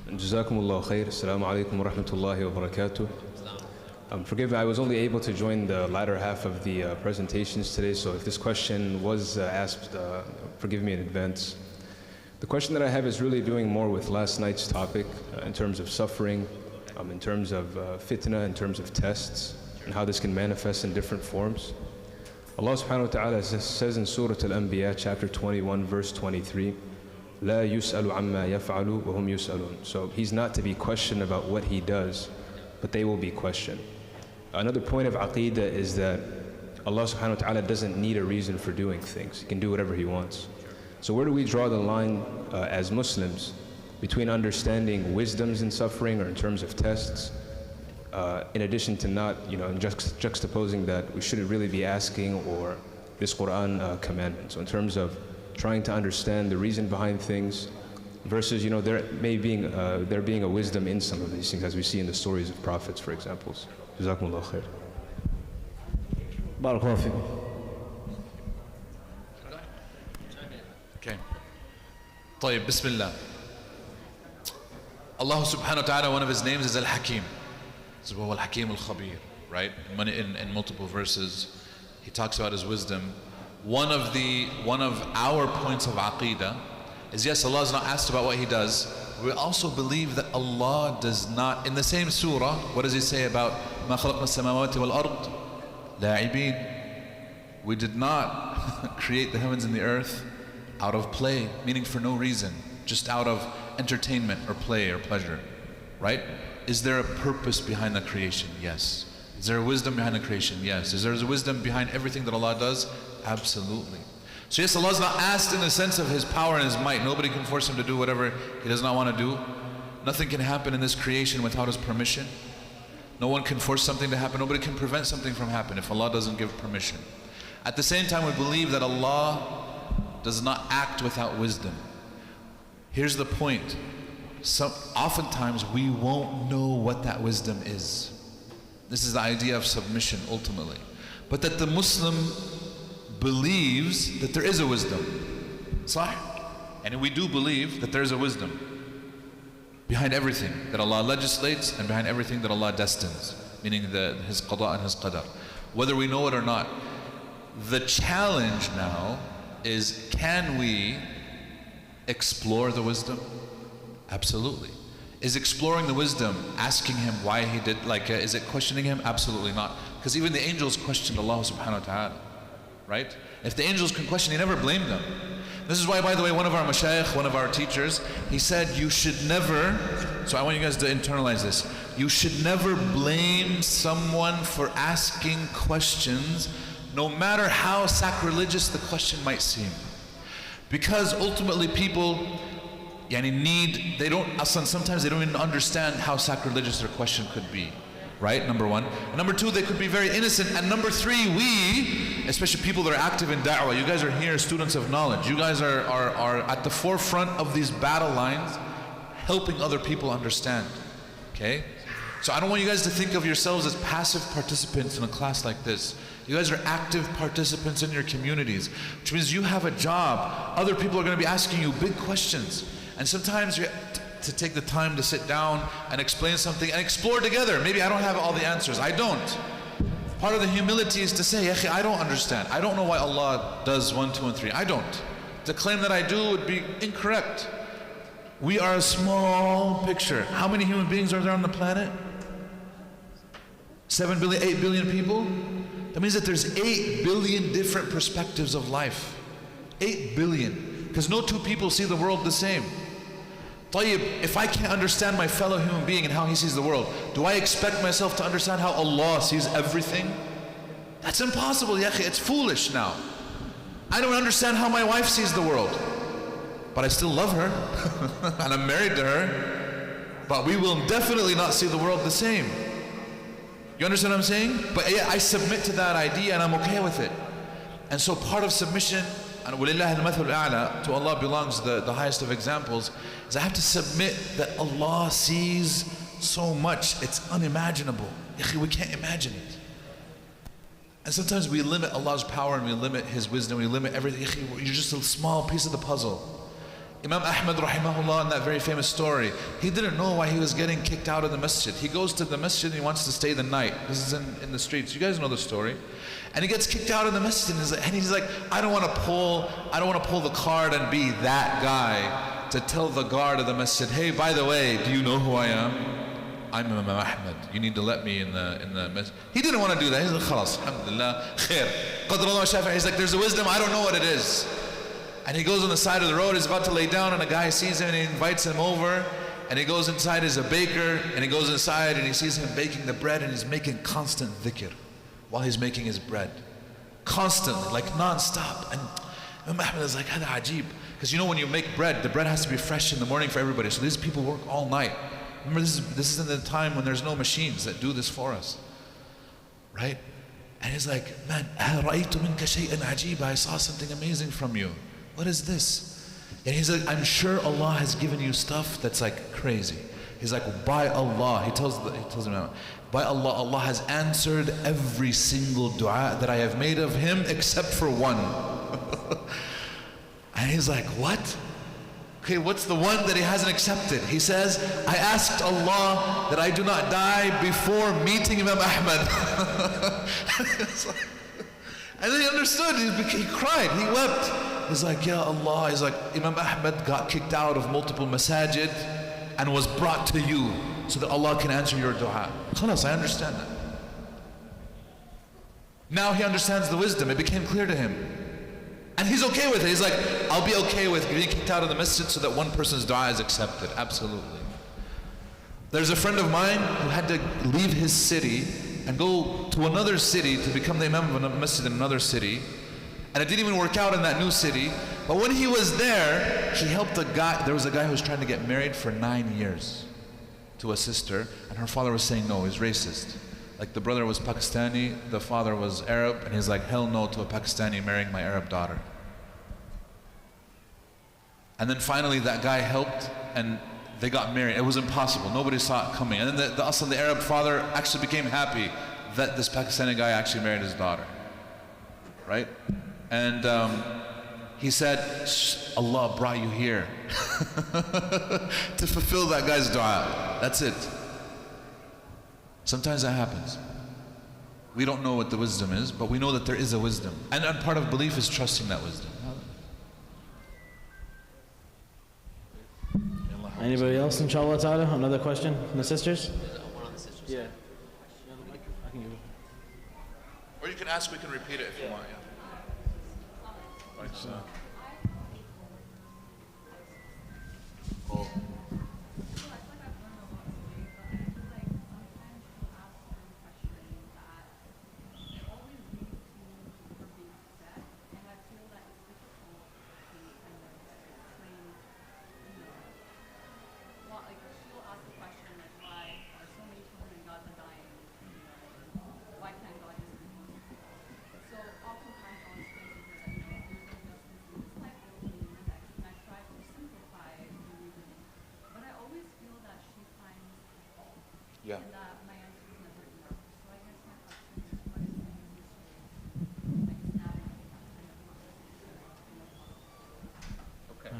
Jazakumullah khair. Assalamu alaikum wa rahmatullahi wa barakatuh. Forgive me, I was only able to join the latter half of the presentations today, so if this question was asked, forgive me in advance. The question that I have is really doing more with last night's topic in terms of suffering, in terms of fitna, in terms of tests, and how this can manifest in different forms. Allah subhanahu wa ta'ala says in Surah Al-Anbiya, chapter 21, verse 23, لا يسأل عما يفعل وهم يسألون. So he's not to be questioned about what he does, but they will be questioned. Another point of aqeedah is that Allah subhanahu wa ta'ala doesn't need a reason for doing things. He can do whatever he wants. So where do we draw the line as Muslims between understanding wisdoms in suffering or in terms of tests, in addition to not, juxtaposing that we shouldn't really be asking or this Quran commandment. So in terms of trying to understand the reason behind things versus, there being a wisdom in some of these things, as we see in the stories of prophets, for example. Jazakumullah khair. Barakallahu feekum. Okay. طيب, Bismillah. Allah subhanahu wa ta'ala, one of his names is Al-Hakim. So, Al-Hakim Al-Khabir, right? In multiple verses. He talks about His wisdom. One of our points of aqeedah is, yes, Allah is not asked about what He does. We also believe that Allah does not, in the same surah, what does He say about مَا خَلَقْنَا السَّمَاوَاتِ وَالْأَرْضِ لَاعِبِينَ? We did not create the heavens and the earth out of play, meaning for no reason, just out of entertainment or play or pleasure, right? Is there a purpose behind the creation? Yes. Is there a wisdom behind the creation? Yes. Is there a wisdom behind everything that Allah does? Absolutely. So yes, Allah is not asked in the sense of His power and His might. Nobody can force Him to do whatever He does not want to do. Nothing can happen in this creation without His permission. No one can force something to happen. Nobody can prevent something from happening if Allah doesn't give permission. At the same time, we believe that Allah does not act without wisdom. Here's the point. Oftentimes we won't know what that wisdom is. This is the idea of submission ultimately. But that the Muslim believes that there is a wisdom. Sahih? And we do believe that there is a wisdom behind everything that Allah legislates and behind everything that Allah destines, meaning His qada and His qadar. Whether we know it or not. The challenge now is, can we explore the wisdom? Absolutely. Is exploring the wisdom asking Him why He did, is it questioning Him? Absolutely not. Because even the angels questioned Allah subhanahu wa ta'ala, right? If the angels can question, He never blamed them. This is why, by the way, one of our mashayikh, one of our teachers, he said, you should never, so I want you guys to internalize this, you should never blame someone for asking questions, no matter how sacrilegious the question might seem. Because ultimately people sometimes they don't even understand how sacrilegious their question could be, right? Number one. And number two, they could be very innocent. And number three, we, especially people that are active in da'wah, you guys are here, students of knowledge. You guys are at the forefront of these battle lines, helping other people understand, okay? So I don't want you guys to think of yourselves as passive participants in a class like this. You guys are active participants in your communities, which means you have a job. Other people are going to be asking you big questions. And sometimes you have to take the time to sit down and explain something and explore together. Maybe I don't have all the answers. I don't. Part of the humility is to say, I don't understand. I don't know why Allah does 1, 2, and 3. I don't. To claim that I do would be incorrect. We are a small picture. How many human beings are there on the planet? 7 billion, 8 billion people? That means that there's 8 billion different perspectives of life. 8 billion. Because no two people see the world the same. Tayyib, if I can't understand my fellow human being and how he sees the world, do I expect myself to understand how Allah sees everything? That's impossible, yakhi. It's foolish now. I don't understand how my wife sees the world, but I still love her and I'm married to her, but we will definitely not see the world the same. You understand what I'm saying? But yeah, I submit to that idea and I'm okay with it. And so part of submission, and وَلِلَّهِ الْمَثَلُ الْأَعْلَى, to Allah belongs the highest of examples, is I have to submit that Allah sees so much, it's unimaginable. We can't imagine it. And sometimes we limit Allah's power and we limit His wisdom, we limit everything. You're just a small piece of the puzzle. Imam Ahmad rahimahullah, in that very famous story, he didn't know why he was getting kicked out of the masjid. He goes to the masjid and he wants to stay the night. This is in the streets. You guys know the story. And he gets kicked out of the masjid and he's like, I don't want to pull the card and be that guy to tell the guard of the masjid, hey, by the way, do you know who I am? I'm Imam Ahmad. You need to let me in the masjid. He didn't want to do that. He's like, khalas, alhamdulillah, khair. Qadrullah shafi'. He's like, there's a wisdom, I don't know what it is. And he goes on the side of the road, he's about to lay down, and a guy sees him and he invites him over. And he goes inside, he's a baker, and he goes inside and he sees him baking the bread, and he's making constant dhikr while he's making his bread. Constantly, like non-stop. And Imam Ahmad is like, hada ajib. Because you know when you make bread, the bread has to be fresh in the morning for everybody. So these people work all night. Remember, this is in the time when there's no machines that do this for us. Right? And he's like, man, رَأَيْتُ مِنْكَ شَيْئًا عَجِيبًا. I saw something amazing from you. What is this? And he's like, I'm sure Allah has given you stuff that's like crazy. He's like, by Allah, he tells him, by Allah, Allah has answered every single dua that I have made of him except for one. And he's like, what? Okay, what's the one that he hasn't accepted? He says, I asked Allah that I do not die before meeting Imam Ahmad. And then he understood, he cried, he wept. He's like, Ya Allah, he's like, Imam Ahmad got kicked out of multiple masajid and was brought to you so that Allah can answer your dua. Khalas, I understand that. Now he understands the wisdom, it became clear to him. And he's okay with it. He's like, I'll be okay with being kicked out of the masjid so that one person's dua is accepted. Absolutely. There's a friend of mine who had to leave his city and go to another city to become the imam of a masjid in another city. And it didn't even work out in that new city. But when he was there, he helped a guy. There was a guy who was trying to get married for 9 years to a sister. And her father was saying no, he's racist. Like the brother was Pakistani, the father was Arab, and he's like, hell no to a Pakistani marrying my Arab daughter. And then finally that guy helped and they got married. It was impossible, nobody saw it coming. And then the Arab father actually became happy that this Pakistani guy actually married his daughter. Right? And he said, Allah brought you here to fulfill that guy's dua. That's it. Sometimes that happens. We don't know what the wisdom is, but we know that there is a wisdom. And part of belief is trusting that wisdom. Anybody else, inshallah ta'ala? Another question from the sisters? One on the sisters. Yeah. Or you can ask, we can repeat it if you want, yeah. Right, so. Oh. Yeah. Okay.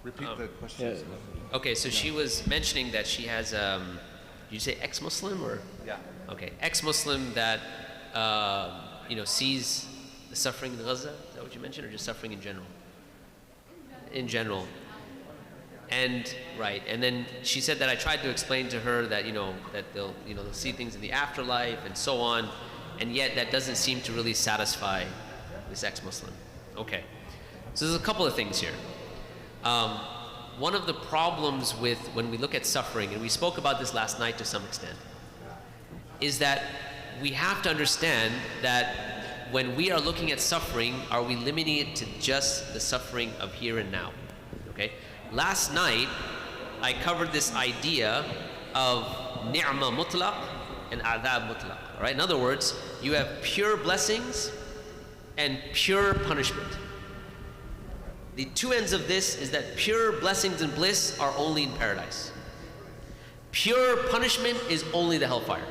Repeat the question. Yeah. Okay, so she was mentioning that she has, did you say ex-Muslim or? Yeah. Okay, ex-Muslim that, sees the suffering in Gaza. Is that what you mentioned, or just suffering in general? In general. And right, and then she said that I tried to explain to her that that they'll see things in the afterlife and so on, and yet that doesn't seem to really satisfy this ex-Muslim. Okay, so there's a couple of things here. One of the problems with when we look at suffering, and we spoke about this last night to some extent, is that we have to understand that when we are looking at suffering, are we limiting it to just the suffering of here and now? Okay. Last night, I covered this idea of ni'ma mutlaq and adhab mutlaq. Right? In other words, you have pure blessings and pure punishment. The two ends of this is that pure blessings and bliss are only in paradise. Pure punishment is only the hellfire.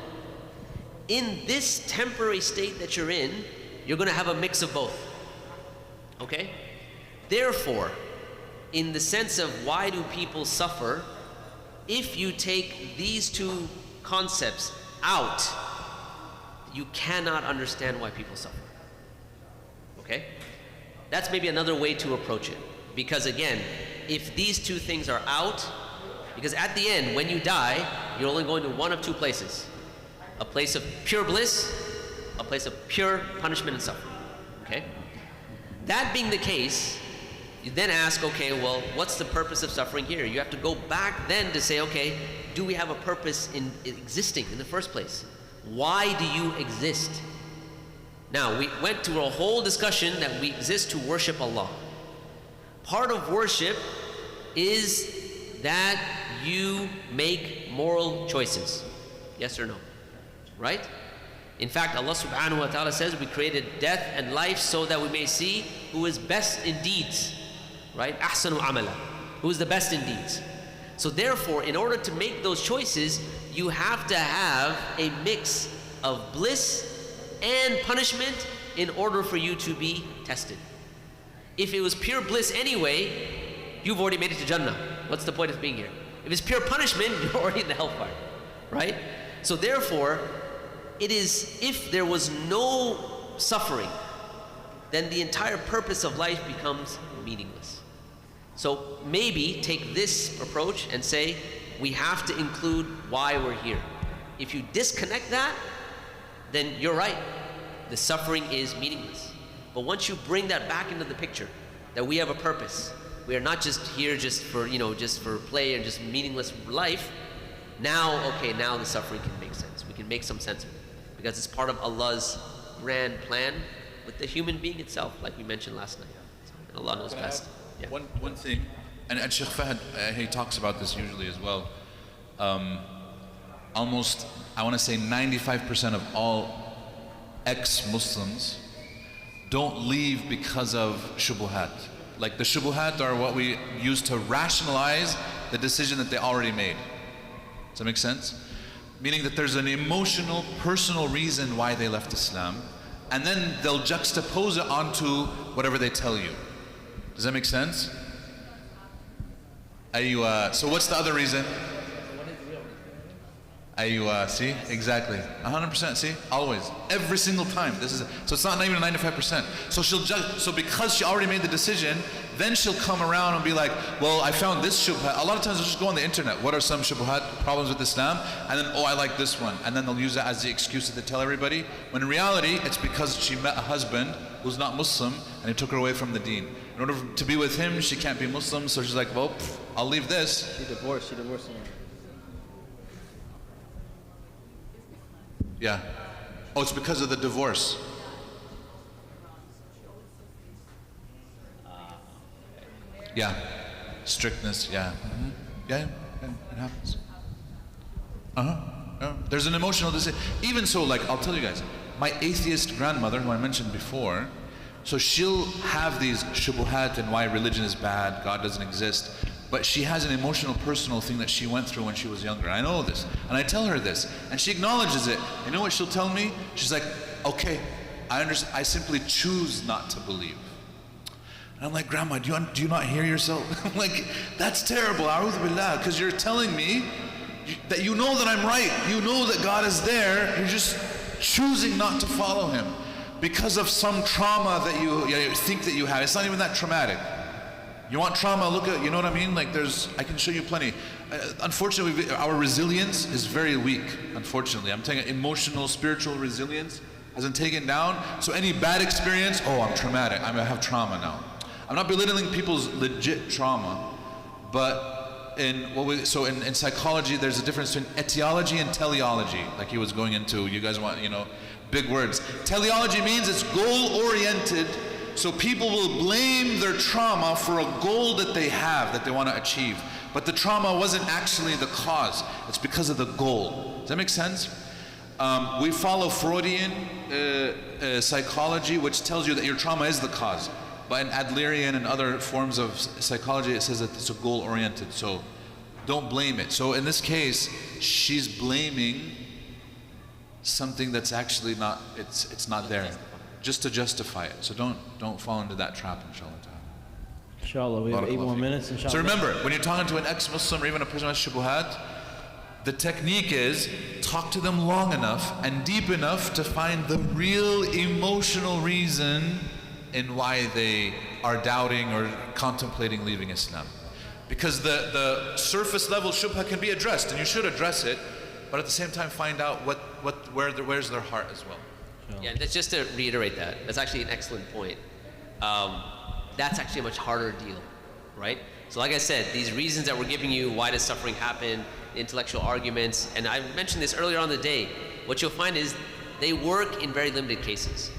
In this temporary state that you're in, you're going to have a mix of both. Okay? Therefore, in the sense of why do people suffer, if you take these two concepts out, you cannot understand why people suffer. Okay? That's maybe another way to approach it. Because again, if these two things are out, because at the end, when you die, you're only going to one of two places. A place of pure bliss, a place of pure punishment and suffering. Okay? That being the case, you then ask, okay, well, what's the purpose of suffering here? You have to go back then to say, okay, do we have a purpose in existing in the first place? Why do you exist? Now, we went through a whole discussion that we exist to worship Allah. Part of worship is that you make moral choices. Yes or no? Right? In fact, Allah subhanahu wa ta'ala says we created death and life so that we may see who is best in deeds. Right? Ahsanu amala. Who is the best in deeds. So therefore, in order to make those choices, you have to have a mix of bliss and punishment in order for you to be tested. If it was pure bliss anyway, you've already made it to Jannah. What's the point of being here? If it's pure punishment, you're already in the hellfire. Right? So therefore, it is, if there was no suffering, then the entire purpose of life becomes meaningless. So maybe take this approach and say, we have to include why we're here. If you disconnect that, then you're right. The suffering is meaningless. But once you bring that back into the picture, that we have a purpose, we are not just here just for, just for play and just meaningless life. Now, okay, now the suffering can make sense. We can make some sense of it because it's part of Allah's grand plan with the human being itself, like we mentioned last night. And Allah knows best. Yeah. One thing, and Sheikh Fahd, he talks about this usually as well. Almost, I want to say 95% of all ex-Muslims don't leave because of shubuhat. Like the shubuhat are what we use to rationalize the decision that they already made. Does that make sense? Meaning that there's an emotional, personal reason why they left Islam, and then they'll juxtapose it onto whatever they tell you. Does that make sense? So what's the other reason? See? Exactly. 100%, see? Always. Every single time. So it's not even 95%. So because she already made the decision, then she'll come around and be like, well, I found this shubhat. A lot of times they'll just go on the internet. What are some shubhat problems with Islam? And then, I like this one. And then they'll use that as the excuse that they tell everybody. When in reality, it's because she met a husband who's not Muslim and he took her away from the deen. In order to be with him, she can't be Muslim. So she's like, well, I'll leave this. She divorced him. Yeah. Oh, it's because of the divorce. Yeah. Strictness, yeah. Mm-hmm. Yeah, it happens. Yeah. There's an emotional decision. Even so, like, I'll tell you guys, my atheist grandmother, who I mentioned before, so she'll have these shubuhat and why religion is bad, God doesn't exist, but she has an emotional, personal thing that she went through when she was younger. I know this, and I tell her this, and she acknowledges it. You know what she'll tell me? She's like, okay, I understand. I simply choose not to believe. And I'm like, Grandma, do you not hear yourself? I'm like, that's terrible, a'udhu billah, because you're telling me that you know that I'm right. You know that God is there. You're just choosing not to follow Him because of some trauma that you think that you have. It's not even that traumatic. You want trauma, look at, you know what I mean? Like I can show you plenty. Unfortunately, our resilience is very weak, unfortunately. I'm telling you, emotional, spiritual resilience hasn't taken down. So any bad experience, I'm traumatic, I have trauma now. I'm not belittling people's legit trauma, but in psychology, there's a difference between etiology and teleology, like he was going into. You guys want, big words. Teleology means it's goal-oriented. So people will blame their trauma for a goal that they have, that they want to achieve. But the trauma wasn't actually the cause. It's because of the goal. Does that make sense? We follow Freudian psychology, which tells you that your trauma is the cause. But in Adlerian and other forms of psychology, it says that it's a goal-oriented. So don't blame it. So in this case, she's blaming something that's actually not, it's not there, just to justify it. So don't fall into that trap, inshallah. Inshallah, we have 8 more minutes, inshallah. So remember, when you're talking to an ex-Muslim or even a person who has shubuhat, the technique is talk to them long enough and deep enough to find the real emotional reason in why they are doubting or contemplating leaving Islam. Because the surface level shubha can be addressed, and you should address it, but at the same time find out where's their heart as well. Yeah, that's just to reiterate that's actually an excellent point. That's actually a much harder deal, right? So like I said, these reasons that we're giving you, why does suffering happen, intellectual arguments, and I mentioned this earlier on the day, what you'll find is they work in very limited cases.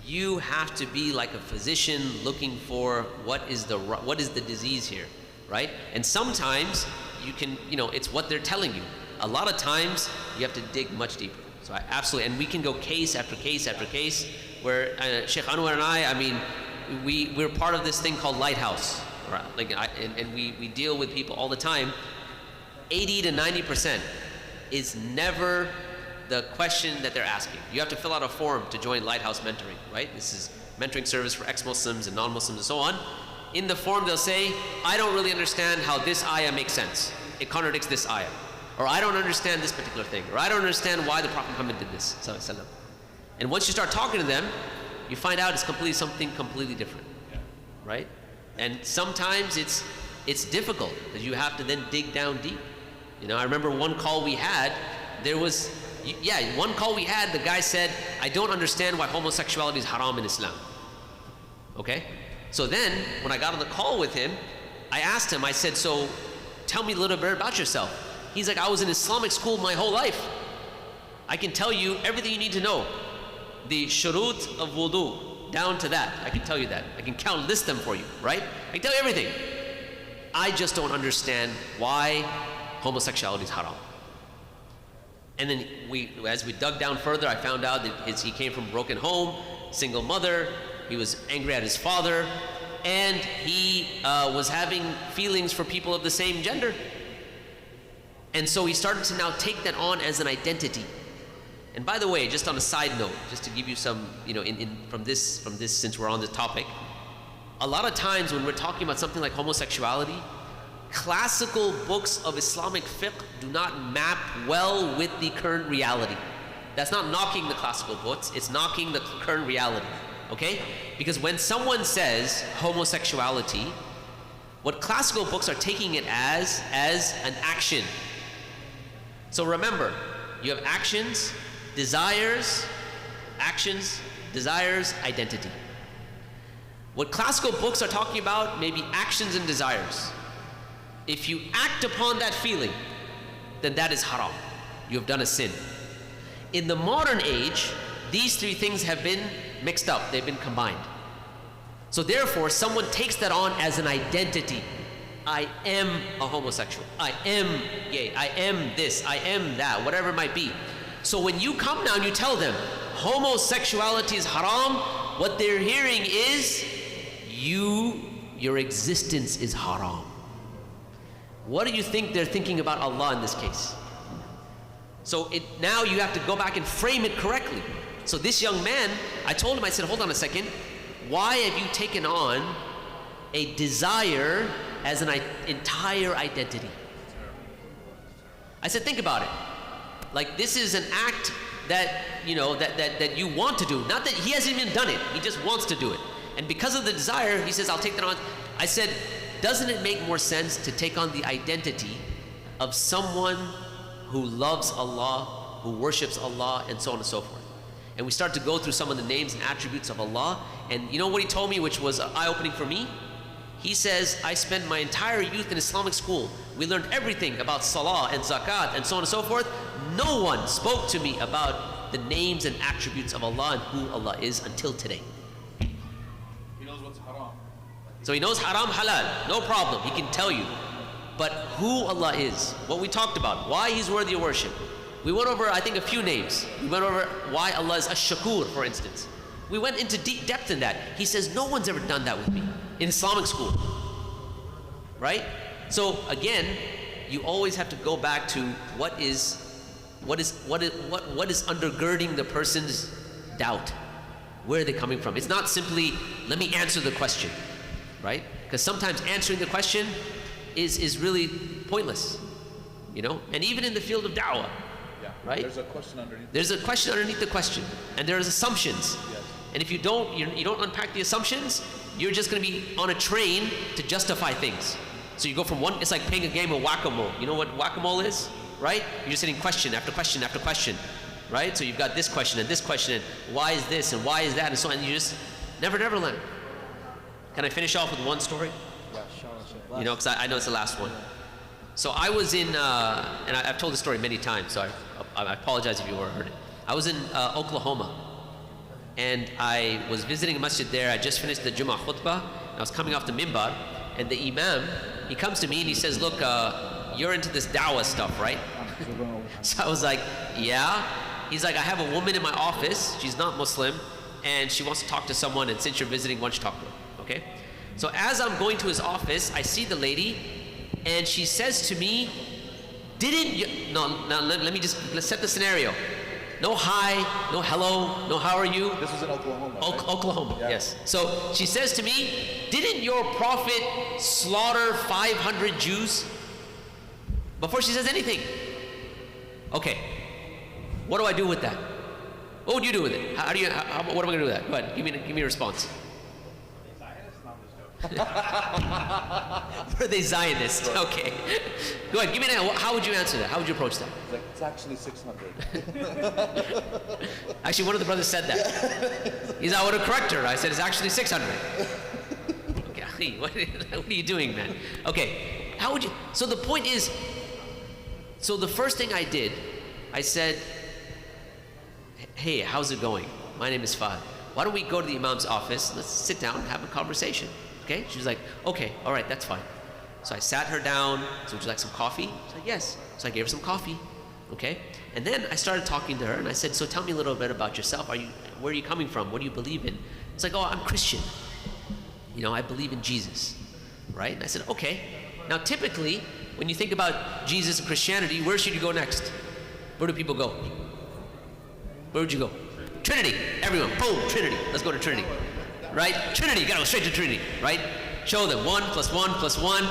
You have to be like a physician looking for what is the disease here, right? And sometimes you can, it's what they're telling you. A lot of times you have to dig much deeper. So I absolutely, and we can go case after case after case, where Sheikh Anwar and I mean, we're part of this thing called Lighthouse, right? And we deal with people all the time. 80 to 90% is never the question that they're asking. You have to fill out a form to join Lighthouse Mentoring, right? This is mentoring service for ex-Muslims and non-Muslims and so on. In the form they'll say, I don't really understand how this ayah makes sense. It contradicts this ayah. Or I don't understand this particular thing. Or I don't understand why the Prophet Muhammad did this. And once you start talking to them, you find out it's something completely different, right? And sometimes it's difficult because you have to then dig down deep. You know, I remember one call we had, the guy said, I don't understand why homosexuality is haram in Islam. Okay? So then, when I got on the call with him, I asked him, I said, so tell me a little bit about yourself. He's like, I was in Islamic school my whole life. I can tell you everything you need to know. The shurut of wudu, down to that. I can tell you that. I can list them for you, right? I can tell you everything. I just don't understand why homosexuality is haram. And then as we dug down further, I found out that he came from a broken home, single mother. He was angry at his father, and he was having feelings for people of the same gender. And so he started to now take that on as an identity. And by the way, just on a side note, just to give you some, from this, since we're on this topic, a lot of times when we're talking about something like homosexuality, classical books of Islamic fiqh do not map well with the current reality. That's not knocking the classical books, it's knocking the current reality, okay? Because when someone says homosexuality, what classical books are taking it as an action. So remember, you have actions, desires, identity. What classical books are talking about may be actions and desires. If you act upon that feeling, then that is haram. You have done a sin. In the modern age, these three things have been mixed up, they've been combined. So therefore, someone takes that on as an identity. I am a homosexual, I am gay, I am this, I am that, whatever it might be. So when you come now and you tell them homosexuality is haram, what they're hearing is your existence is haram. What do you think they're thinking about Allah in this case? So now you have to go back and frame it correctly. So this young man, I told him, I said, hold on a second, why have you taken on a desire as an entire identity? I said, think about it. Like, this is an act that, that you want to do. Not that he hasn't even done it, he just wants to do it. And because of the desire, he says, I'll take that on. I said, doesn't it make more sense to take on the identity of someone who loves Allah, who worships Allah, and so on and so forth? And we start to go through some of the names and attributes of Allah. And you know what he told me, which was eye-opening for me? He says, I spent my entire youth in Islamic school. We learned everything about salah and zakat and so on and so forth. No one spoke to me about the names and attributes of Allah and who Allah is until today. He knows what's haram. So he knows haram, halal, no problem, he can tell you. But who Allah is, what we talked about, why He's worthy of worship. We went over, I think, a few names. We went over why Allah is Ash-Shakur, for instance. We went into deep depth in that. He says, no one's ever done that with me in Islamic school, right? So again, you always have to go back to what is undergirding the person's doubt. Where are they coming from? It's not simply, let me answer the question, right? Because sometimes answering the question is really pointless, And even in the field of da'wah, right? There's a question underneath. There's a question underneath the question, and there's assumptions. Yes. And if you don't unpack the assumptions, you're just going to be on a train to justify things. So you go from one, it's like playing a game of whack-a-mole. You know what whack-a-mole is, right? You're just hitting question after question after question, right? So you've got this question and why is this and why is that and so on, and you just never land. Can I finish off with one story? Yeah, sure. Because I know it's the last one. So I was in, and I've told this story many times, so I apologize if you ever heard it. I was in Oklahoma, and I was visiting a masjid there. I just finished the Jummah khutbah, and I was coming off the mimbar, and the imam, he comes to me and he says, look, you're into this da'wah stuff, right? So I was like, yeah. He's like, I have a woman in my office, she's not Muslim, and she wants to talk to someone, and since you're visiting, why don't you talk to her, okay? So as I'm going to his office, I see the lady, and she says to me, let's set the scenario. No hi, no hello, no how are you? This was in Oklahoma. Right? Oklahoma, Yeah. yes. So she says to me, didn't your prophet slaughter 500 Jews? Before she says anything. Okay, what do I do with that? What would you do with it? What am I going to do with that? Go ahead, give me a response. Were they Zionists? Okay. Go ahead, give me an answer. How would you answer that? How would you approach that? It's actually 600. Actually, one of the brothers said that. He's, I would have corrected her. I said, it's actually 600. Okay, what are you doing, man? Okay, how would you? So the point is, so the first thing I did, I said, hey, how's it going? My name is Fahd. Why don't we go to the Imam's office? Let's sit down and have a conversation. Okay? She was like, okay, all right, that's fine. So I sat her down. So would you like some coffee? She said, yes. So I gave her some coffee. Okay? And then I started talking to her and I said, so tell me a little bit about yourself. Where are you coming from? What do you believe in? It's like, oh, I'm Christian. You know, I believe in Jesus. Right? And I said, okay. Now typically, when you think about Jesus and Christianity, where should you go next? Where do people go? Where would you go? Trinity. Everyone, boom, Trinity. Let's go to Trinity. Right? Trinity, you gotta go straight to Trinity, right? Show them 1 + 1 + 1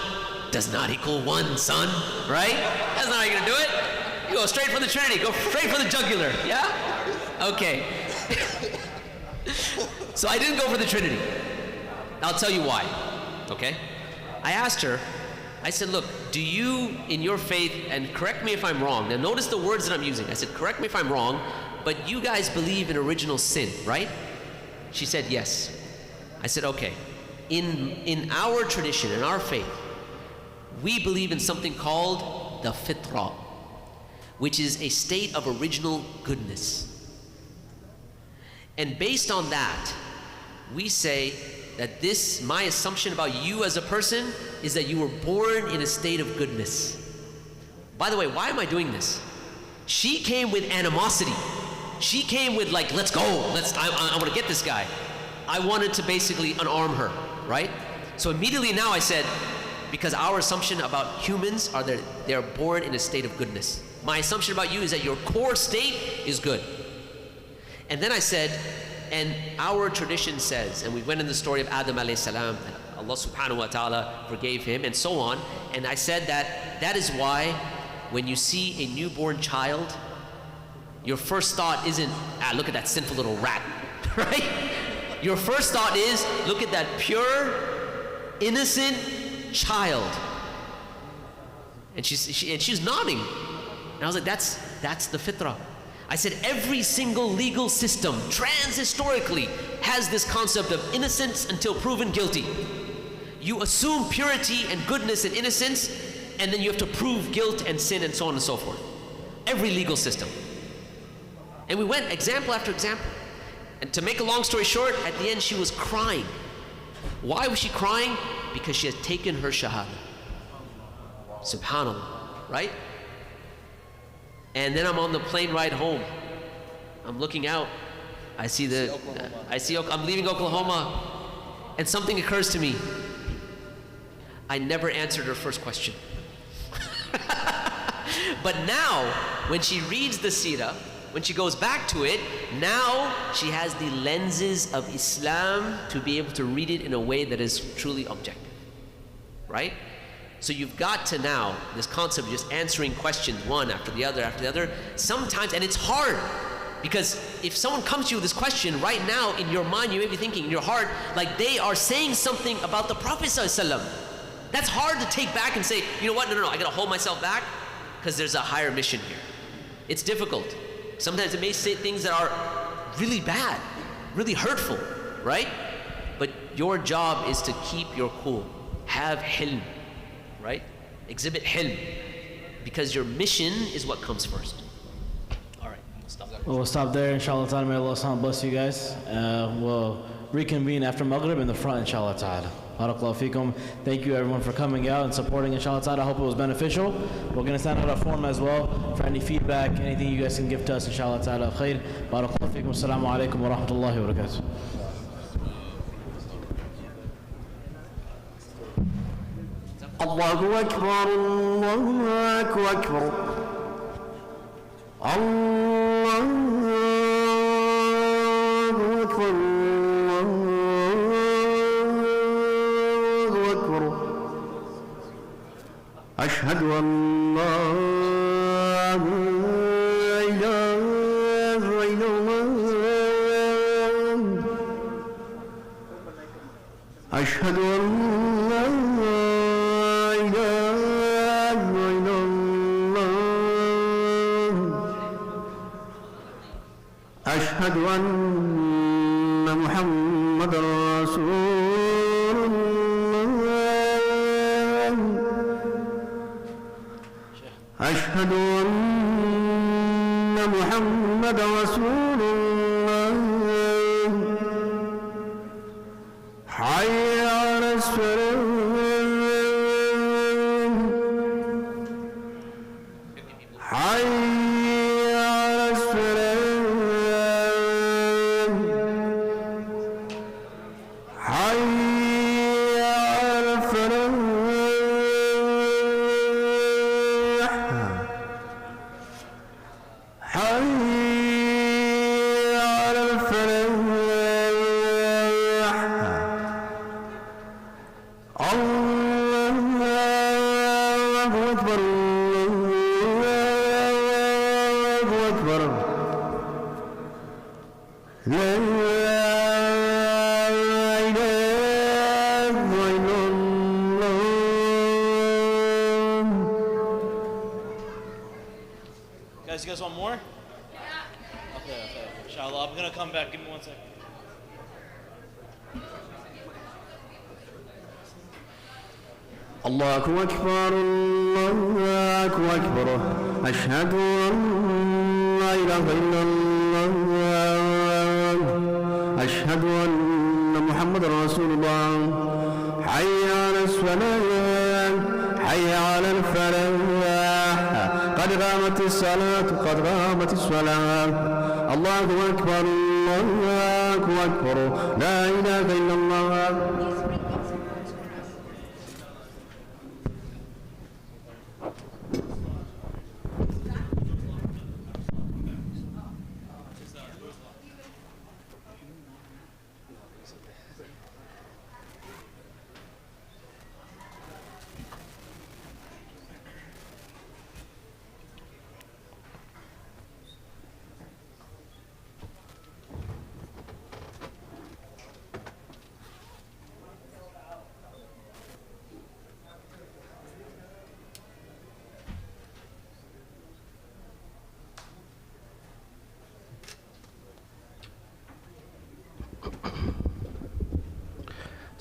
does not equal 1, son, right? That's not how you're gonna do it. You go straight for the Trinity, go straight for the jugular, yeah? Okay. So I didn't go for the Trinity. I'll tell you why, okay? I asked her, I said, look, do you, in your faith, and correct me if I'm wrong, now notice the words that I'm using. I said, correct me if I'm wrong, but you guys believe in original sin, right? She said, yes. I said, okay, in our tradition, in our faith, we believe in something called the fitrah, which is a state of original goodness. And based on that, we say that my assumption about you as a person is that you were born in a state of goodness. By the way, why am I doing this? She came with animosity. She came with like, let's go, I want to get this guy. I wanted to basically unarm her, right? So immediately now I said, because our assumption about humans are that they're born in a state of goodness. My assumption about you is that your core state is good. And then I said, and our tradition says, and we went in the story of Adam alayhi salam, and Allah subhanahu wa ta'ala forgave him, and so on. And I said that is why when you see a newborn child, your first thought isn't, look at that sinful little rat, right? Your first thought is, look at that pure, innocent child. And she's nodding. And I was like, that's the fitrah. I said every single legal system, transhistorically, has this concept of innocence until proven guilty. You assume purity and goodness and innocence, and then you have to prove guilt and sin and so on and so forth. Every legal system. And we went example after example. And to make a long story short, at the end she was crying. Why was she crying? Because she had taken her shahada. Subhanallah, right? And then I'm on the plane ride home. I'm looking out. I'm leaving Oklahoma, and something occurs to me. I never answered her first question. But now, when she reads the seerah, when she goes back to it, now she has the lenses of Islam to be able to read it in a way that is truly objective, right? So you've got to now, this concept of just answering questions one after the other, sometimes, and it's hard, because if someone comes to you with this question, right now in your mind, you may be thinking in your heart, like they are saying something about the Prophet ﷺ. That's hard to take back and say, you know what, no, I gotta hold myself back, because there's a higher mission here. It's difficult. Sometimes it may say things that are really bad, really hurtful, right? But your job is to keep your cool. Have hilm, right? Exhibit hilm, because your mission is what comes first. All right, we'll stop there, inshallah ta'ala. May Allah bless you guys. We'll reconvene after Maghrib in the front, inshallah ta'ala. Barakallahu feekum. Thank you everyone for coming out and supporting, inshallah ta'ala. I hope it was beneficial. We're going to send out a form as well for any feedback, anything you guys can give to us, inshallah ta'ala. Khair. Barakallahu feekum. Assalamu alaikum wa rahmatullahi wa barakatuh. الله أكبر الله أكبر الله أكبر الله أكبر أشهد أن لا إله إلا الله أن لا إله إلا الله أشهد أن محمد رسول الله أشهد أن محمد رسول الله حي على الصلاة حي على الصلاة حي على الفلاح حي على الفلاح الله أكبر الله أكبر لا إله إلا الله. Guys, you guys want more? Yeah. Okay. Inshallah, I'm gonna come back. Give me 1 second. الله أكبر الله أكبر أشهد أن لا إله إلا الله أشهد أن محمد رسول الله حي على الصلاة حي على الفلاح قد قامت الصلاة قد قامت الصلاة الله أكبر الله أكبر لا إله إلا الله.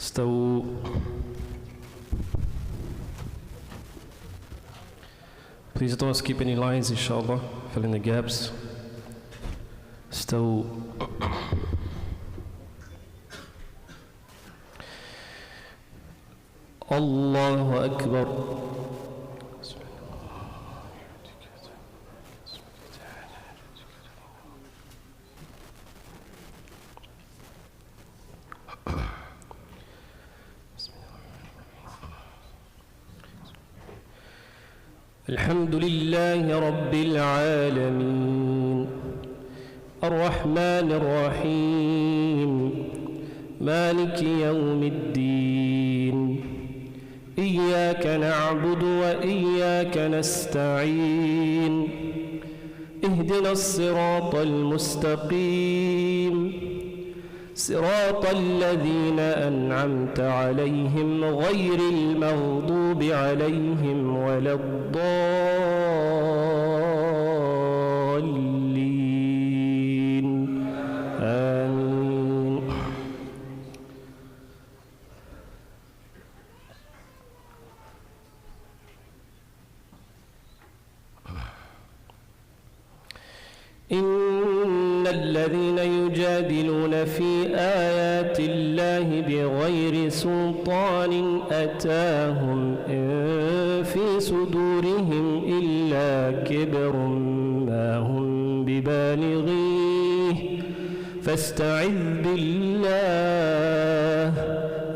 استووا. Please don't skip any lines, inshallah. Fill in the gaps. استووا. الله أكبر. الحمد لله رب العالمين الرحمن الرحيم مالك يوم الدين إياك نعبد وإياك نستعين اهدنا الصراط المستقيم صراط الذين أنعمت عليهم غير المغضوب عليهم ولا الضالين آمين. إن الذين يجادلون في آيات الله بغير سلطان أتاهم إن في صدورهم إلا كبر ما هم ببالغيه فاستعذ بالله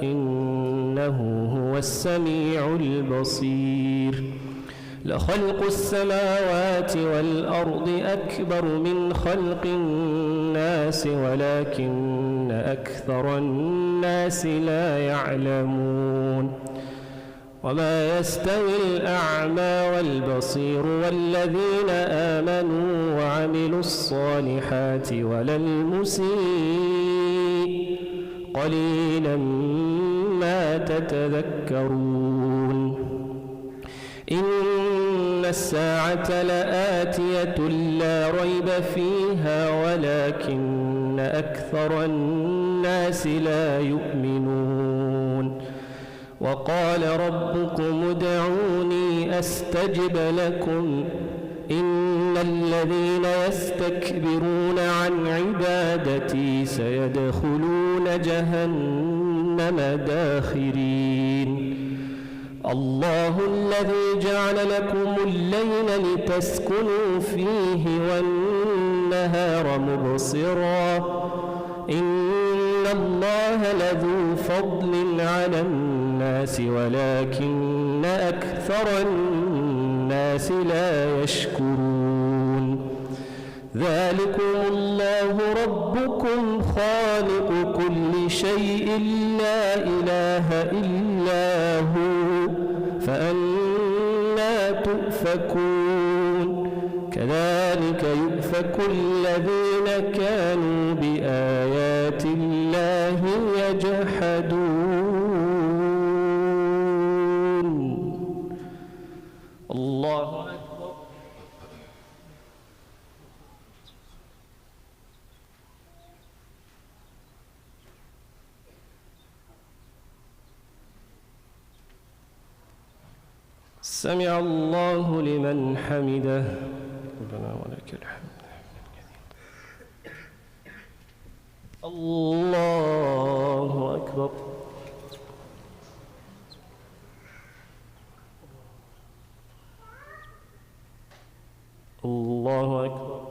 إنه هو السميع البصير. لخلق السماوات والأرض أكبر من خلق الناس ولكن أكثر الناس لا يعلمون. وما يستوي الأعمى والبصير والذين آمنوا وعملوا الصالحات ولا المسيء قليلا ما تتذكرون إن الساعة لآتية لا ريب فيها ولكن أكثر الناس لا يؤمنون وقال ربكم ادعوني أستجب لكم إن الذين يستكبرون عن عبادتي سيدخلون جهنم داخرين الله الذي جعل لكم الليل لتسكنوا فيه والنهار مبصرا إن الله لذو فضل على الناس ولكن أكثر الناس لا يشكرون ذلكم الله ربكم خالق كل شيء لا إله إلا هو فأنى تؤفكون كذلك يؤفك الذين كانوا بآيات الله يجحدون الله أكبر سمع الله لمن حمده ربنا ولك الحمد الله أكبر الله أكبر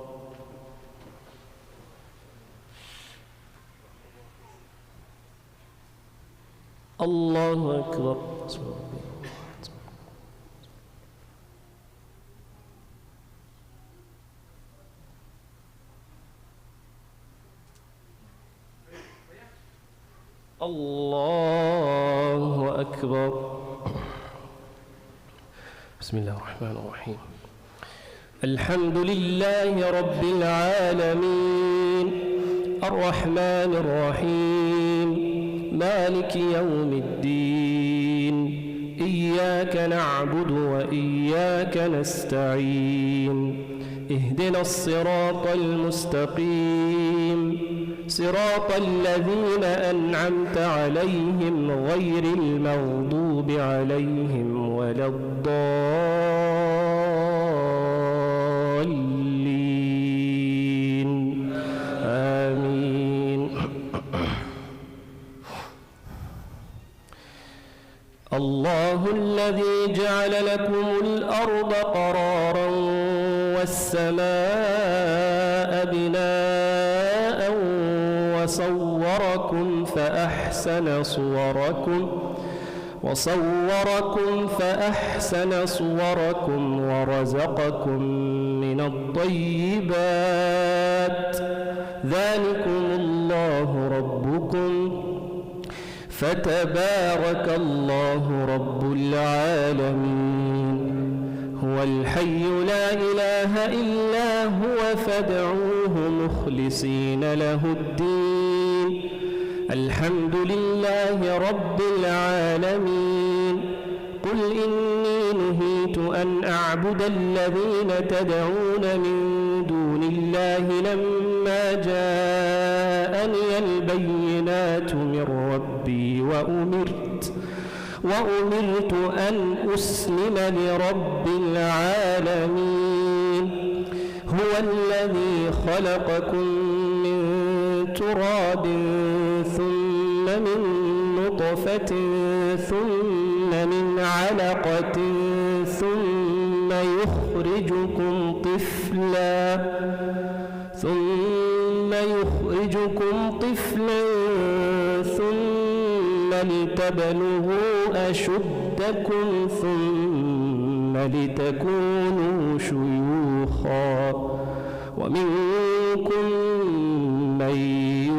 الله أكبر الله أكبر بسم الله الرحمن الرحيم الحمد لله رب العالمين الرحمن الرحيم مالك يوم الدين إياك نعبد وإياك نستعين اهدنا الصراط المستقيم صراط الذين أنعمت عليهم غير المغضوب عليهم ولا الضالين آمين الله الذي جعل لكم الأرض قرارا والسماء بناء وصوركم فأحسن صوركم ورزقكم من الطيبات ذلكم الله ربكم فتبارك الله رب العالمين هو الحي لا إله إلا هو فادعوه مخلصين له الدين الحمد لله رب العالمين قل إني نهيت أن أعبد الذين تدعون من دون الله لما جاءني البينات من ربي وأمرت أن أسلم لرب العالمين هو الذي خلقكم من تراب ثم من نطفة ثم من علقة ثم يخرجكم طفلا ثم لتبلغوا أشدكم ثم لتكونوا شيوخا ومنكم من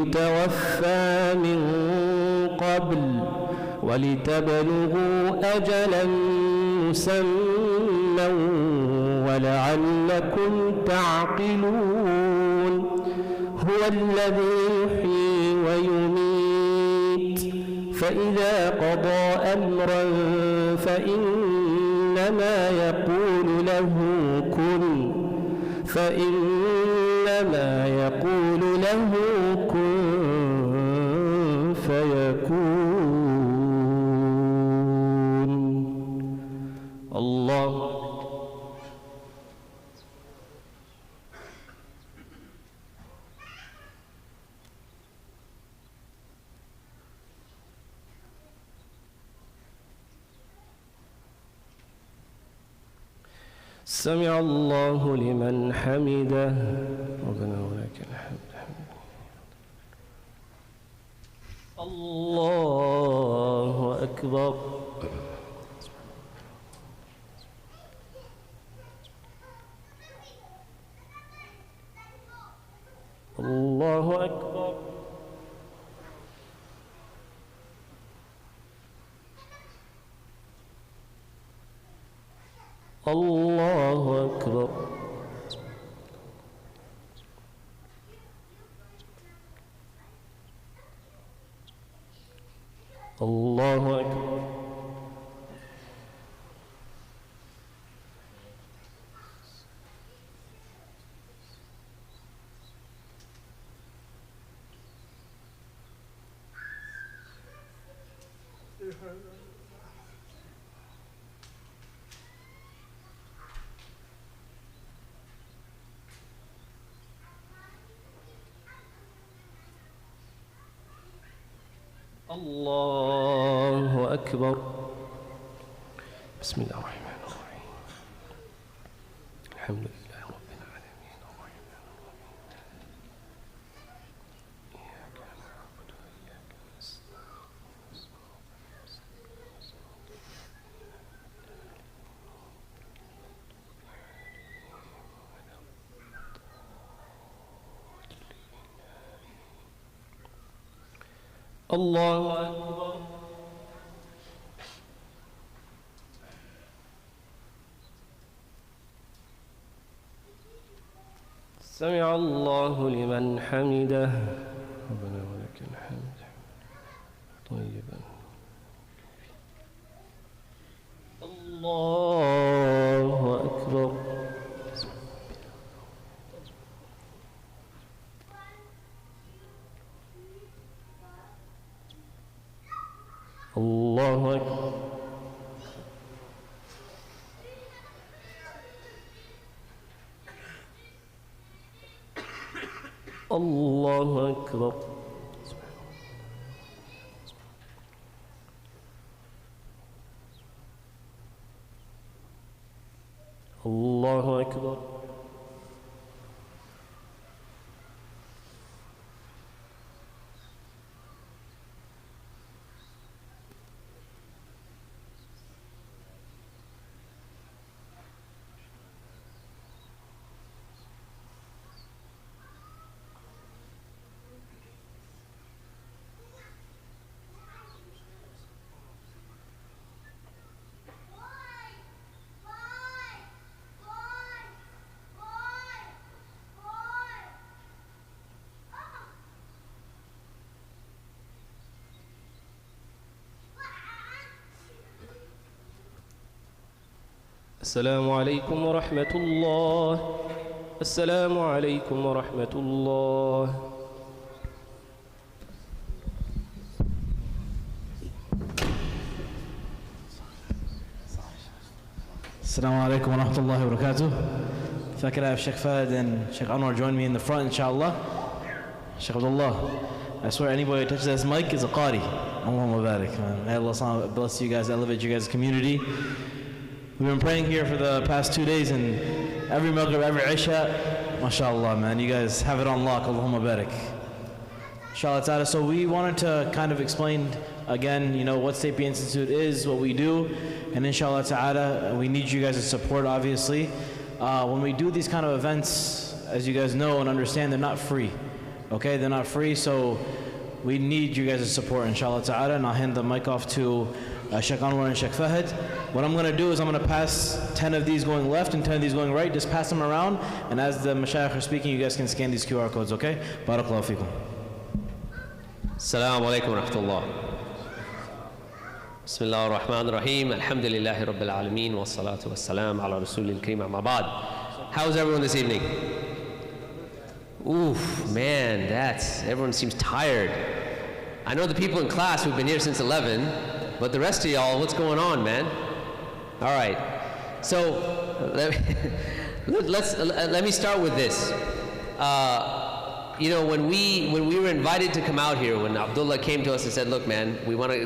يتوفى من قبل ولتبلغوا أجلا مسمى ولعلكم تعقلون هو الذي يحيي ويميت فإذا قضى أمرا فإنما يقول له كن فيكون. الله. سمع الله لمن حمده. ربنا ولك الحمد. الله أكبر. الله أكبر. الله أكبر. الله أكبر. الله أكبر. بسم الله الرحمن الرحيم. الحمد لله رب العالمين الرحمن الرحيم إياك نعبد وإياك نستعين. الله أكبر. سمع الله لمن حمده. ربنا ولك الحمد طيبا. الله أكبر. الله أكبر. الله أكبر. الله أكبر. السلام عليكم ورحمة الله. السلام عليكم ورحمة الله. Assalamu alaikum wa rahmatullahi wa barakatuh. If I could have Sheikh Fahd and Sheikh Anwar join me in the front, inshallah. Sheikh Abdullah, I swear anybody who touches this mic is a qari. Allahumma barik, man. May Allah bless you guys, elevate you guys' community. We've been praying here for the past 2 days, and every Maghrib, every Isha, mashallah, man. You guys have it on lock, Allahumma barik. Inshallah ta'ala. So we wanted to kind of explain again, what Sapience Institute is, what we do, and inshallah ta'ala, we need you guys' support, obviously. When we do these kind of events, as you guys know and understand, they're not free. Okay, they're not free, so we need you guys' support, inshallah ta'ala, and I'll hand the mic off to Sheikh Anwar and Sheikh Fahd. What I'm going to do is I'm going to pass 10 of these going left and 10 of these going right. Just pass them around, and as the mashayikh are speaking, you guys can scan these QR codes, okay? Barakallahu feekum. Assalamu alaikum wa rahmatullah. Bismillah ar-Rahman ar-Rahim. Alhamdulillahi Rabbil Alameen. Wa salatu wa salam ala Rasulil Kareem amma ba'd. How's everyone this evening? Oof, man, everyone seems tired. I know the people in class who've been here since 11, but the rest of y'all, what's going on, man? All right, so let me start with this. You know, when we were invited to come out here, when Abdullah came to us and said, look, man,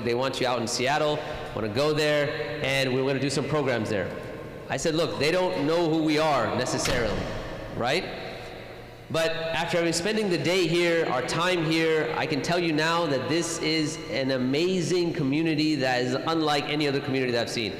they want you out in Seattle, want to go there, and we're going to do some programs there. I said, look, they don't know who we are necessarily, right? But after spending the day here, our time here, I can tell you now that this is an amazing community that is unlike any other community that I've seen.